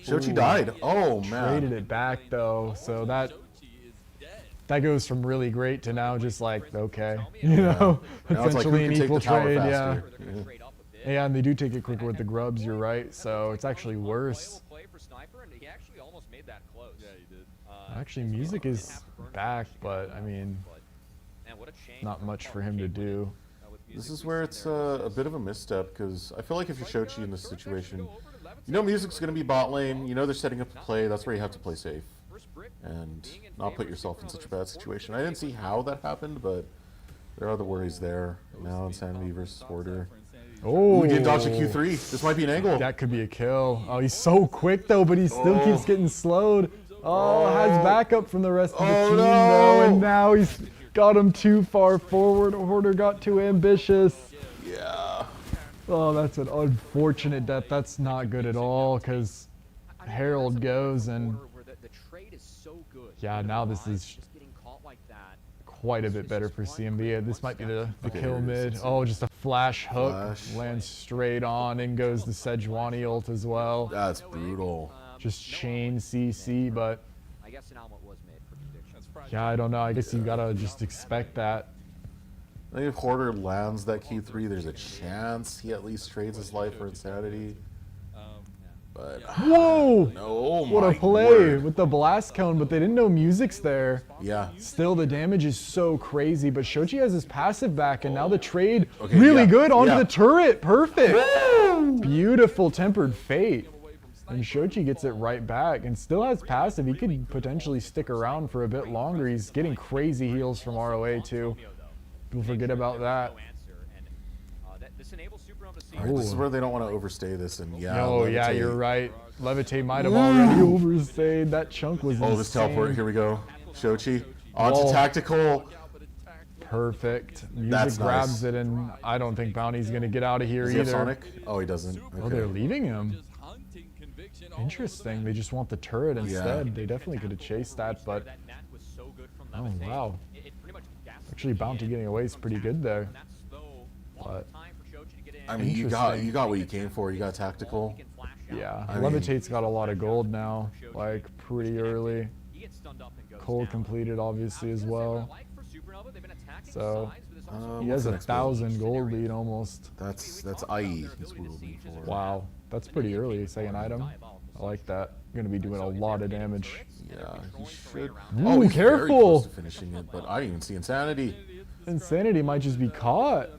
Shochi Ooh. died. Oh man. traded it back though, so that goes from really great to now just like okay, you know, Now it's like, who essentially can an take equal the tower trade, faster? yeah, and they do take it quicker with the grubs. You're right, so it's actually worse. Actually, music is back, but I mean, not much for him to do. This is where it's a bit of a misstep, because I feel like if you're Shochi in this situation, you know music's going to be bot lane, you know they're setting up a play, that's where you have to play safe. And not put yourself in such a bad situation. I didn't see how that happened, but there are the worries there. Now Insanity versus Hoarder. Oh, We didn't dodge a Q3. This might be an angle. that could be a kill. Oh, he's so quick though, but he still keeps getting slowed. Oh, has backup from the rest of the team though, and now he's got him too far forward. Hoarder got too ambitious. Yeah. Oh, that's an unfortunate death. That's not good at all, because Herald goes and yeah, now this is quite a bit better for CMB. Yeah, this might be the Okay, kill here it is. mid. Oh, just a flash hook. Flash. Lands straight on, and goes the Sejuani ult as well. That's brutal. Just chain CC, but yeah, I don't know. I guess you gotta just expect that. I think if Hoarder lands that Q3, there's a chance he at least trades his life for Insanity. But Whoa! no, What a my play word. with the blast cone, but they didn't know music's there. Yeah. Still, the damage is so crazy, but Shochi has his passive back, and now the trade Okay, really yeah, good onto yeah. the turret. Perfect. Beautiful tempered fate. And Shochi gets it right back and still has passive. He could potentially stick around for a bit longer. He's getting crazy heals from ROA too. People forget about that. All right, this is where they don't want to overstay this, and yeah. Oh yeah, Levitate. you're right. Levitate might have already overstayed. That chunk was Oh, this insane. teleport. Here we go. Shochi onto Whoa. tactical. Perfect. Music That's grabs nice. it, and I don't think Bounty's gonna get out of here Does he have either. Sonic? Oh, he doesn't. Oh, they're Okay. leaving him. Interesting. They just want the turret instead. They definitely could have chased that, but oh wow. Actually, Bounty getting away is pretty good there. But I mean, you got what you came for. You got tactical. yeah, I mean- Levitate's got a lot of gold now, like pretty early. Cole completed obviously as well. So he has what's the 1,000 gold lead almost. That's IE. He's wielding for. Wow, that's pretty early. Second item. I like that. Gonna be doing a lot of damage. Yeah, he should. Ooh, he's very careful. close to finishing it, but I didn't even see Insanity. Insanity might just be caught.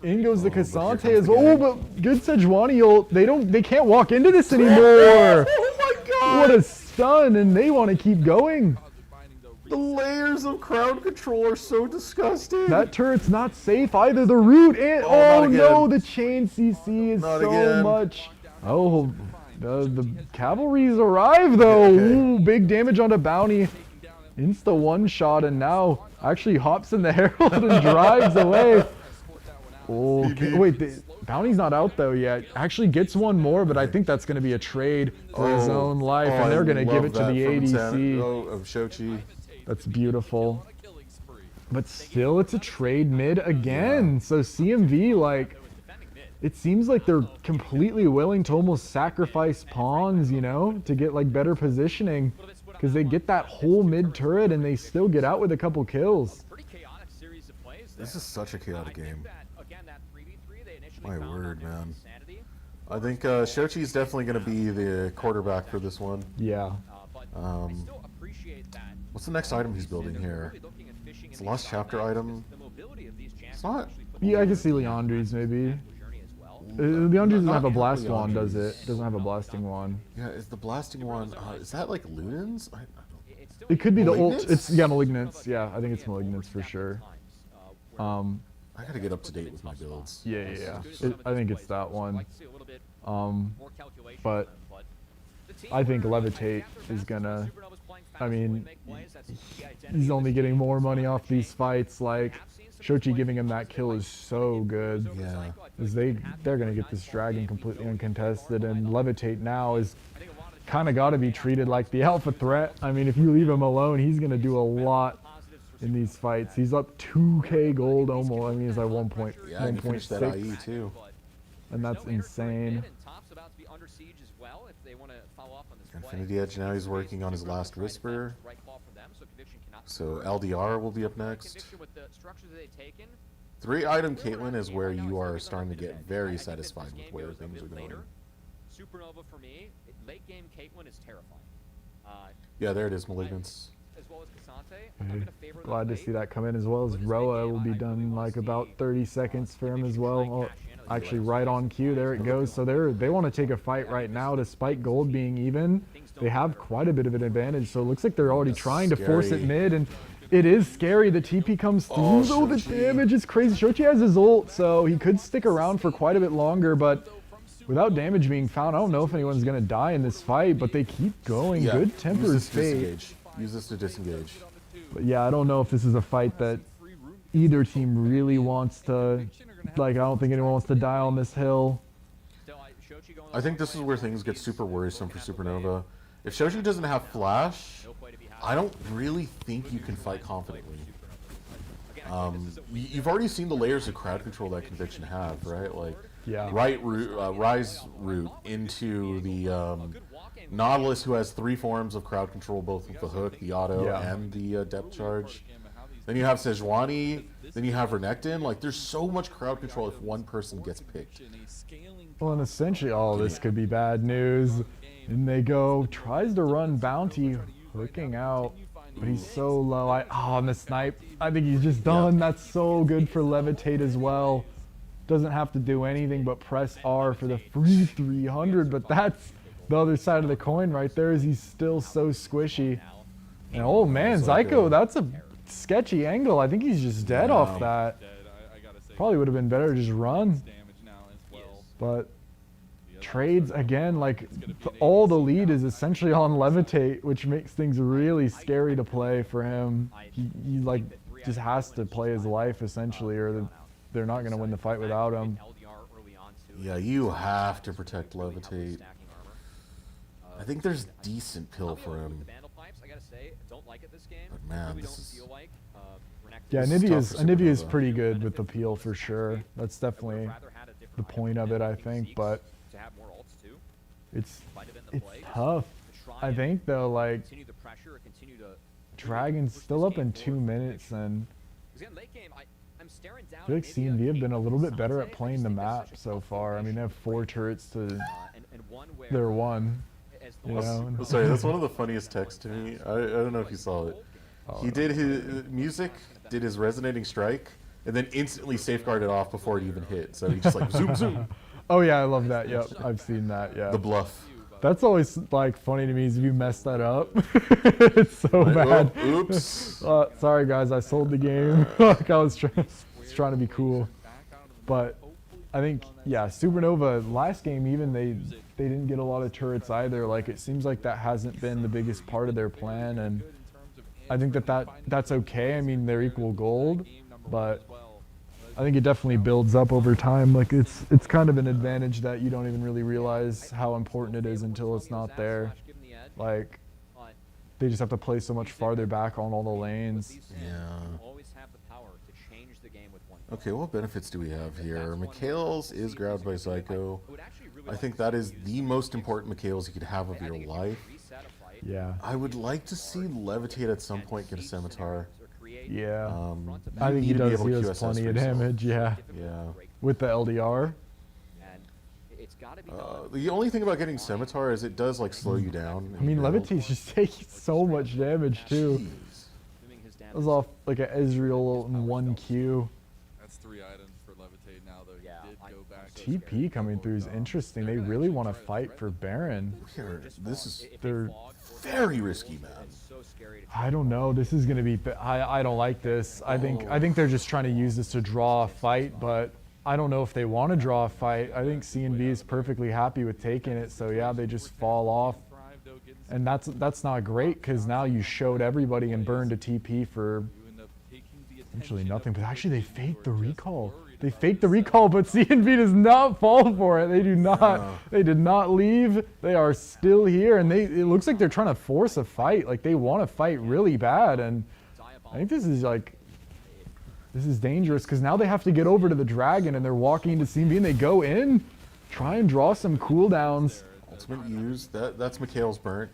In goes the but here Cassante comes as the well. Oh, gang. but good Sejuani ult. They can't walk into this anymore. Oh my god! What a stun, and they want to keep going. The layers of crowd control are so disgusting. That turret's not safe either. The root and Oh, oh not no, again. the chain CC is Not so again. much. Oh, the cavalry's arrived though. Okay. Ooh, big damage onto Bounty. Insta one shot, and now actually hops in the Herald and drives away. Oh, wait, the bounty's not out though yet. Actually gets one more, but I think that's going to be a trade for his own life, and they're going to give it to the ADC. Of Shochi. That's beautiful. But still, it's a trade mid again. So CMV, like, it seems like they're completely willing to almost sacrifice pawns, you know, to get like better positioning, because they get that whole mid turret and they still get out with a couple kills. This is such a chaotic game. My word, man. I think Shochi's definitely going to be the quarterback for this one. Yeah. What's the next item he's building here? It's a Lost Chapter item. It's not... Yeah, I can see Leandri's maybe. Leandri doesn't have a blast wand, does it? Doesn't have a blasting wand. Yeah, is the blasting wand... is that like Lunens? It could be the ult. It's, yeah, Malignance. Yeah, I think it's Malignance for sure. I gotta get up to date with my builds. Yeah. I think it's that one. But I think Levitate is gonna... I mean, he's only getting more money off these fights. Like, Shochi giving him that kill is so good. Yeah. Because they're gonna get this dragon completely uncontested, and Levitate now is kind of got to be treated like the alpha threat. I mean, if you leave him alone, he's gonna do a lot in these fights. He's up 2k gold almost. I mean, he's like 1.6. Yeah, and finish that IE too. And that's insane. Infinity Edge, now he's working on his last Whisper. So LDR will be up next. 3-item Caitlyn is where you are starting to get very satisfied with where things are going. Supernova for me, late game Caitlyn is terrifying. Yeah, there it is, Malignance. Glad to see that come in, as well as Roa will be done in like about 30 seconds for him as well. Oh, actually right on cue, there it goes. So they want to take a fight right now. Despite gold being even, they have quite a bit of an advantage. So it looks like they're already trying to force it mid, and it is scary. The TP comes through, though the damage is crazy. Shochi has his ult, so he could stick around for quite a bit longer, but without damage being found, I don't know if anyone's going to die in this fight, but they keep going. Yeah, good tempers fate. Use this to disengage. But yeah, I don't know if this is a fight that either team really wants to, like, I don't think anyone wants to die on this hill. I think this is where things get super worrisome for Supernova. If Shochi doesn't have flash, I don't really think you can fight confidently. You've already seen the layers of crowd control that Conviction have, right? Like, yeah. Rise route into the Nautilus, who has 3 forms of crowd control, both with the hook, the auto, and the depth charge. Then you have Sejuani, then you have Renekton. Like, there's so much crowd control if one person gets picked. Well, and essentially all this could be bad news. And they go, tries to run Bounty, hooking out, but he's so low. On the snipe, I think he's just done. That's so good for Levitate as well. Doesn't have to do anything but press R for the free 300, but that's the other side of the coin right there, is he's still so squishy. And oh man, Zyko, that's a sketchy angle. I think he's just dead off that. Probably would have been better to just run. But trades again, like all the lead is essentially on Levitate, which makes things really scary to play for him. He like just has to play his life essentially, or they're not going to win the fight without him. Yeah, you have to protect Levitate. I think there's decent pill for him. But man, this is... Yeah, Anivia's pretty good with the peel for sure. That's definitely the point of it, I think, but it's tough. I think though, like, Dragon's still up in 2 minutes, and I feel like CNV have been a little bit better at playing the map so far. I mean, they have 4 turrets to their 1. You know? Sorry, that's one of the funniest texts to me. I don't know if you saw it. He did his music, did his resonating strike, and then instantly safeguarded off before it even hit. So he just like zoom, zoom. Oh yeah, I love that. Yep, I've seen that. Yeah. The bluff. That's always like funny to me, is if you mess that up. It's so bad. Oops. Sorry guys, I sold the game. Like I was trying to be cool. But I think, yeah, Supernova last game even they didn't get a lot of turrets either. Like it seems like that hasn't been the biggest part of their plan, and I think that's okay. I mean, they're equal gold, but I think it definitely builds up over time. Like it's kind of an advantage that you don't even really realize how important it is until it's not there. Like they just have to play so much farther back on all the lanes. Yeah. Okay, what benefits do we have here? McHale's is grabbed by Psycho. I think that is the most important McHale's you could have of your life. Yeah. I would like to see Levitate at some point get a Scimitar. Yeah. I think he does. He does plenty of damage. Yeah. Yeah. With the LDR. The only thing about getting Scimitar is it does like slow you down. I mean, Levitate's just taking so much damage too. Jeez. That was off like an Ezreal in 1Q. That's 3 items for Levitate now, though. He did go back. TP coming through is interesting. They really want to fight for Baron. They're very risky, man. I don't know. This is gonna be. I don't like this. I think they're just trying to use this to draw a fight, but I don't know if they want to draw a fight. I think C&V is perfectly happy with taking it. So yeah, they just fall off, and that's not great because now you showed everybody and burned a TP for essentially nothing. But actually, they faked the recall. They faked the recall, but C&V does not fall for it. They do not. They did not leave. They are still here, and it looks like they're trying to force a fight. Like they want to fight really bad, and I think this is dangerous because now they have to get over to the dragon, and they're walking into C&V, and they go in, try and draw some cooldowns. Ultimate use. That's McHale's burnt.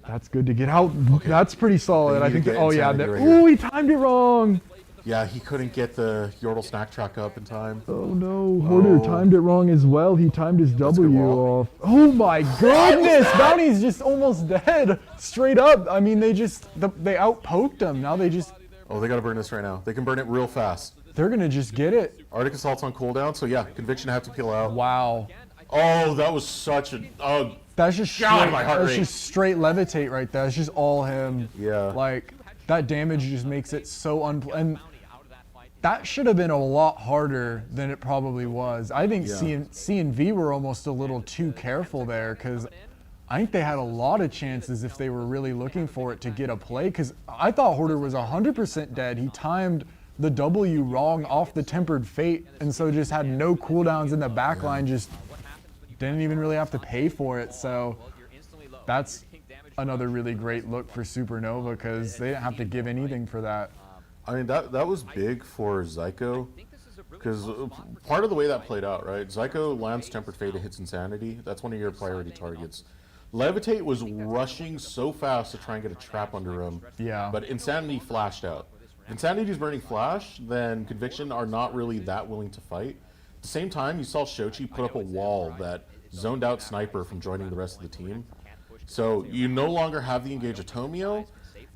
That's good to get out. Okay. That's pretty solid. I think. Oh yeah. He timed it wrong. Yeah, he couldn't get the Yordle snack track up in time. Oh no, Hoarder timed it wrong as well. He timed his W off. Oh my goodness, Bounty's just almost dead. Straight up. I mean, they outpoked him. Now they just... Oh, they gotta burn this right now. They can burn it real fast. They're gonna just get it. Arctic Assault's on cooldown, so yeah, Conviction have to peel out. Wow. Oh, that was such a... That's just straight Levitate right there. That's just all him. Yeah. Like, that damage just makes it so and that should have been a lot harder than it probably was. I think C&V were almost a little too careful there because I think they had a lot of chances if they were really looking for it to get a play because I thought Hoarder was 100% dead. He timed the W wrong off the Tempered Fate and so just had no cooldowns in the backline, just didn't even really have to pay for it. So that's another really great look for Supernova because they didn't have to give anything for that. I mean, that was big for Zyko, because part of the way that played out, right? Zyko lands Tempered Fate, it hits Insanity. That's one of your priority targets. Levitate was rushing so fast to try and get a trap under him, but Insanity flashed out. If Insanity's burning Flash, then Conviction are not really that willing to fight. At the same time, you saw Shochi put up a wall that zoned out Sniper from joining the rest of the team. So you no longer have the engage of Tomio,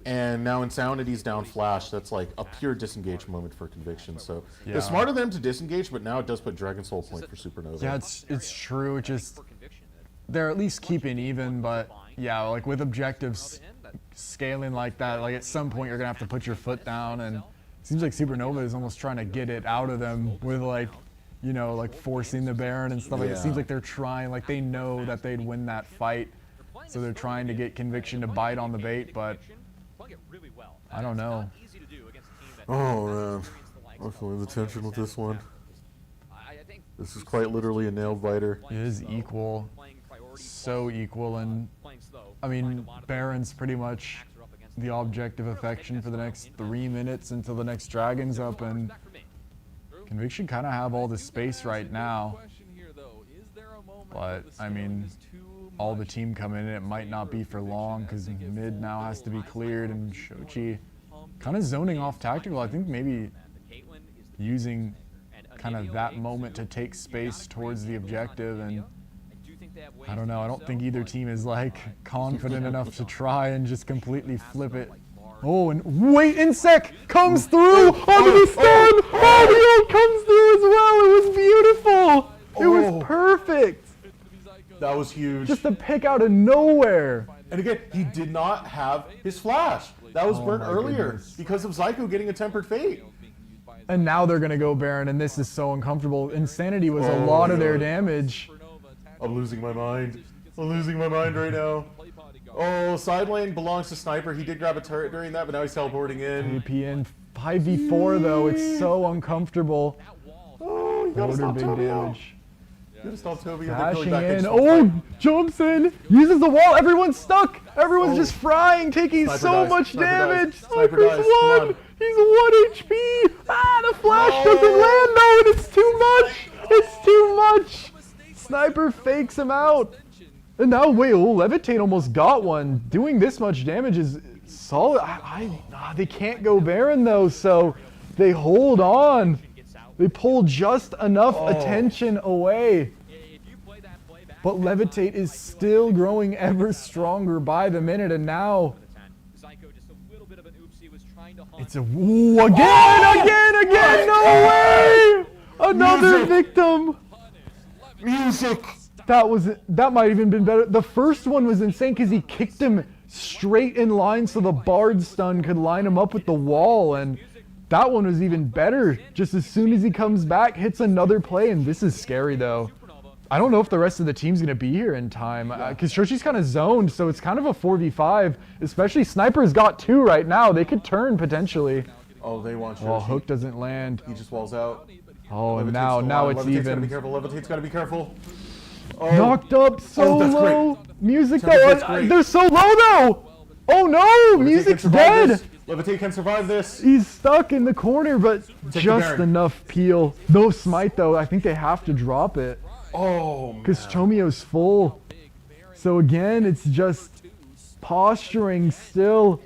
and now Insanity's down Flash. That's like a pure disengage moment for Conviction. So it's smart of them to disengage, but now it does put Dragon Soul point for Supernova. Yeah, it's true. Just they're at least keeping even, but yeah, like with objectives scaling like that, like at some point you're gonna have to put your foot down, and it seems like Supernova is almost trying to get it out of them with like, you know, like forcing the Baron and stuff. Like it seems like they're trying, like they know that they'd win that fight, so they're trying to get Conviction to bite on the bait, but I don't know. Oh man, I'm feeling the tension with this one. This is quite literally a nail biter. It is equal, so equal, and I mean Baron's pretty much the object of affection for the next 3 minutes until the next dragon's up, and Conviction kind of have all the space right now. But I mean, all the team coming in, it might not be for long because mid now has to be cleared, and Shochi kind of zoning off tactical. I think maybe using kind of that moment to take space towards the objective, and I don't know. I don't think either team is like confident enough to try and just completely flip it. Oh, and wait, Insec comes through onto the stun. Oh, the ult comes through as well. It was beautiful. It was perfect. That was huge. Just a pick out of nowhere. And again, he did not have his Flash. That was burnt earlier because of Zyko getting a Tempered Fate. And now they're going to go Baron, and this is so uncomfortable. Insanity was a lot of their damage. I'm losing my mind. I'm losing my mind right now. Oh, side lane belongs to Sniper. He did grab a turret during that, but now he's teleporting in. AP in 5v4 though, it's so uncomfortable. Oh, you gotta Order stop big Toby. damage. You gotta stop Toby. Dashing in. Oh, jumps in. Uses the wall. Everyone's stuck. Everyone's just frying, taking Sniper so dies. much Sniper damage. dies. Sniper Sniper's dies. Come one. on. He's 1 HP. Ah, the flash doesn't land though, and it's too much. It's too much. Sniper fakes him out. And now, wait, Levitate almost got one. Doing this much damage is solid. They can't go Baron though, so they hold on. They pull just enough attention away. But Levitate is still growing ever stronger by the minute, and now it's a again, no way! Another victim. Music. That might even been better. The first one was insane because he kicked him straight in line so the Bard stun could line him up with the wall, and that one was even better. Just as soon as he comes back, hits another play, and this is scary though. I don't know if the rest of the team's gonna be here in time because Shochi's kind of zoned, so it's kind of a 4v5. Especially Sniper's got 2 right now. They could turn potentially. Oh, they want Shochi. Oh, hook doesn't land. He just walls out. Oh, and Levitate's now it's Levitate's gotta be even. careful. Levitate's gotta be careful. Oh. Knocked up so that's low. great. Music That's though, great. they're so low though. Oh no, Levitate can Music's survive dead. this. Levitate can survive this. He's stuck in the corner, but the just Baron. enough peel. No smite though. I think they have to drop it Oh, man. because Chomio's full. So again, it's just posturing still.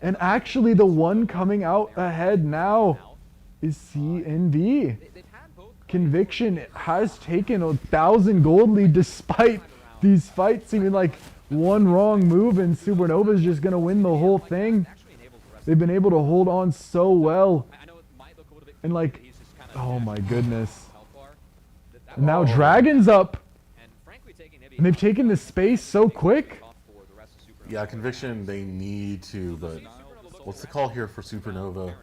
And actually, the one coming out ahead now is CNV. Conviction has taken 1,000 gold lead despite these fights seeming like one wrong move and Supernova is just going to win the whole thing. They've been able to hold on so well. And like, oh my goodness. And now Dragon's up. And they've taken the space so quick. Yeah, Conviction, they need to, but what's the call here for Supernova?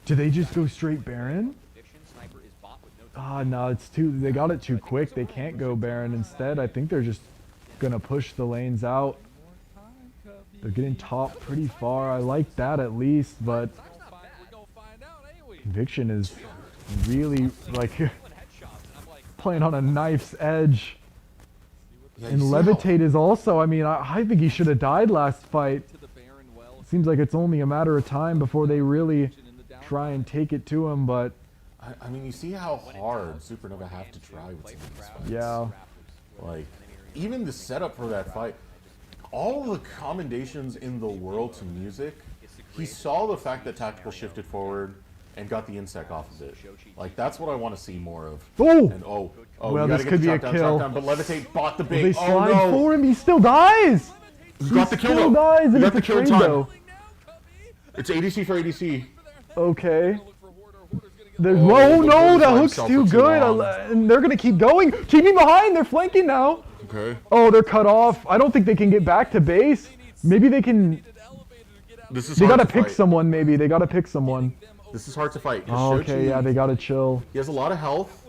Do they just go straight Baron? Ah, no, it's they got it too quick. They can't go Baron. Instead, I think they're just gonna push the lanes out. They're getting top pretty far. I like that at least, but Conviction is really like playing on a knife's edge. Yeah, And you see Levitate is also, I mean, I think he should have died last fight. Seems like it's only a matter of time before they really try and take it to him, but I mean, you see how hard Supernova have to try with some of these fights. yeah. Like, even the setup for that fight, all the commendations in the world to Music, he saw the fact that Tactical shifted forward and got the insec off of it. Like, that's what I want to see more of. Oh! And Well, you gotta this get could the be a chop kill. down, but Levitate bought the Will bait. they Oh slide no! for him? He still dies! He got the kill Still though. dies He and got it's the a kill in trade time. though. It's ADC for ADC. Okay. There's, Oh, oh the no, Bulls that by hook's himself too for too good. long. And they're gonna keep going. Keeping behind, they're flanking now. Okay. Oh, they're cut off. I don't think they can get back to base. Maybe they can. This is They hard gotta to pick fight. someone, maybe. They gotta pick someone. This is hard to fight. 'cause Oh, okay, Shochi, yeah, they gotta chill. He has a lot of health.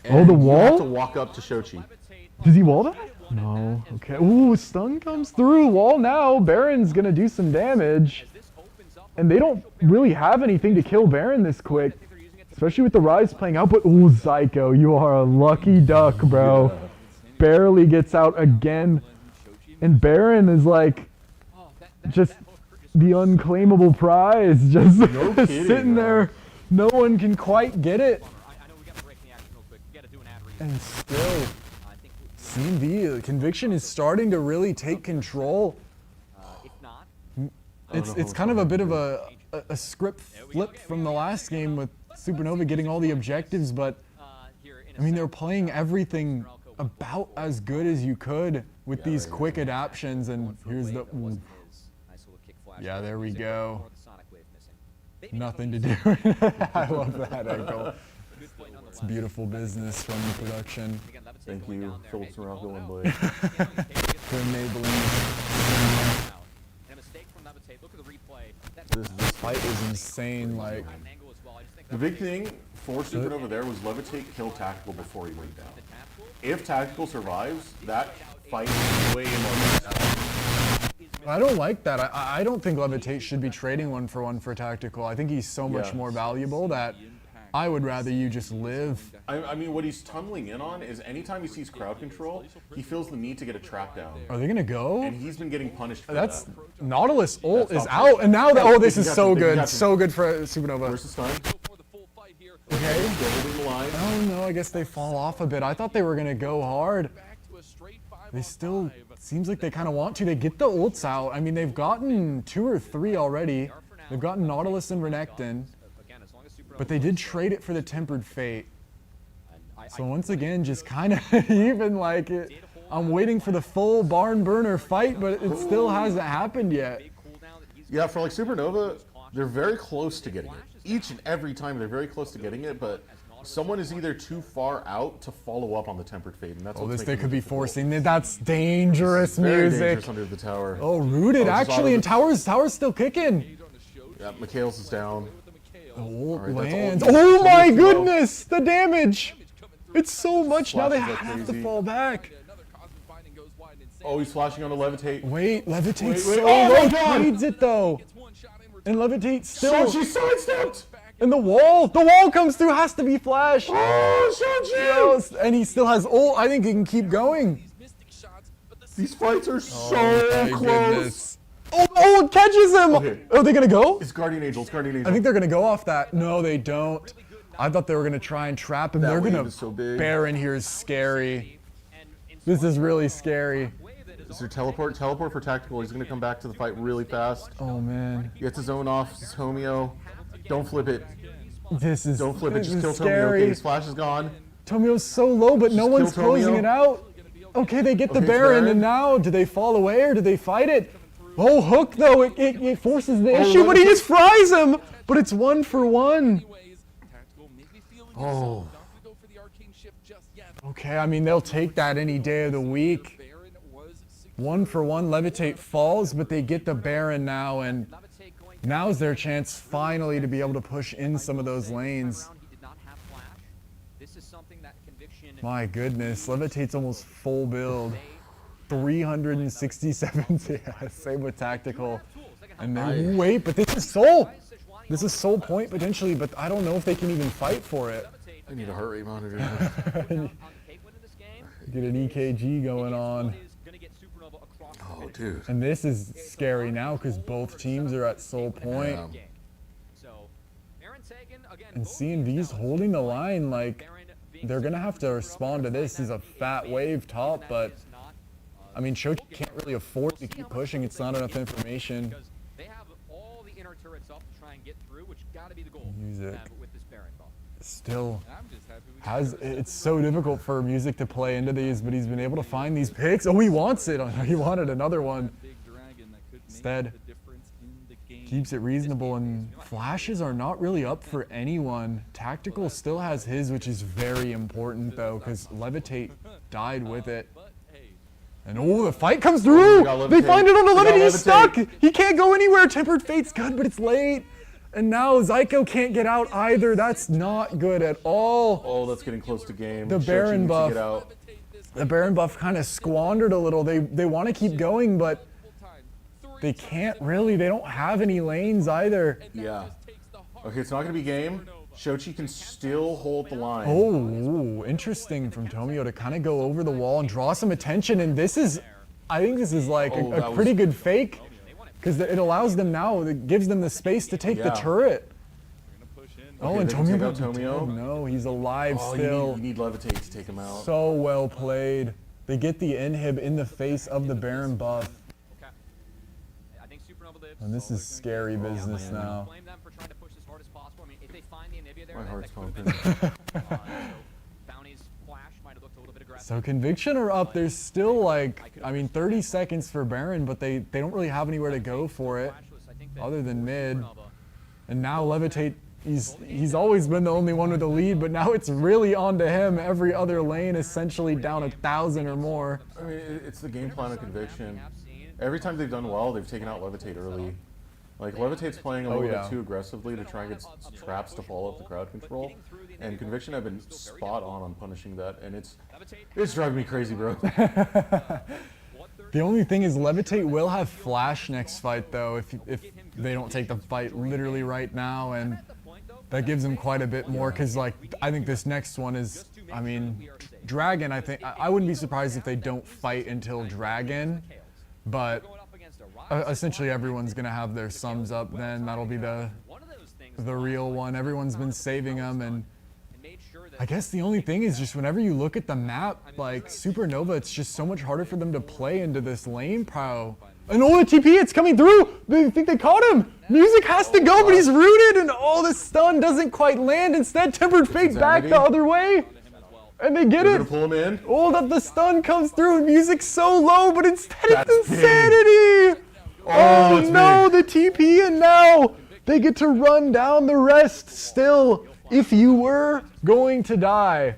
Oh, the and You have wall? to walk up to Shochi. Does he wall that? No. Okay. Ooh, stun comes through. Wall now. Baron's gonna do some damage. And they don't really have anything to kill Baron this quick. Especially with the Rise playing out. But ooh, Psycho, you are a lucky duck, bro. Yeah. Barely gets out again. And Baron is like just the unclaimable prize. Just kidding, sitting bro. there. No one can quite get it. And still, CNV, Conviction is starting to really take control. It's kind of a bit of a script flip from the last game with Supernova getting all the objectives, but I mean, they're playing everything about as good as you could with these quick adaptions, and here's the... ooh. Yeah, there we go. Nothing to do. I love that angle. It's beautiful business from the production. Thank you, Phillips Morocco and Blade. For enabling this. This fight is insane, like... The big thing for Supernova there was Levitate killed Tactical before he went down. If Tactical survives, that fight is way more badass. I don't like that. I don't think Levitate should be trading 1-for-1 for tactical. I think he's so much Yeah. more valuable that I would rather you just live. I mean, what he's tumbling in on is anytime he sees crowd control, he feels the need to get a trap down. Are they gonna go? And he's been getting punished for That's that. Nautilus ult That's is not out, and now oh, this is so They good, got so good for Supernova. Where's the stun? Okay. They're holding the line. Oh no, I guess they fall off a bit. I thought they were gonna go hard. They still seems like they kind of want to. They get the ults out. I mean, they've gotten 2 or 3 already. They've gotten Nautilus and Renekton, but they did trade it for the Tempered Fate. So once again, just kind of even like it. I'm waiting for the full barn burner fight, but it still hasn't happened yet. Yeah, for like Supernova, they're very close to getting it. Each and every time they're very close to getting it, but someone is either too far out to follow up on the Tempered Fate, and that's Oh, what's this they making could it be difficult. forcing it. That's dangerous Very music. dangerous under the tower. Oh, rooted Oh, just actually, auto- and tower's still kicking. Yeah, Mikhail's is down. The ult Alright, that's lands. all- Oh my Somebody's low. goodness, the damage! It's so much now they Flashes like have to crazy. fall back. Oh, he's flashing on the Levitate. Wait, Levitate's Wait, so oh my low. God! Trades it though, and Levitate still. Shoji sidestepped! And the wall comes through, has to be flash. Oh, Shoji! Yes, and he still has ult. I think he can keep going. These fights are so My close. goodness. Oh, it catches him. Okay. Are they gonna go? It's Guardian Angel. It's Guardian Angel. I think they're gonna go off that. No, they don't. I thought they were gonna try and trap him. That They're wave gonna. is so big. Baron here is scary. This is really scary. Is there teleport? Teleport for tactical. He's gonna come back to the fight really fast. Oh man, He gets his own off. It's Tomio. Don't flip it. this is. Don't flip it. this Just is kill Tomio. scary. Okay, his flash is gone. Tomio's so low, but no Just one's kill closing Tomio. it out. Okay, they get the Okay, it's Baron, Baron. and now do they fall away or do they fight it? Oh, Hook though, it forces the issue, look but he at just fries him. But it's 1-for-1. Oh. Okay, I mean they'll take that any day of the week. 1-for-1, Levitate falls, but they get the Baron now, and now's their chance finally to be able to push in some of those lanes. My goodness, Levitate's almost full build. 367, yeah, same with tactical. And then, wait, but this is Soul. This is Soul Point potentially, but I don't know if they can even fight for it. I need a heart rate monitor. Get an EKG going on. Oh, dude. And this is scary now because both teams are at Soul Point. And C&V's holding the line, like, they're going to have to respond to this. He's a fat wave top, but, I mean, Shochi can't really afford to keep pushing. It's not enough information. Music still has, it's so difficult for music to play into these, but he's been able to find these picks. Oh, he wants it. He wanted another one. Instead, keeps it reasonable, and flashes are not really up for anyone. Tactical still has his, which is very important though, because Levitate died with it. And oh, the fight comes through! They find it on the Levitate, he's stuck! He can't go anywhere! Tempered Fate's good, but it's late. And now Zyko can't get out either. That's not good at all. Oh, that's getting close to game. The Shochi Baron needs to buff. get out. The Baron buff kind of squandered a little. They want to keep going, but they can't really. They don't have any lanes either. Yeah. Okay, it's not going to be game. Shochi can still hold the line. Oh, interesting from Tomio to kind of go over the wall and draw some attention. And this is, I think this is like Oh, a that pretty was- good fake, because it allows them now, it gives them the space to take the Yeah. turret. Oh, Okay, and they can take Tomio, out Tomio. no, he's alive Oh, still. you need Levitate to take him out. So well played. They get the inhib in the face of the Baron buff. And this is scary business now. My heart's pumping. So Conviction are up. There's still like, I mean, 30 seconds for Baron, but they don't really have anywhere to go for it other than mid. And now Levitate, he's always been the only one with the lead, but now it's really on to him. Every other lane essentially down 1,000 or more. I mean, it's the game plan of Conviction. Every time they've done well, they've taken out Levitate early. Like, Levitate's playing a little yeah. bit too aggressively to try and get traps to follow up the crowd control. And Conviction have been spot on punishing that, and it's driving me crazy, bro. The only thing is Levitate will have flash next fight though if they don't take the fight literally right now, and that gives them quite a bit more because like I think this next one is, I mean, Dragon, I wouldn't be surprised if they don't fight until Dragon, but essentially everyone's gonna have their sums up then. That'll be the real one. Everyone's been saving them, and I guess the only thing is just whenever you look at the map, like Supernova, it's just so much harder for them to play into this lane pro. And oh, the TP, it's coming through! They think they caught him! Music has to go, but he's rooted, and oh, the stun doesn't quite land. Instead, Tempered Fate back the other way. And they get it! Pull him in. Oh, the stun comes through, and Music's so low, but instead it's Insanity! Oh no, the TP, and now they get to run down the rest still. If you were going to die,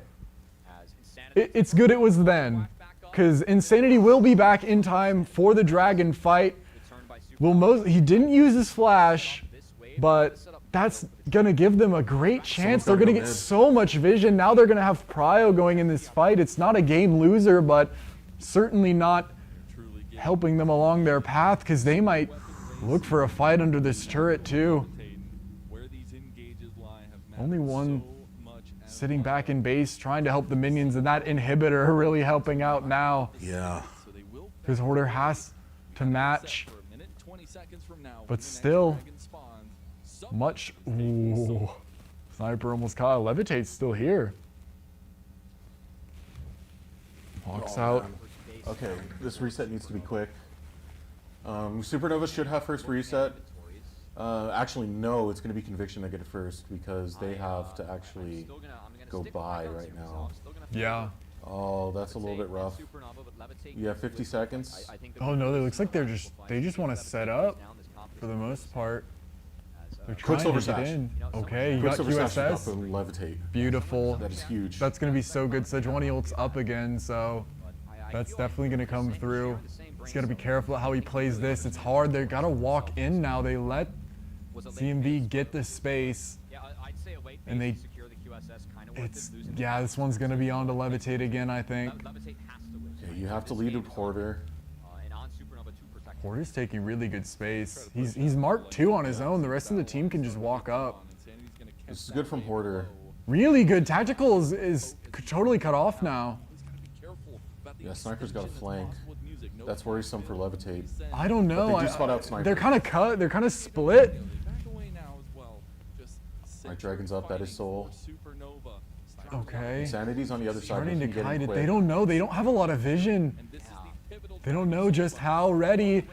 it's good it was then. Because Insanity will be back in time for the Dragon fight. He didn't use his flash, but that's going to give them a great chance. They're going to get so much vision. Now they're going to have Prio going in this fight. It's not a game loser, but certainly not helping them along their path because they might look for a fight under this turret too. Only one sitting back in base trying to help the minions, and that inhibitor really helping out now. Yeah. Because Hoarder has to match. But still, much. Ooh. Sniper almost caught. Levitate's still here. Walks out. Okay, this reset needs to be quick. Supernova should have first reset. Actually, no, it's going to be Conviction that get it first because they have to actually go by right now. Yeah. Oh, that's a little bit rough. Yeah, 50 seconds. Oh no, it looks like they just want to set up for the most part. They're trying to get in. Okay, you got QSS. Levitate. Beautiful. That is huge. That's going to be so good. Sejuani ult's up again, so that's definitely going to come through. He's got to be careful how he plays this. It's hard. They got to walk in now. They let CMV get the space, and this one's going to be on to Levitate again, I think. Okay, you have to lead with Hoarder. Hoarder's taking really good space. He's marked 2 on his own. The rest of the team can just walk up. This is good from Hoarder. Really good. Tactical is totally cut off now. Yeah, Sniper's got a flank. That's worrisome for Levitate. I don't know. But they do spot out Sniper. They're kind of cut. They're kind of split. Right, Dragon's up. That is Soul. Okay. Insanity's on the other side. Starting to kite it. They don't know. They don't have a lot of vision. They don't know just how ready.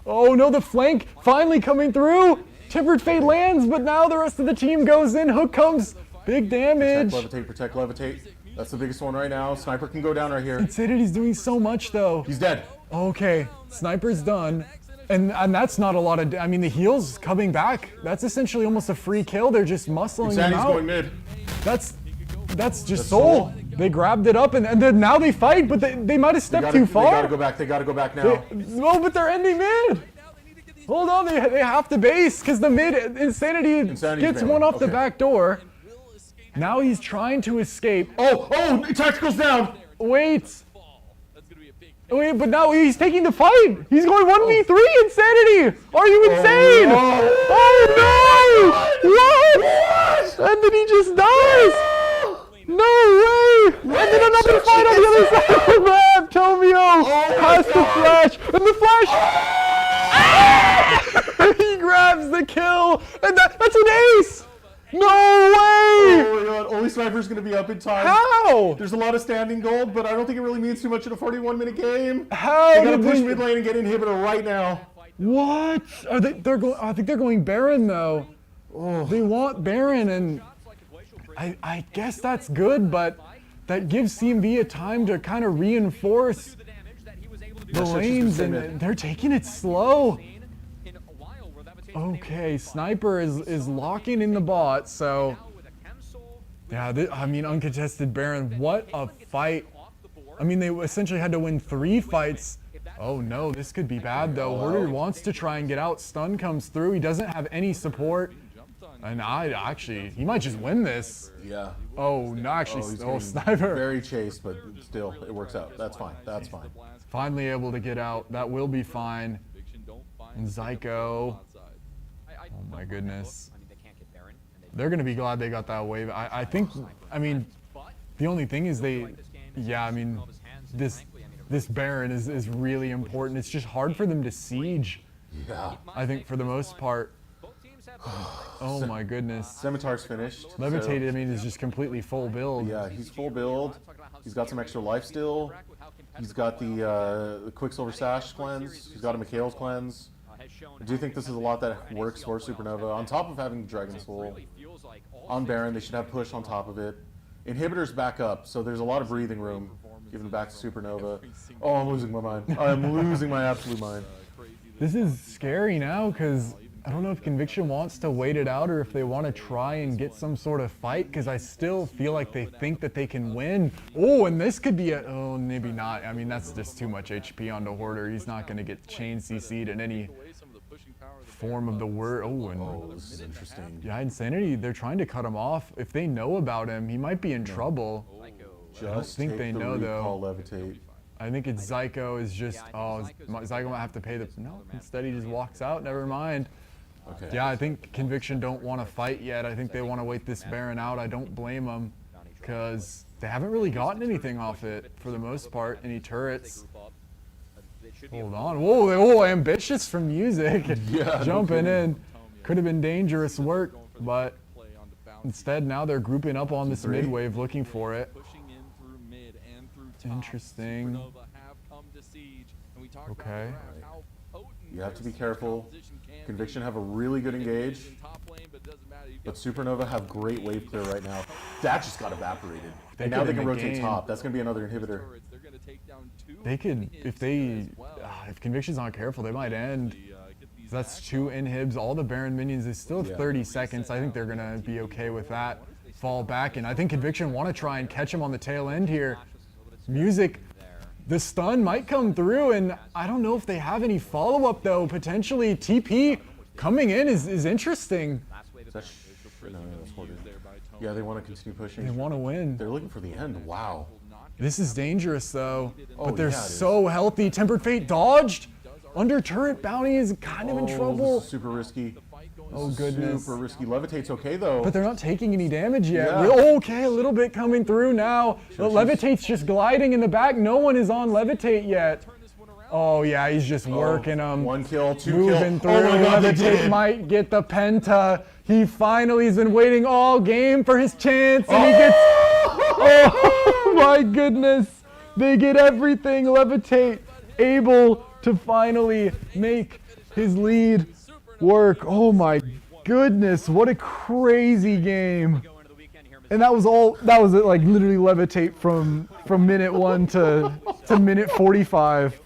Oh no, the flank finally coming through. Tempered Fate lands, but now the rest of the team goes in. Hook comes. Big damage. Protect Levitate. That's the biggest one right now. Sniper can go down right here. Insanity's doing so much though. He's dead. Okay, Sniper's done. And that's not a lot of, I mean, the heal's coming back. That's essentially almost a free kill. They're just muscling him out. Going mid. That's just Soul. They grabbed it up, and then now they fight, but they might have stepped too far. They gotta go back. They gotta go back now. No, but they're ending mid. Hold on, they have to base because the mid Insanity gets one off the back door. Now he's trying to escape. Oh, Tactical's down. Wait, but now he's taking the fight. He's going 1v3, Insanity. Are you insane? Oh no! What? And then he just dies. No way! And then another fight on the other side of the map. Tomio has the flash, and the flash. He grabs the kill, and that's an ace. No way! Oh my god, only Sniper's gonna be up in time. How? There's a lot of standing gold, but I don't think it really means too much in a 41-minute game. How? They gotta push mid lane and get inhibitor right now. What? They're going. I think they're going Baron though. Oh. They want Baron, and I guess that's good, but that gives CMV a time to kind of reinforce the lanes, and they're taking it slow. Okay, Sniper is locking in the bot, so yeah, I mean, uncontested Baron, what a fight. I mean, they essentially had to win 3 fights. Oh no, this could be bad though. Hoarder wants to try and get out. Stun comes through. He doesn't have any support. And he might just win this. Yeah. Oh, no, actually, he's oh, getting sniper. very chased, but still, it works out. That's fine. That's fine. Finally able to get out. That will be fine. And Zyko. Oh my goodness. They're going to be glad they got that wave. I think, I mean, the only thing is this Baron is really important. It's just hard for them to siege. Yeah. I think for the most part. Oh my goodness. Scimitar's finished. Levitated, so- I mean, is just completely full build. Yeah, he's full build. He's got some extra life still. He's got the Quicksilver Sash cleanse. He's got a Mikhail's cleanse. I do think this is a lot that works for Supernova. On top of having Dragon Soul on Baron, they should have push on top of it. Inhibitors back up, so there's a lot of breathing room given back to Supernova. Oh, I'm losing my mind. I'm losing my absolute mind. This is scary now because I don't know if Conviction wants to wait it out or if they want to try and get some sort of fight, because I still feel like they think that they can win. Oh, and this could be oh, maybe not. I mean, that's just too much HP onto Hoarder. He's not going to get chain CC'd in any form of the word. Oh, and This is interesting. yeah, Insanity, they're trying to cut him off. If they know about him, he might be in trouble. Just think take they the know, though. recall Levitate. I think it's Zyko is just, Zyko might have to pay the, no, instead he just walks out, never mind. Okay. Yeah, I think Conviction don't want to fight yet. I think they want to wait this Baron out. I don't blame them because they haven't really gotten anything off it for the most part, any turrets. Hold on. Whoa, ambitious from music. Yeah, Jumping no in. Could have been dangerous work, but instead now they're grouping up on this mid wave looking for it. Interesting. Okay. You have to be careful. Conviction have a really good engage, but Supernova have great wave clear right now. That just got evaporated. And now they can rotate top. That's going to be another inhibitor. They could, if Conviction's not careful, they might end. So that's 2 inhibs. All the Baron minions is still 30 seconds. I think they're going to be okay with that. Fall back, and I think Conviction want to try and catch him on the tail end here. Music, the stun might come through, and I don't know if they have any follow-up, though. Potentially, TP coming in is interesting. Yeah, they want to continue pushing. They want to win. They're looking for the end. Wow. This is dangerous, though. But they're yeah, it is. so healthy. Tempered Fate dodged. Under turret bounty is kind of in trouble. This is super risky. Oh, goodness. Super risky. Levitate's okay, though. But they're not taking any damage yet. Yeah. Okay, a little bit coming through now. But Levitate's just gliding in the back. No one is on Levitate yet. Oh, yeah, he's just working them. 1 kill, 2 Moving kill. through. Oh my God, they did Levitate it. might get the penta. He's been waiting all game for his chance, and he gets. Oh my goodness! They get everything. Levitate able to finally make his lead work. Oh my goodness! What a crazy game! And that was it, like literally Levitate from minute 1 to minute 45.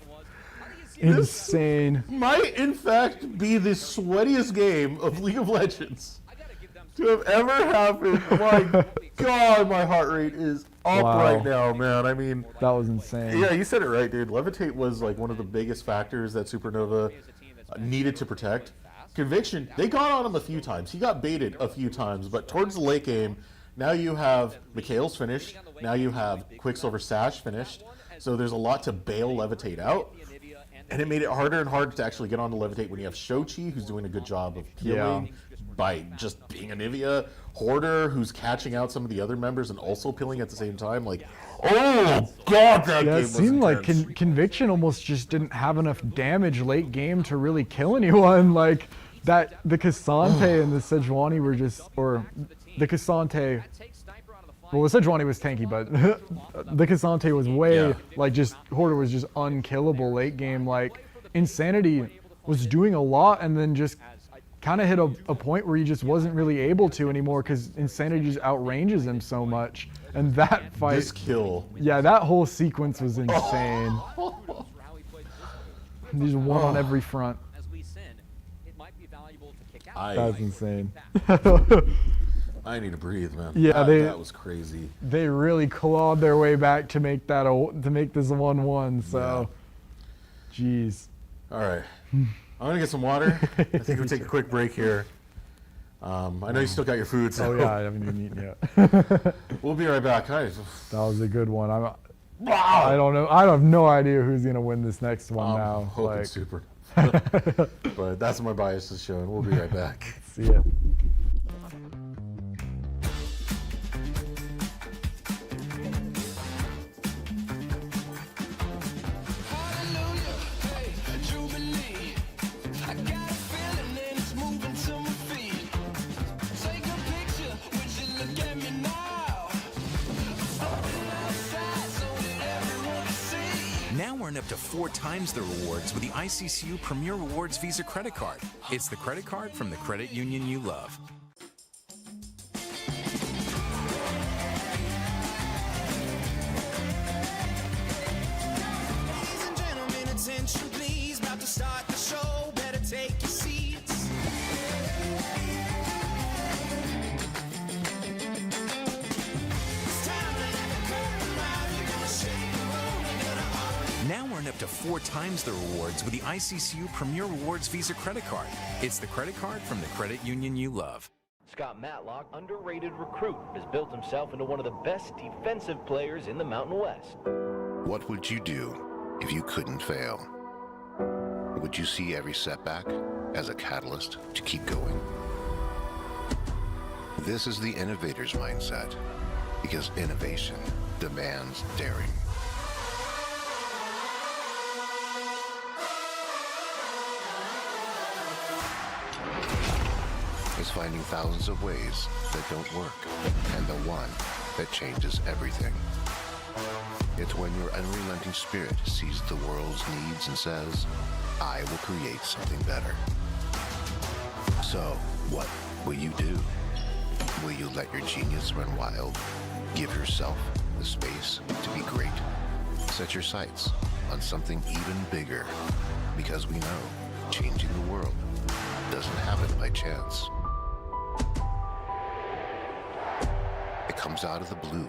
Insane. Might, in fact, be the sweatiest game of League of Legends to have ever happened. My God, my heart rate is up right now, man. I mean, That was insane. yeah, you said it right, dude. Levitate was like one of the biggest factors that Supernova needed to protect. Conviction, they got on him a few times. He got baited a few times, but towards the late game, now you have Mikhail's finished. Now you have Quicksilver Sash finished. So there's a lot to bail Levitate out. And it made it harder and harder to actually get on to Levitate when you have Shochi, who's doing a good job of peeling by just being a Nivea. Hoarder, who's catching out some of the other members and also peeling at the same time. Like, oh, God, that game Yeah, it was seemed like intense. Conviction almost just didn't have enough damage late game to really kill anyone. Like, that the Cassante and the Sejuani were just, or the Cassante, well, the Sejuani was tanky, but the Cassante was way, like, just, Hoarder was just unkillable late game. Like, Insanity was doing a lot and then just kind of hit a point where he just wasn't really able to anymore because Insanity just outranges him so much. And that fight, This kill. yeah, that whole sequence was insane. Just one on every front. That's insane. I need to breathe, man. Yeah, that was crazy. They really clawed their way back to make that to make this 1-1. So, jeez. All right. I'm going to get some water. I think we'll take a quick break here. I know you still got your food, so Oh yeah, I haven't even eaten yet. we'll be right back. Hi. That was a good one. I don't know. I have no idea who's gonna win this next one now. I'm hoping Like, super. But that's what my bias is showing. We'll be right back. see it. Now earn up to 4 times the rewards with the ICCU Premier Rewards Visa credit card. It's the credit card from the credit union you love. Ladies and gentlemen, attention please. About to start the show, better take your seats. It's time to let the curtain out. You're gonna shake the room, you're gonna hop. Now earn up to 4 times the rewards with the ICCU Premier Rewards Visa credit card. It's the credit card from the credit union you love. Scott Matlock, underrated recruit, has built himself into one of the best defensive players in the Mountain West. What would you do if you couldn't fail? Would you see every setback as a catalyst to keep going? This is the innovator's mindset, because innovation demands daring. It's finding thousands of ways that don't work, and the one that changes everything. It's when your unrelenting spirit sees the world's needs and says, I will create something better. So, what will you do? Will you let your genius run wild? Give yourself the space to be great? Set your sights on something even bigger, because we know changing the world doesn't happen by chance. It comes out of the blue.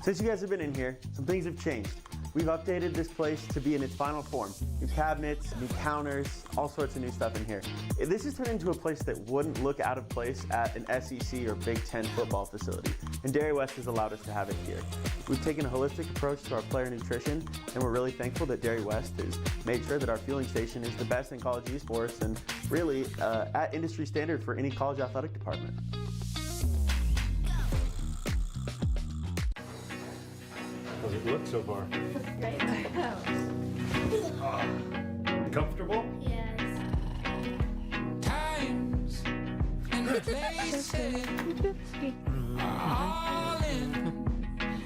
Since you guys have been in here, some things have changed. We've updated this place to be in its final form. New cabinets, new counters, all sorts of new stuff in here. This has turned into a place that wouldn't look out of place at an SEC or Big Ten football facility, and Dairy West has allowed us to have it here. We've taken a holistic approach to our player nutrition, and we're really thankful that Dairy West has made sure that our fueling station is the best in college esports and really at industry standard for any college athletic department. How's it look so far? Right in our house. Comfortable? Yes. Times and places all in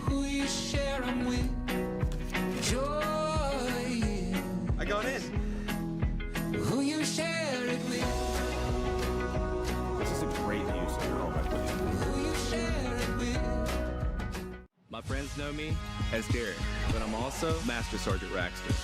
who you share them with. Joy, I got in. who you share it with. This is a great view, so you're all right. Who you share it with. My friends know me as Derek, but I'm also Master Sergeant Raxter.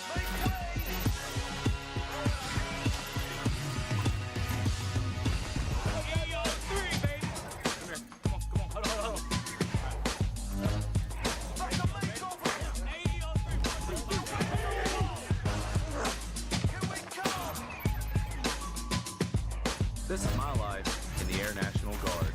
This is my life in the Air National Guard.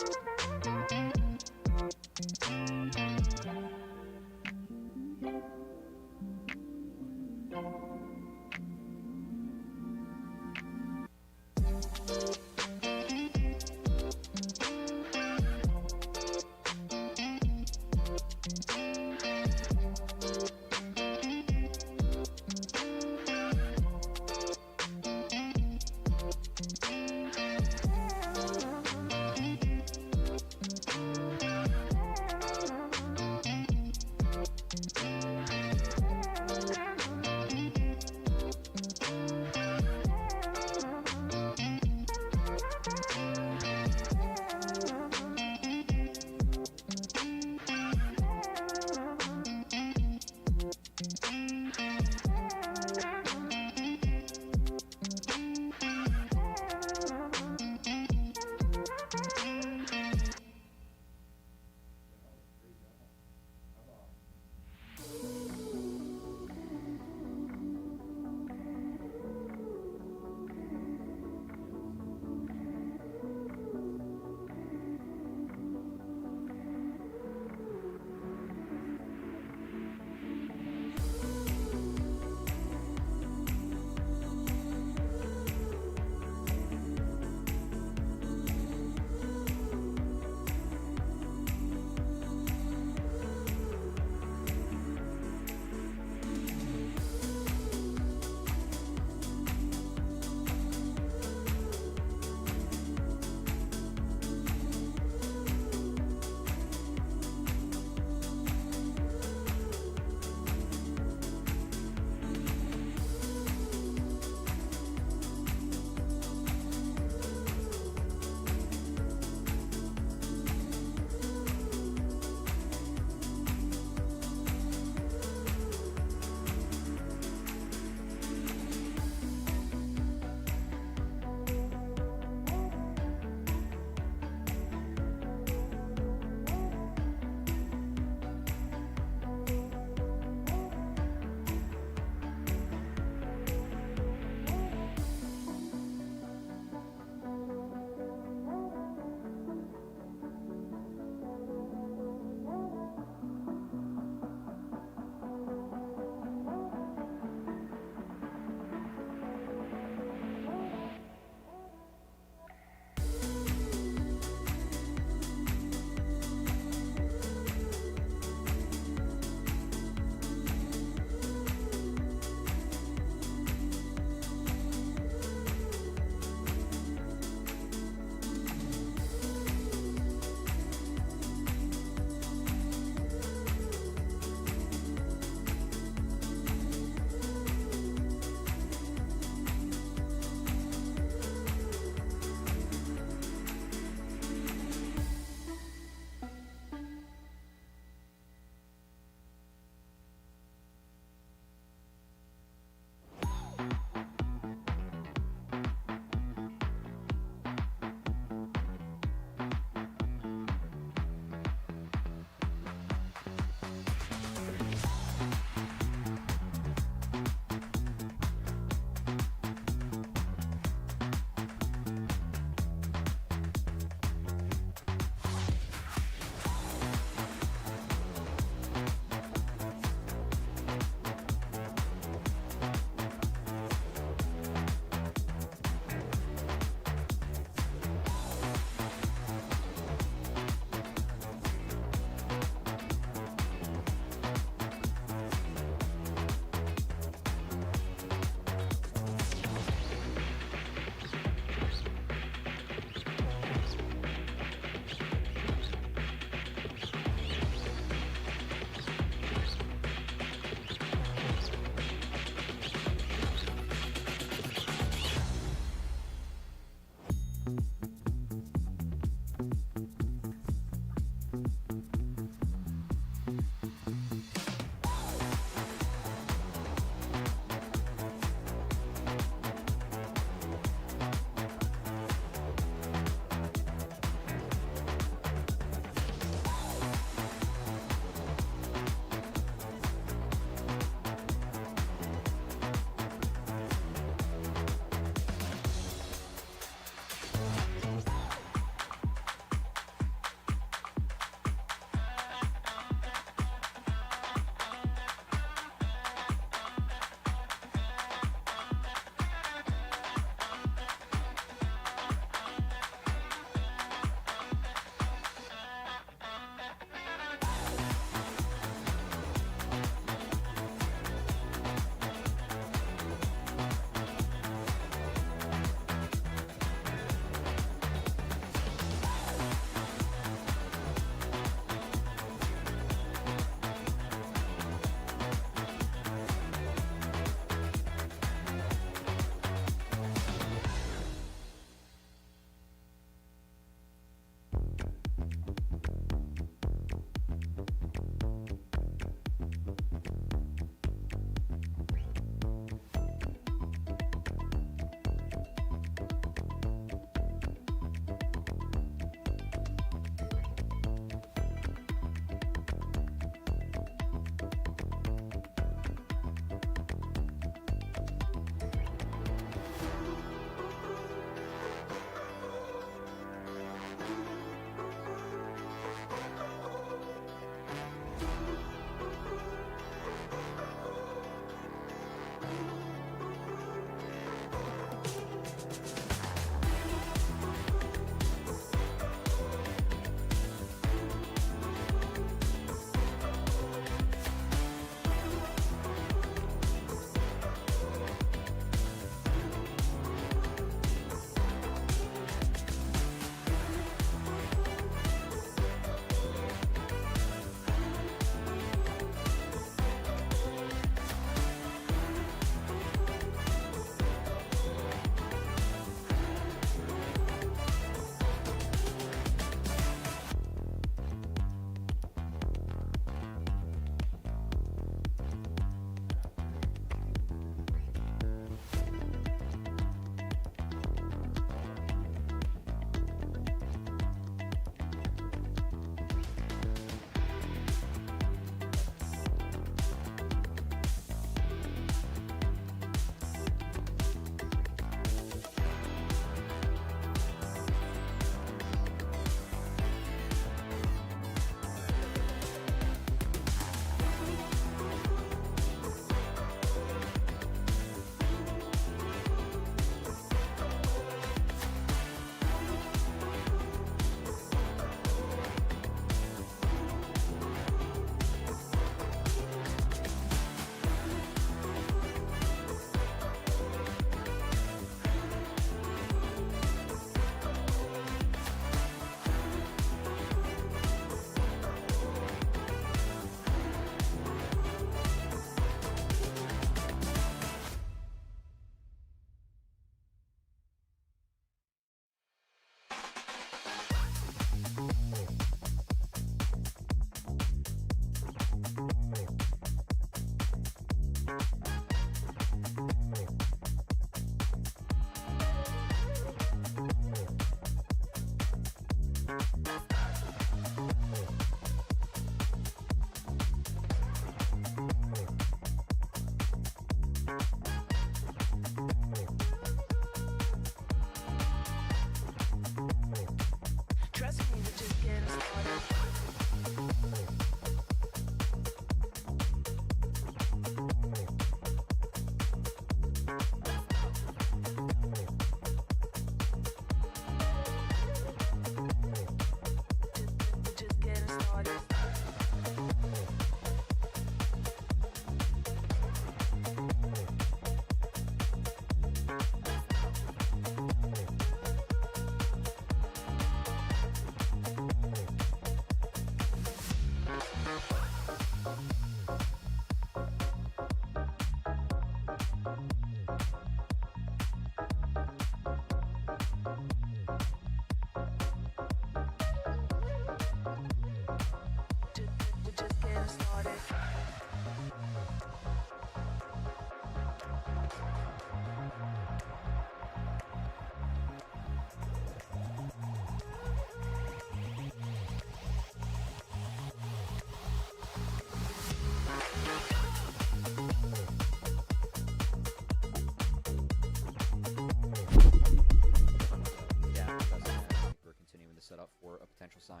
set up for a potential Scion.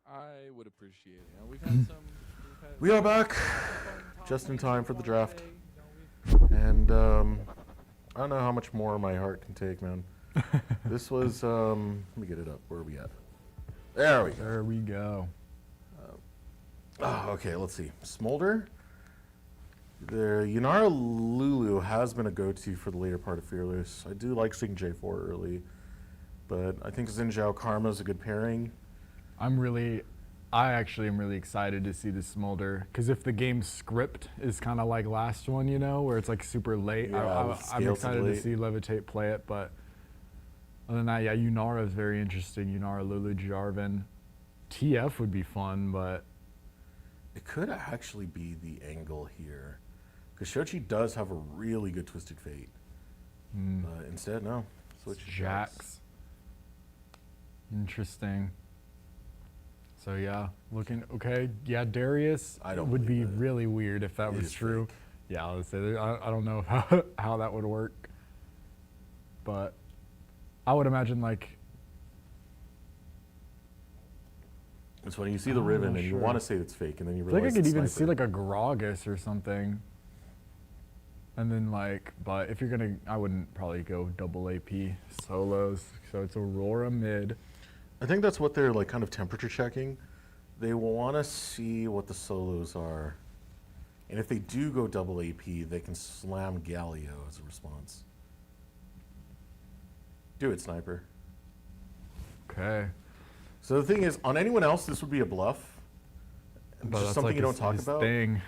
I would appreciate it. You know, we've had some. We are back, just in time for the draft. And I don't know how much more my heart can take, man. This was, let me get it up. Where are we at? There we go. There we go. Okay, let's see. Smolder. The Yunara Lulu has been a go-to for the later part of Fearless. I do like seeing J4 early, but I think Xin Zhao Karma is a good pairing. I actually am really excited to see the Smolder, because if the game script is kind of like last one, you know, where it's like super late, Yeah, I'm excited to see Levitate play it. But other than that, yeah, Yunara is very interesting. Yunara, Lulu, Jarvan. TF would be fun, but it could actually be the angle here, because Shochi does have a really good Twisted Fate. But instead, no. Switch Jax. Interesting. So yeah, looking okay. Yeah, Darius would be really weird if that was true. Fake. Yeah, I would say I don't know how that would work, but I would imagine like. It's when you see the Riven and you want to say it's fake, and then you I think realize I could it's even Sniper. see like a Gragas or something. And then like, but if you're gonna, I wouldn't probably go double AP solos. So it's Aurora mid. I think that's what they're like kind of temperature checking. They want to see what the solos are. And if they do go double AP, they can slam Galio as a response. Do it, Sniper. Okay. So the thing is, on anyone else, this would be a bluff. But Just that's something like you don't his- talk his about. thing.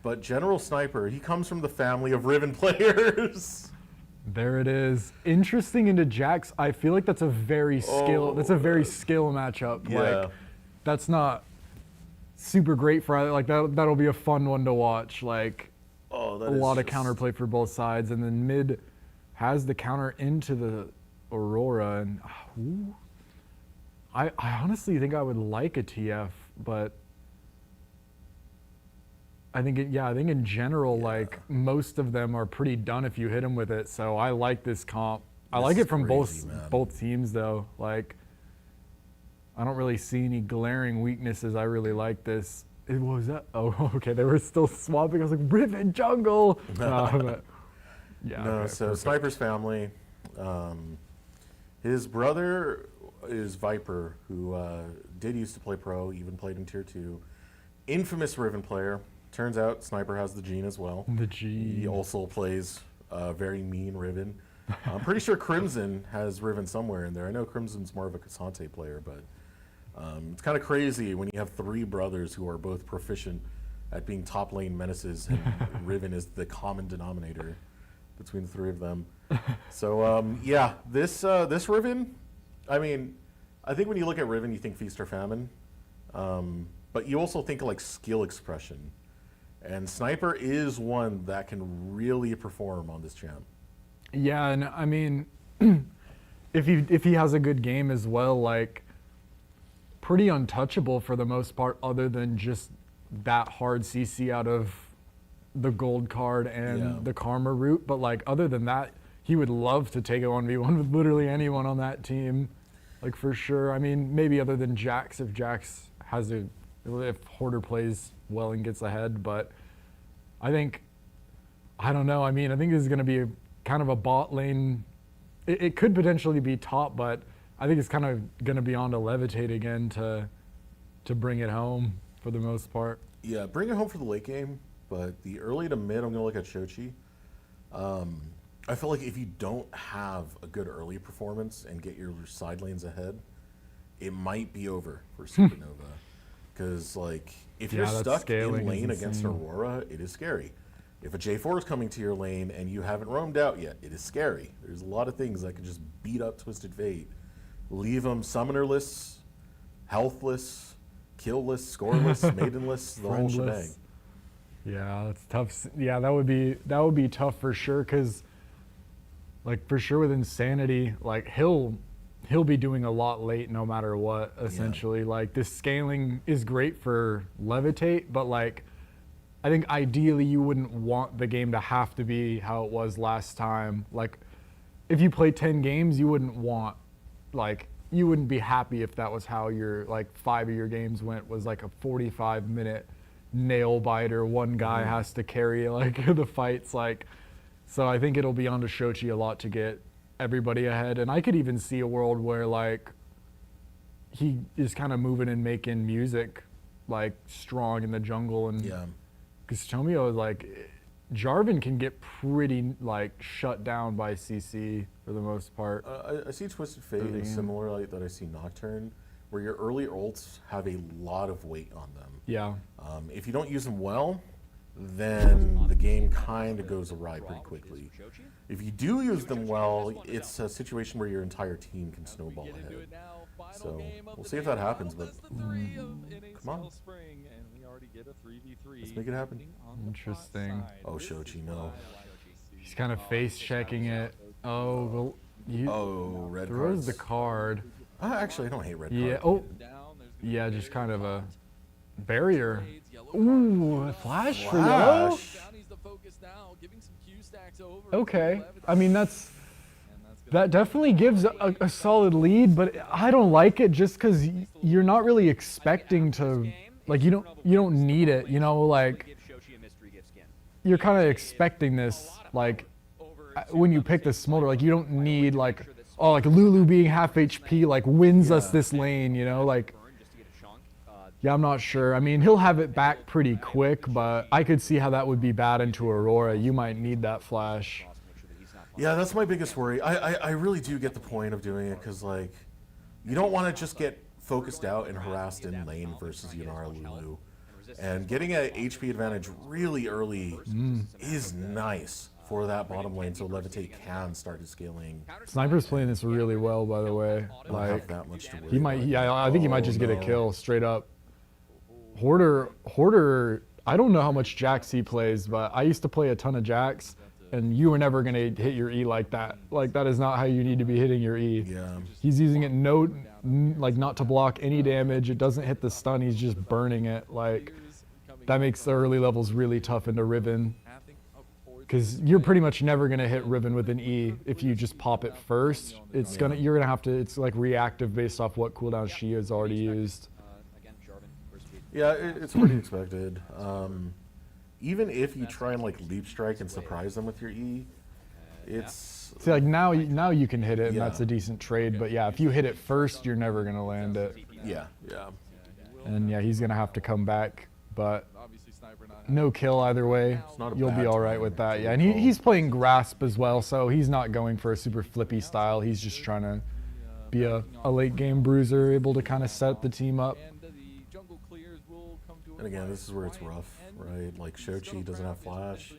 But General Sniper, he comes from the family of Riven players. There it is. Interesting into Jax. I feel like that's a very skill. That's a very skill matchup. Yeah. Like, that's not super great for either. Like that. That'll be a fun one to watch. Like a lot of counterplay for both sides, and then mid has the counter into the Aurora, and I honestly think I would like a TF, but I think I think in general, like most of them are pretty done if you hit them with it. So I like this comp. I like it from both teams though. Like I don't really see any glaring weaknesses. I really like this. What was that? Oh, okay. They were still swapping. I was like, Riven jungle. But, yeah. No, okay, so perfect. Sniper's family. His brother is Viper, who did used to play pro, even played in Tier 2. Infamous Riven player. Turns out Sniper has the gene as well. The gene. He also plays very mean Riven. I'm pretty sure Crimson has Riven somewhere in there. I know Crimson's more of a Cassante player, but it's kind of crazy when you have three brothers who are both proficient at being top lane menaces, and Riven is the common denominator between the three of them. So yeah, this Riven, I mean, I think when you look at Riven, you think Feast or Famine, but you also think like skill expression. And Sniper is one that can really perform on this champ. Yeah, and I mean, if he has a good game as well, like pretty untouchable for the most part, other than just that hard CC out of the gold card and the karma route. But like other than that, he would love to take a 1v1 with literally anyone on that team, like for sure. I mean, maybe other than Jax, if Jax has if Hoarder plays well and gets ahead, but I don't know. I mean, I think this is going to be kind of a bot lane. It could potentially be top, but I think it's kind of going to be on to Levitate again to bring it home for the most part. Yeah, bring it home for the late game, but the early to mid, I'm going to look at Shochi. I feel like if you don't have a good early performance and get your side lanes ahead, it might be over for Supernova. Because like if you're stuck in lane against Aurora, it is scary. If a J4 is coming to your lane and you haven't roamed out yet, it is scary. There's a lot of things that can just beat up Twisted Fate. Leave them summonerless, healthless, killless, scoreless, maidenless, the whole shebang. Yeah, that's tough. Yeah, that would be tough for sure. Cause like for sure with Insanity, like he'll be doing a lot late no matter what. Essentially, like this scaling is great for Levitate, but like I think ideally you wouldn't want the game to have to be how it was last time. Like if you play 10 games, you wouldn't want like, you wouldn't be happy if that was how your, like, 5 of your games went, was like a 45-minute nail biter. One guy has to carry, like, the fights, like. So I think it'll be on to Shochi a lot to get everybody ahead. And I could even see a world where, like, he is kind of moving and making music, like, strong in the jungle. And because Tomio is, like, Jarvan can get pretty, like, shut down by CC for the most part. I see Twisted Fate is similar, like, that I see Nocturne, where your early ults have a lot of weight on them. Yeah. If you don't use them well, then the game kind of goes awry pretty quickly. If you do use them well, it's a situation where your entire team can snowball ahead. So we'll see if that happens, but come on. Let's make it happen. Interesting. Oh, Shochi, no. He's kind of face checking it. Oh, well, red throws the card. Actually, I don't hate red Yeah. card. Oh, yeah, just kind of a barrier. Ooh, a flash for yellow? Okay. I mean, that definitely gives a solid lead, but I don't like it just because you're not really expecting to, like, you don't need it, you know, like, you're kind of expecting this, like, when you pick the Smolder, like, you don't need, like, oh, like, Lulu being half HP, like, wins us this lane, you know, like, yeah, I'm not sure. I mean, he'll have it back pretty quick, but I could see how that would be bad into Aurora. You might need that flash. Yeah, that's my biggest worry. I really do get the point of doing it because, like, you don't want to just get focused out and harassed in lane versus Yunara Lulu. And getting an HP advantage really early is nice for that bottom lane so Levitate can start his scaling. Sniper's playing this really well, by the way. Like, that much to worry he might, about. yeah, I think he might just get a kill straight up. Hoarder, I don't know how much Jax he plays, but I used to play a ton of Jax, and you were never going to hit your E like that. Like, that is not how you need to be hitting your E. Yeah. He's using it like, not to block any damage. It doesn't hit the stun. He's just burning it. Like, that makes the early levels really tough into Riven. Because you're pretty much never going to hit Riven with an E if you just pop it first. It's you're going to have to, it's like reactive based off what cooldown she has already used. Yeah, it's pretty expected. Even if you try and, like, leap strike and surprise them with your E, it's... See, like, now you can hit it, and that's a decent trade. But yeah, if you hit it first, you're never going to land it. Yeah. And yeah, he's going to have to come back. But no kill either way. You'll be all right with that. Yeah, and he's playing Grasp as well, so he's not going for a super flippy style. He's just trying to be a late game bruiser, able to kind of set the team up. And again, this is where it's rough, right? Like, Shochi doesn't have flash,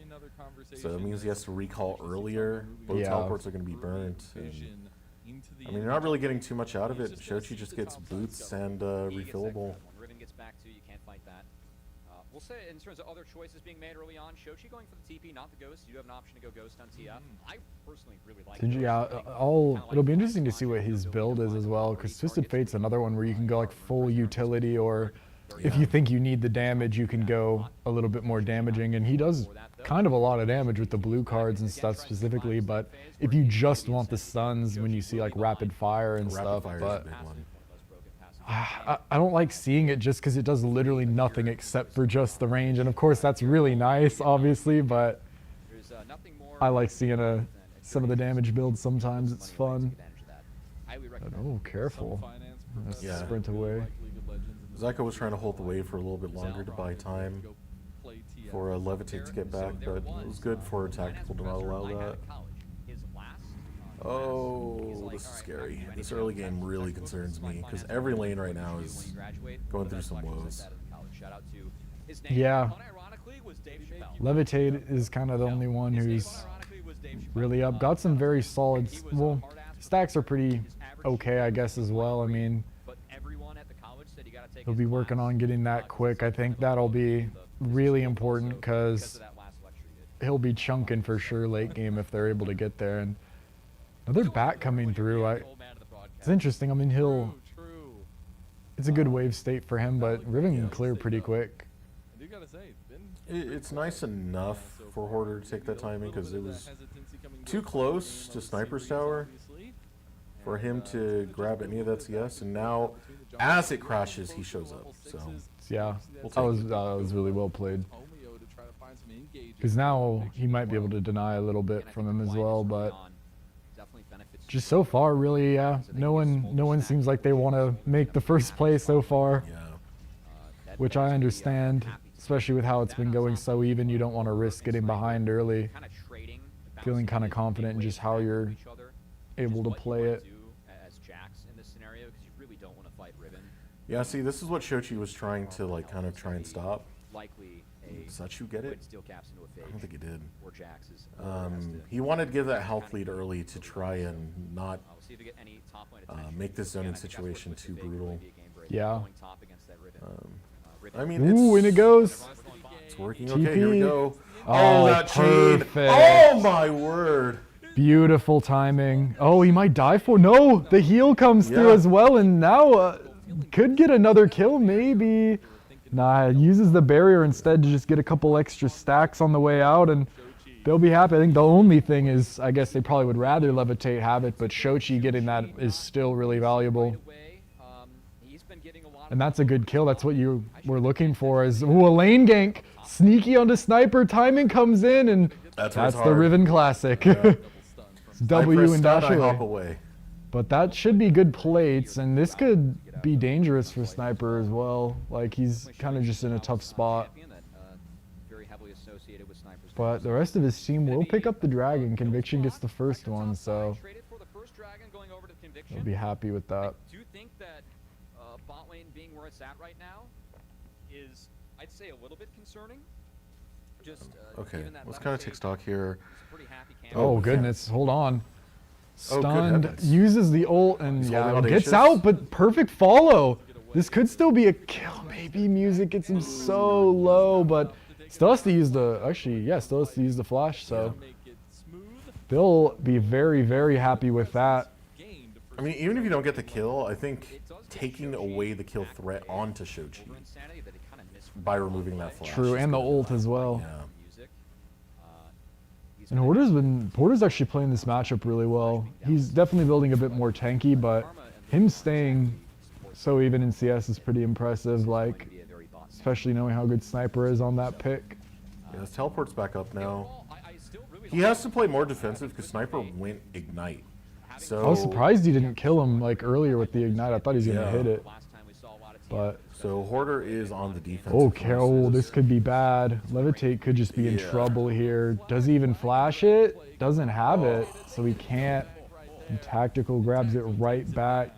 so it means he has to recall earlier. Both teleports are going to be burnt. And, I mean, you're not really getting too much out of it. Shochi just gets boots and refillable. Riven gets back too, you can't fight that. We'll say in terms of other choices being made early on, Shochi going for the TP, not the Ghost. You do have an option to go Ghost on TF. I personally really like it. Yeah, it'll be interesting to see what his build is as well, because Twisted Fate's another one where you can go like full utility, or if you think you need the damage, you can go a little bit more damaging, and he does kind of a lot of damage with the blue cards and stuff specifically, but if you just want the stuns when you see like rapid fire and stuff, but I don't like seeing it just because it does literally nothing except for just the range, and of course that's really nice, obviously, but I like seeing some of the damage builds sometimes. It's fun. But, oh, careful. Sprint away. Zaka was trying to hold the wave for a little bit longer to buy time for Levitate to get back, but it was good for Tactical to not allow that. Oh, this is scary. This early game really concerns me, because every lane right now is going through some woes. Yeah. Levitate is kind of the only one who's really up. Got some very solid, well, stacks are pretty okay, I guess, as well. I mean, he'll be working on getting that quick. I think that'll be really important because he'll be chunking for sure late game if they're able to get there. And another bat coming through. It's interesting. I mean, it's a good wave state for him, but Riven can clear pretty quick. It's nice enough for Hoarder to take that timing because it was too close to Sniper's Tower. for him to grab any of that CS, and now as it crashes, he shows up. So Yeah, We'll that was really well played. Because now he might be able to deny a little bit from him as well, but just so far, really, yeah, no one seems like they want to make the first play so far, which I understand, especially with how it's been going so even. You don't want to risk getting behind early, feeling kind of confident in just how you're able to play it. yeah, see, this is what Shochi was trying to like kind of try and stop. Does that shoe get it? I don't think he did. He wanted to give that health lead early to try and not make this zoning situation too brutal. Yeah. I mean, Ooh, and it goes. It's working. Okay, here we TP. go. Oh, that chain. perfect. Oh my word. Beautiful timing. Oh, he might die for. No, the heal comes through Yeah. as well, and now could get another kill maybe. Nah, uses the barrier instead to just get a couple extra stacks on the way out, and they'll be happy. I think the only thing is, I guess they probably would rather Levitate have it, but Shochi getting that is still really valuable. And that's a good kill. That's what you were looking for. Is ooh, a lane gank, sneaky onto Sniper. Timing comes in, and that's the Riven Classic. Yeah. It's W and dash I hop away. away. But that should be good plates, and this could be dangerous for Sniper as well. Like, he's kind of just in a tough spot. But the rest of his team will pick up the Dragon. Conviction gets the first one, so they'll be happy with that. I do think that bot lane being where it's at right now is, I'd say, a little bit concerning. Just Okay, let's kind of take stock here. Oh, goodness, hold on. Oh, good Stunned, heavens. uses the ult, and He's yeah, holding gets audacious. out, but perfect follow. This could still be a kill. Maybe music gets him so low, but still has to use the, actually, yeah, still has to use the flash, so they'll be very, very happy with that. I mean, even if you don't get the kill, I think taking away the kill threat onto Shochi by removing that flash. True, is and the good. ult as well. Yeah. And Porter's actually playing this matchup really well. He's definitely building a bit more tanky, but him staying so even in CS is pretty impressive, like, especially knowing how good Sniper is on that pick. Yeah, his teleport's back up now. He has to play more defensive because Sniper went Ignite. So I was surprised he didn't kill him like earlier with the Ignite. I thought he was gonna Yeah. hit it. But So Hoarder is on the defense. oh, Carol, this could be bad. Levitate could just be in trouble here. Does he even flash it? Doesn't have it, so he can't. And Tactical grabs it right back.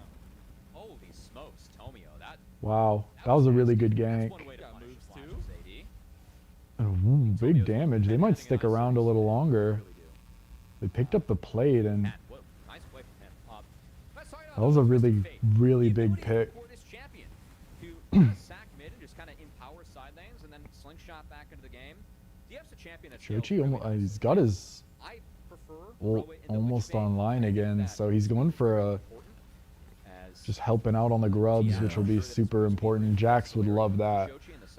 Wow, that was a really good gank. And, ooh, big damage. They might stick around a little longer. They picked up the plate, and that was a really, really big pick. Shochi, he's got his ult almost online again, so he's going for a just helping out on the grubs, which will be super important. Jax would love that.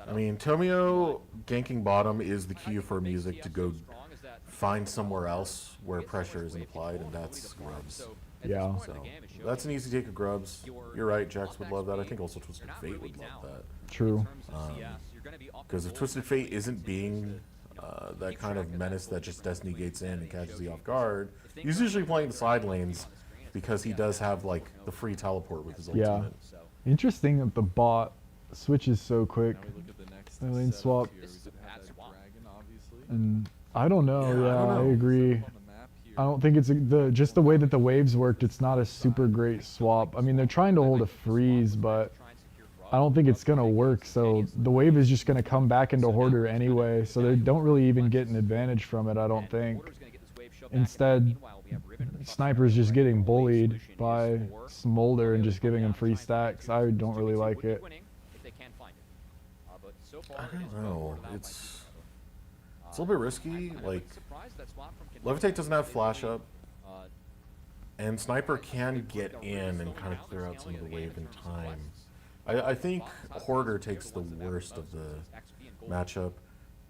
I mean, Tomio ganking bottom is the key for music to go find somewhere else where pressure isn't applied, and that's grubs. Yeah. So that's an easy take of grubs. You're right, Jax would love that. I think also Twisted Fate would love that. True. Because if Twisted Fate isn't being that kind of menace that just Destiny gates in and catches you off guard, he's usually playing the side lanes because he does have like the free teleport with his ultimate. Yeah. Interesting that the bot switches so quick. The lane swap. And I don't know. Yeah, I agree. I don't think it's just the way that the waves worked. It's not a super great swap. I mean, they're trying to hold a freeze, but I don't think it's gonna work. So the wave is just gonna come back into Hoarder anyway. So they don't really even get an advantage from it, I don't think. Instead, Sniper's just getting bullied by Smolder and just giving him free stacks. I don't really like it. I don't know. It's a little bit risky. Like, Levitate doesn't have flash up, and Sniper can get in and kind of clear out some of the wave in time. I think Hoarder takes the worst of the matchup.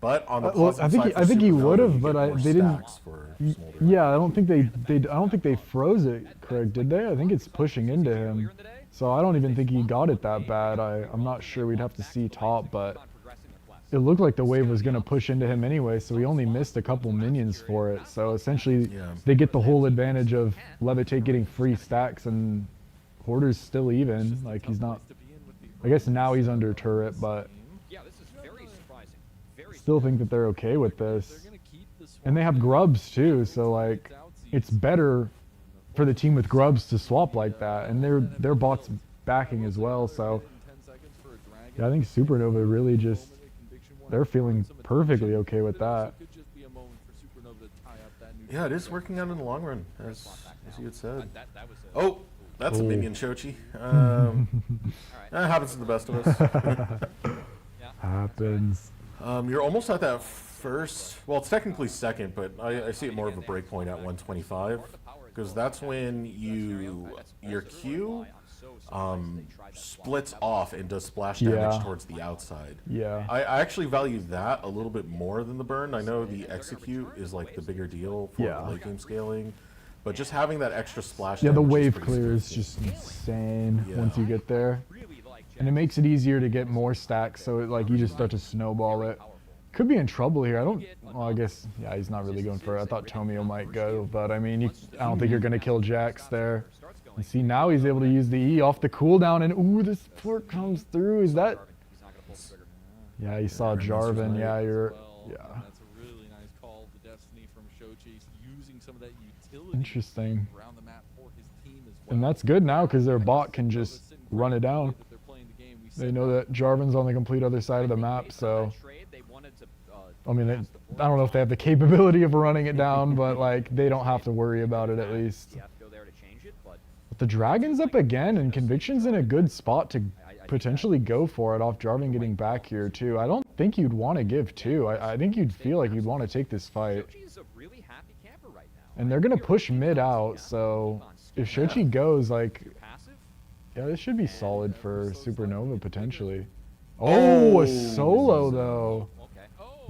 But on the Well, positive I think side I think he for would have, Supernova, but you I get think he would have, more but they didn't. stacks for Smolder. Yeah, I don't think I don't think they froze it correct, did they? I think it's pushing into him. So I don't even think he got it that bad. I'm not sure. We'd have to see top, but it looked like the wave was going to push into him anyway, so he only missed a couple minions for it. So essentially, they get the whole advantage of Levitate getting free stacks, and Hoarder's still even. Like, he's not... I guess now he's under turret, but... Still think that they're okay with this. And they have grubs too, so like, it's better for the team with grubs to swap like that, and their bot's backing as well, so... Yeah, I think Supernova really just... They're feeling perfectly okay with that. Yeah, it is working out in the long run, as you had said. Oh, that's a minion Shochi. That happens to the best of us. Happens. You're almost at that first, well, it's technically second, but I see it more of a breakpoint at 125, because that's when your Q splits off and does splash damage towards the outside. Yeah. I actually value that a little bit more than the burn. I know the execute is like the bigger deal for late game scaling, but just having that extra splash Yeah, the damage wave clear is just insane once you get there. And it makes it easier to get more stacks, so like you just start to snowball it. Could be in trouble here. Well, I guess, yeah, he's not really going for it. I thought Tomio might go, but I mean, I don't think you're going to kill Jax there. And see, now he's able to use the E off the cooldown, and ooh, this port comes through. Is that... Yeah, you saw Jarvan. Yeah, you're... Yeah. That's a really nice call. The Destiny from Shochi using some of that utility Interesting. around the map for his team as well. And that's good now, because their bot can just run it down. They know that Jarvan's on the complete other side of the map, so... I mean, I don't know if they have the capability of running it down, but like, they don't have to worry about it at least. But the Dragon's up again, and Conviction's in a good spot to potentially go for it off Jarvan getting back here too. I don't think you'd want to give two. I think you'd feel like you'd want to take this fight. And they're going to push mid out, so if Shochi goes, like... Yeah, this should be solid for Supernova potentially. Oh, a solo though.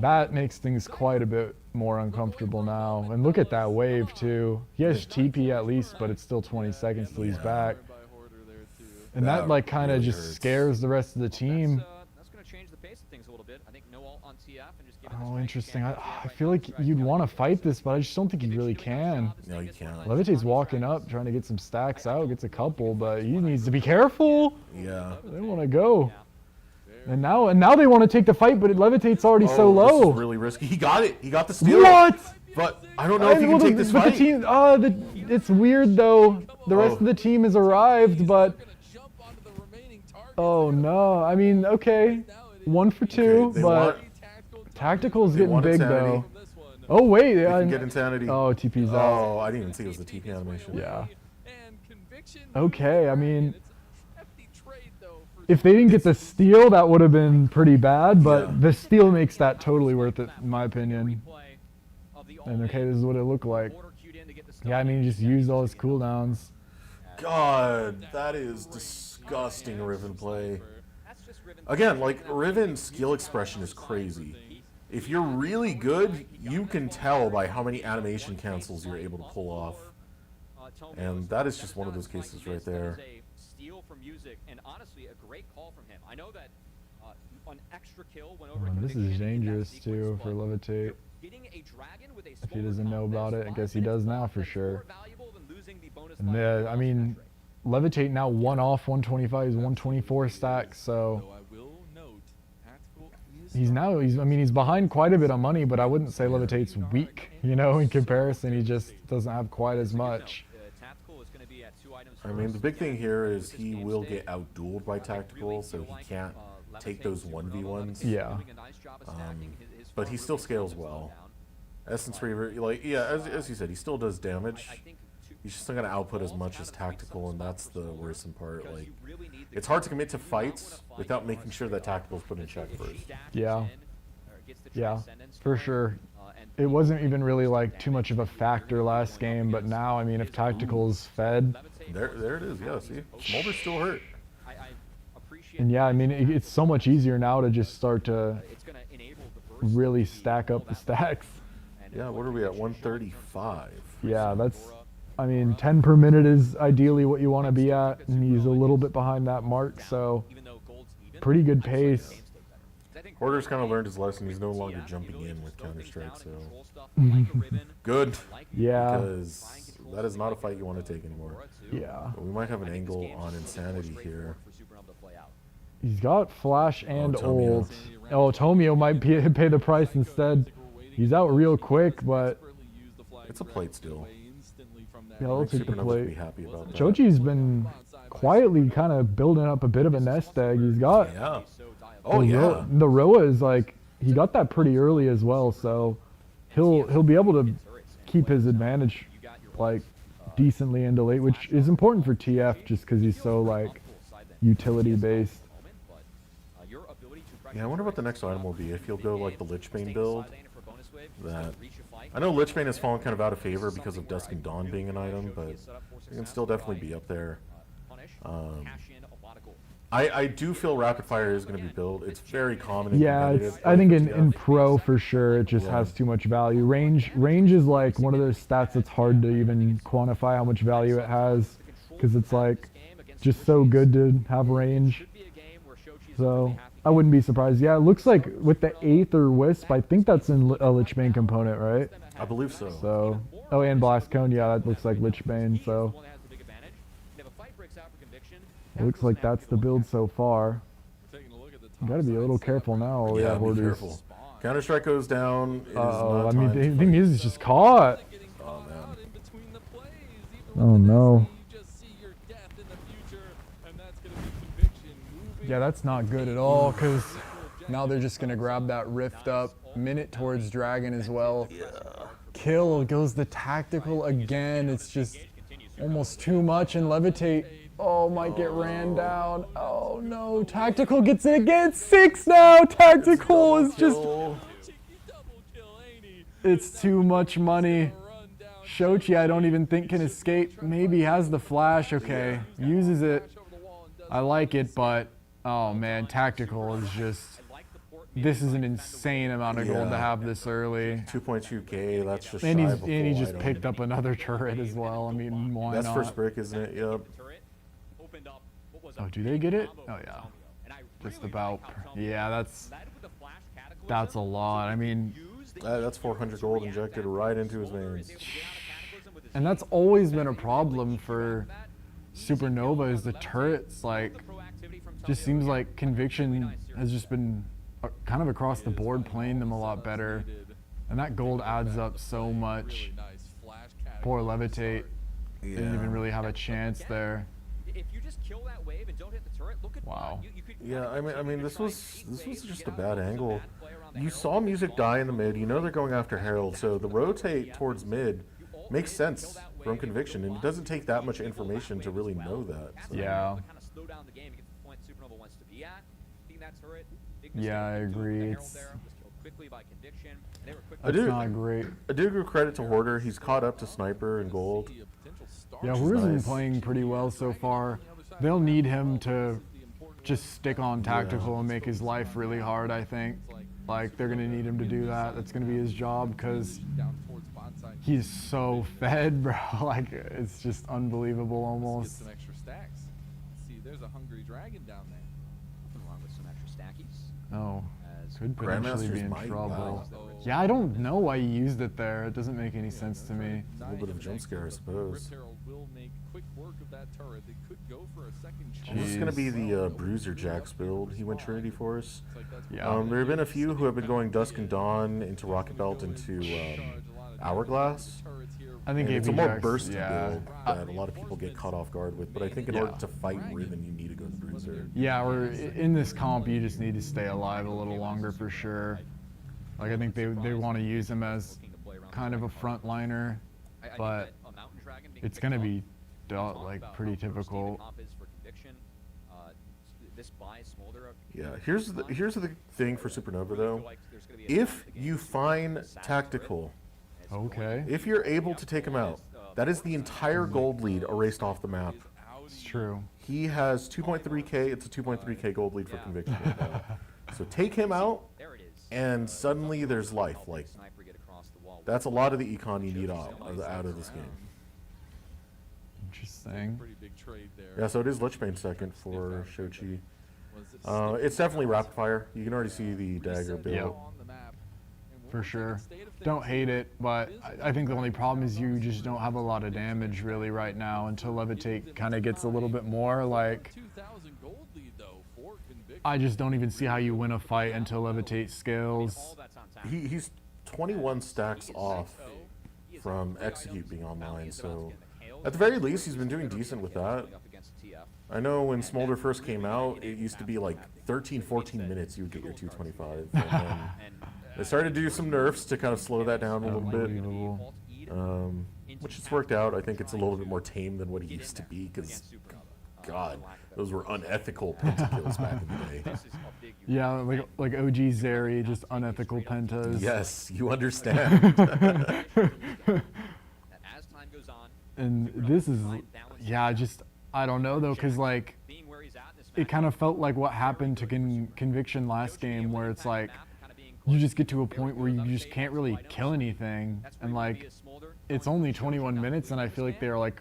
That makes things quite a bit more uncomfortable now. And look at that wave too. He has TP at least, but it's still 20 seconds till he's back. And that like kind of just scares the rest of the team. That's going to change the pace of things a little bit. I think no ult on TF and just give it Oh, interesting. I feel like you'd want to fight this, but I just don't think you really can. No, you can't. Levitate's walking up, trying to get some stacks out, gets a couple, but he needs to be careful. Yeah. They want to go. And now they want to take the fight, but Levitate's already so low. This is really risky. He got it. He got the steal. What? But I don't know if he can take this fight. The team, it's weird though. The rest of the team has arrived, but... Oh no. I mean, okay. 1 for 2, but... Tactical's getting big though. Oh wait. They can get Insanity. Oh, TP's out. Oh, I didn't even see it was the TP animation. Yeah. Okay, I mean... If they didn't get the steal, that would have been pretty bad, but the steal makes that totally worth it, in my opinion. And okay, this is what it looked like. Yeah, I mean, he just used all his cooldowns. God, that is disgusting Riven play. Again, like, Riven's skill expression is crazy. If you're really good, you can tell by how many animation cancels you're able to pull off. And that is just one of those cases right there. From music, and honestly a great call from him. I know that an extra kill went Oh, over this is dangerous too for Levitate. If he doesn't know about it, I guess he does now for sure. And I mean, Levitate now 1 off 125, he's 124 stacks, so he's behind quite a bit of money, but I wouldn't say Levitate's weak, you know, in comparison. He just doesn't have quite as much. I mean, the big thing here is he will get out-dueled by Tactical, so he can't take those 1v1s. Yeah. But he still scales well. Essence Reaver, like, yeah, as you said, he still does damage. He's just not going to output as much as Tactical, and that's the worrisome part. Like, it's hard to commit to fights without making sure that Tactical's put in check first. Yeah. Yeah, for sure. It wasn't even really like too much of a factor last game, but now, I mean, if Tactical's fed... There it is, yeah, see? Smolder's still hurt. And yeah, I mean, it's so much easier now to just start to... really stack up the stacks. Yeah, what are we at? 135. Yeah, that's, I mean, 10 per minute is ideally what you want to be at, and he's a little bit behind that mark, so pretty good pace. Hoarder's kind of learned his lesson. He's no longer jumping in with Counter-Strike, so good. Yeah. Because that is not a fight you want to take anymore. Yeah. But we might have an angle on Insanity here. He's got Flash and Tomio. ult. Oh, Tomio might pay the price instead. He's out real quick, but It's a plate still. yeah, I'll take the Supernova would plate. be happy about that. Chochi's been quietly kind of building up a bit of a nest egg. He's got Yeah. Oh yeah. the Roa is like, he got that pretty early as well, so he'll be able to keep his advantage like decently into late, which is important for TF just because he's so like utility based. Yeah, I wonder what the next item will be. If he'll go like the Lichbane build. That I know Lichbane has fallen kind of out of favor because of Dusk and Dawn being an item, but it can still definitely be up there. I do feel Rapid Fire is going to be built. It's very common in Yeah, competitive. I think in pro for sure it just has too much value. Range is like one of those stats that's hard to even quantify how much value it has, because it's like just so good to have range. So I wouldn't be surprised. Yeah, it looks like with the Aether Wisp, I think that's in a Lichbane component, right? I believe so. So, oh, and Blast Cone, yeah, that looks like Lichbane, so. It looks like that's the build so far. You gotta be a little careful now. Oh, yeah, be Hoarders. careful. Counter-Strike goes down. It is Uh-oh, not I mean, time to I think Muse is just caught. Oh man. Oh no. Yeah, that's not good at all, because now they're just gonna grab that Rift up. Minute towards Dragon as well. Kill goes the tactical again. It's just almost too much, and Levitate, oh, might get ran down. Oh no, Tactical gets it again. 6 now. Tactical is just, it's too much money. Shochi, I don't even think can escape. Maybe has the flash. Okay, uses it. I like it, but oh man, Tactical is just, this is an insane amount of gold to have this early. 2.2k, that's just And shy he's of a and he full just item. picked up another turret as well. I mean, why That's not? first brick, isn't it? Yep. Oh, do they get it? Oh yeah. Just about. Yeah, that's a lot. I mean, That's 400 gold injected right into his veins. and that's always been a problem for Supernova, is the turrets. Like, just seems like Conviction has just been kind of across the board playing them a lot better, and that gold adds up so much. Poor Levitate didn't even really have a chance there. Wow. Yeah, I mean, this was just a bad angle. You saw Music die in the mid. You know they're going after Herald, so the rotate towards mid makes sense from Conviction, and it doesn't take that much information to really know that. So. Yeah. Yeah, I agree. It's not great. I do give credit to Hoarder. He's caught up to Sniper and Gold. Yeah, Hoarder's been playing pretty well so far. They'll need him to just stick on Tactical and make his life really hard, I think. Like, they're going to need him to do that. That's going to be his job, because he's so fed, bro. Like, it's just unbelievable almost. Some extra stacks. See, there's a hungry dragon down there. Nothing wrong with some extra stackies. Oh, could potentially be in Grandmaster's Might, trouble. wow. Yeah, I don't know why he used it there. It doesn't make any sense to me. A little bit of jump scare, I suppose. Herald will make quick work of that turret. They could go for a second This is going to be the Bruiser Jax build. He went Trinity Force. Yeah. There have been a few who have been going Dusk and Dawn into Rocket Belt into Hourglass. I think And it's a more Jax, bursty yeah. build that a lot of people get caught off guard with. But I think in order to fight Riven, you need to go the Bruiser. Yeah, or in this comp, you just need to stay alive a little longer for sure. Like, I think they want to use him as kind of a frontliner, but it's going to be like pretty typical. Yeah, here's the thing for Supernova though. If you find Tactical, okay, if you're able to take him out, that is the entire gold lead erased off the map. It's true. He has 2.3k. It's a 2.3k gold lead for Conviction right now. So take him out, and suddenly there's life. Like, that's a lot of the econ you need out of this game. Interesting. Pretty big trade there. Yeah, so it is Lichbane second for Shochi. It's definitely rapid fire. You can already see the dagger build. Yep. For sure. Don't hate it, but I think the only problem is you just don't have a lot of damage really right now until Levitate kind of gets a little bit more. Like, I just don't even see how you win a fight until Levitate scales. He's 21 stacks off from Execute being online, so at the very least he's been doing decent with that. I know when Smolder first came out, it used to be like 13, 14 minutes you would get your 225. And then they started to do some nerfs to kind of slow that down a little bit, which has worked out. I think it's a little bit more tame than what it used to be, because, God, those were unethical pentakills back in the day. Yeah, like OG Zeri, just unethical pentas. Yes, you understand. And this is, yeah, just, I don't know though, because like, it kind of felt like what happened to Conviction last game, where it's like, you just get to a point where you just can't really kill anything, and like, it's only 21 minutes, and I feel like they're like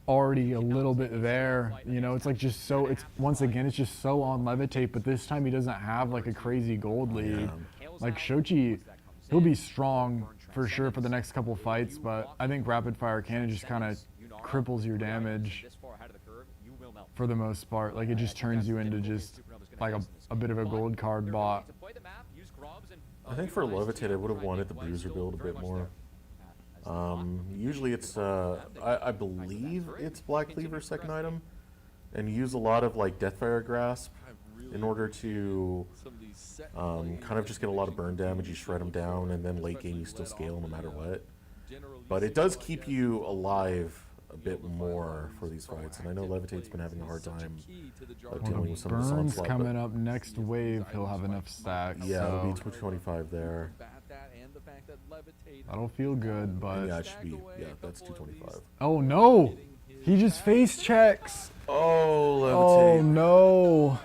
already a little bit there, you know. It's like just so, it's once again, it's just so on Levitate, but this time he doesn't have like a crazy gold lead. Like Shochi, he'll be strong for sure for the next couple fights, but I think rapid fire cannon just kind of cripples your damage for the most part. Like, it just turns you into just like a bit of a gold card bot. I think for Levitate, I would have wanted the Bruiser build a bit more. Usually it's, I believe it's Black Cleaver second item, and you use a lot of like Deathfire Grasp in order to kind of just get a lot of burn damage. You shred them down, and then late game you still scale no matter what. But it does keep you alive a bit more for these fights, and I know Levitate's been having a hard time dealing with some of the Burns onslaught. coming up next wave, he'll have enough stacks. Yeah, so it'll be 225 there. That'll feel good, but yeah, it should be. Yeah, that's 225. Oh no, he just face checks. Oh, Levitate. Oh no,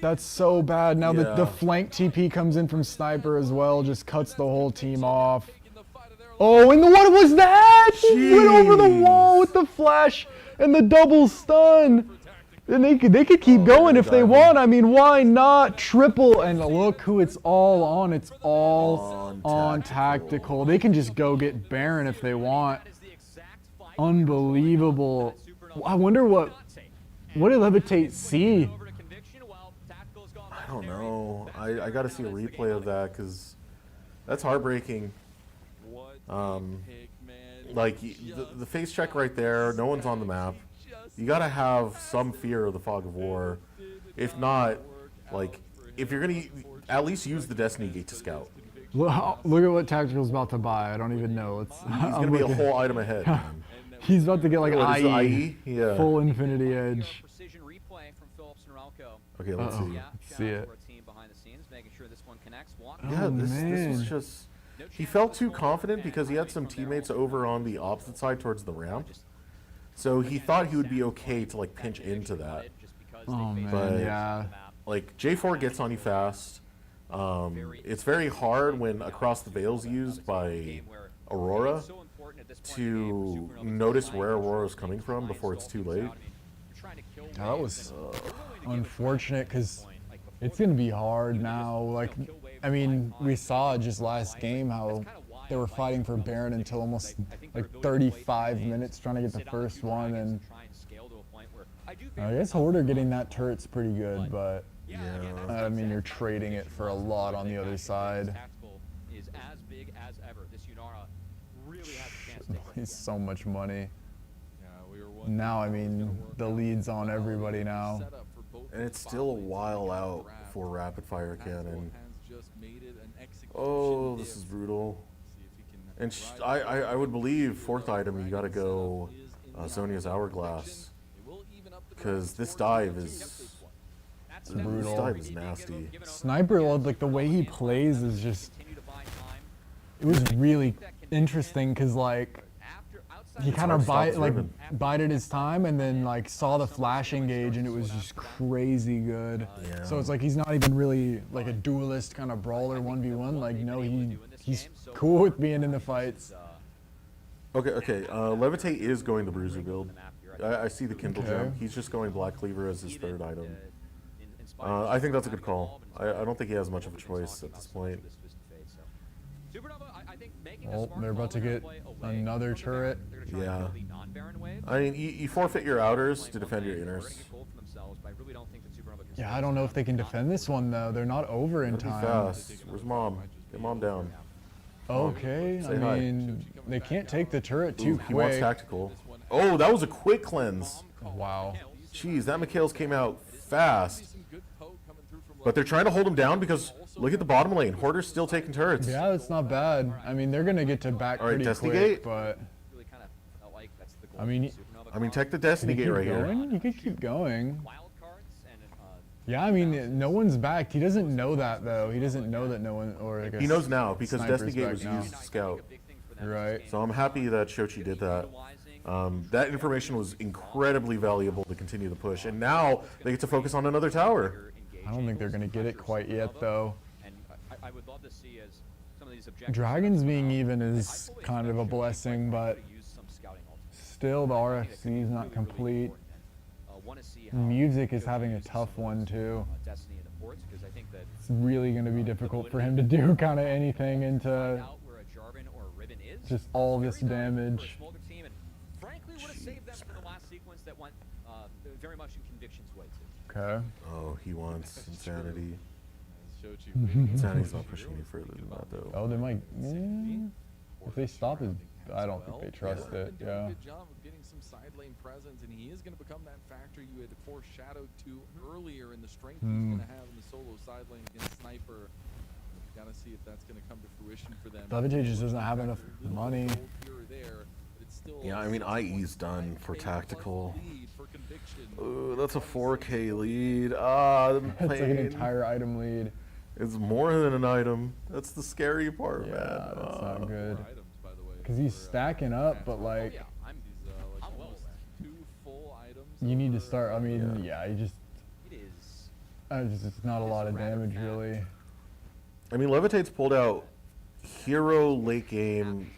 that's so bad. Now the flank TP comes in from Sniper as well, just cuts the whole team off. Oh, and what was that? He went over the wall with the flash and the double stun. And they could keep going if they want. I mean, why not? Triple, and look who it's all on. It's all on tactical. They can just go get Baron if they want. Unbelievable. I wonder what did Levitate see? I don't know. I got to see a replay of that, because that's heartbreaking. Like the face check right there, no one's on the map. You gotta have some fear of the Fog of War. If not, like, if you're gonna at least use the Destiny Gate to scout. Look at what Tactical's about to buy. I don't even know. He's gonna be a whole item ahead. Man. He's about to get like IE, yeah. Full Infinity Edge. Okay, let's see. Let's see it. Yeah, this was just... He felt too confident because he had some teammates over on the opposite side towards the ramp. So he thought he would be okay to like pinch into that. Oh man, but, yeah. Like, J4 gets on you fast. It's very hard when Across the Veil's used by Aurora to notice where Aurora's coming from before it's too late. That was unfortunate, because it's going to be hard now. Like, I mean, we saw just last game how they were fighting for Baron until almost like 35 minutes trying to get the first one, and I guess Hoarder getting that turret's pretty good, but yeah, I mean, you're trading it for a lot on the other side. It's so much money. Now, I mean, the lead's on everybody now. And it's still a while out for Rapid Fire Cannon. Oh, this is brutal. And I would believe fourth item, you gotta go Zonia's Hourglass, because this dive is brutal. This dive is nasty. Sniper, like the way he plays is just, it was really interesting, because like he kind hard of to stop his ribbon. bided his time and then like saw the flashing gauge and it was just crazy good. Yeah. So it's like he's not even really like a duelist kind of brawler 1v1. Like no, he's cool with being in the fights. Okay. Levitate is going the Bruiser build. I see the Kindle gem. He's just going Black Cleaver as his third item. I think that's a good call. I don't think he has much of a choice at this point. Oh, they're about to get another turret. Yeah. I mean, you forfeit your outers to defend your inners. Yeah, I don't know if they can defend this one though. They're not over in Gotta be time. fast. Where's Mom? Get Mom down. Okay, Say I hi. mean, they can't take the turret too Ooh, he wants quick. tactical. Oh, that was a quick cleanse. Wow. Jeez, that Mikhail's came out fast. But they're trying to hold him down because look at the bottom lane. Hoarder's still taking turrets. Yeah, that's not bad. I mean, they're gonna get to back All right, pretty Destiny quick, Gate. but I mean, tech the Destiny can he Gate keep right here. going? He could keep going. Yeah, I mean, no one's backed. He doesn't know that though. He doesn't know that no one, or I guess He knows now because Sniper's Destiny Gate back was now. used to scout. Right. So I'm happy that Shochi did that. That information was incredibly valuable to continue the push, and now they get to focus on another tower. I don't think they're gonna get it quite yet though. Dragons being even is kind of a blessing, but still the RFC is not complete. Music is having a tough one too. It's really going to be difficult for him to do kind of anything into just all this damage. Okay. Oh, he wants Insanity. Insanity's not pushing any further than that though. Oh, they might. If they stop his, I don't think they trust it. Yeah. Good job of getting some side lane presence, and he is going to become that factor you had foreshadowed to earlier in the strength he's going to have in the solo side lane against Sniper. Got to see if that's going to come to fruition for them. Levitate just doesn't have enough money. Yeah, I mean, IE's done for tactical. Ooh, that's a 4K lead. Ah, the It's like an entire item lead. It's more than an item. That's the scary part, Yeah, man. that's not good. Because he's stacking up, but like, you need to start. I mean, yeah, you just. It's not a lot of damage, really. I mean, Levitate's pulled out hero late game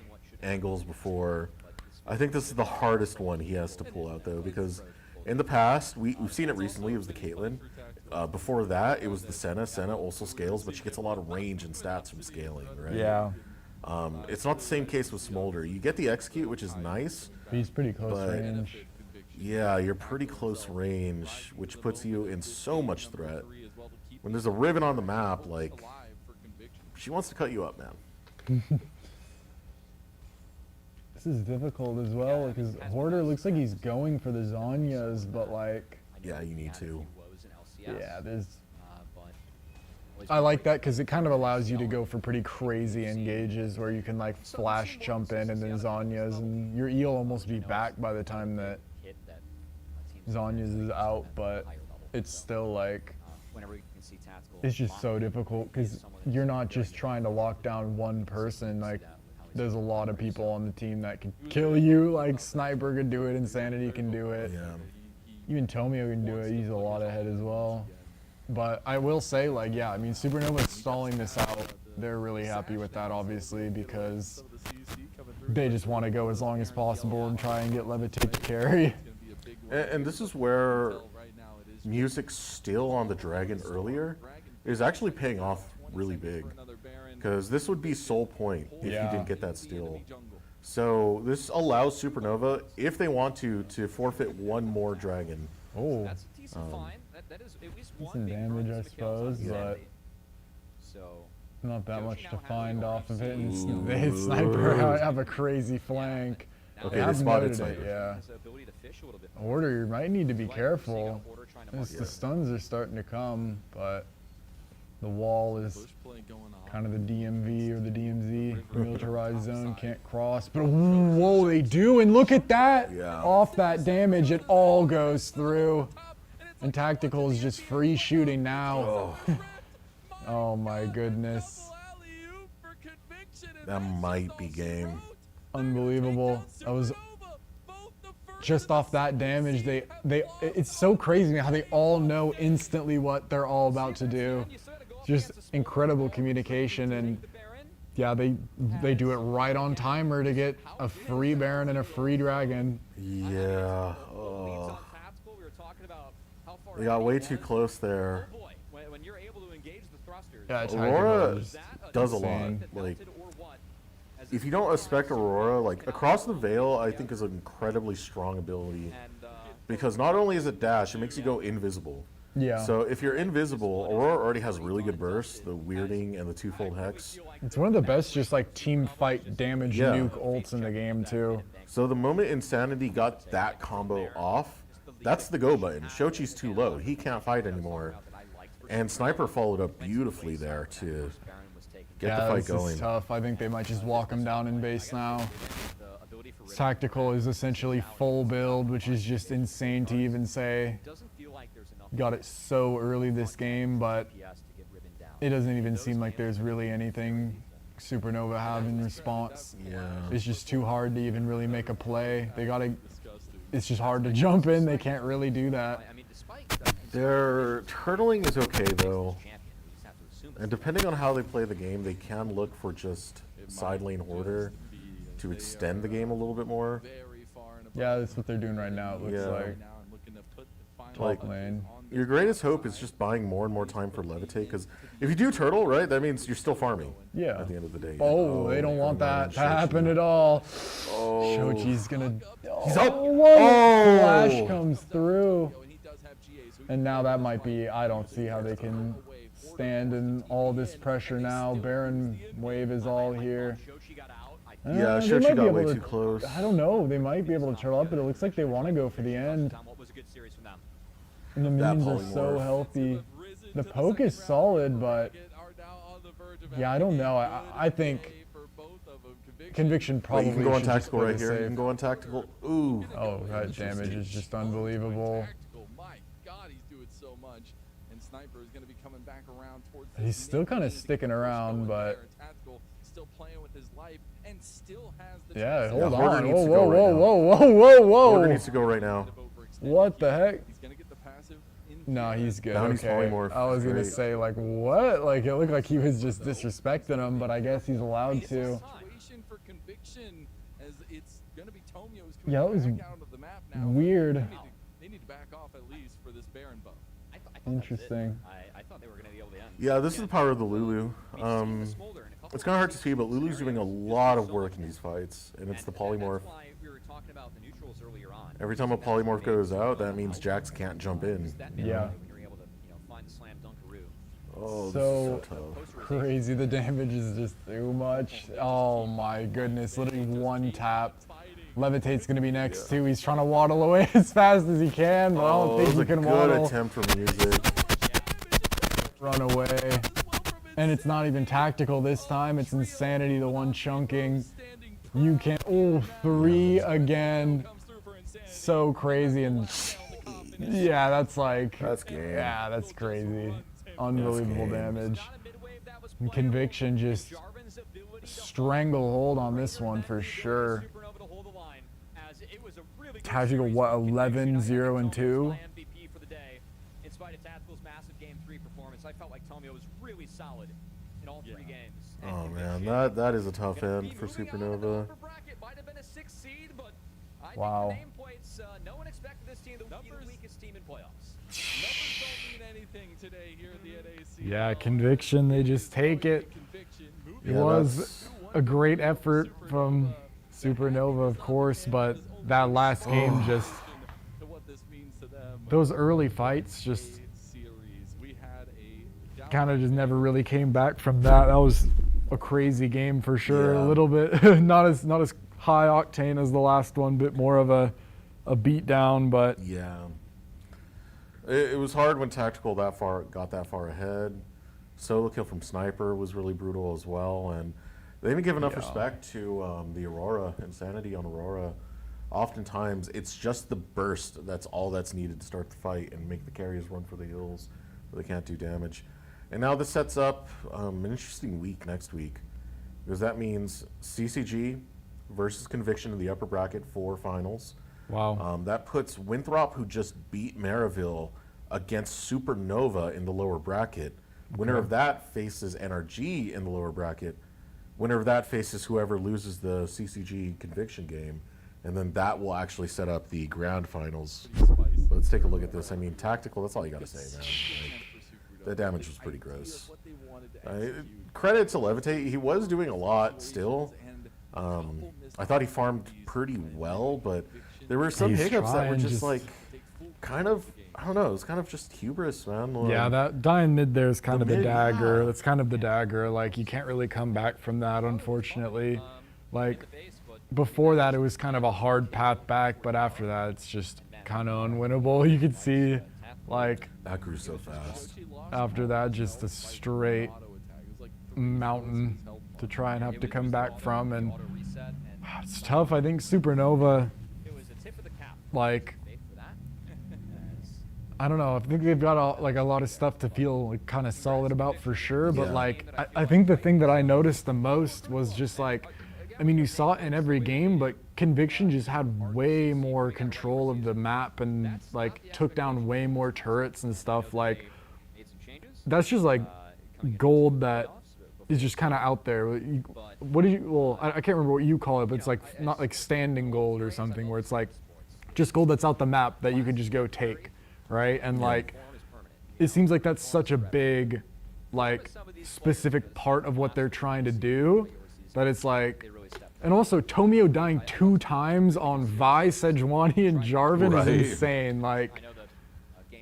angles before. I think this is the hardest one he has to pull out, though, because in the past, we've seen it recently, it was the Caitlyn. Before that, it was the Senna. Senna also scales, but she gets a lot of range and stats from scaling, right? Yeah. It's not the same case with Smolder. You get the execute, which is nice. He's pretty close range. Yeah, you're pretty close range, which puts you in so much threat. When there's a ribbon on the map, like, she wants to cut you up, man. This is difficult as well, because Hoarder looks like he's going for the Zanyas, but like... Yeah, you need to. Yeah, there's... I like that because it kind of allows you to go for pretty crazy engages where you can like flash jump in and then Zanyas, and your E'll almost be back by the time that Zanyas is out, but it's still like... It's just so difficult because you're not just trying to lock down one person, like there's a lot of people on the team that can kill you, like Sniper could do it, Insanity can do it. Yeah. Even Tomio can do it, he's a lot ahead as well. But I will say, like, yeah, I mean, Supernova's stalling this out. They're really happy with that, obviously, because they just want to go as long as possible and try and get Levitate to carry. And this is where music still on the Dragon earlier is actually paying off really big. Because this would be sole point if you didn't get that steal. So this allows Supernova, if they want to forfeit one more Dragon. Oh. That's decent damage, I suppose, but not that much to find off of it. And they hit Sniper have a crazy flank. Okay, they spotted it, Sniper. yeah. Hoarder, you might need to be careful. The stuns are starting to come, but the wall is kind of the DMV or the DMZ, militarized zone, can't cross. But whoa, they do, and look at that! Yeah. Off that damage, it all goes through. And Tactical is just free shooting now. Oh, oh my goodness. that might be game. Unbelievable. just off that damage, it's so crazy how they all know instantly what they're all about to do. Just incredible communication, and yeah, they do it right on timer to get a free Baron and a free Dragon. Yeah. They got way too close there. Yeah, Aurora does a lot. Like, if you don't expect Aurora, like across the Veil, I think is an incredibly strong ability because not only is it dash, it makes you go invisible. Yeah. So if you're invisible, Aurora already has really good bursts, the weirding and the twofold hex. It's one of the best just like team fight damage nuke ults in the game too. So the moment Insanity got that combo off, that's the go button. Shochi's too low. He can't fight anymore. And Sniper followed up beautifully there to get the fight going. This is tough. I think they might just walk him down in base now. Tactical is essentially full build, which is just insane to even say. Got it so early this game, but it doesn't even seem like there's really anything Supernova have in response. Yeah. It's just too hard to even really make a play. It's just hard to jump in. They can't really do that. Their turtling is okay though. And depending on how they play the game, they can look for just side lane order to extend the game a little bit more. Yeah, that's what they're doing right now, it looks like. Top lane. Your greatest hope is just buying more and more time for Levitate, because if you do turtle, right, that means you're still farming. Yeah. At the end of the day. Oh, they don't want that to happen at all. Oh. Shochi's gonna. He's up. Flash comes through. And now that might be. I don't see how they can stand in all this pressure now. Baron wave is all here. Yeah, Shochi got way too close. I don't know. They might be able to turtle up, but it looks like they want to go for the end. And the minions are so healthy. The poke is solid, but yeah, I don't know. I think Conviction probably you can go on should tactical just right here. play You it can go on tactical. Ooh. Oh, that damage is just unbelievable. My God, he's doing so much. And Sniper is going to be coming back around towards. He's still kind of sticking around, but still playing with his life and still has the yeah, hold Hoarder on. needs Whoa, to whoa, go right whoa, now. whoa, whoa, whoa, whoa. Hoarder needs to go right now. What the heck? He's going to get the passive. No, he's good. Bounty's Okay. polymorph. I was gonna Great. say like what? Like it looked like he was just disrespecting him, but I guess he's allowed to. For Conviction, as it's going to be Tomio's coming Yeah, that was back out of the map now. weird. They need to back off at least for this Baron buff. Interesting. I thought they were going to be able to end. Yeah, this is the power of the Lulu. It's kind of hard to see, but Lulu's doing a lot of work in these fights, and it's the polymorph. Every time a polymorph goes out, that means Jax can't jump in. Yeah. Oh, So this is so tough. crazy. The damage is just too much. Oh my goodness. Literally one tap. Levitate's gonna be next too. He's trying to waddle away as fast as he can, but I don't think he can good waddle. attempt for music. Run away. And it's not even tactical this time. It's Insanity, the one chunking. You can't. Oh, 3 again. So crazy. And yeah, that's like. That's game. Yeah, that's crazy. Unbelievable damage. And Conviction just stranglehold on this one for sure. Tactical, what, 11, 0, and 2? In spite of Tactical's massive Game 3 performance, I felt like Tomio was really solid in all 3 games. Oh man, that is a tough end for Supernova. Wow. No one expected this team to be the weakest team in playoffs. Numbers don't mean anything today here at the NACL. Yeah, Conviction, they just take it. It Yeah, was a great effort from Supernova, of course, but that last game just, those early fights just kind of just never really came back from that. That was a crazy game for sure. Yeah. A little bit not as high octane as the last one, bit more of a beat down, but Yeah. It was hard when Tactical got that far ahead. Solo kill from Sniper was really brutal as well, and they didn't give enough respect to the Aurora, Insanity on Aurora. Oftentimes, it's just the burst that's all that's needed to start the fight and make the carriers run for the hills, but they can't do damage. And now this sets up an interesting week next week, because that means CCG versus Conviction in the upper bracket for finals. Wow. That puts Winthrop, who just beat Maryville, against Supernova in the lower bracket. Winner of that faces NRG in the lower bracket. Winner of that faces whoever loses the CCG conviction game. And then that will actually set up the grand finals. But let's take a look at this. I mean, tactical, that's all you got to say, man. Like, the damage was pretty gross. Credit to Levitate. He was doing a lot still. I thought he farmed pretty well, but there were some hiccups that were just like kind of, I don't know, it's kind of just hubris, man. Like, yeah, that dying mid there is kind of the dagger. That's kind of the dagger. Like, you can't really come back from that, unfortunately. Like, before that, it was kind of a hard path back, but after that, it's just kind of unwinnable. You could see, like, that grew so fast. After that, just a straight mountain to try and have to come back from, and it's tough. I think Supernova, like, I don't know. I think they've got a lot of stuff to feel like kind of solid about for sure. But like, I think the thing that I noticed the most was just like, I mean, you saw it in every game, but Conviction just had way more control of the map and like took down way more turrets and stuff. Like, that's just like gold that is just kind of out there. What do you? Well, I can't remember what you call it, but it's like not like standing gold or something, where it's like just gold that's out the map that you can just go take. Right? And like, it seems like that's such a big, like, specific part of what they're trying to do, that it's like, and also Tomio dying 2 times on Vi, Sejuani, and Jarvan is insane. Like,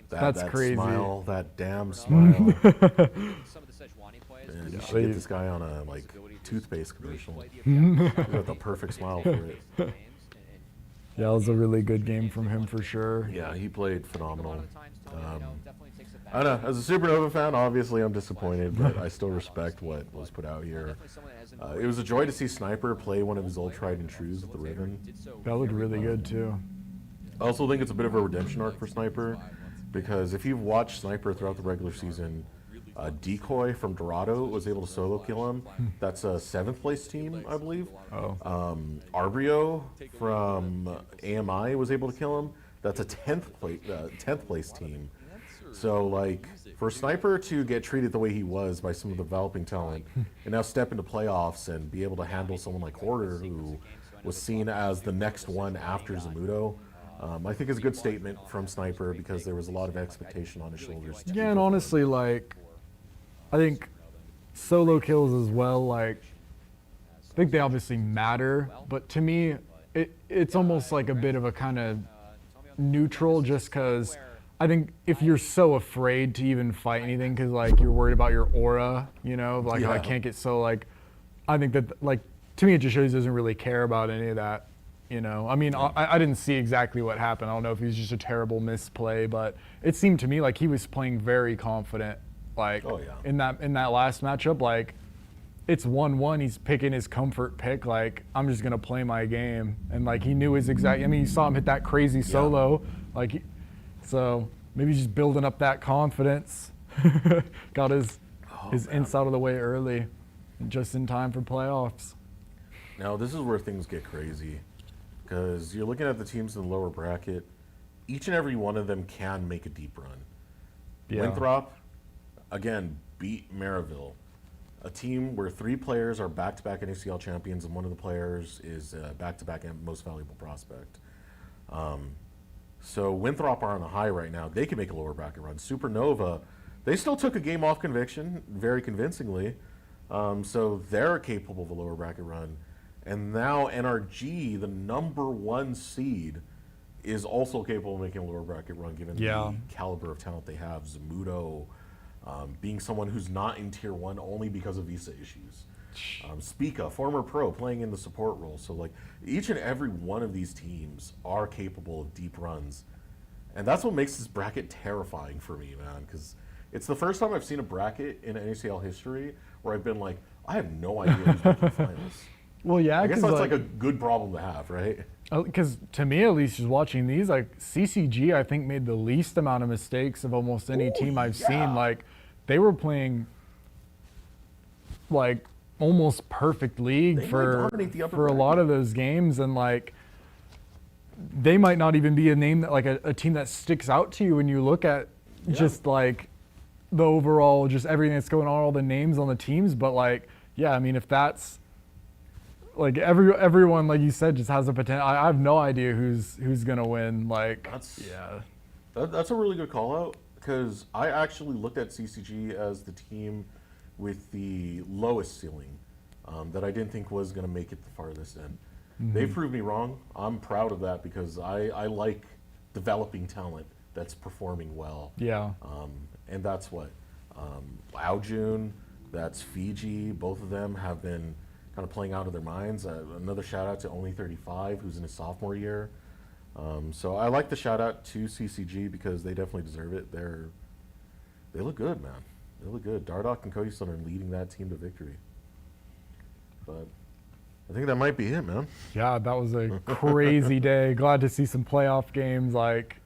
that's crazy. Smile, that damn smile. Man, you should get this guy on a like toothpaste commercial. He's got the perfect smile for it. Yeah, it was a really good game from him for sure. Yeah, he played phenomenal. I don't know, as a Supernova fan, obviously I'm disappointed, but I still respect what was put out here. It was a joy to see Sniper play one of his old tried and trues with the Riven. That looked really good too. I also think it's a bit of a redemption arc for Sniper, because if you've watched Sniper throughout the regular season, Decoy from Dorado was able to solo kill him. That's a 7th place team, I believe. Arbrio from AMI was able to kill him. That's a 10th place team. So like, for Sniper to get treated the way he was by some of the developing talent, and now step into playoffs and be able to handle someone like Hoarder, who was seen as the next one after Zamudo, I think is a good statement from Sniper, because there was a lot of expectation on his shoulders. Yeah, and honestly, like, I think solo kills as well, like, I think they obviously matter, but to me, it's almost like a bit of a kind of neutral, just because I think if you're so afraid to even fight anything because, like, you're worried about your aura, you know, like, I can't get so, like, I think that, like, to me, it just shows he doesn't really care about any of that, you know. I mean, I didn't see exactly what happened. I don't know if he was just a terrible misplay, but it seemed to me like he was playing very confident. Like, in that last matchup, like, it's 1-1. He's picking his comfort pick. Like, I'm just gonna play my game, and like, he knew his exact. I mean, you saw him hit that crazy solo. Like, so maybe he's just building up that confidence. Got his ints out of the way early, just in time for playoffs. Now this is where things get crazy, because you're looking at the teams in the lower bracket. Each and every one of them can make a deep run. Winthrop, again, beat Maryville, a team where 3 players are back-to-back NACL champions, and one of the players is back-to-back most valuable prospect. So Winthrop are on a high right now. They can make a lower bracket run. Supernova, they still took a game off Conviction very convincingly, so they're capable of a lower bracket run. And now NRG, the #1 seed, is also capable of making a lower bracket run, given the caliber of talent they have. Zamudo, being someone who's not in Tier 1 only because of visa issues. Spica, former pro, playing in the support role. So like, each and every one of these teams are capable of deep runs. And that's what makes this bracket terrifying for me, man, because it's the first time I've seen a bracket in NACL history where I've been like, I have no idea who's making finals. Well, yeah, I guess that's like a good problem to have, right? Because to me, at least, just watching these, like, CCG, I think, made the least amount of mistakes of almost any team I've seen. Like, they were playing, like, almost perfect league for a lot of those games, and like, they might not even be a name that like a team that sticks out to you when you look at just like the overall, just everything that's going on, all the names on the teams. But like, yeah, I mean, if that's like everyone, like you said, just has a potential. I have no idea who's gonna win. Like, That's a really good call out, because I actually looked at CCG as the team with the lowest ceiling that I didn't think was going to make it the farthest end. They've proved me wrong. I'm proud of that, because I like developing talent that's performing well. Yeah. And that's what Aljun, that's Fiji. Both of them have been kind of playing out of their minds. Another shout out to Only 35, who's in his sophomore year. So I like the shout out to CCG, because they definitely deserve it. They look good, man. They look good. Dardoch and Koyuson are leading that team to victory. But I think that might be it, man. Yeah, that was a crazy day. Glad to see some playoff games. Like,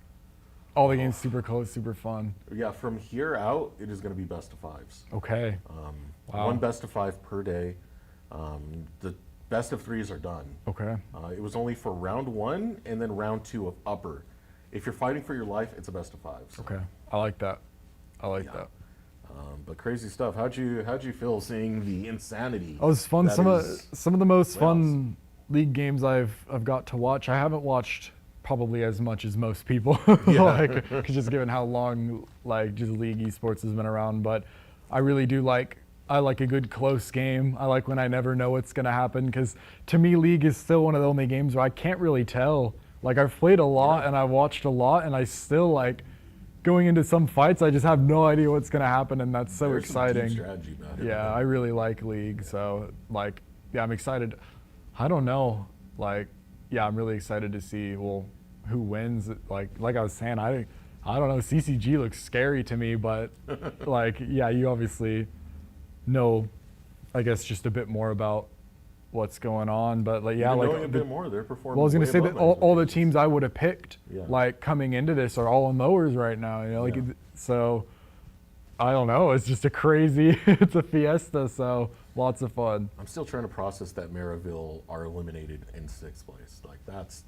all the games super close, super fun. Yeah, from here out, it is going to be best of fives. Okay. Wow. One best of 5 per day. The best of 3s are done. Okay. It was only for round 1 and then round 2 of upper. If you're fighting for your life, it's a best of 5s. Okay. I like that. I like that. But crazy stuff. How'd you feel seeing the insanity? Oh, it was fun. Some of the most fun league games I've got to watch. I haven't watched probably as much as most people, like, just given how long like just league esports has been around. But I really do like. I like a good close game. I like when I never know what's gonna happen, because to me, League is still one of the only games where I can't really tell. Like, I've played a lot and I've watched a lot, and I still like going into some fights. I just have no idea what's gonna happen, and that's so There's exciting. some deep strategy about it. Yeah, I really like League. So like, yeah, I'm excited. I don't know. Like, yeah, I'm really excited to see who wins. Like I was saying, I don't know. CCG looks scary to me, but like, yeah, you obviously know, I guess, just a bit more about what's going on. But like, yeah, Knowing like a bit more, they're performing. Well, I was gonna way say that above all the teams I would have picked, Yeah. like coming into this, are all in lowers right now. You know, like so. I don't know. It's just a crazy. It's a fiesta. So lots of fun. I'm still trying to process that Maryville are eliminated in 6th place. Like, that's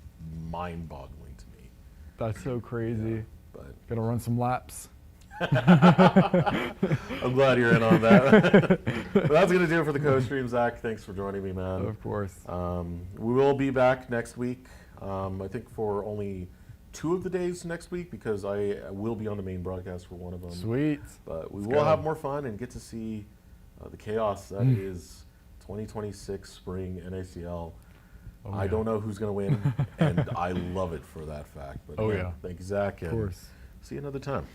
mind-boggling to me. That's so crazy. But Gotta run some laps. I'm glad you're in on that. But that's going to do it for the Costream. Zach, thanks for joining me, man. Of course. We will be back next week, I think for only 2 of the days next week, because I will be on the main broadcast for one of them. Sweet. But we Let's will go. have more fun and get to see the chaos that is 2026 spring NACL. Oh, I yeah. don't know who's going to win, and I love it for that fact. But Oh, again, yeah. thank you, Zach. Of And course. see you another time.